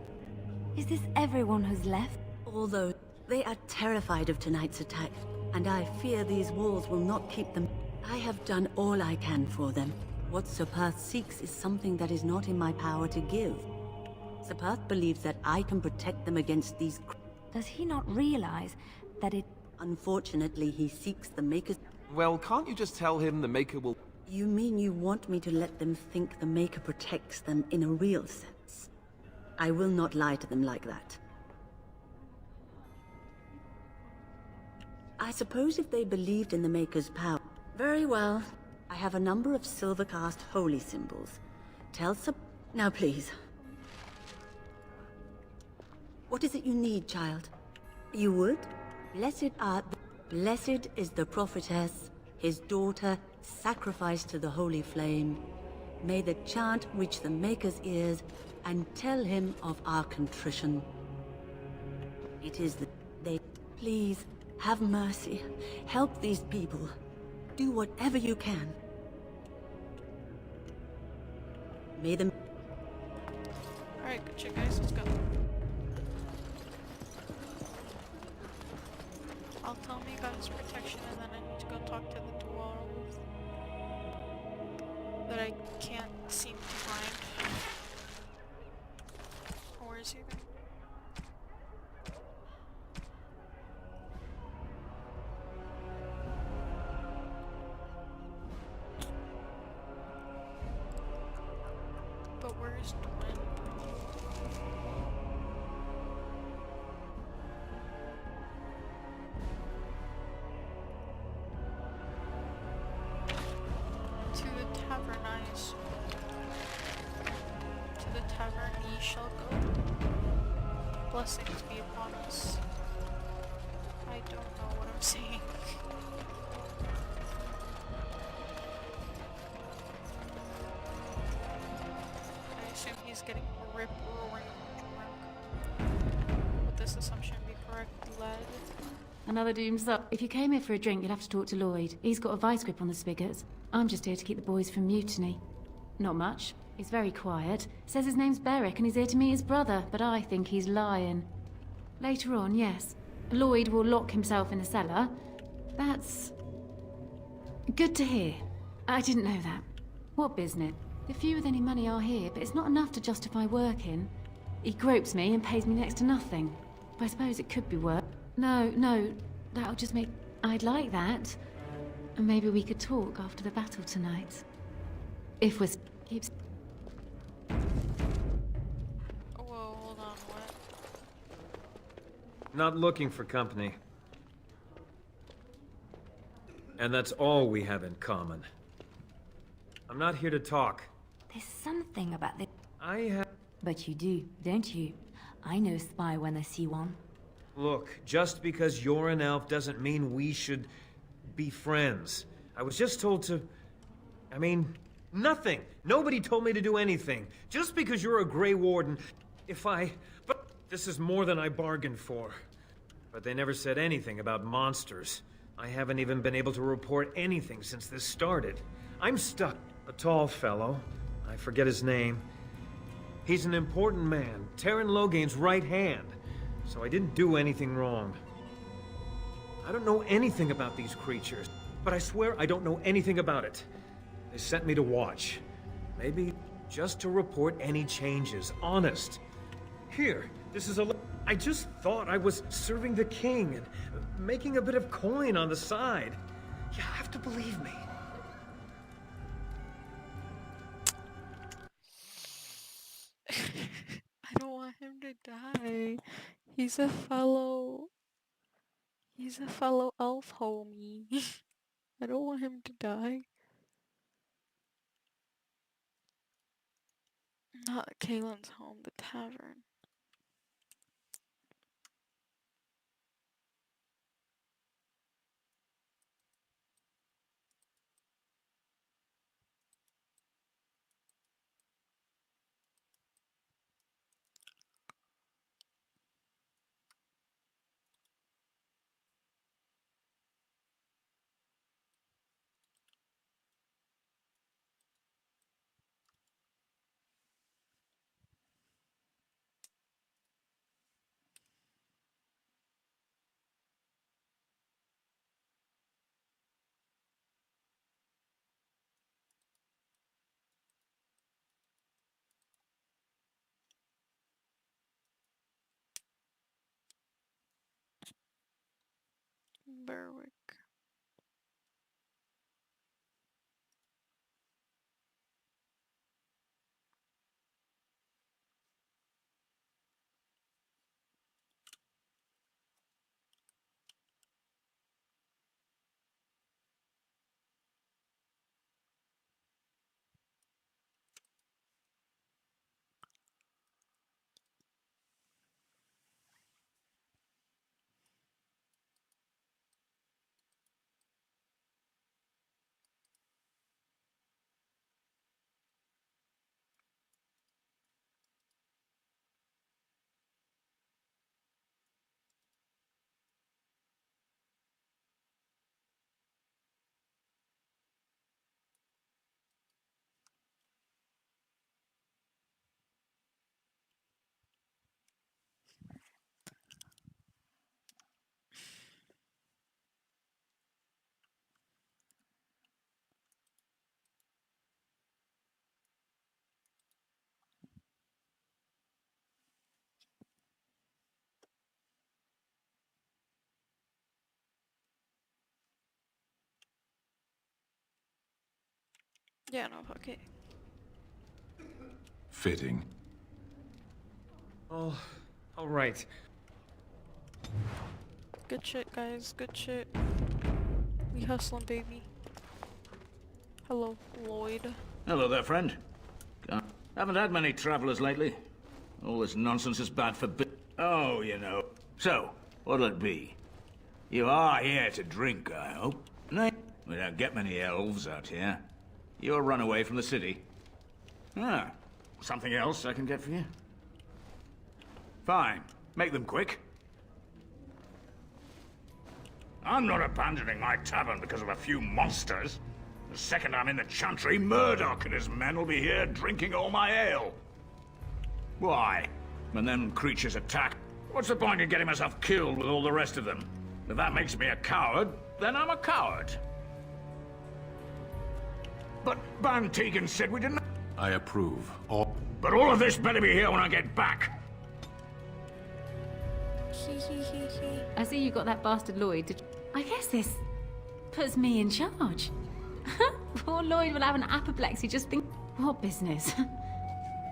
Is this everyone who's left? Although they are terrified of tonight's attack, and I fear these walls will not keep them. I have done all I can for them. What Sir Perth seeks is something that is not in my power to give. Sir Perth believes that I can protect them against these... Does he not realize that it... Unfortunately, he seeks the Maker's... Well, can't you just tell him the Maker will... You mean you want me to let them think the Maker protects them in a real sense? I will not lie to them like that. I suppose if they believed in the Maker's power... Very well. I have a number of silver-cast holy symbols. Tell Sir... Now please. What is it you need, child? You would? Blessed art... Blessed is the prophetess, his daughter, sacrificed to the holy flame. May the chant reach the Maker's ears and tell him of our contrition. It is the... They... Please... Have mercy. Help these people. Do whatever you can. May them... Alright, good shit, guys. Let's go. I'll tell him he got his protection, and then I need to go talk to the dwarves that I can't seem to find. Where is he then? But where is Dwayne? To the tavern, eyes. To the tavern ye shall go. Blessings be upon us. I don't know what I'm saying. I assume he's getting rip-roaring drunk. Would this assumption be correct, lad? Another doom's up. If you came here for a drink, you'd have to talk to Lloyd. He's got a vice grip on the spigots. I'm just here to keep the boys from mutiny. Not much. He's very quiet. Says his name's Beric and he's here to meet his brother, but I think he's lying. Later on, yes. Lloyd will lock himself in the cellar. That's... good to hear. I didn't know that. What business? The few with any money are here, but it's not enough to justify working. He gropes me and pays me next to nothing. But I suppose it could be work. No, that'll just make... I'd like that. And maybe we could talk after the battle tonight. If we're... keeps... Whoa, hold on, what? Not looking for company. And that's all we have in common. I'm not here to talk. There's something about this. I have... But you do, don't you? I know spy when I see one. Look, just because you're an elf doesn't mean we should be friends. I was just told to... I mean, nothing. Nobody told me to do anything. Just because you're a Grey Warden, But this is more than I bargained for. But they never said anything about monsters. I haven't even been able to report anything since this started. I'm stuck. A tall fellow. I forget his name. He's an important man, Terran Logain's right hand. So I didn't do anything wrong. I don't know anything about these creatures, but I swear I don't know anything about it. They sent me to watch. Maybe just to report any changes, honest. Here, this is I just thought I was serving the king and making a bit of coin on the side. You have to believe me. I don't want him to die. He's a fellow elf homie. I don't want him to die. Not Kaylin's home, the tavern. Berwick. Yeah, no, okay. Fitting. Oh, all right. Good shit, guys. Good shit. We hustling, baby. Hello, Lloyd. Hello there, friend. Haven't had many travelers lately. All this nonsense is bad for Oh, you know. So, what'll it be? You are here to drink, I hope. No, we don't get many elves out here. You're run away from the city. Ah, something else I can get for you? Fine. Make them quick. I'm not abandoning my tavern because of a few monsters. The second I'm in the Chantry, Murdoch and his men will be here drinking all my ale. Why? When them creatures attack, what's the point in getting myself killed with all the rest of them? If that makes me a coward, then I'm a coward. But Ban Tegan said we didn't... I approve. But all of this better be here when I get back. I see you got that bastard Lloyd. I guess this puts me in charge. Poor Lloyd will have an apoplexy just think. What business?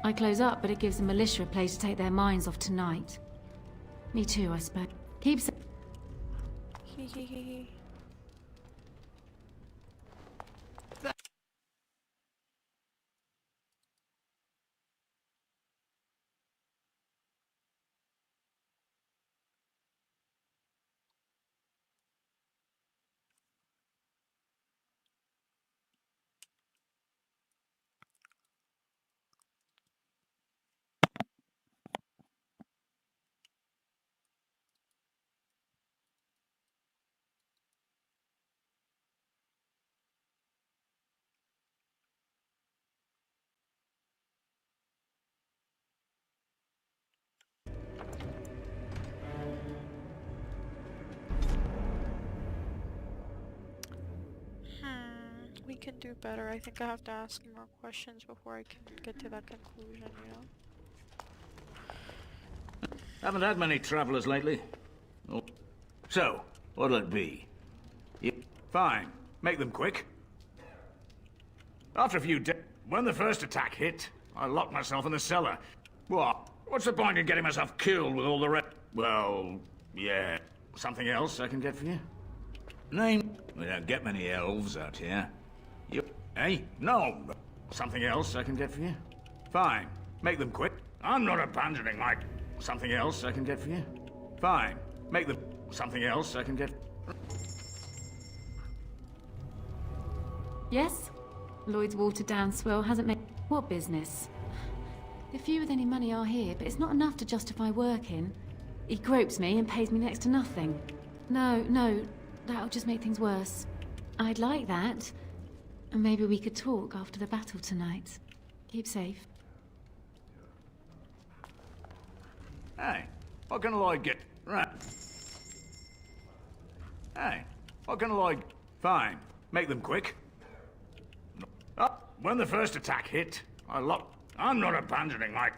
I close up, but it gives the militia a place to take their minds off tonight. Me too, I suppose. Keep. we can do better. I think I have to ask more questions before I can get to that conclusion, you know? Haven't had many travelers lately. Oh. So, what'll it be? Fine. Make them quick. After a few days, when the first attack hit, I locked myself in the cellar. What? What's the point in getting myself killed with all the rest? Well, yeah. Something else I can get for you? Name? We don't get many elves out here. You... Hey? No. Something else I can get for you? Fine. Make them quick. I'm not abandoning my... Something else I can get for you? Fine. Make them... Something else I can get... Yes? Lloyd's watered down swill hasn't made... What business? The few with any money are here, but it's not enough to justify working. He gropes me and pays me next to nothing. No, that'll just make things worse. I'd like that. And maybe we could talk after the battle tonight. Keep safe. Hey, what can Lloyd get? Right. Hey, what can Lloyd... Fine. Make them quick. When the first attack hit, I locked... I'm not abandoning my...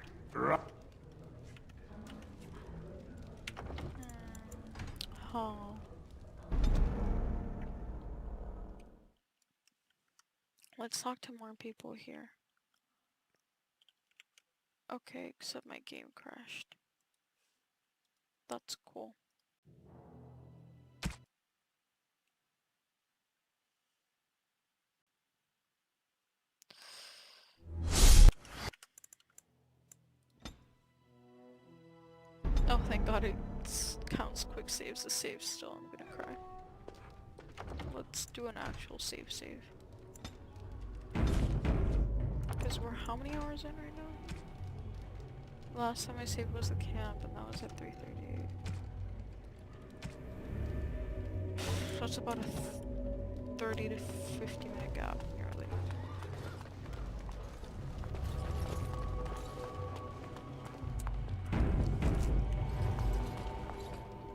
Oh. Let's talk to more people here. Okay, except my game crashed. That's cool. Oh, thank God it counts quick saves. The save still. I'm gonna cry. Let's do an actual save. Because we're how many hours in right now? Last time I saved was the camp, and that was at 3:38. So it's about a 30 to 50 minute gap, nearly.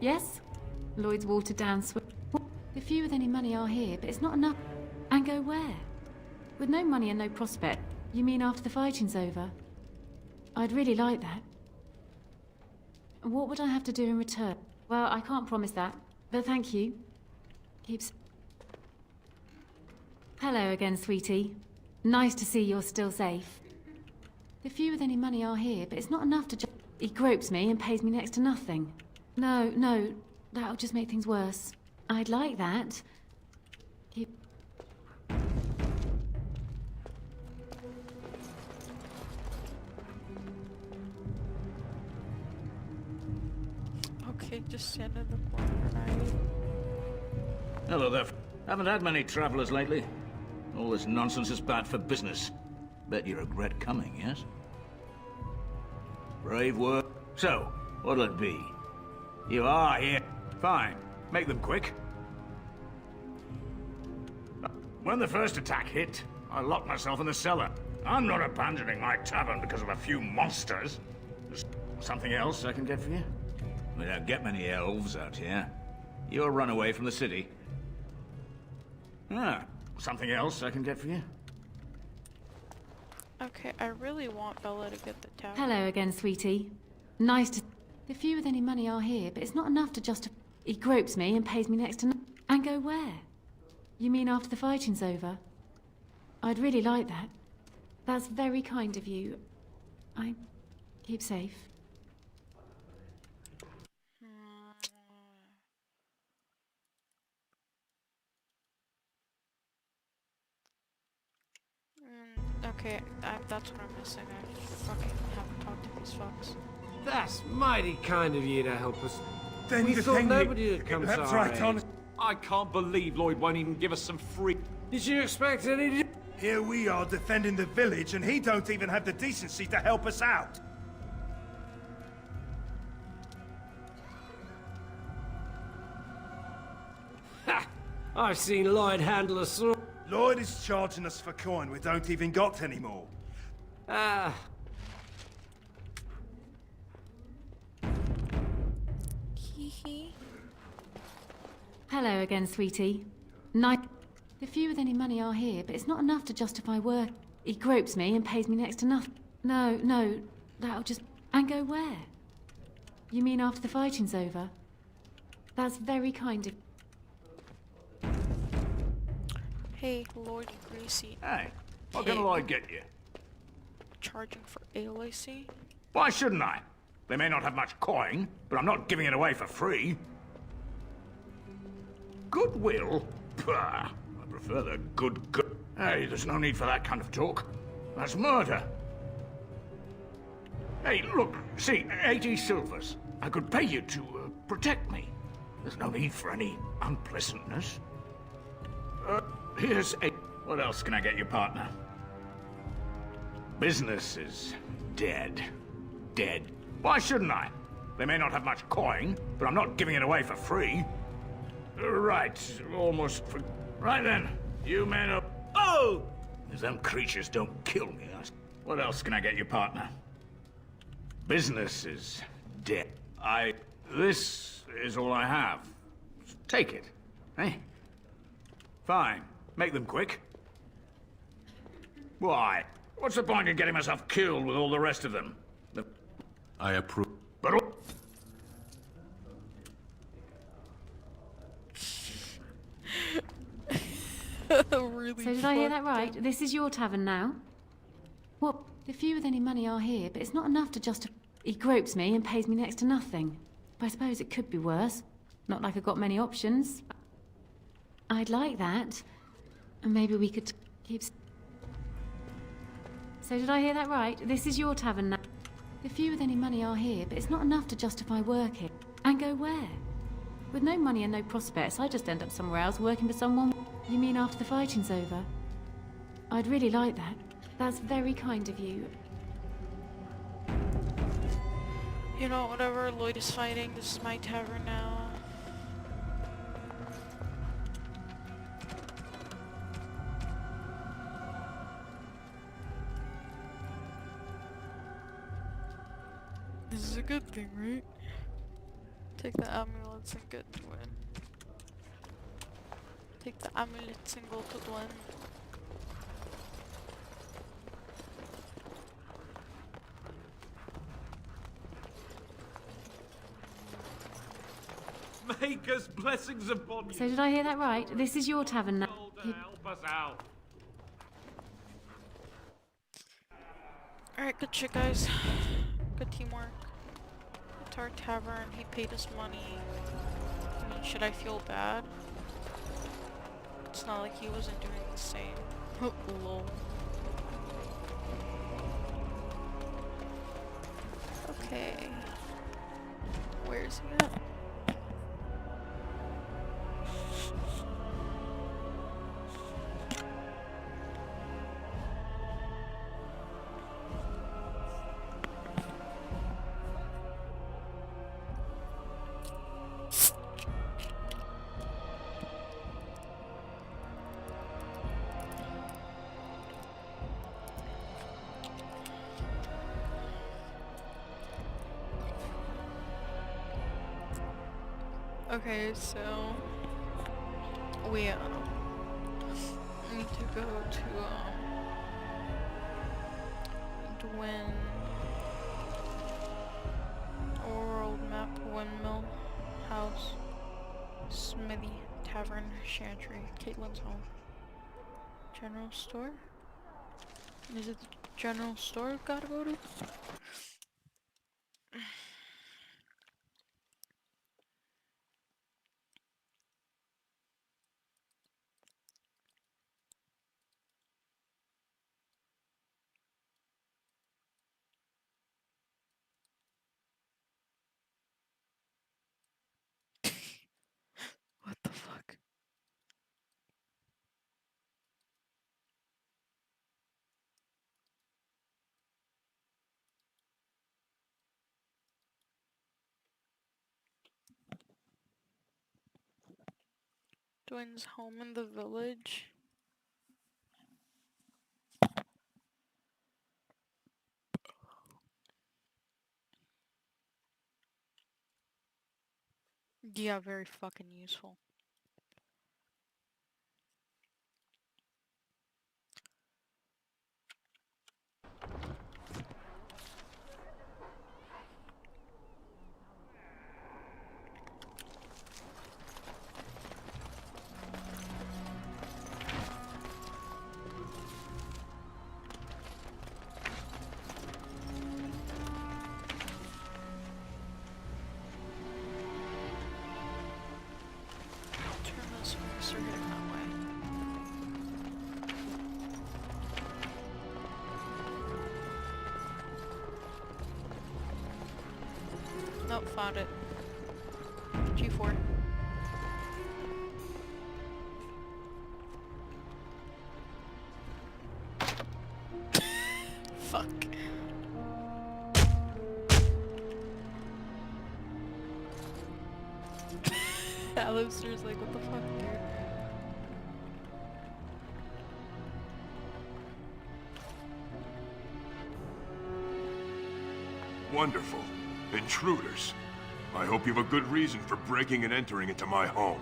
Yes? Lloyd's watered down swill. The few with any money are here, but it's not enough. And go where? With no money and no prospect. You mean after the fighting's over? I'd really like that. What would I have to do in return? Well, I can't promise that, but thank you. Keeps... Hello again, sweetie. Nice to see you're still safe. The few with any money are here, but it's not enough to He gropes me and pays me next to nothing. No, that'll just make things worse. I'd like that. Keep... Okay, just stand in the corner and Hello there. Haven't had many travelers lately. All this nonsense is bad for business. Bet you regret coming, yes? Brave work. So, what'll it be? You are here. Fine. Make them quick. When the first attack hit, I locked myself in the cellar. I'm not abandoning my tavern because of a few monsters. There's something else I can get for you? We don't get many elves out here. You'll run away from the city. Something else I can get for you? Okay, I really want Bella to get the tab. Hello again, sweetie. Nice to... The few with any money are here, but it's not enough to justify... He gropes me and pays me next to... And go where? You mean after the fighting's over? I'd really like that. That's very kind of you. Keep safe. Okay, that's what I'm missing. I fucking haven't talked to these fucks. That's mighty kind of you to help us. Then We the thought thing nobody would come to that's our right, aid. on. I can't believe Lloyd won't even give us some free... Did you expect any... Here we are defending the village, and he don't even have the decency to help us out. Ha! I've seen Lloyd handle a sword. Lloyd is charging us for coin we don't even got anymore. Hee. Hello again, sweetie. Nice... The few with any money are here, but it's not enough to justify work. He gropes me and pays me next to nothing. No, that'll just... And go where? You mean after the fighting's over? That's very kind of... Hey, Lloyd Greasy. Hey, what can Lloyd get you? Charging for ale, I see. Why shouldn't I? They may not have much coin, but I'm not giving it away for free. Goodwill? Pah, I prefer the good. Hey, there's no need for that kind of talk. That's murder. Hey, look, see, 80 silvers. I could pay you to protect me. There's no need for any unpleasantness. Here's a... What else can I get you, partner? Business is dead. Dead. Why shouldn't I? They may not have much coin, but I'm not giving it away for free. Right, almost for... Right then, you men are... Oh! If them creatures don't kill me, What else can I get you, partner? Business is dead. This is all I have. Take it. Hey? Fine. Make them quick. Why? What's the point in getting myself killed with all the rest of them? I approve. But... Really So did I hear that right? This is your tavern now? What? The few with any money are here, but it's not enough to justify... He gropes me and pays me next to nothing. But I suppose it could be worse. Not like I've got many options. I'd like that. And maybe we could keep... So did I hear that right? This is your tavern now. The few with any money are here, but it's not enough to justify working. And go where? With no money and no prospects, I just end up somewhere else working for someone. You mean after the fighting's over? I'd really like that. That's very kind of you. You know, whatever, Lloyd is fighting, this is my tavern now. This is a good thing, right? Take the amulets and get to win. Take the amulets and go to win. Make us blessings upon you. So did I hear that right? This is your tavern now. Help us out. Alright, good shit, guys. Good teamwork. It's our tavern. He paid us money. I mean, should I feel bad? It's not like he wasn't doing the same. Lol. Okay. Where's he at? Okay, so we need to go to Dwin World Map Windmill House Smithy Tavern Chantry Caitlin's home. General store? Is it the general store I've gotta go to? What the fuck? Dwin's home in the village. Yeah, very fucking useful. Oh, found it. G4. Fuck. Alistair's like, what the fuck, dude? Wonderful. Intruders. I hope you have a good reason for breaking and entering into my home.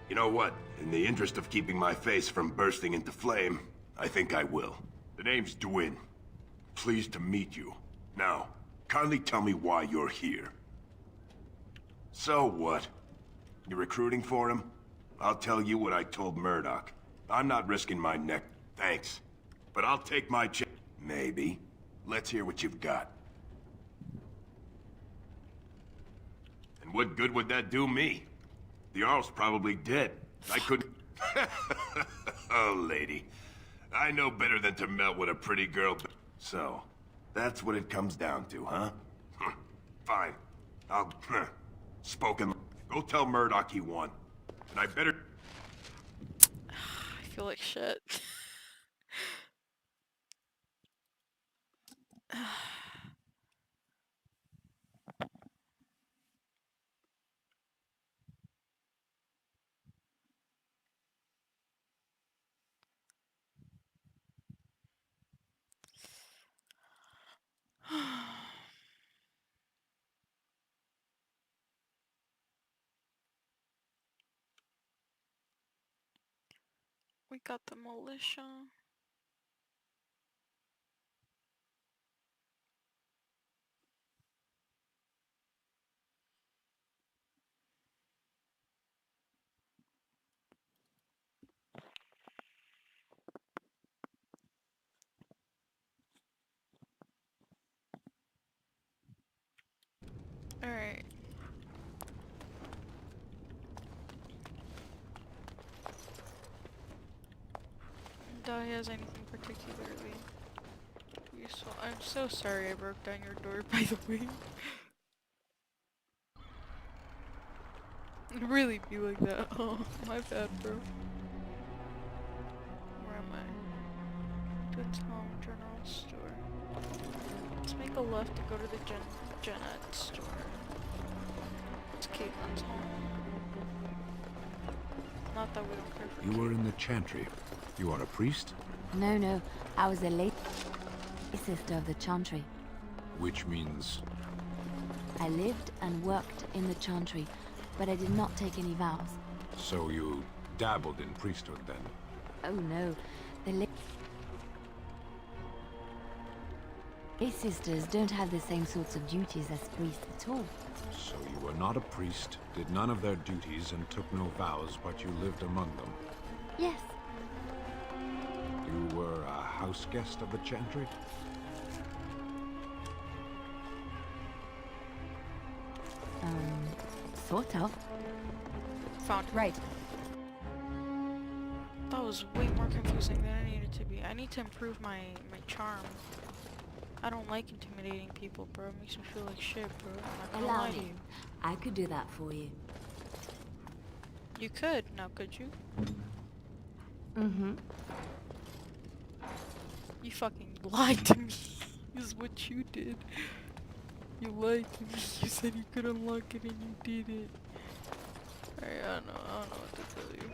You know what? In the interest of keeping my face from bursting into flame, I think I will. The name's Dwyn. Pleased to meet you. Now, kindly tell me why you're here. So what? You're recruiting for him? I'll tell you what I told Murdoch. I'm not risking my neck, thanks. But I'll take my chance. Maybe. Let's hear what you've got. And what good would that do me? The Jarl's probably dead. I couldn't... Oh, lady. I know better than to melt with a pretty girl. So, that's what it comes down to, huh? Fine. I'll... Spoken. Go tell Murdoch he won. And I better... I feel like shit. We got the militia. Alright. Doubt he has anything particularly useful. I'm so sorry I broke down your door, by the way. It'd really be like that. Oh, my bad, bro. Where am I? Twins Home General Store. Let's make a left to go to the Jeanette store. It's Caitlin's home. Not that we don't care for You were in the Chantry. You are a priest? No, I was a late sister of the Chantry. Which means... I lived and worked in the Chantry, but I did not take any vows. So you dabbled in priesthood then? Oh no, the lay sisters don't have the same sorts of duties as priests at all. So you were not a priest, did none of their duties, and took no vows, but you lived among them? Yes. You were a house guest of the Chantry? Sort of. Found it. Right. That was way more confusing than I needed to be. I need to improve my charm. I don't like intimidating people, bro. It makes me feel like shit, bro. I'm not gonna lie to you. I could do that for you. You could. Now, could you? Mm-hmm. You fucking lied to me. Is what you did. You lied to me. You said you could unlock it and you did it. Alright, I don't know what to tell you.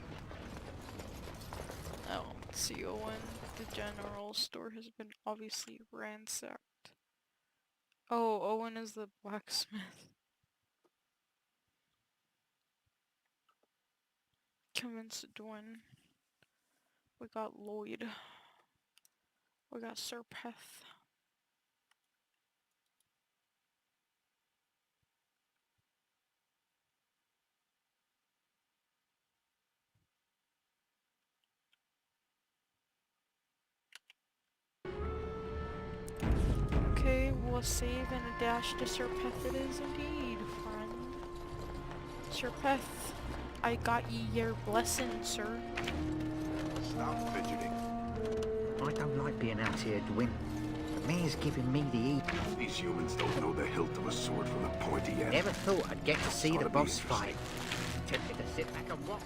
Oh, let's see, Owen. The general store has been obviously ransacked. Oh, Owen is the blacksmith. Convince Dwyn. We got Lloyd. We got Serpeth. Okay, we'll save and a dash to Serpeth it is indeed, friend. Serpeth, I got ye your blessing, sir. Stop fidgeting. I don't like being out here, Dwyn. Mayor's giving me the heat. These humans don't know the hilt of a sword from the pointy end. Never thought I'd get to see Ought the to be boss interesting. fight. Tempted to sit back and watch.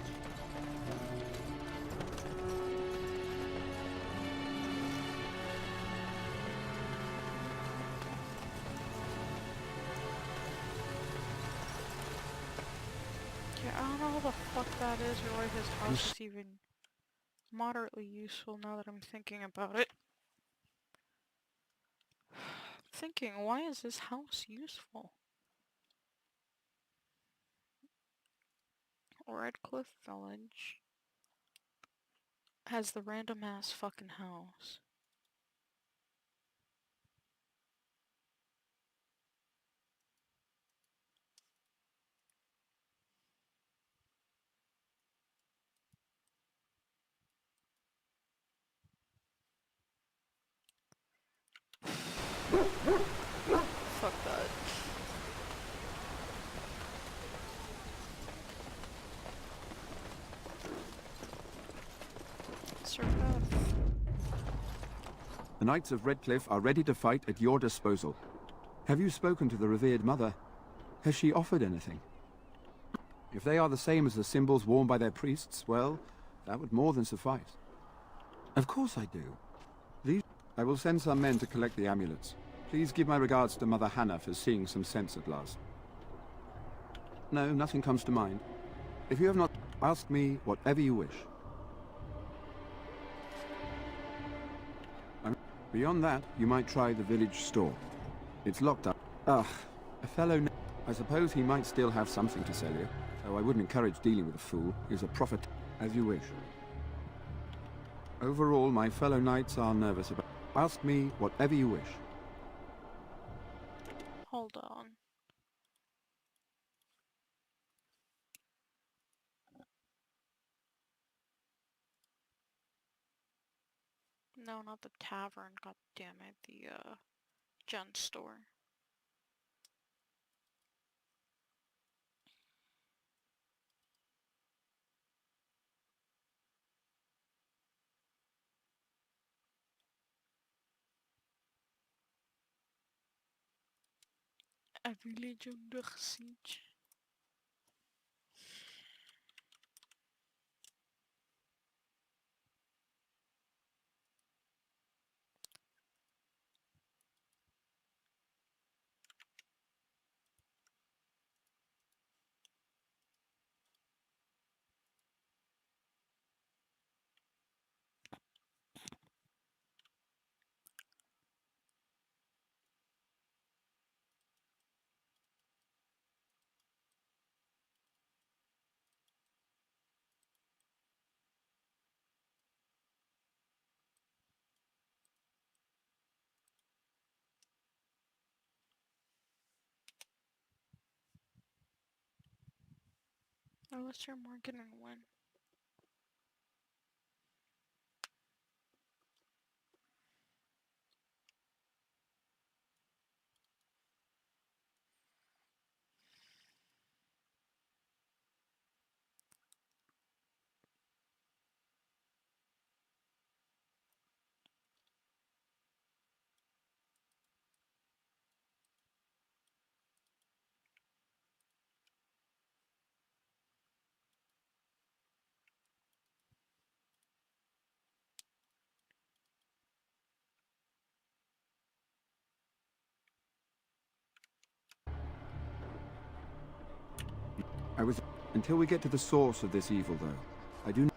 Yeah, I don't know how the fuck that is or why his house is even moderately useful now that I'm thinking about it. Thinking, why is this house useful? Redcliffe Village has the random ass fucking house. Fuck that. Sir Beth. The Knights of Redcliffe are ready to fight at your disposal. Have you spoken to the revered mother? Has she offered anything? If they are the same as the symbols worn by their priests, well, that would more than suffice. Of course I do. I will send some men to collect the amulets. Please give my regards to Mother Hannah for seeing some sense at last. No, nothing comes to mind. If you have not, ask me whatever you wish. Beyond that, you might try the village store. It's locked up. Ugh, a fellow... I suppose he might still have something to sell you, though I wouldn't encourage dealing with a fool. He's a prophet, as you wish. Overall, my fellow knights are nervous about... Ask me whatever you wish. Hold on. No, not the tavern, god damn it, the gen store. A village under siege. Unless you're Morgan and win. Until we get to the source of this evil, though, I do...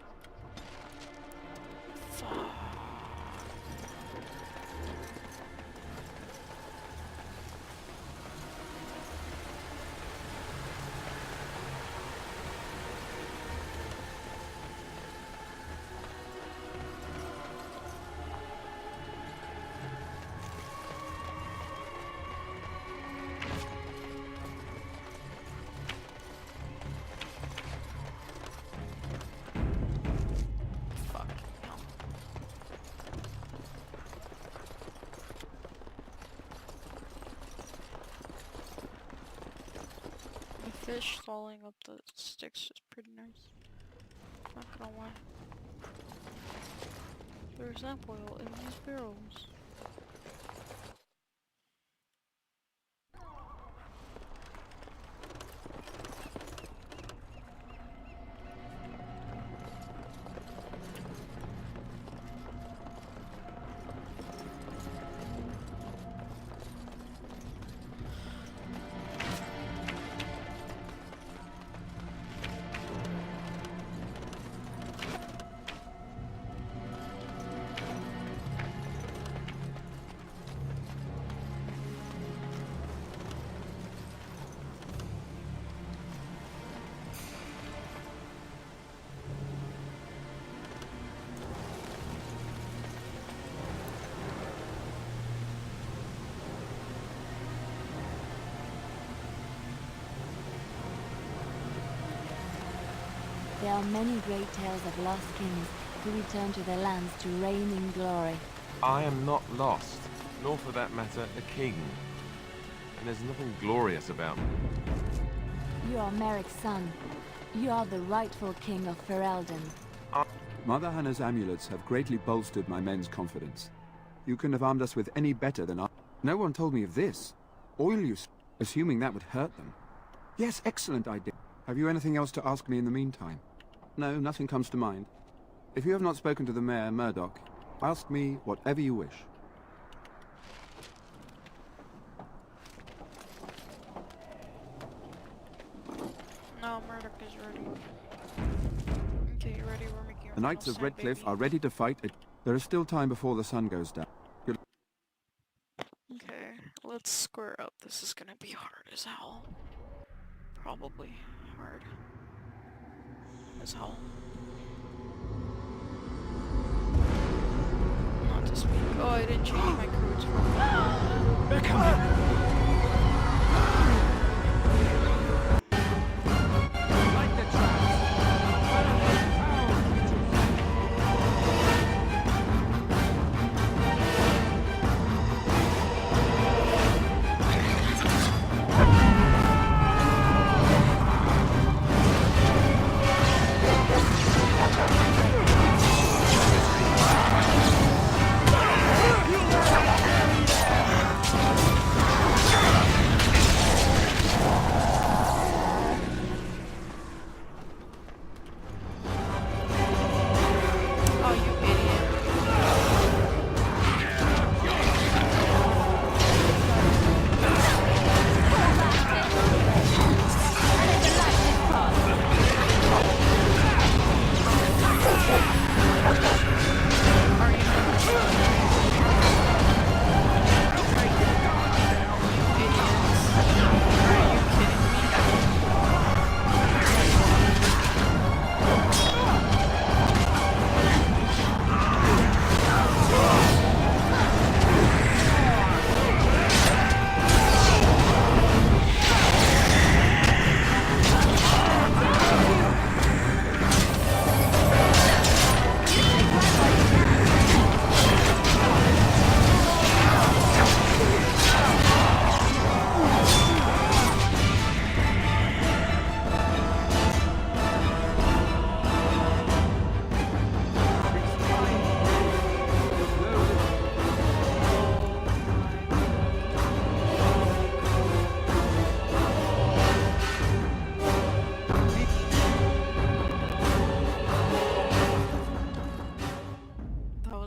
Fish falling up the sticks is pretty nice. Not gonna lie. There's that oil in these barrels. There are many great tales of lost kings who return to their lands to reign in glory. I am not lost, nor for that matter, a king. And there's nothing glorious about me. You are Merrick's son. You are the rightful king of Ferelden. Mother Hannah's amulets have greatly bolstered my men's confidence. You couldn't have armed us with any better than I. No one told me of this. Oil use, assuming that would hurt them. Yes, excellent idea. Have you anything else to ask me in the meantime? No, nothing comes to mind. If you have not spoken to the mayor, Murdoch, ask me whatever you wish. No, Murdoch is ready. Okay, you ready? We're making The Knights of final Redcliffe stand, are ready to fight. There is still time before the sun goes down. baby. Okay, let's square up. This is gonna be hard as hell. Probably hard as hell. Not to speak. Oh, I didn't change my codes for They're coming!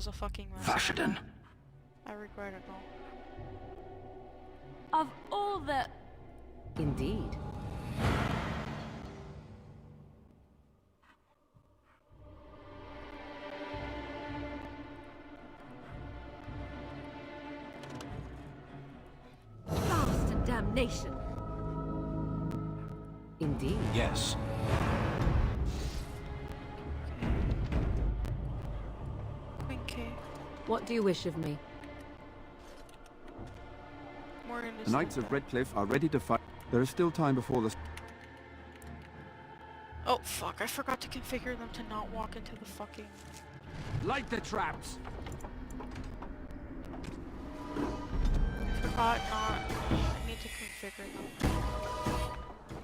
A fucking mess. Vashaden. I regret it all. Of all the... Indeed. Blast and damnation. Indeed. Yes. What do you wish of me? The Knights of Redcliffe are ready to fight. There is still time before the... Oh fuck, I forgot to configure them to not walk into the fucking... Light the traps! I forgot not... I need to configure them.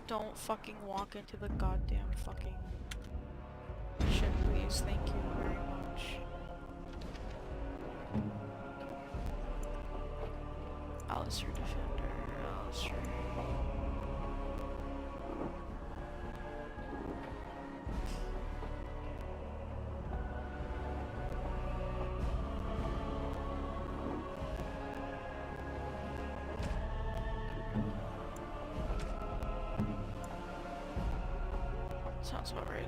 Don't fucking walk into the goddamn fucking... shit, please. Thank you very much. Alistair Defender, Alistair. Sounds about right.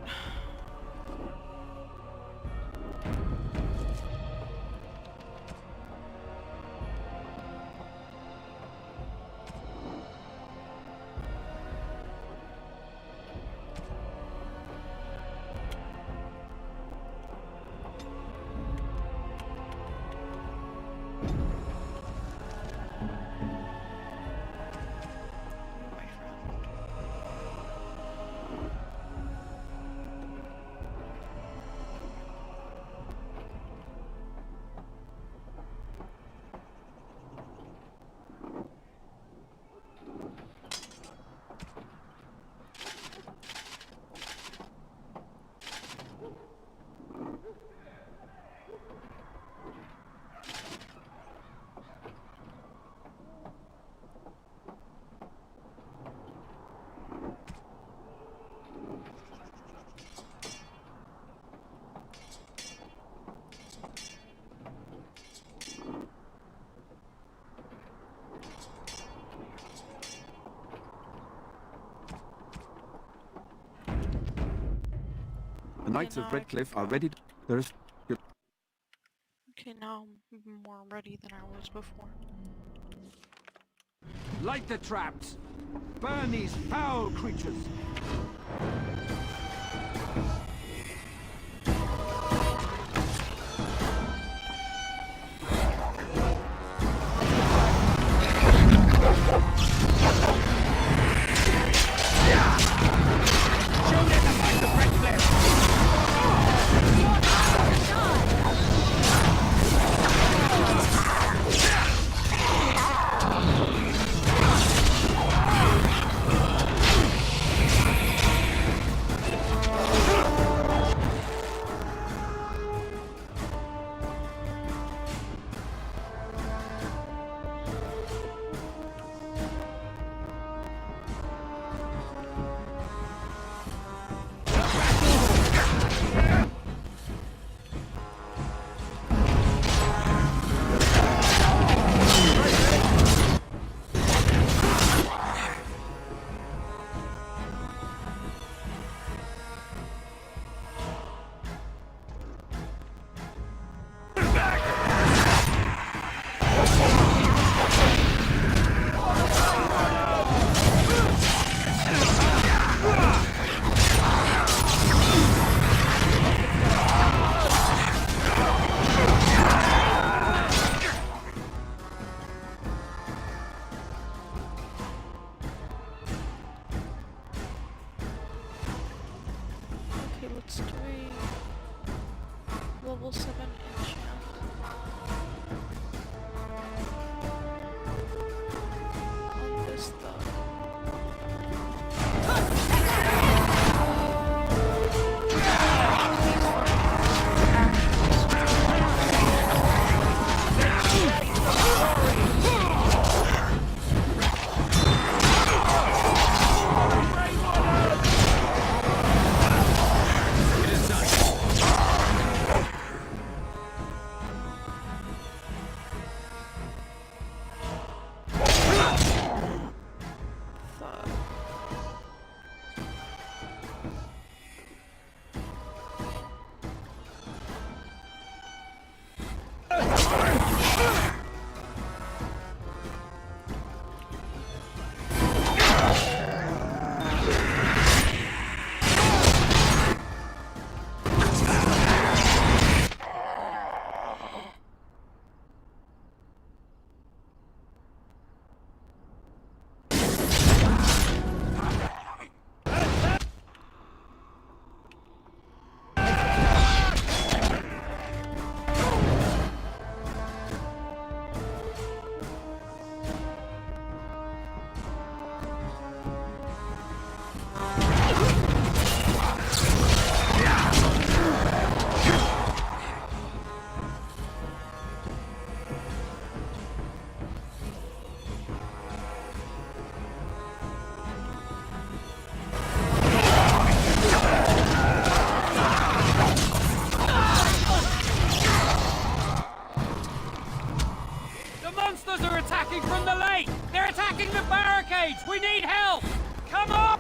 The Knights of now I Redcliffe are ready. There is. Okay, now I'm more ready than I was before. Light the traps! Burn these foul creatures! Okay, let's do a level 7 enchant. On this thug. attacking from the lake! They're attacking the barricades! We need help! Come on!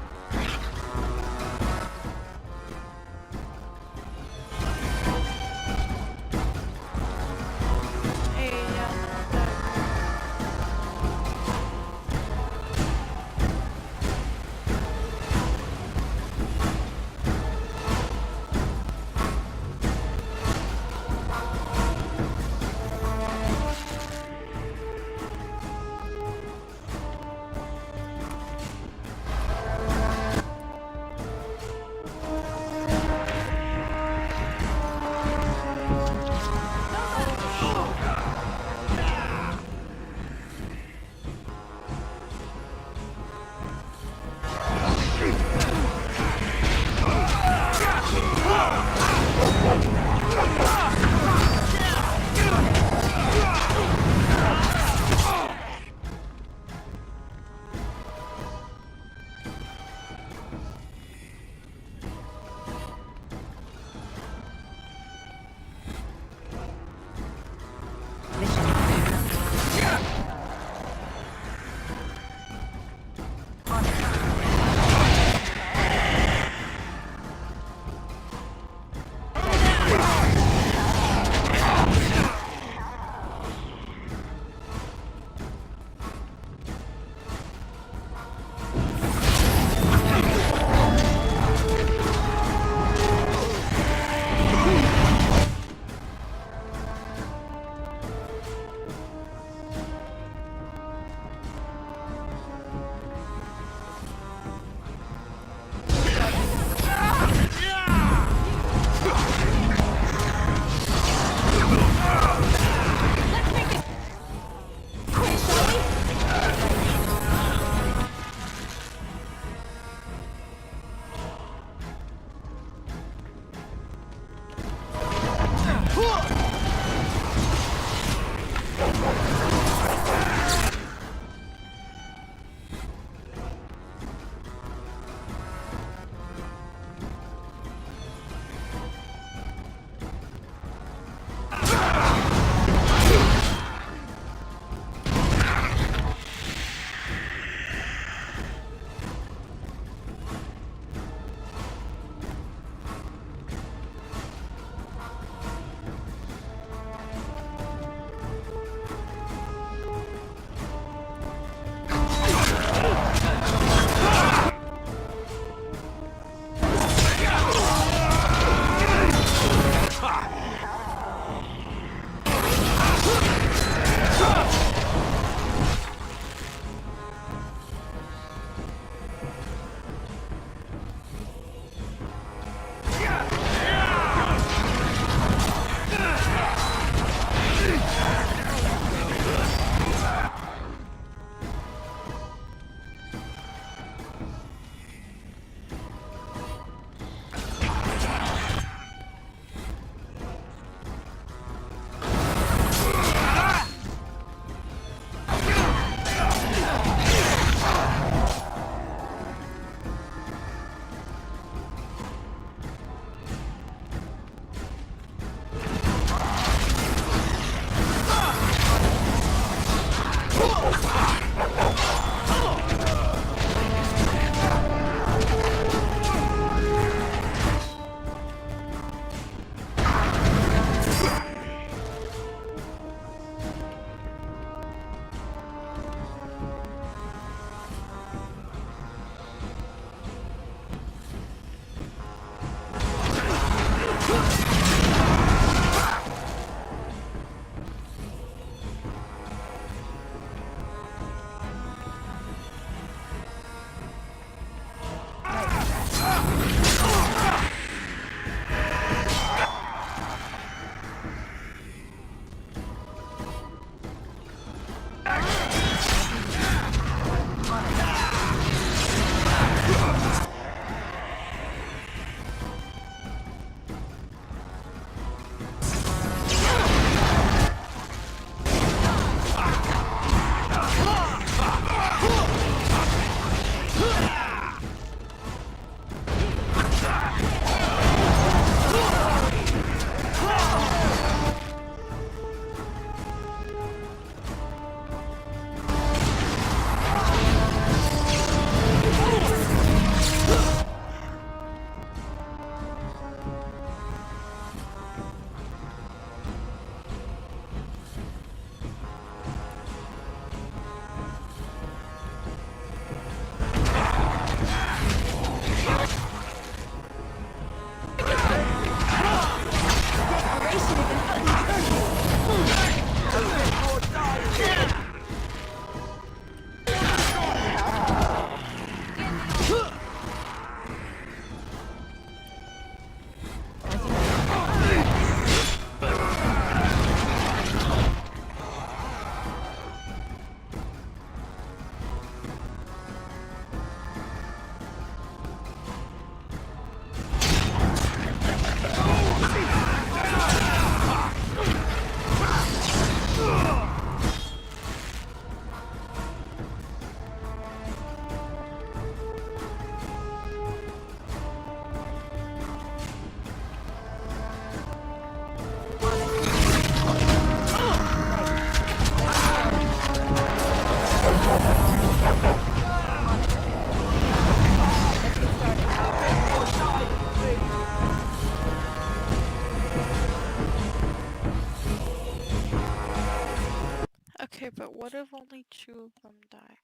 But what if only 2 of them die?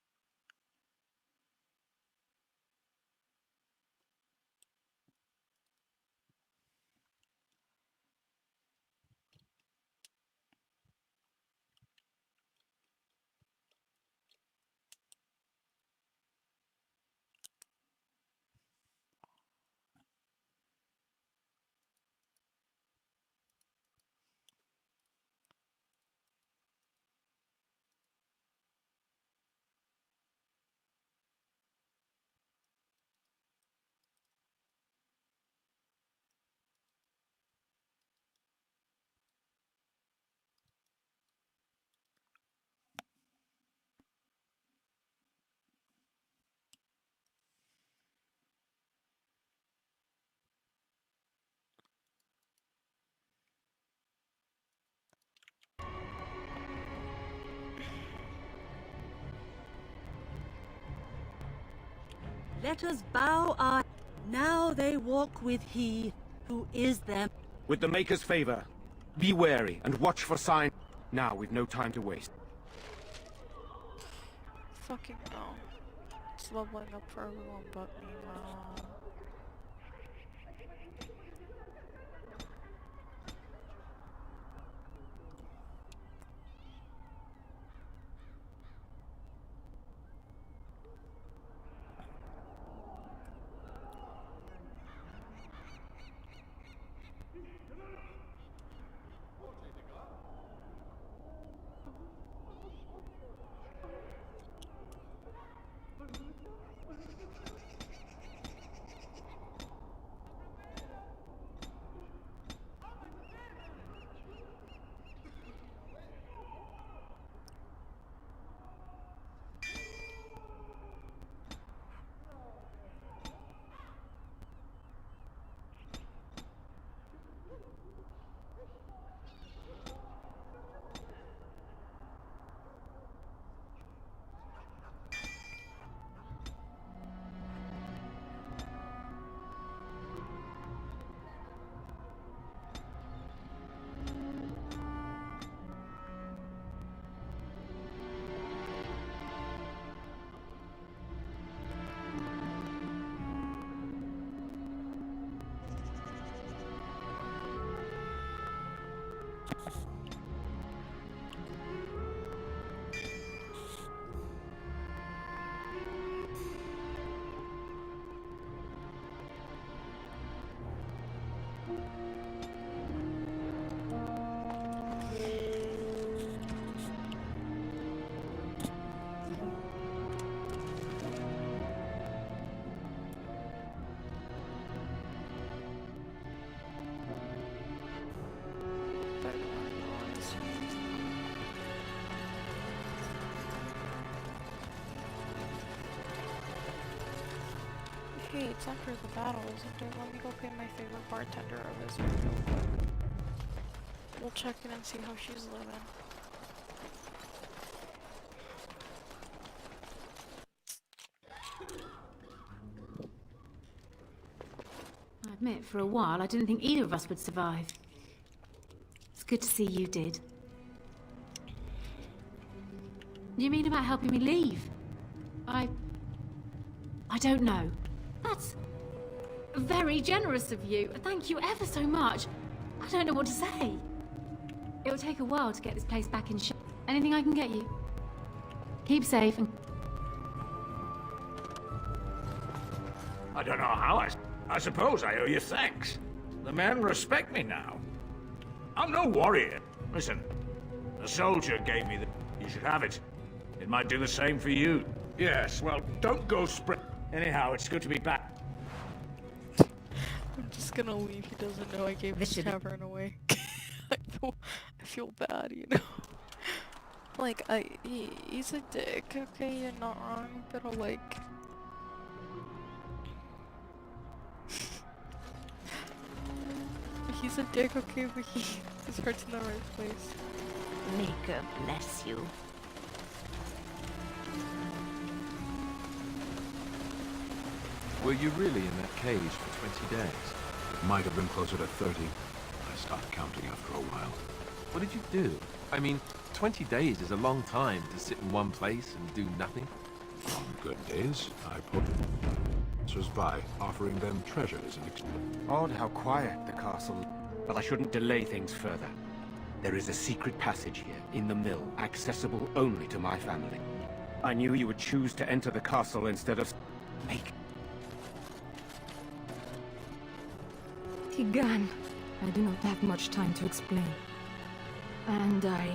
Let us bow our... Now they walk with he who is them. With the Maker's favor, be wary and watch for signs. Now we've no time to waste. Fucking no. It's leveling up for everyone but me, wow. Hey, it's after the battle, isn't it? Let me go pay my favorite bartender a visit real quick. We'll check in and see how she's living. I admit, for a while, I didn't think either of us would survive. It's good to see you did. You mean about helping me leave? I don't know. That's very generous of you. Thank you ever so much. I don't know what to say. It'll take a while to get this place back in shape. Anything I can get you? Keep safe and... I don't know how I suppose I owe you thanks. The men respect me now. I'm no warrior. Listen, a soldier gave me the... You should have it. It might do the same for you. Yes, well, don't go spread... Anyhow, it's good to be back. I'm just gonna leave. He doesn't know I gave his tavern away. I feel bad, you know? Like, he's a dick, okay? You're not wrong, but like... He's a dick, okay? But his heart's in the right place. Maker bless you. Were you really in that cage for 20 days? It might have been closer to 30. I stopped counting after a while. What did you do? I mean, 20 days is a long time to sit in one place and do nothing. On good days, I put passers-by, offering them treasures and Odd how quiet the castle. But I shouldn't delay things further. There is a secret passage here, in the mill, accessible only to my family. I knew you would choose to enter the castle instead of... Make... Tigan, I do not have much time to explain. And I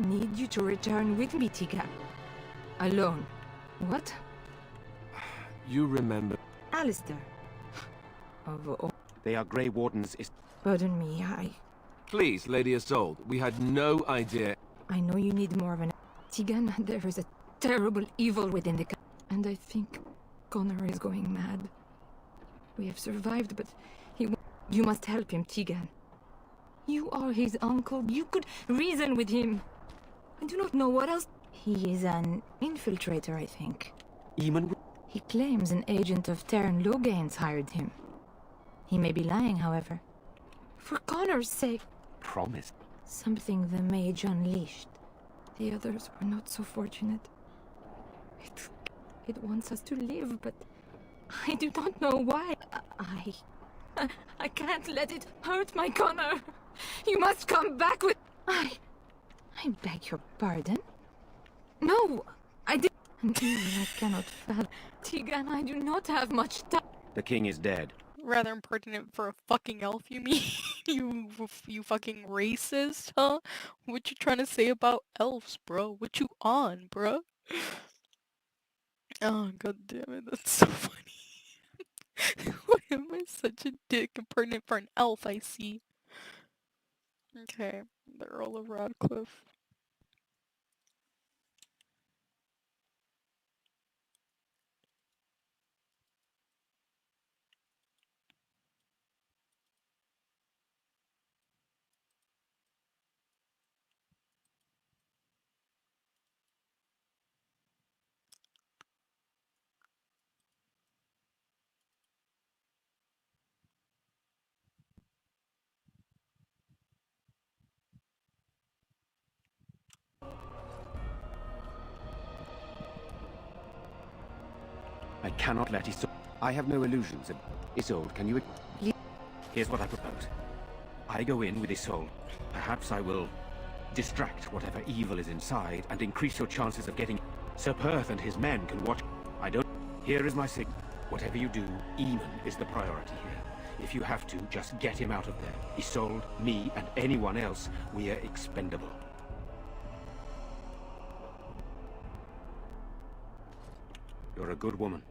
need you to return with me, Tigan. Alone. What? You remember... Alistair. Oh. They are Grey Wardens is... Pardon me, Please, Lady Isolde, we had no idea... I know you need more of an... Tigan, there is a terrible evil within the... And I think Connor is going mad. We have survived, but he... You must help him, Tigan. You are his uncle. You could reason with him. I do not know what else... He is an infiltrator, I think. Eamon? He claims an agent of Terran Logain's hired him. He may be lying, however. For Connor's sake... Promise. Something the mage unleashed. The others were not so fortunate. It wants us to live, but I do not know why. I can't let it hurt my Connor. You must come back with... I beg your pardon? No, I did... I cannot fathom. Tigan, I do not have much time. The king is dead. Rather impertinent for a fucking elf, you mean? you fucking racist, huh? What you trying to say about elves, bro? What you on, bro? Oh, god damn it, that's so funny. Why am I such a dick? Impertinent for an elf, I see. Okay, the Earl of Radcliffe. I cannot let Isolde... I have no illusions of... Isolde, can you... Here's what I propose. I go in with Isolde. Perhaps I will distract whatever evil is inside and increase your chances of getting... Sir Perth and his men can watch... I don't... Here is my signal. Whatever you do, Eamon is the priority here. If you have to, just get him out of there. Isolde, me, and anyone else, we are expendable. You're a good woman.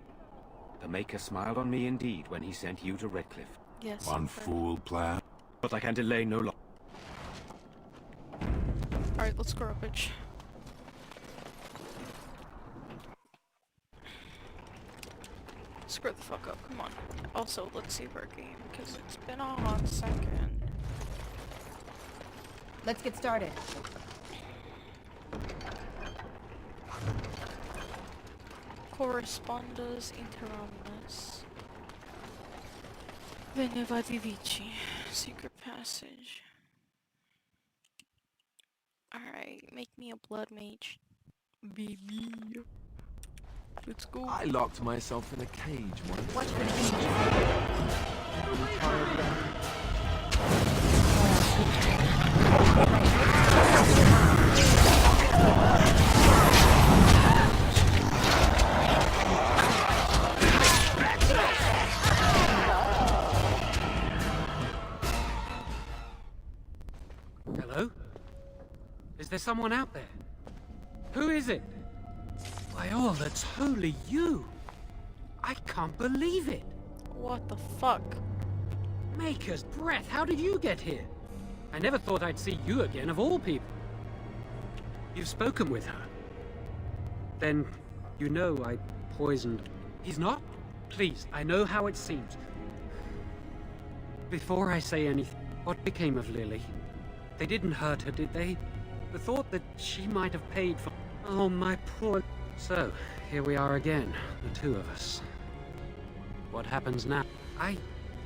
The Maker smiled on me indeed when he sent you to Redcliffe. Yes. One fool plan. But I can delay no longer. Alright, let's go, bitch. Screw the fuck up, come on. Also, let's save our game, because it's been a hot second. Let's get started. Correspondas inter omnes. Venevati vici. Secret passage. Alright, make me a blood mage. Baby. Let's go. I locked myself in a cage once. Watch for the Hello? Is there someone out there? Who is it? By all that's holy, you! I can't believe it! What the fuck? Maker's breath, how did you get here? I never thought I'd see you again, of all people. You've spoken with her. Then, you know I poisoned... He's not? Please, I know how it seems. Before I say anything, what became of Lily? They didn't hurt her, did they? The thought that she might have paid for... Oh, my poor... So, here we are again, the two of us. What happens now? I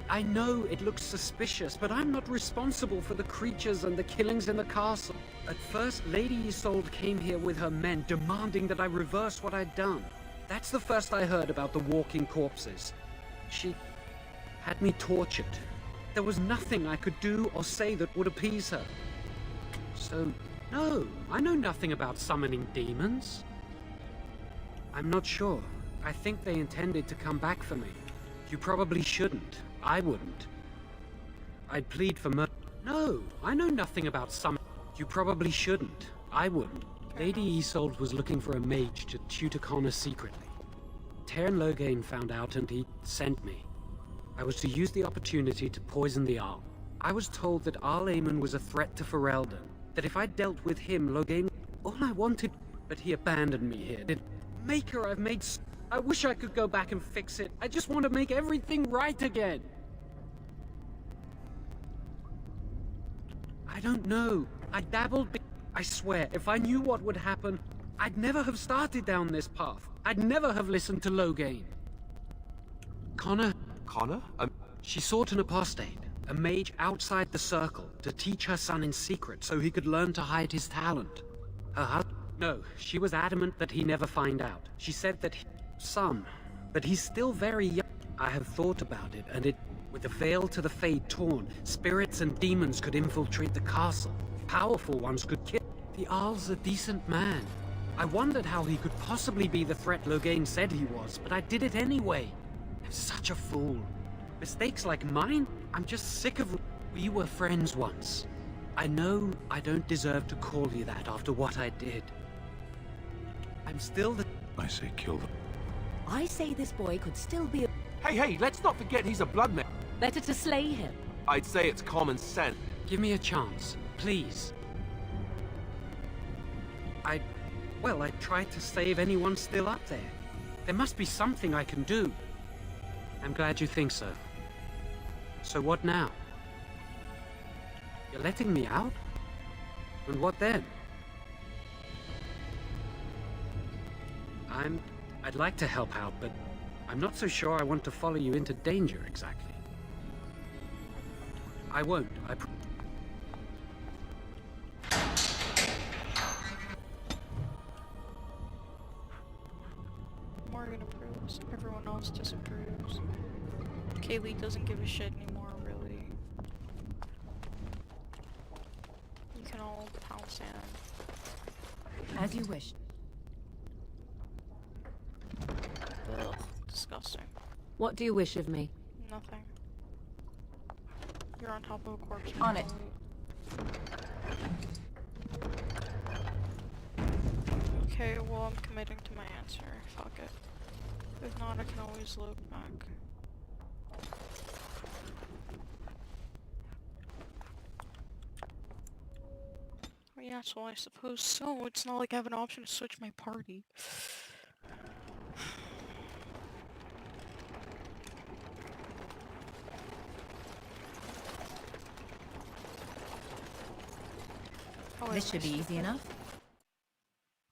I know it looks suspicious, but I'm not responsible for the creatures and the killings in the castle. At first, Lady Isolde came here with her men, demanding that I reverse what I'd done. That's the first I heard about the walking corpses. She had me tortured. There was nothing I could do or say that would appease her. So, no, I know nothing about summoning demons. I'm not sure. I think they intended to come back for me. You probably shouldn't. I wouldn't. I'd plead for mercy. No, I know nothing about summoning. You probably shouldn't. I wouldn't. Lady Isolde was looking for a mage to tutor Connor secretly. Tairn Loghain found out and he sent me. I was to use the opportunity to poison the Arl. I was told that Arl Aemon was a threat to Ferelden, that if I dealt with him, Loghain... All I wanted... But he abandoned me here. Maker, I've made... I wish I could go back and fix it. I just want to make everything right again. I don't know. I dabbled... I swear, if I knew what would happen, I'd never have started down this path. I'd never have listened to Loghain. Connor... Connor? She sought an apostate, a mage outside the circle, to teach her son in secret so he could learn to hide his talent. Her husband... No, she was adamant that he never find out. She said that but he's still very young. I have thought about it, and with the veil to the Fade torn, spirits and demons could infiltrate the castle. Powerful ones could kill. The Arl's a decent man. I wondered how he could possibly be the threat Loghain said he was, but I did it anyway. I'm such a fool. Mistakes like mine? I'm just sick of... We were friends once. I know I don't deserve to call you that after what I did. I'm still the... I say kill them. I say this boy could still be a... Hey, let's not forget he's a bloodman. Better to slay him. I'd say it's common sense. Give me a chance, please. I tried to save anyone still up there. There must be something I can do. I'm glad you think so. So what now? You're letting me out? And what then? I'd like to help out, but I'm not so sure I want to follow you into danger exactly. I won't, Morgan approves. Everyone else disapproves. Kaylee doesn't give a shit anymore, really. You can all pounce in. As you wish. Ugh, disgusting. What do you wish of me? Nothing. You're on top of a corpse. On it. Okay, well, I'm committing to my answer. Fuck it. If not, I can always look back. Oh yeah, so I suppose so. It's not like I have an option to switch my party. Oh, This should be easy enough.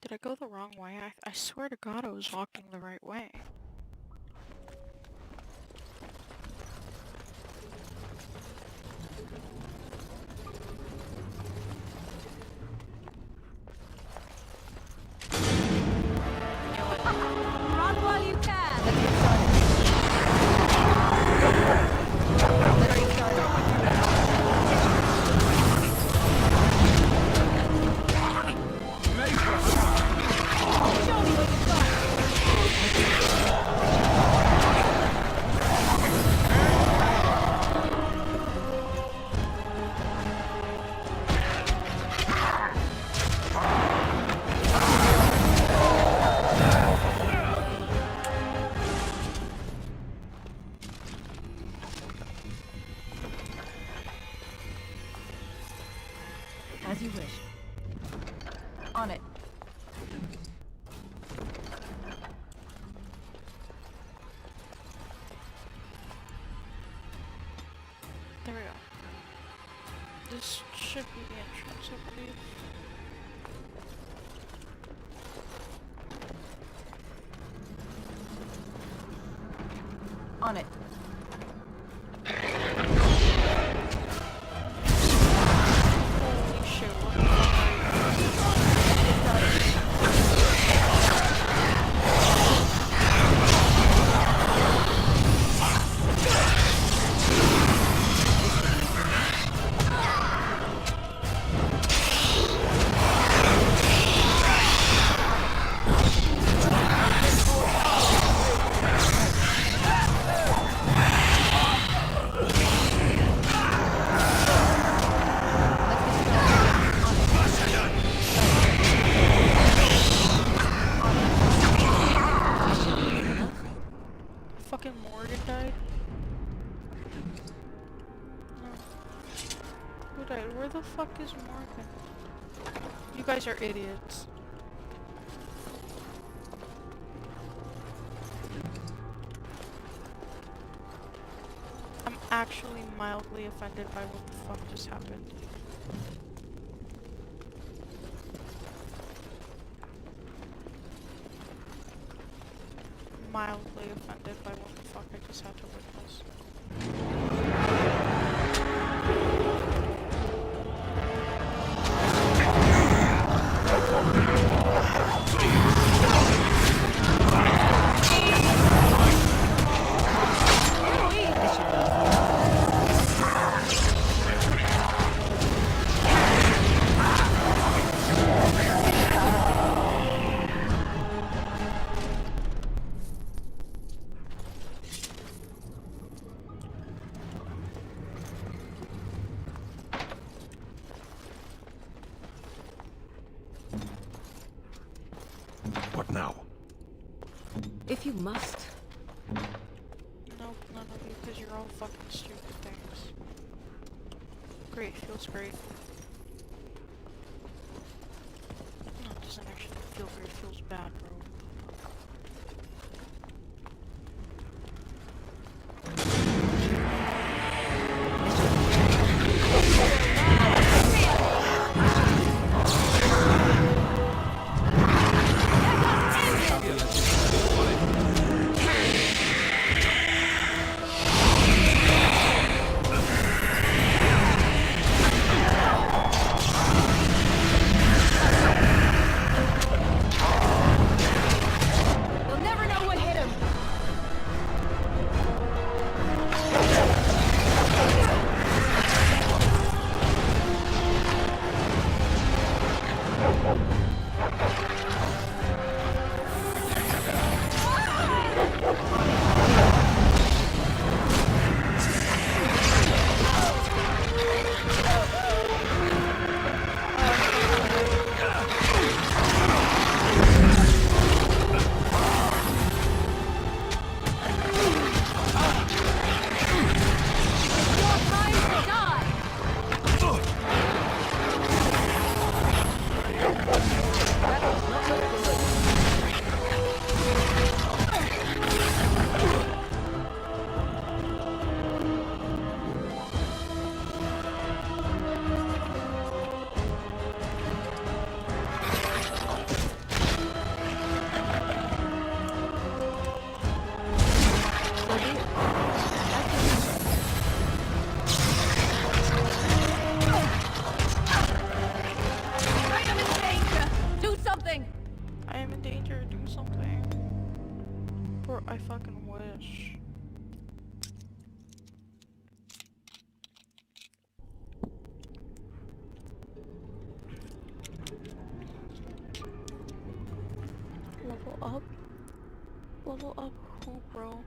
Did I go the wrong way? I swear to God I was walking the right way. Run while you can. As you wish. On it. There we go. This should be the entrance, I believe. On it. Fucking Morgan died? No. Who died? Where the fuck is Morgan? You guys are idiots. I'm actually mildly offended by what the fuck just happened. Mildly offended by what the fuck I just had to witness. What now? If you must. Nope, none of you, because you're all fucking stupid things. Great, feels great. No, it doesn't actually feel great, it feels bad, bro. You'll never know what hit him. I am in danger, do something. Bro, I fucking wish. Level up? Level up who, bro?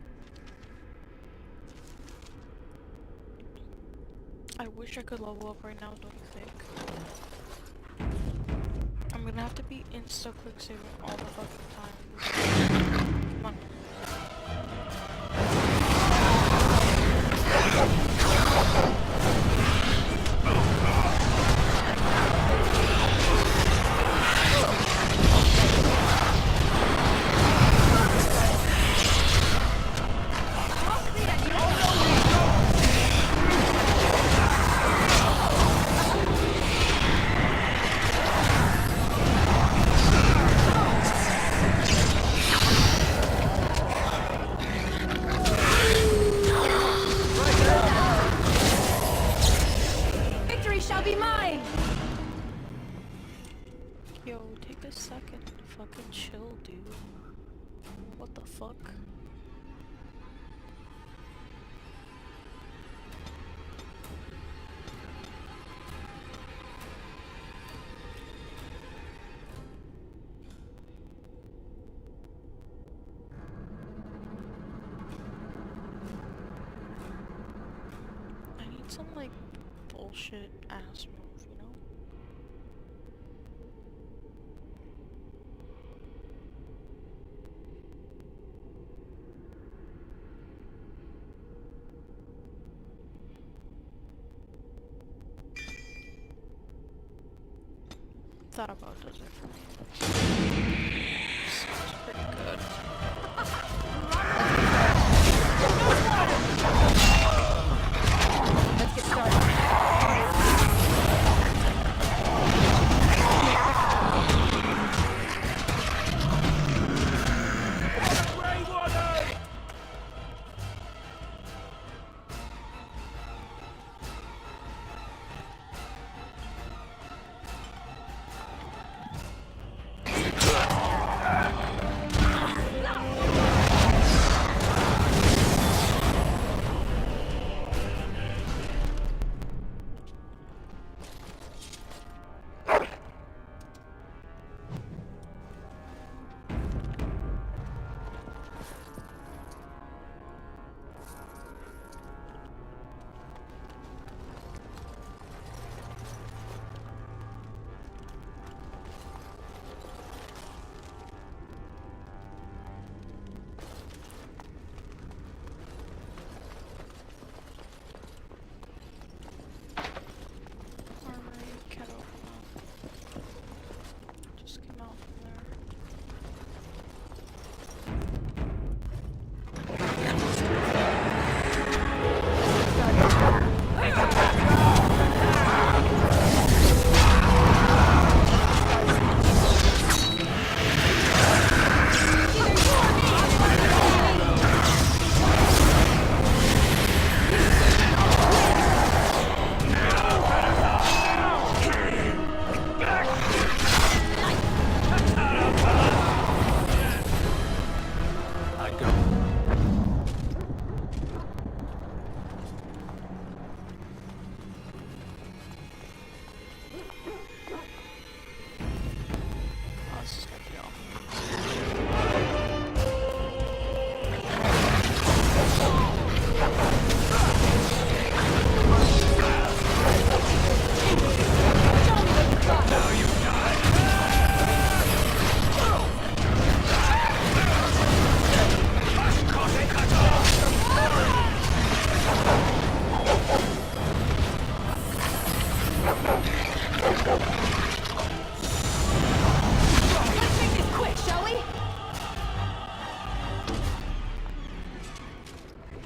I wish I could level up right now, don't you think? I'm gonna have to be insta-quick saving all the fucking time. Come on. Victory shall be mine! Yo, take a second to fucking chill, dude. What the fuck? I need some, like, bullshit ass move, you know? thought about does it for me. Sounds pretty good. Let's get started.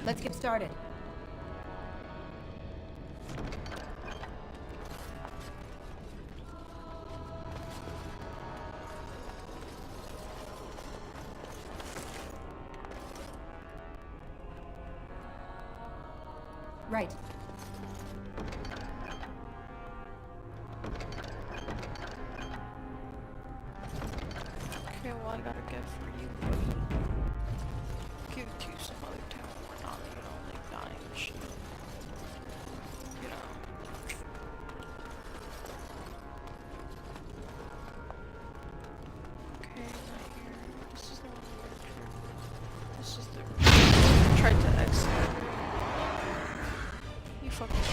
Let's get started. Right. Okay, well I gotta get for you, buddy. Give it to you some other town. We're not even only dying and shit. You know. Okay, not here. This is the one we worked for. This is the tried to exit. You fucking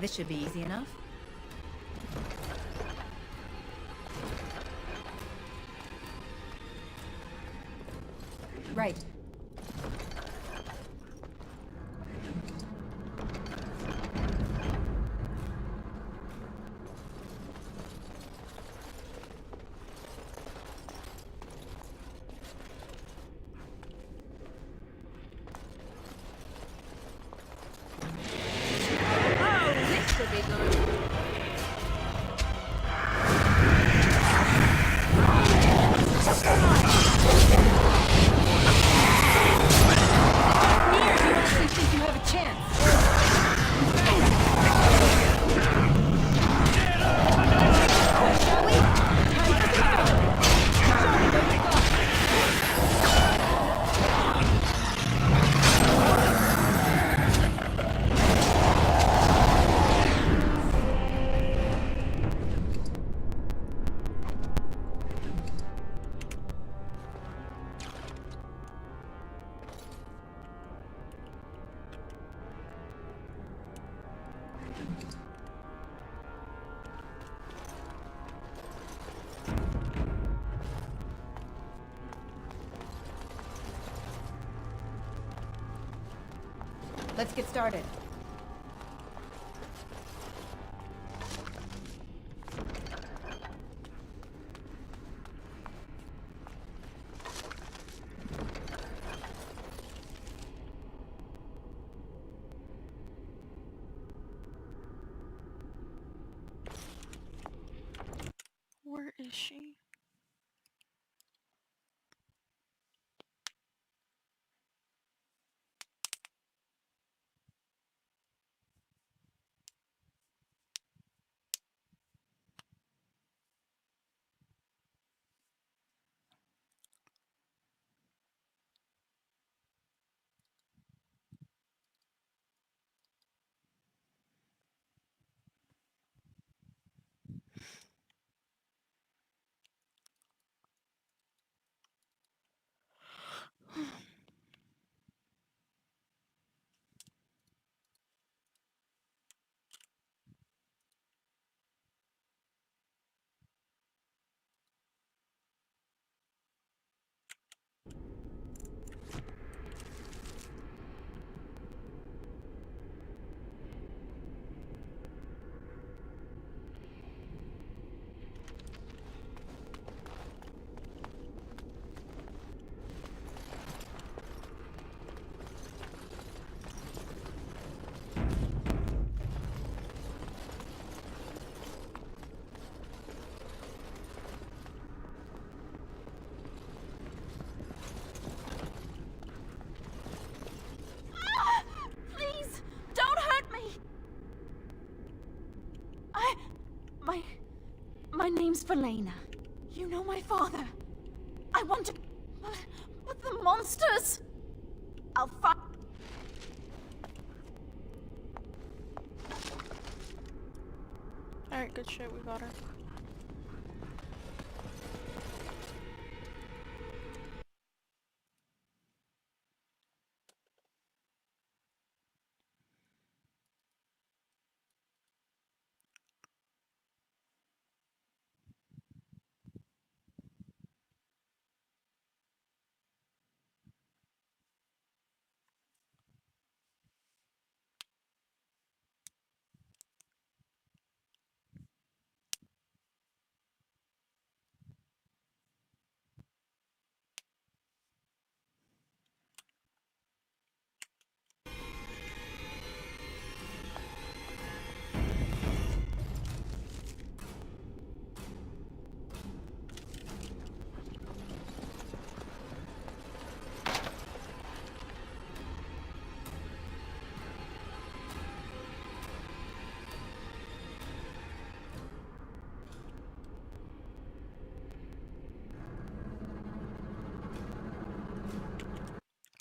This should be easy enough. Right. Let's get started. Where is she? Please, don't hurt me! My name's Valena. You know my father. I want to... But the monsters... I'll find... Alright, good shit, we got her.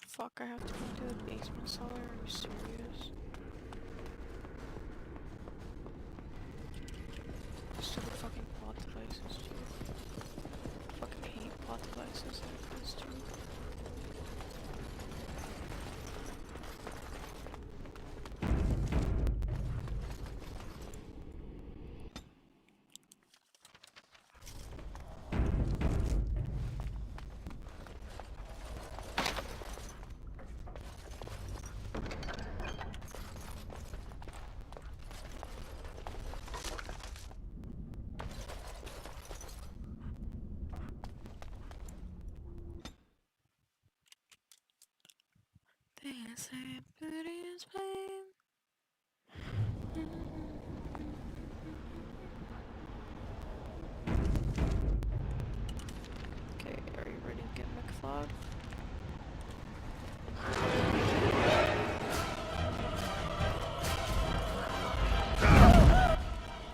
Fuck, I have to go to the basement cellar, are you serious? Stupid fucking plot devices, dude. Fucking hate plot devices like this, dude. They say beauty is pain. Okay, are you ready to get McFlawed?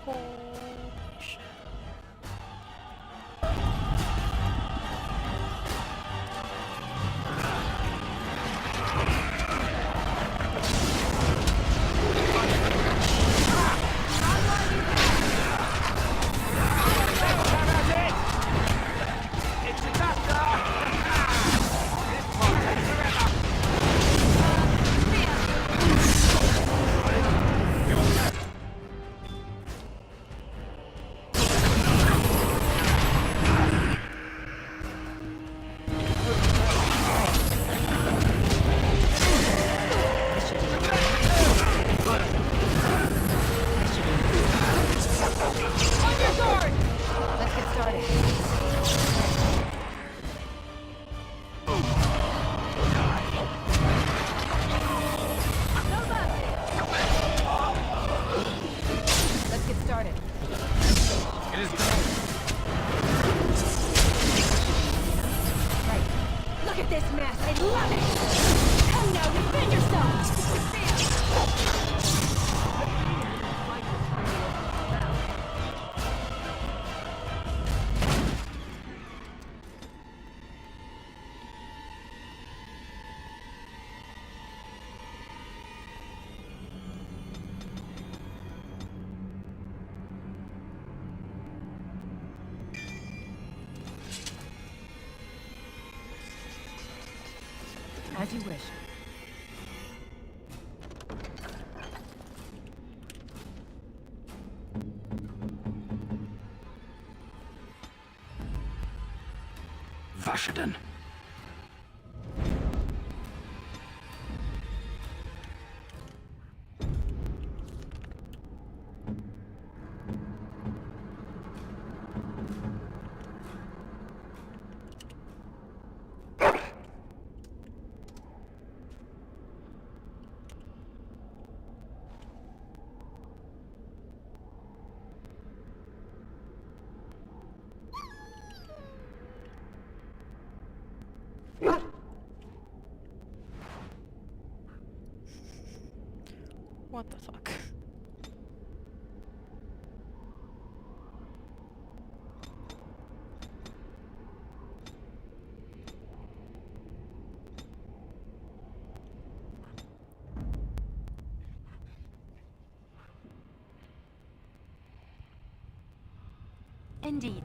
Holy shit. this mess! I love it! Come now, defend yourself! As you wish. Vashaden. What the fuck? Indeed.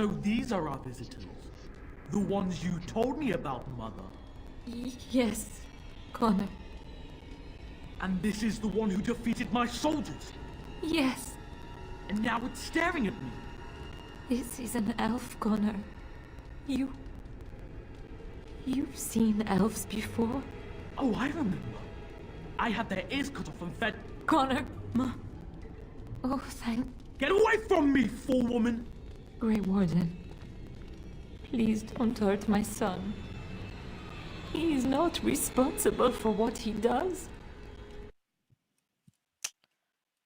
So these are our visitors. The ones you told me about, Mother. Yes, Connor. And this is the one who defeated my soldiers. Yes. And now it's staring at me. This is an elf, Connor. You've seen elves before? Oh, I remember. I had their ears cut off and fed... Connor, Ma. Oh, thank... Get away from me, fool woman! Grey Warden, please don't hurt my son. He is not responsible for what he does.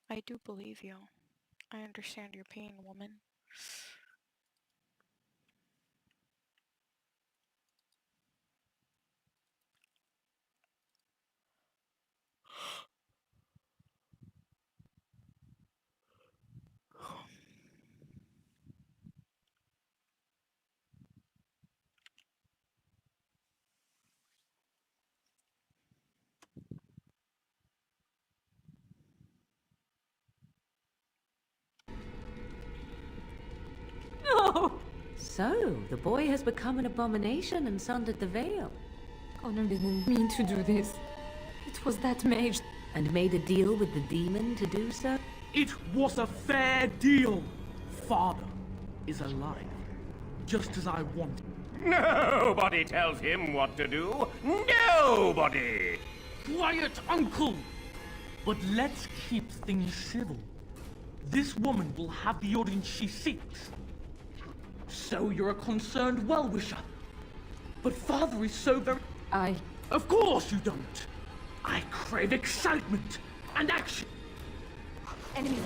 I do believe you. I understand your pain, woman. No! So, the boy has become an abomination and sundered the veil. Connor didn't mean to do this. It was that mage. And made a deal with the demon to do so? It was a fair deal. Father is alive, just as I wanted. Nobody tells him what to do. Nobody! Quiet, Uncle! But let's keep things civil. This woman will have the audience she seeks. So you're a concerned well-wisher. But Father is so very... Of course you don't! I crave excitement and action! Enemy.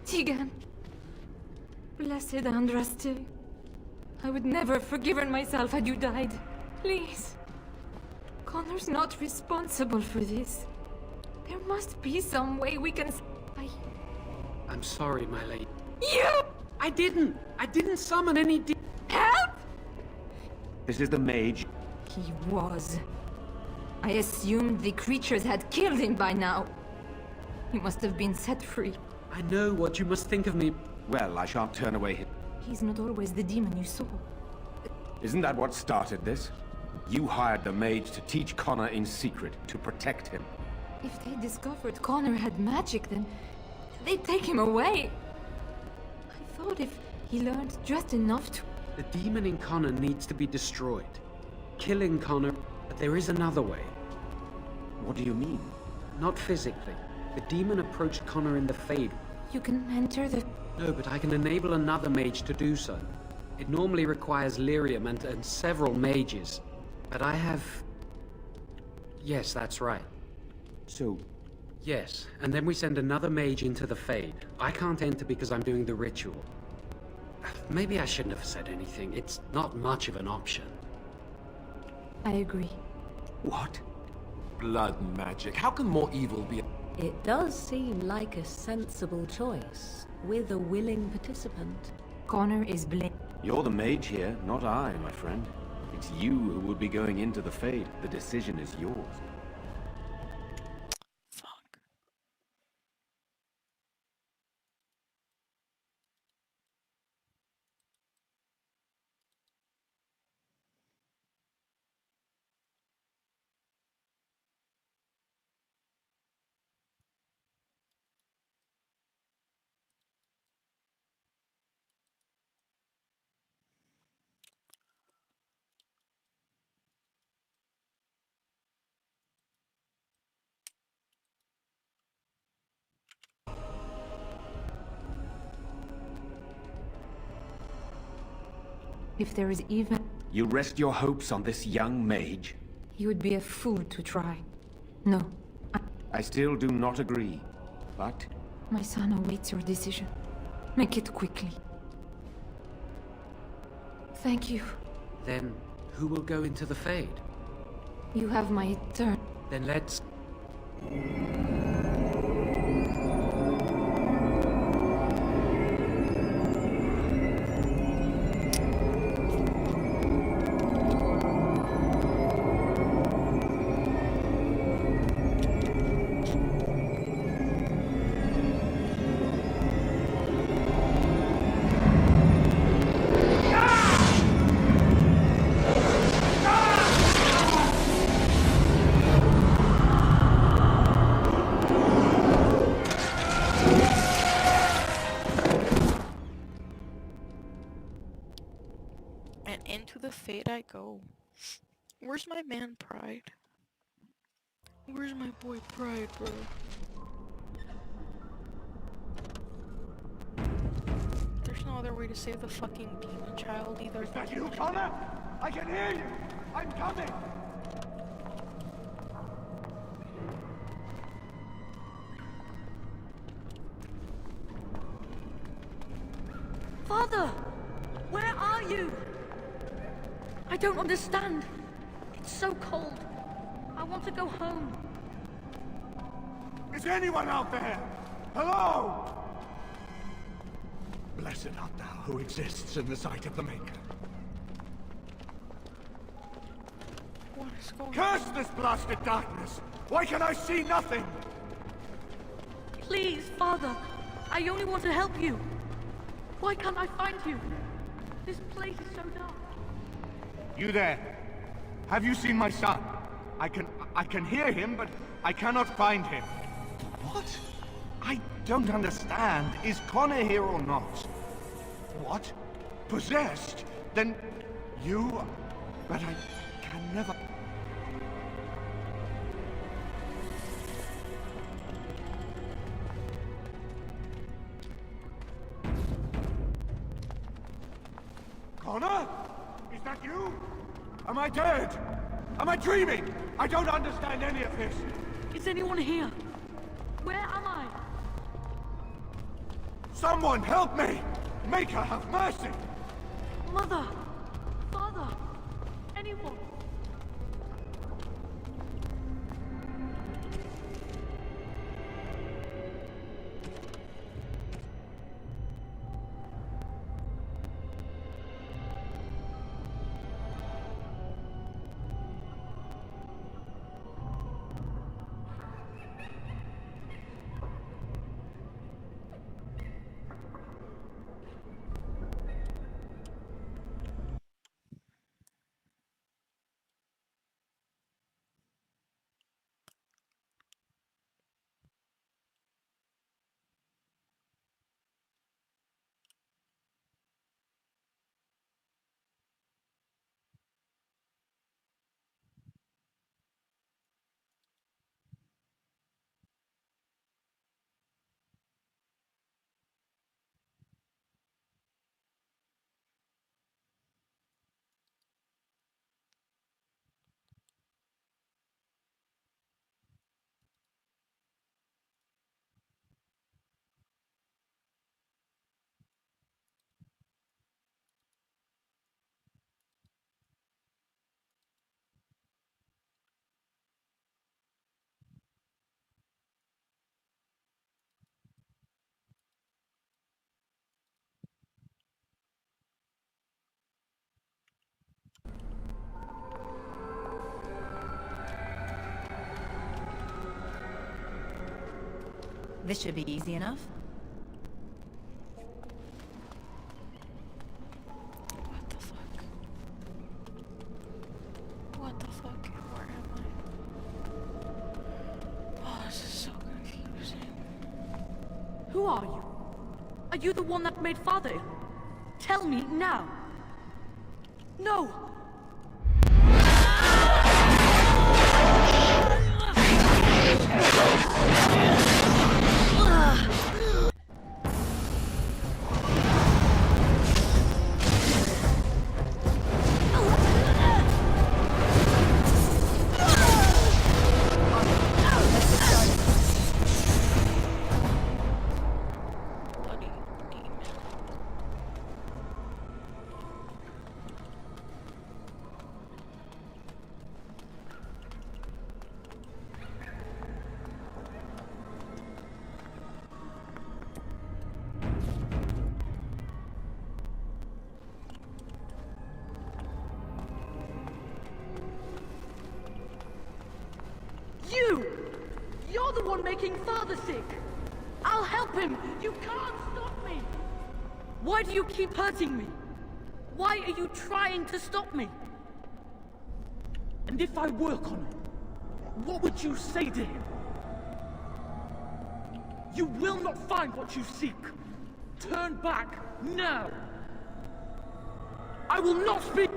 Tegan. Blessed Andraste. I would never have forgiven myself had you died. Please. Connor's not responsible for this. There must be some way we can... I'm sorry, my lady. You! I didn't summon any Help! This is the mage. He was. I assumed the creatures had killed him by now. He must have been set free. I know what you must think of me. Well, I shan't turn away. He's not always the demon you saw. Isn't that what started this? You hired the mage to teach Connor in secret, to protect him. If they discovered Connor had magic, then they'd take him away. I thought if he learned just enough to... The demon in Connor needs to be destroyed. Killing Connor, but there is another way. What do you mean? Not physically. The demon approached Connor in the Fade. You can enter the... No, but I can enable another mage to do so. It normally requires lyrium and several mages. But I have... Yes, that's right. So... Yes, and then we send another mage into the Fade. I can't enter because I'm doing the ritual. Maybe I shouldn't have said anything. It's not much of an option. I agree. What? Blood magic. How can more evil be... It does seem like a sensible choice, with a willing participant. Connor is blamed. You're the mage here, not I, my friend. It's you who would be going into the Fade. The decision is yours. If there is even... You rest your hopes on this young mage? You would be a fool to try. No. I still do not agree, but... My son awaits your decision. Make it quickly. Thank you. Then, who will go into the Fade? You have my turn. Then let's... And into the Fade I go. Where's my man Pride? Where's my boy Pride, bro? There's no other way to save the fucking demon child either. Is that you, Connor? I can hear you! I'm coming! Father! Where are you? I don't understand. It's so cold. I want to go home. Is anyone out there? Hello? Blessed art thou who exists in the sight of the Maker. What is going on? Curse this blasted darkness! Why can I see nothing? Please, Father. I only want to help you. Why can't I find you? This place is so dark. You there? Have you seen my son? I can hear him, but I cannot find him. What? I don't understand. Is Connor here or not? What? Possessed? Then you... But I can never... Connor? Is that you? Am I dead? Am I dreaming? I don't understand any of this. Is anyone here? Where am I? Someone help me! Maker, have mercy! Mother! Father! Anyone! This should be easy enough. What the fuck? Where am I? Oh, this is so confusing. Who are you? Are you the one that made Father ill? Tell me now. No! You! You're the one making Father sick! I'll help him! You can't stop me! Why do you keep hurting me? Why are you trying to stop me? And if I were Connor, what would you say to him? You will not find what you seek. Turn back, now! I will not speak!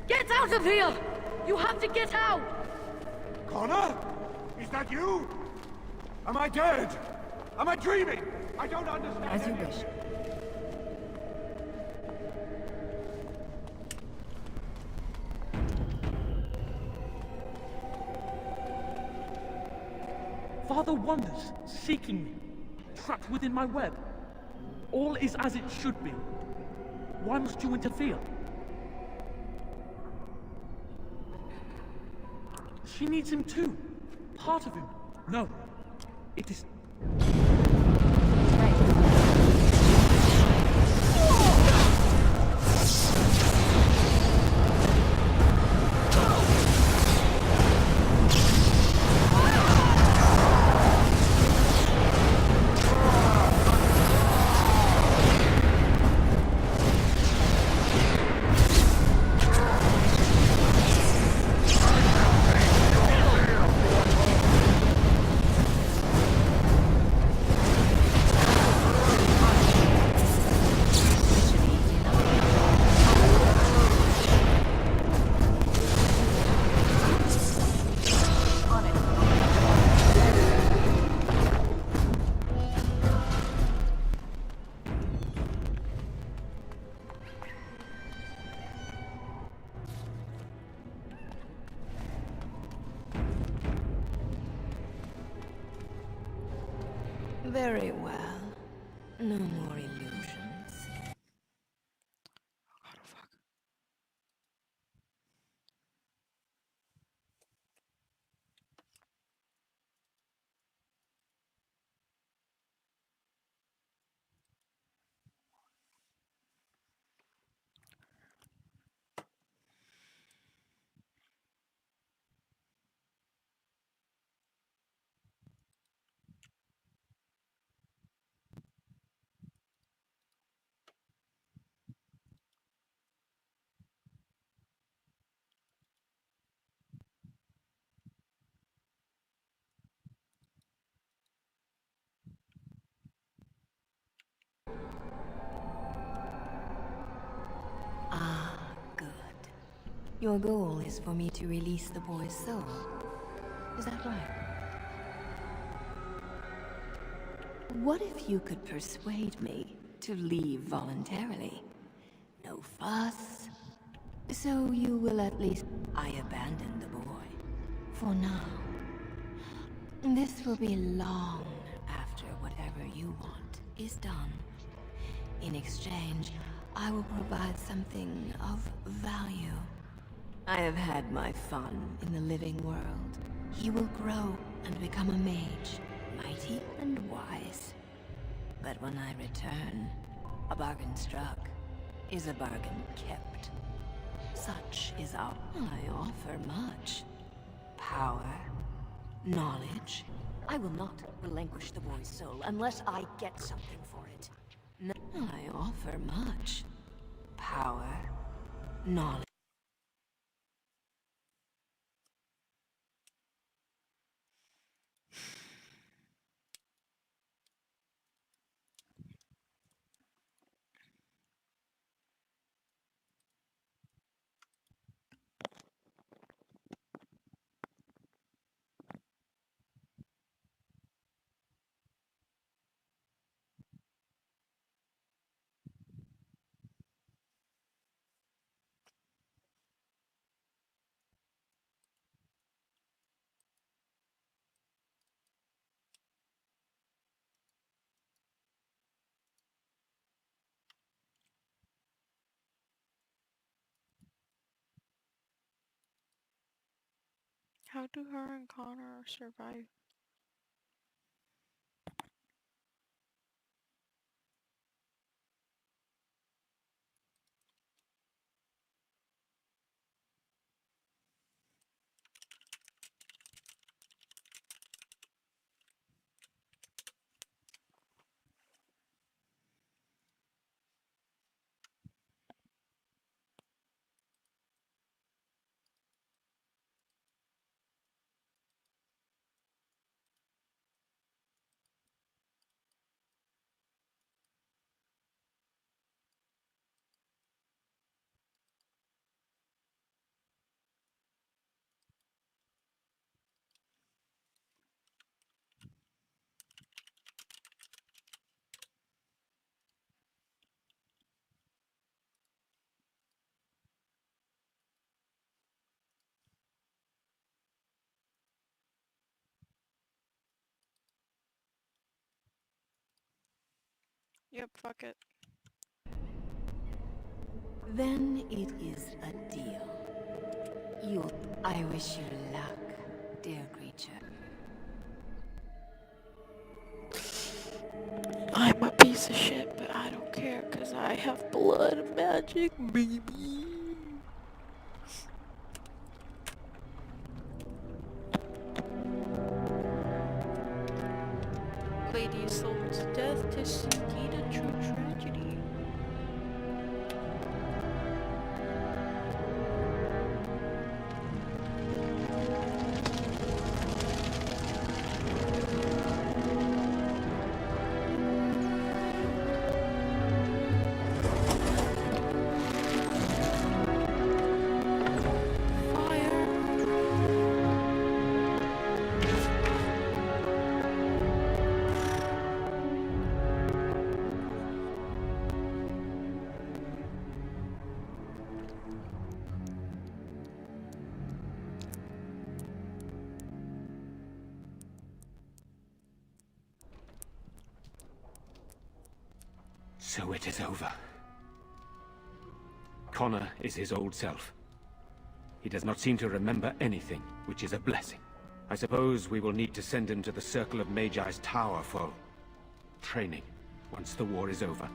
Get out of here! You have to get out! Connor? Is that you? Am I dead? Am I dreaming? I don't understand. As you wish. Father wanders, seeking me, trapped within my web. All is as it should be. Why must you interfere? She needs him too. Part of him. No. It is... Very well. No more illusions. Ah, good. Your goal is for me to release the boy's soul. Is that right? What if you could persuade me to leave voluntarily? No fuss. So you will at least... I abandon the boy. For now. This will be long after whatever you want is done. In exchange, I will provide something of value. I have had my fun in the living world. He will grow and become a mage, mighty and wise. But when I return, a bargain struck is a bargain kept. Such is our... I offer much. Power, knowledge. I will not relinquish the boy's soul unless I get something for it. No, I offer much. Power, knowledge. How do her and Connor survive? Yep, fuck it. Then it is a deal. I wish you luck, dear creature. I'm a piece of shit, but I don't care because I have blood magic, baby. Lady Soul's death to see the true tragedy. So it is over. Connor is his old self. He does not seem to remember anything, which is a blessing. I suppose we will need to send him to the Circle of Magi's tower for training, once the war is over.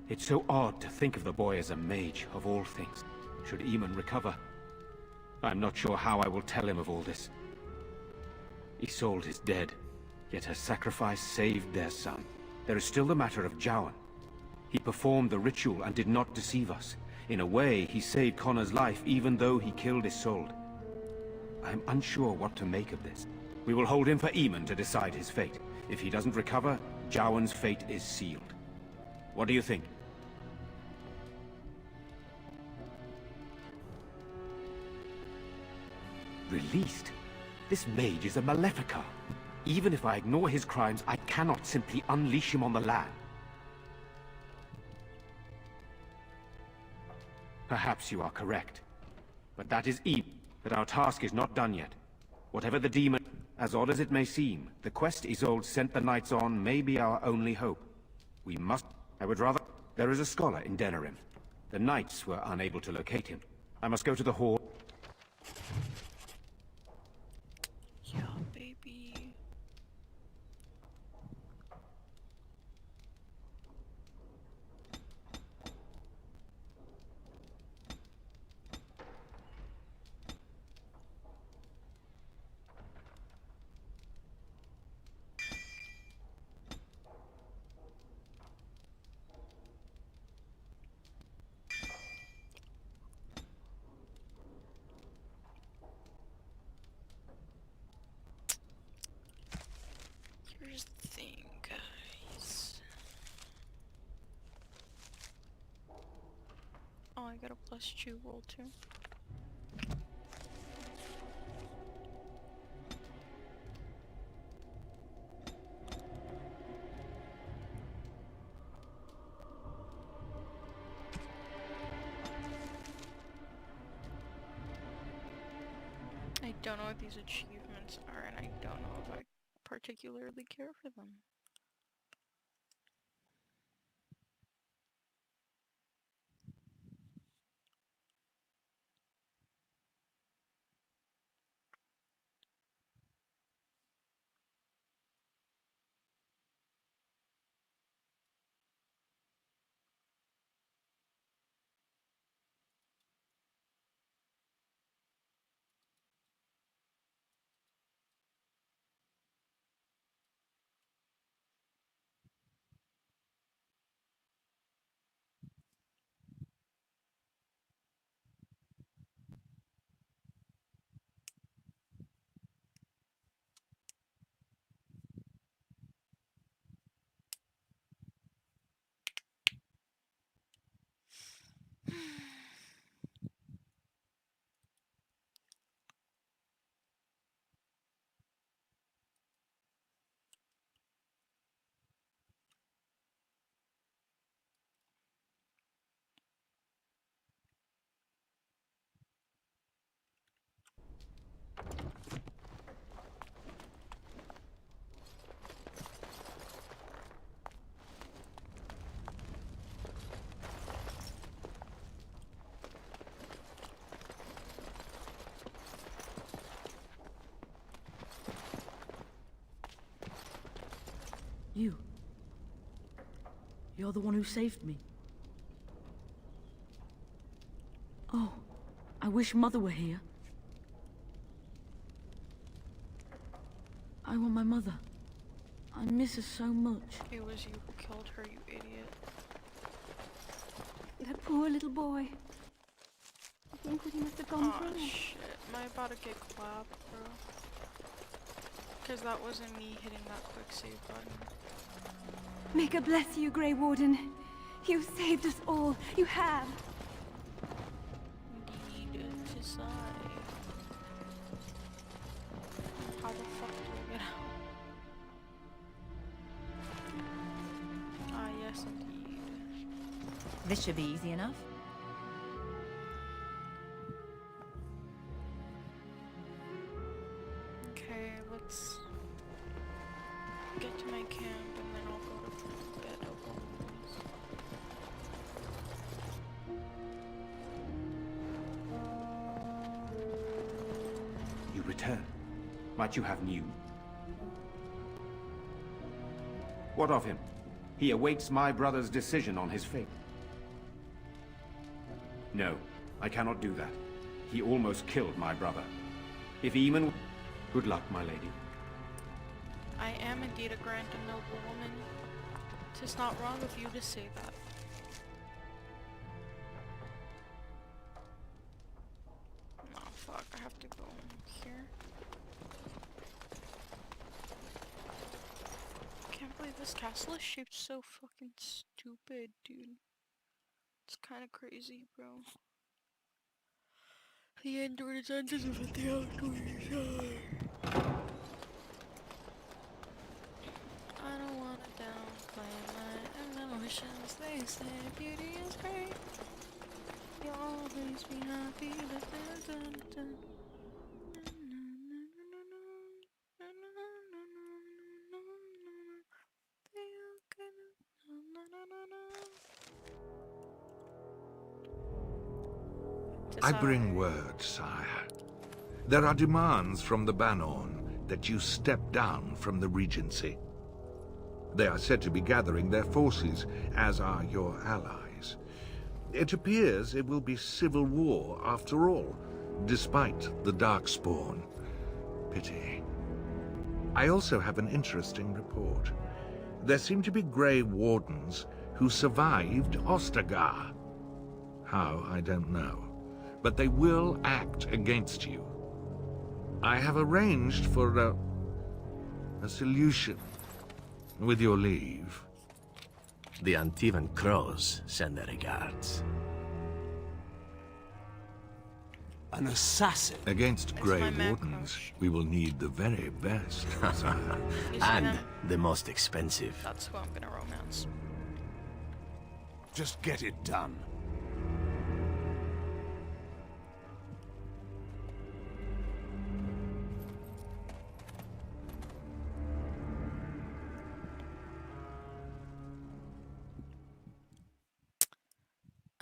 It's so odd to think of the boy as a mage, of all things. Should Eamon recover, I'm not sure how I will tell him of all this. Isolde is dead, yet her sacrifice saved their son. There is still the matter of Jowan. He performed the ritual and did not deceive us. In a way, he saved Connor's life even though he killed Isolde. I am unsure what to make of this. We will hold him for Eamon to decide his fate. If he doesn't recover, Jowan's fate is sealed. What do you think? Released? This mage is a Maleficar. Even if I ignore his crimes, I cannot simply unleash him on the land. Perhaps you are correct. But that is Eve. But our task is not done yet. Whatever the demon, as odd as it may seem, the quest Isolde sent the knights on may be our only hope. We must... I would rather... There is a scholar in Denerim. The knights were unable to locate him. I must go to the hall. Yeah, baby. Here's the thing, guys. Oh, I got a +2 roll too. I don't know what these achievements are, and I don't know if I particularly care for them. You. You're the one who saved me. Oh, I wish Mother were here. I want my mother. I miss her so much. It was you who killed her, you idiot. That poor little boy. I think what he must have gone through. Shit. Am I about to get clapped, bro? Because that wasn't me hitting that quick save button. May God bless you, Grey Warden. You saved us all. You have. Indeed, to sigh. How the fuck do I get out? Ah, yes, indeed. This should be easy enough. Okay, let's get to my camp and then I'll go to bed. You return. Might you have news? What of him? He awaits my brother's decision on his fate. No, I cannot do that. He almost killed my brother. If Eamon... Good luck, my lady. I am indeed a grand and noble woman. 'Tis not wrong of you to say that. Oh fuck, I have to go here. I can't believe this castle is shaped so fucking stupid, dude. It's kinda crazy, bro. The indoors enters with the outdoors. I don't wanna downplay my emotions. They say beauty is great. You'll always be happy. I bring word, sire. There are demands from the Banorn that you step down from the Regency. They are said to be gathering their forces, as are your allies. It appears it will be civil war after all, despite the Darkspawn. Pity. I also have an interesting report. There seem to be Grey Wardens who survived Ostagar. How, I don't know. But they will act against you. I have arranged for a solution, with your leave. The Antivan Crows send their regards. An assassin? Against Grey Wardens, we will need the very best, sire. And the most expensive. That's who I'm gonna romance. Just get it done.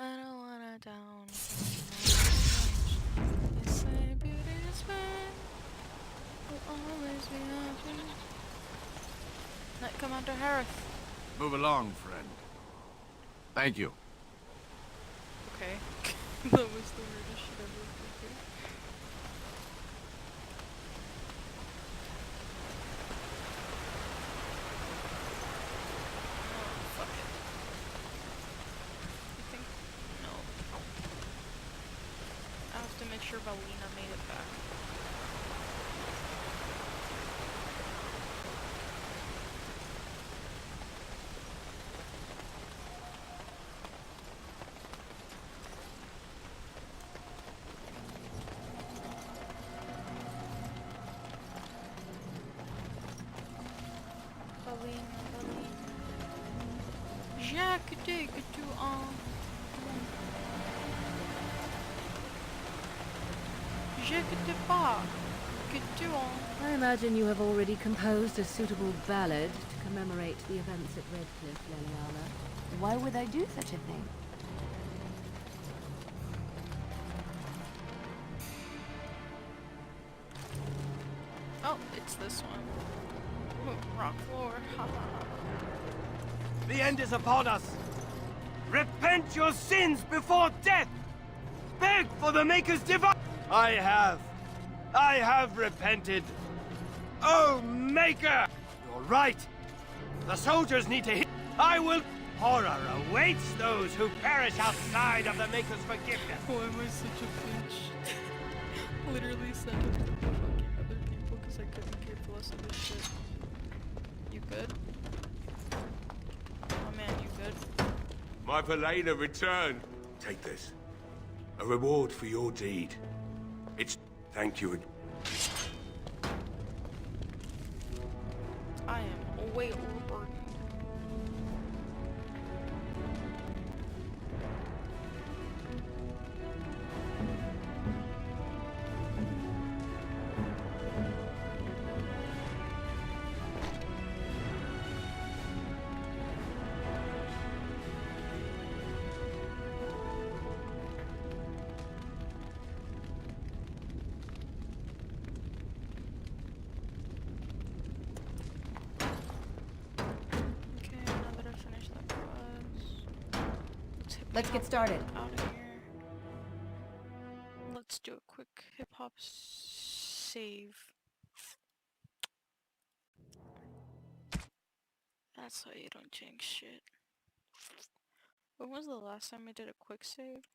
I don't wanna down. They say beauty is fair. Will always be happy. Knight Commander Harith. Move along, friend. Thank you. Okay. That was the weirdest shit ever. Okay. Oh, fuck it. I think... no. I have to make sure Valina made it back. Jacques de Goutou. Je ne pas. Goutou. I imagine you have already composed a suitable ballad to commemorate the events at Redcliffe, Leliana. Why would I do such a thing? Oh, it's this one. Rock floor. Ha ha ha. The end is upon us. Repent your sins before death. Beg for the Maker's divine. I have repented. Oh, Maker! You're right. The soldiers need to hit. I will. Horror awaits those who perish outside of the Maker's forgiveness. Why am I such a bitch? Literally sent it to the fucking other people because I couldn't care less of this shit. You good? Oh man, you good? My Valena returned. Take this. A reward for your deed. It's... Thank you. I am way overburdened. Let's get started. Out of here. Let's do a quick hip-hop save. That's how you don't change shit. When was the last time I did a quick save?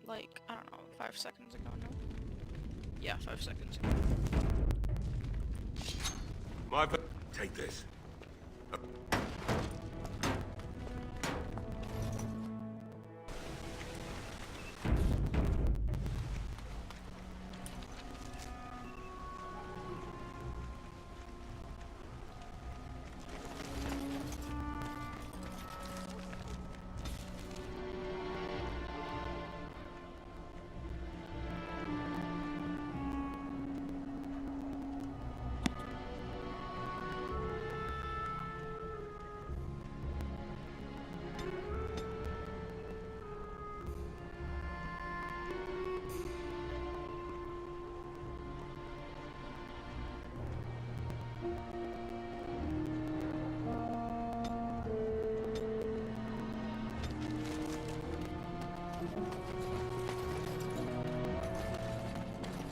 Like, I don't know, 5 seconds ago, no? Yeah, 5 seconds ago. Take this.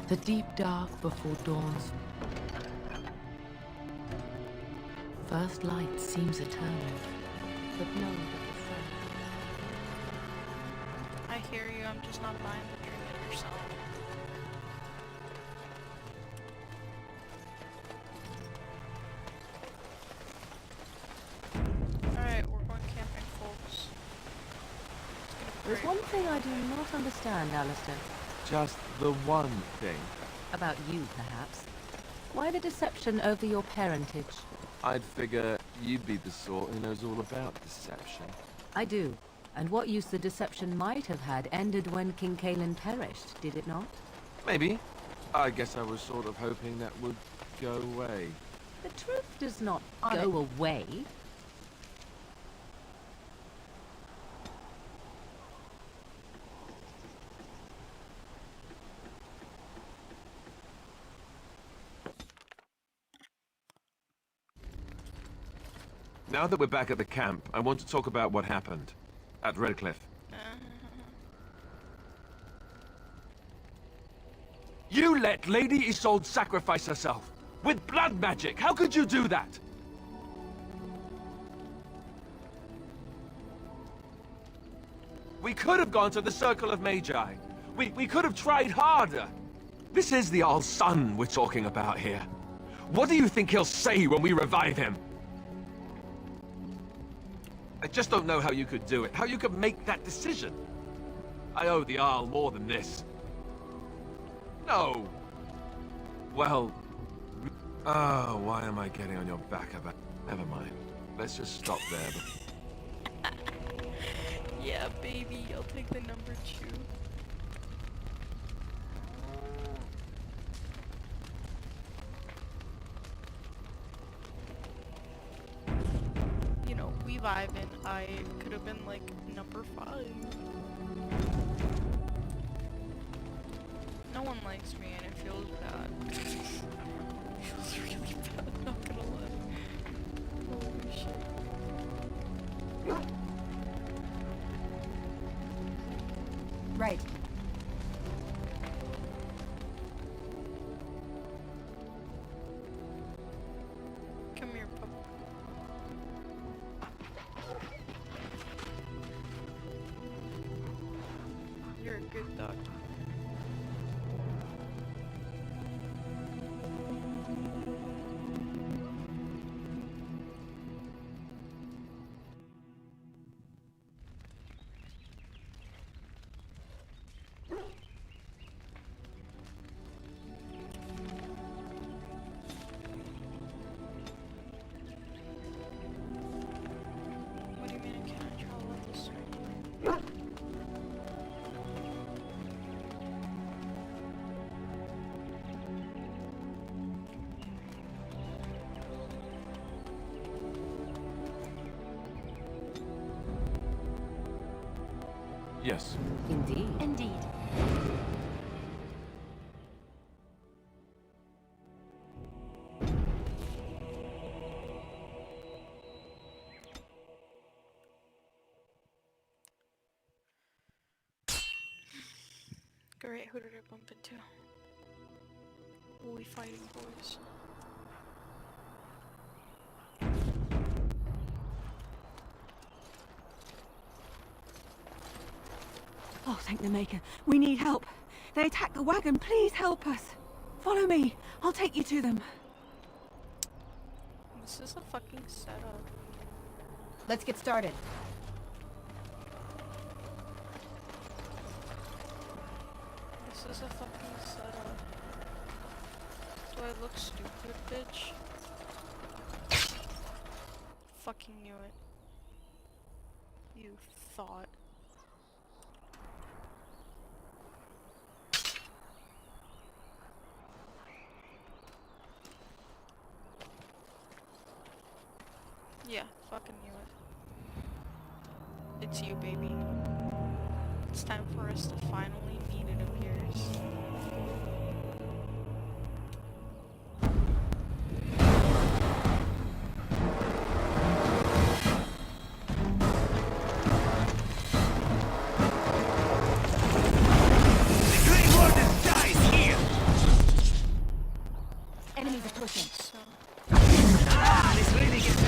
The deep dark before dawn's first light seems eternal, but no, I hear you, I'm just not buying the dream of yourself. Alright, we're going camping, folks. There's one thing I do not understand, Alistair. Just the one thing. About you, perhaps. Why the deception over your parentage? I'd figure you'd be the sort who knows all about deception. I do. And what use the deception might have had ended when King Kalen perished, did it not? Maybe. I guess I was sort of hoping that would go away. The truth does not go away. Now that we're back at the camp, I want to talk about what happened at Redcliffe. You let Lady Isolde sacrifice herself with blood magic. How could you do that? We could have gone to the Circle of Magi. We could have tried harder. This is the All Sun we're talking about here. What do you think he'll say when we revive him? I just don't know how you could do it, how you could make that decision. I owe the Arl more than this. No. Well... Oh, why am I getting on your back about... Never mind. Let's just stop there. Yeah, baby, I'll take the number 2. You know, we vibing. I could have been like number 5. No one likes me and it feels bad. It feels really bad, not gonna lie. Holy shit. Right. Come here, pup. You're a good dog. What do you mean I can't travel at this time? Yes. Indeed. Indeed. Great, who did I bump into? We fighting boys. Oh, thank the Maker. We need help. They attacked the wagon. Please help us. Follow me. I'll take you to them. This is a fucking setup. Let's get started. This is a fucking setup. Do I look stupid, bitch? Fucking knew it. You thought. Yeah, fucking knew it. It's you, baby. It's time for us to finally meet, it appears. Enemies approaching. This really gets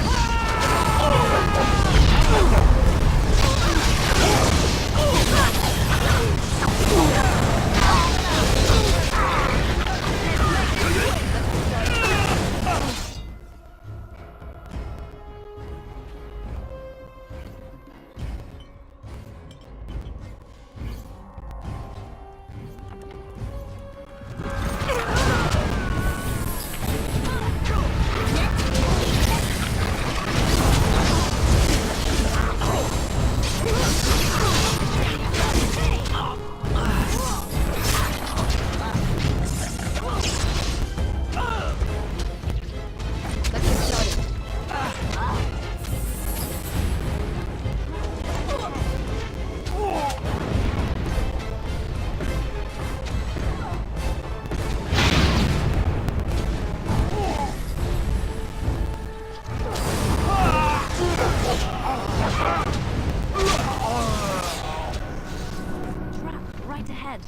Right ahead.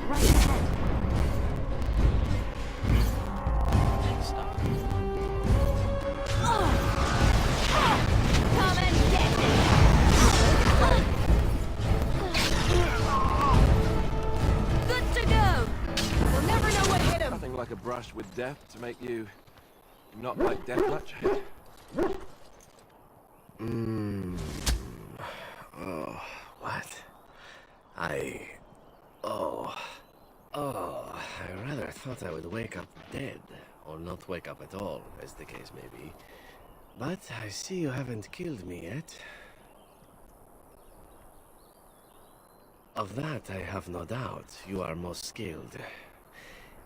Right ahead. Stop. Come and get me. Good to go. We'll never know what hit him. Nothing like a brush with death to make you not like death much. Oh, what? I rather thought I would wake up dead, or not wake up at all, as the case may be. But I see you haven't killed me yet. Of that I have no doubt. You are most skilled.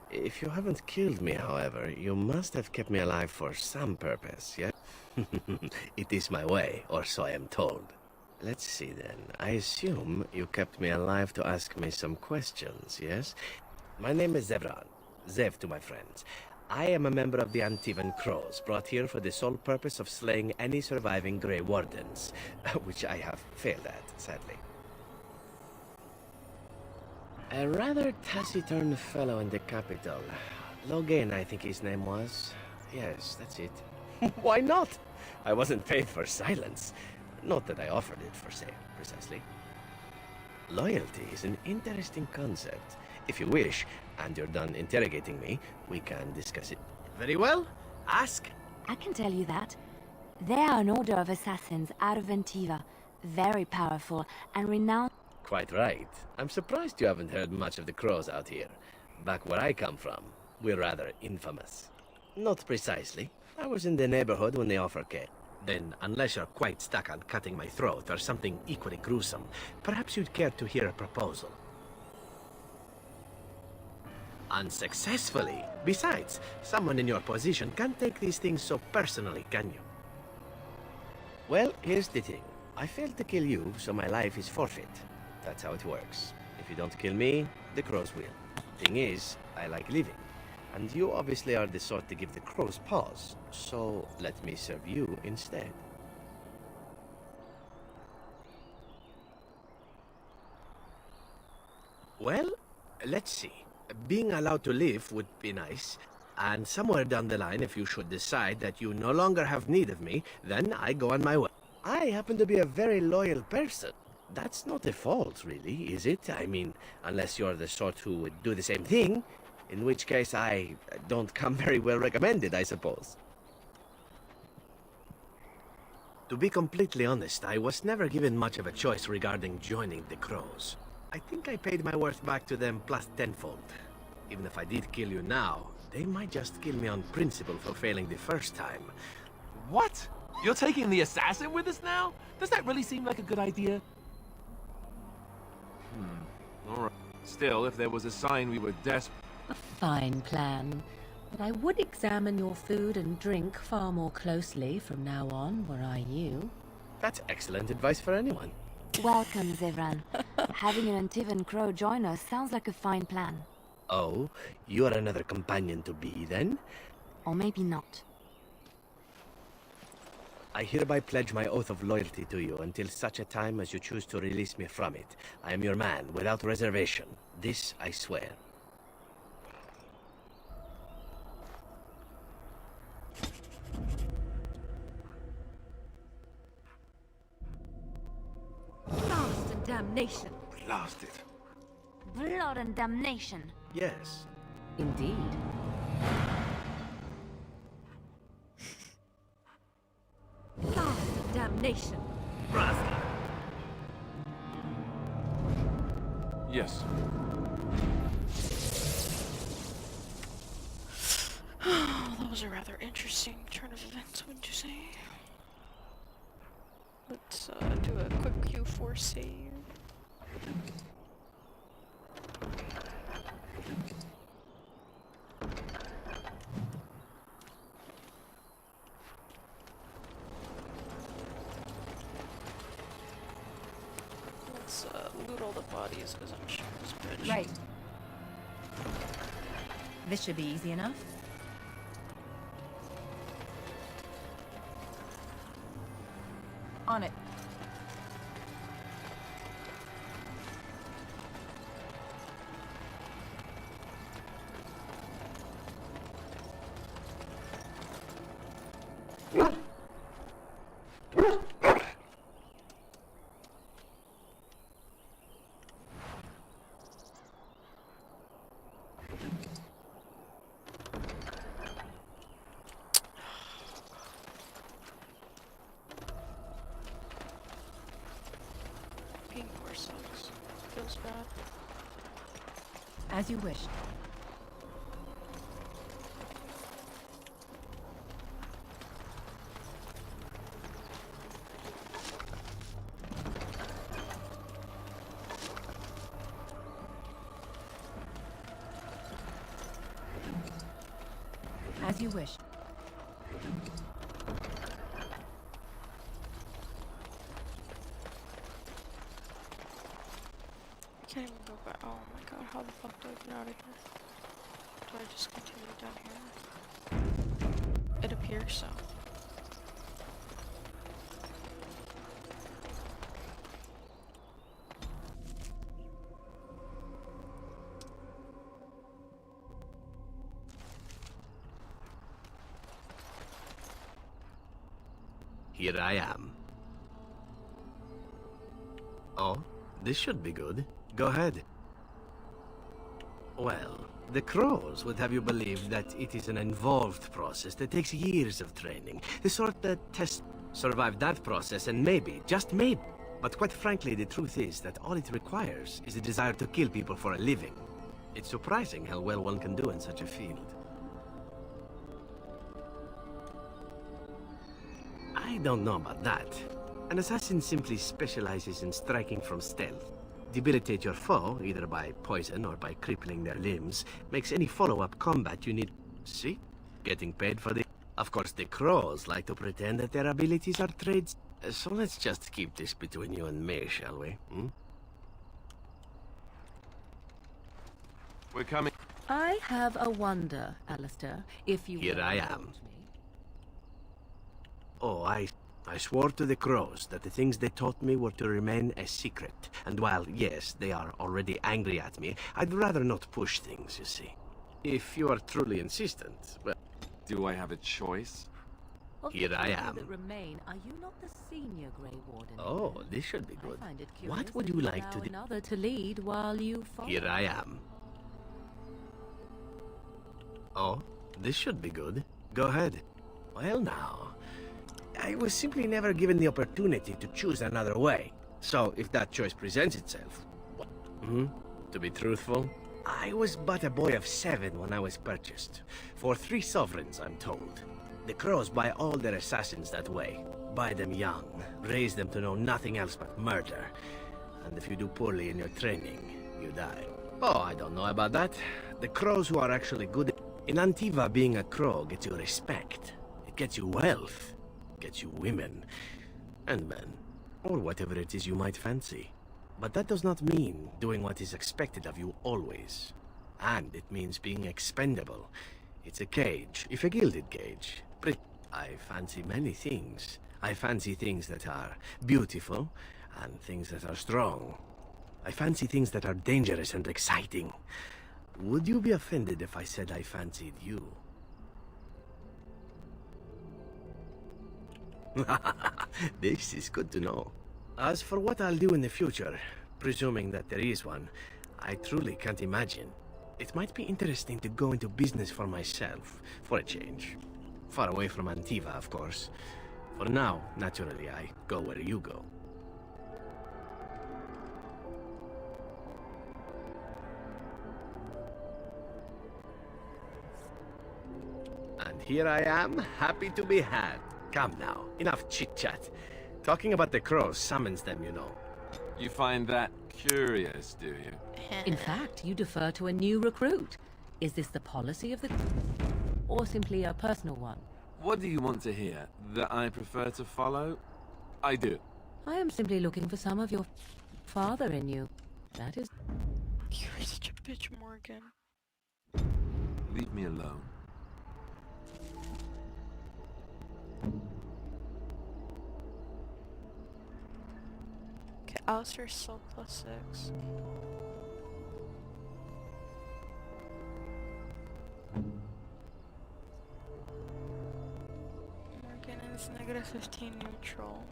If you haven't killed me, however, you must have kept me alive for some purpose, yes? It is my way, or so I am told. Let's see then. I assume you kept me alive to ask me some questions, yes? My name is Zevran. Zev to my friends. I am a member of the Antivan Crows, brought here for the sole purpose of slaying any surviving Grey Wardens, which I have failed at, sadly. A rather taciturn fellow in the capital. Logan, I think his name was. Yes, that's it. Why not? I wasn't paid for silence. Not that I offered it for sale, precisely. Loyalty is an interesting concept. If you wish, and you're done interrogating me, we can discuss it. Very well. Ask. I can tell you that. They are an order of assassins out of Ventiva. Very powerful and renowned. Quite right. I'm surprised you haven't heard much of the Crows out here. Back where I come from, we're rather infamous. Not precisely. I was in the neighborhood when the offer came. Then, unless you're quite stuck on cutting my throat or something equally gruesome, perhaps you'd care to hear a proposal. Unsuccessfully. Besides, someone in your position can't take these things so personally, can you? Well, here's the thing. I failed to kill you, so my life is forfeit. That's how it works. If you don't kill me, the Crows will. Thing is, I like living. And you obviously are the sort to give the Crows pause, so let me serve you instead. Well, let's see. Being allowed to live would be nice, and somewhere down the line, if you should decide that you no longer have need of me, then I go on my way. I happen to be a very loyal person. That's not a fault, really, is it? I mean, unless you're the sort who would do the same thing, in which case I don't come very well recommended, I suppose. To be completely honest, I was never given much of a choice regarding joining the Crows. I think I paid my worth back to them plus tenfold. Even if I did kill you now, they might just kill me on principle for failing the first time. What? You're taking the assassin with us now? Does that really seem like a good idea? Alright. Still, if there was a sign we were desperate... A fine plan. But I would examine your food and drink far more closely from now on, were I you. That's excellent advice for anyone. Welcome, Zevran. Having an Antivan Crow join us sounds like a fine plan. Oh, you're another companion to be, then? Or maybe not. I hereby pledge my oath of loyalty to you until such a time as you choose to release me from it. I am your man, without reservation. This I swear. Blast and damnation! Blast it. Blood and damnation. Yes. Indeed. Blast and damnation! Rasta! Yes. That was a rather interesting turn of events, wouldn't you say? Let's do a quick Q4 save. Let's loot all the bodies because I'm sure this bitch. Right. This should be easy enough. On it. Sucks. Feels bad. As you wish. As you wish. can't even go back. Oh my god, how the fuck do I get out of here? Do I just continue down here? It appears so. Here I am. Oh, this should be good. Go ahead. Well, the crows would have you believe that it is an involved process that takes years of training. The sort that tests survive that process and maybe, just maybe. But quite frankly, the truth is that all it requires is a desire to kill people for a living. It's surprising how well one can do in such a field. I don't know about that. An assassin simply specializes in striking from stealth. Debilitate your foe, either by poison or by crippling their limbs, makes any follow-up combat you need... See? Getting paid for the... Of course, the crows like to pretend that their abilities are trades. So let's just keep this between you and me, shall we? Hmm? We're coming. I have a wonder, Alistair, if you... Here I am. Oh, I swore to the crows that the things they taught me were to remain a secret. And while, yes, they are already angry at me, I'd rather not push things, you see. If you are truly insistent, well... Do I have a choice? Here I am. That remain, are you not the senior Grey Warden? Oh, this should be good. I find it What would you like to do? Another to lead while you follow. Here I am. Oh, this should be good. Go ahead. Well now, I was simply never given the opportunity to choose another way. So if that choice presents itself, what? To be truthful, I was but a boy of 7 when I was purchased. For 3 sovereigns, I'm told. The crows buy all their assassins that way. Buy them young, raise them to know nothing else but murder. And if you do poorly in your training, you die. Oh, I don't know about that. The crows who are actually good in Antiva, being a crow gets you respect. It gets you wealth. Gets you women. And men. Or whatever it is you might fancy. But that does not mean doing what is expected of you always. And it means being expendable. It's a cage, if a gilded cage. I fancy many things. I fancy things that are beautiful, and things that are strong. I fancy things that are dangerous and exciting. Would you be offended if I said I fancied you? This is good to know. As for what I'll do in the future, presuming that there is one, I truly can't imagine. It might be interesting to go into business for myself, for a change. Far away from Antiva, of course. For now, naturally, I go where you go. And here I am, happy to be had. Come now, enough chit-chat. Talking about the crows summons them, you know. You find that curious, do you? In fact, you defer to a new recruit. Is this the policy of the... or simply a personal one? What do you want to hear? That I prefer to follow? I do. I am simply looking for some of your father in you. That is... You're such a bitch, Morgan. Leave me alone. Okay, Alistair still +6. Morgan is -15 neutral.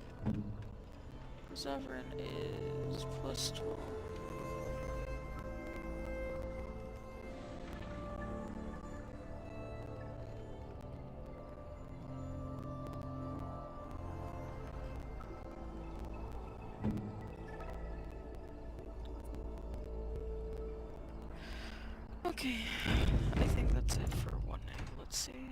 Zevran is +12. Okay, I think that's it for one night. Let's see.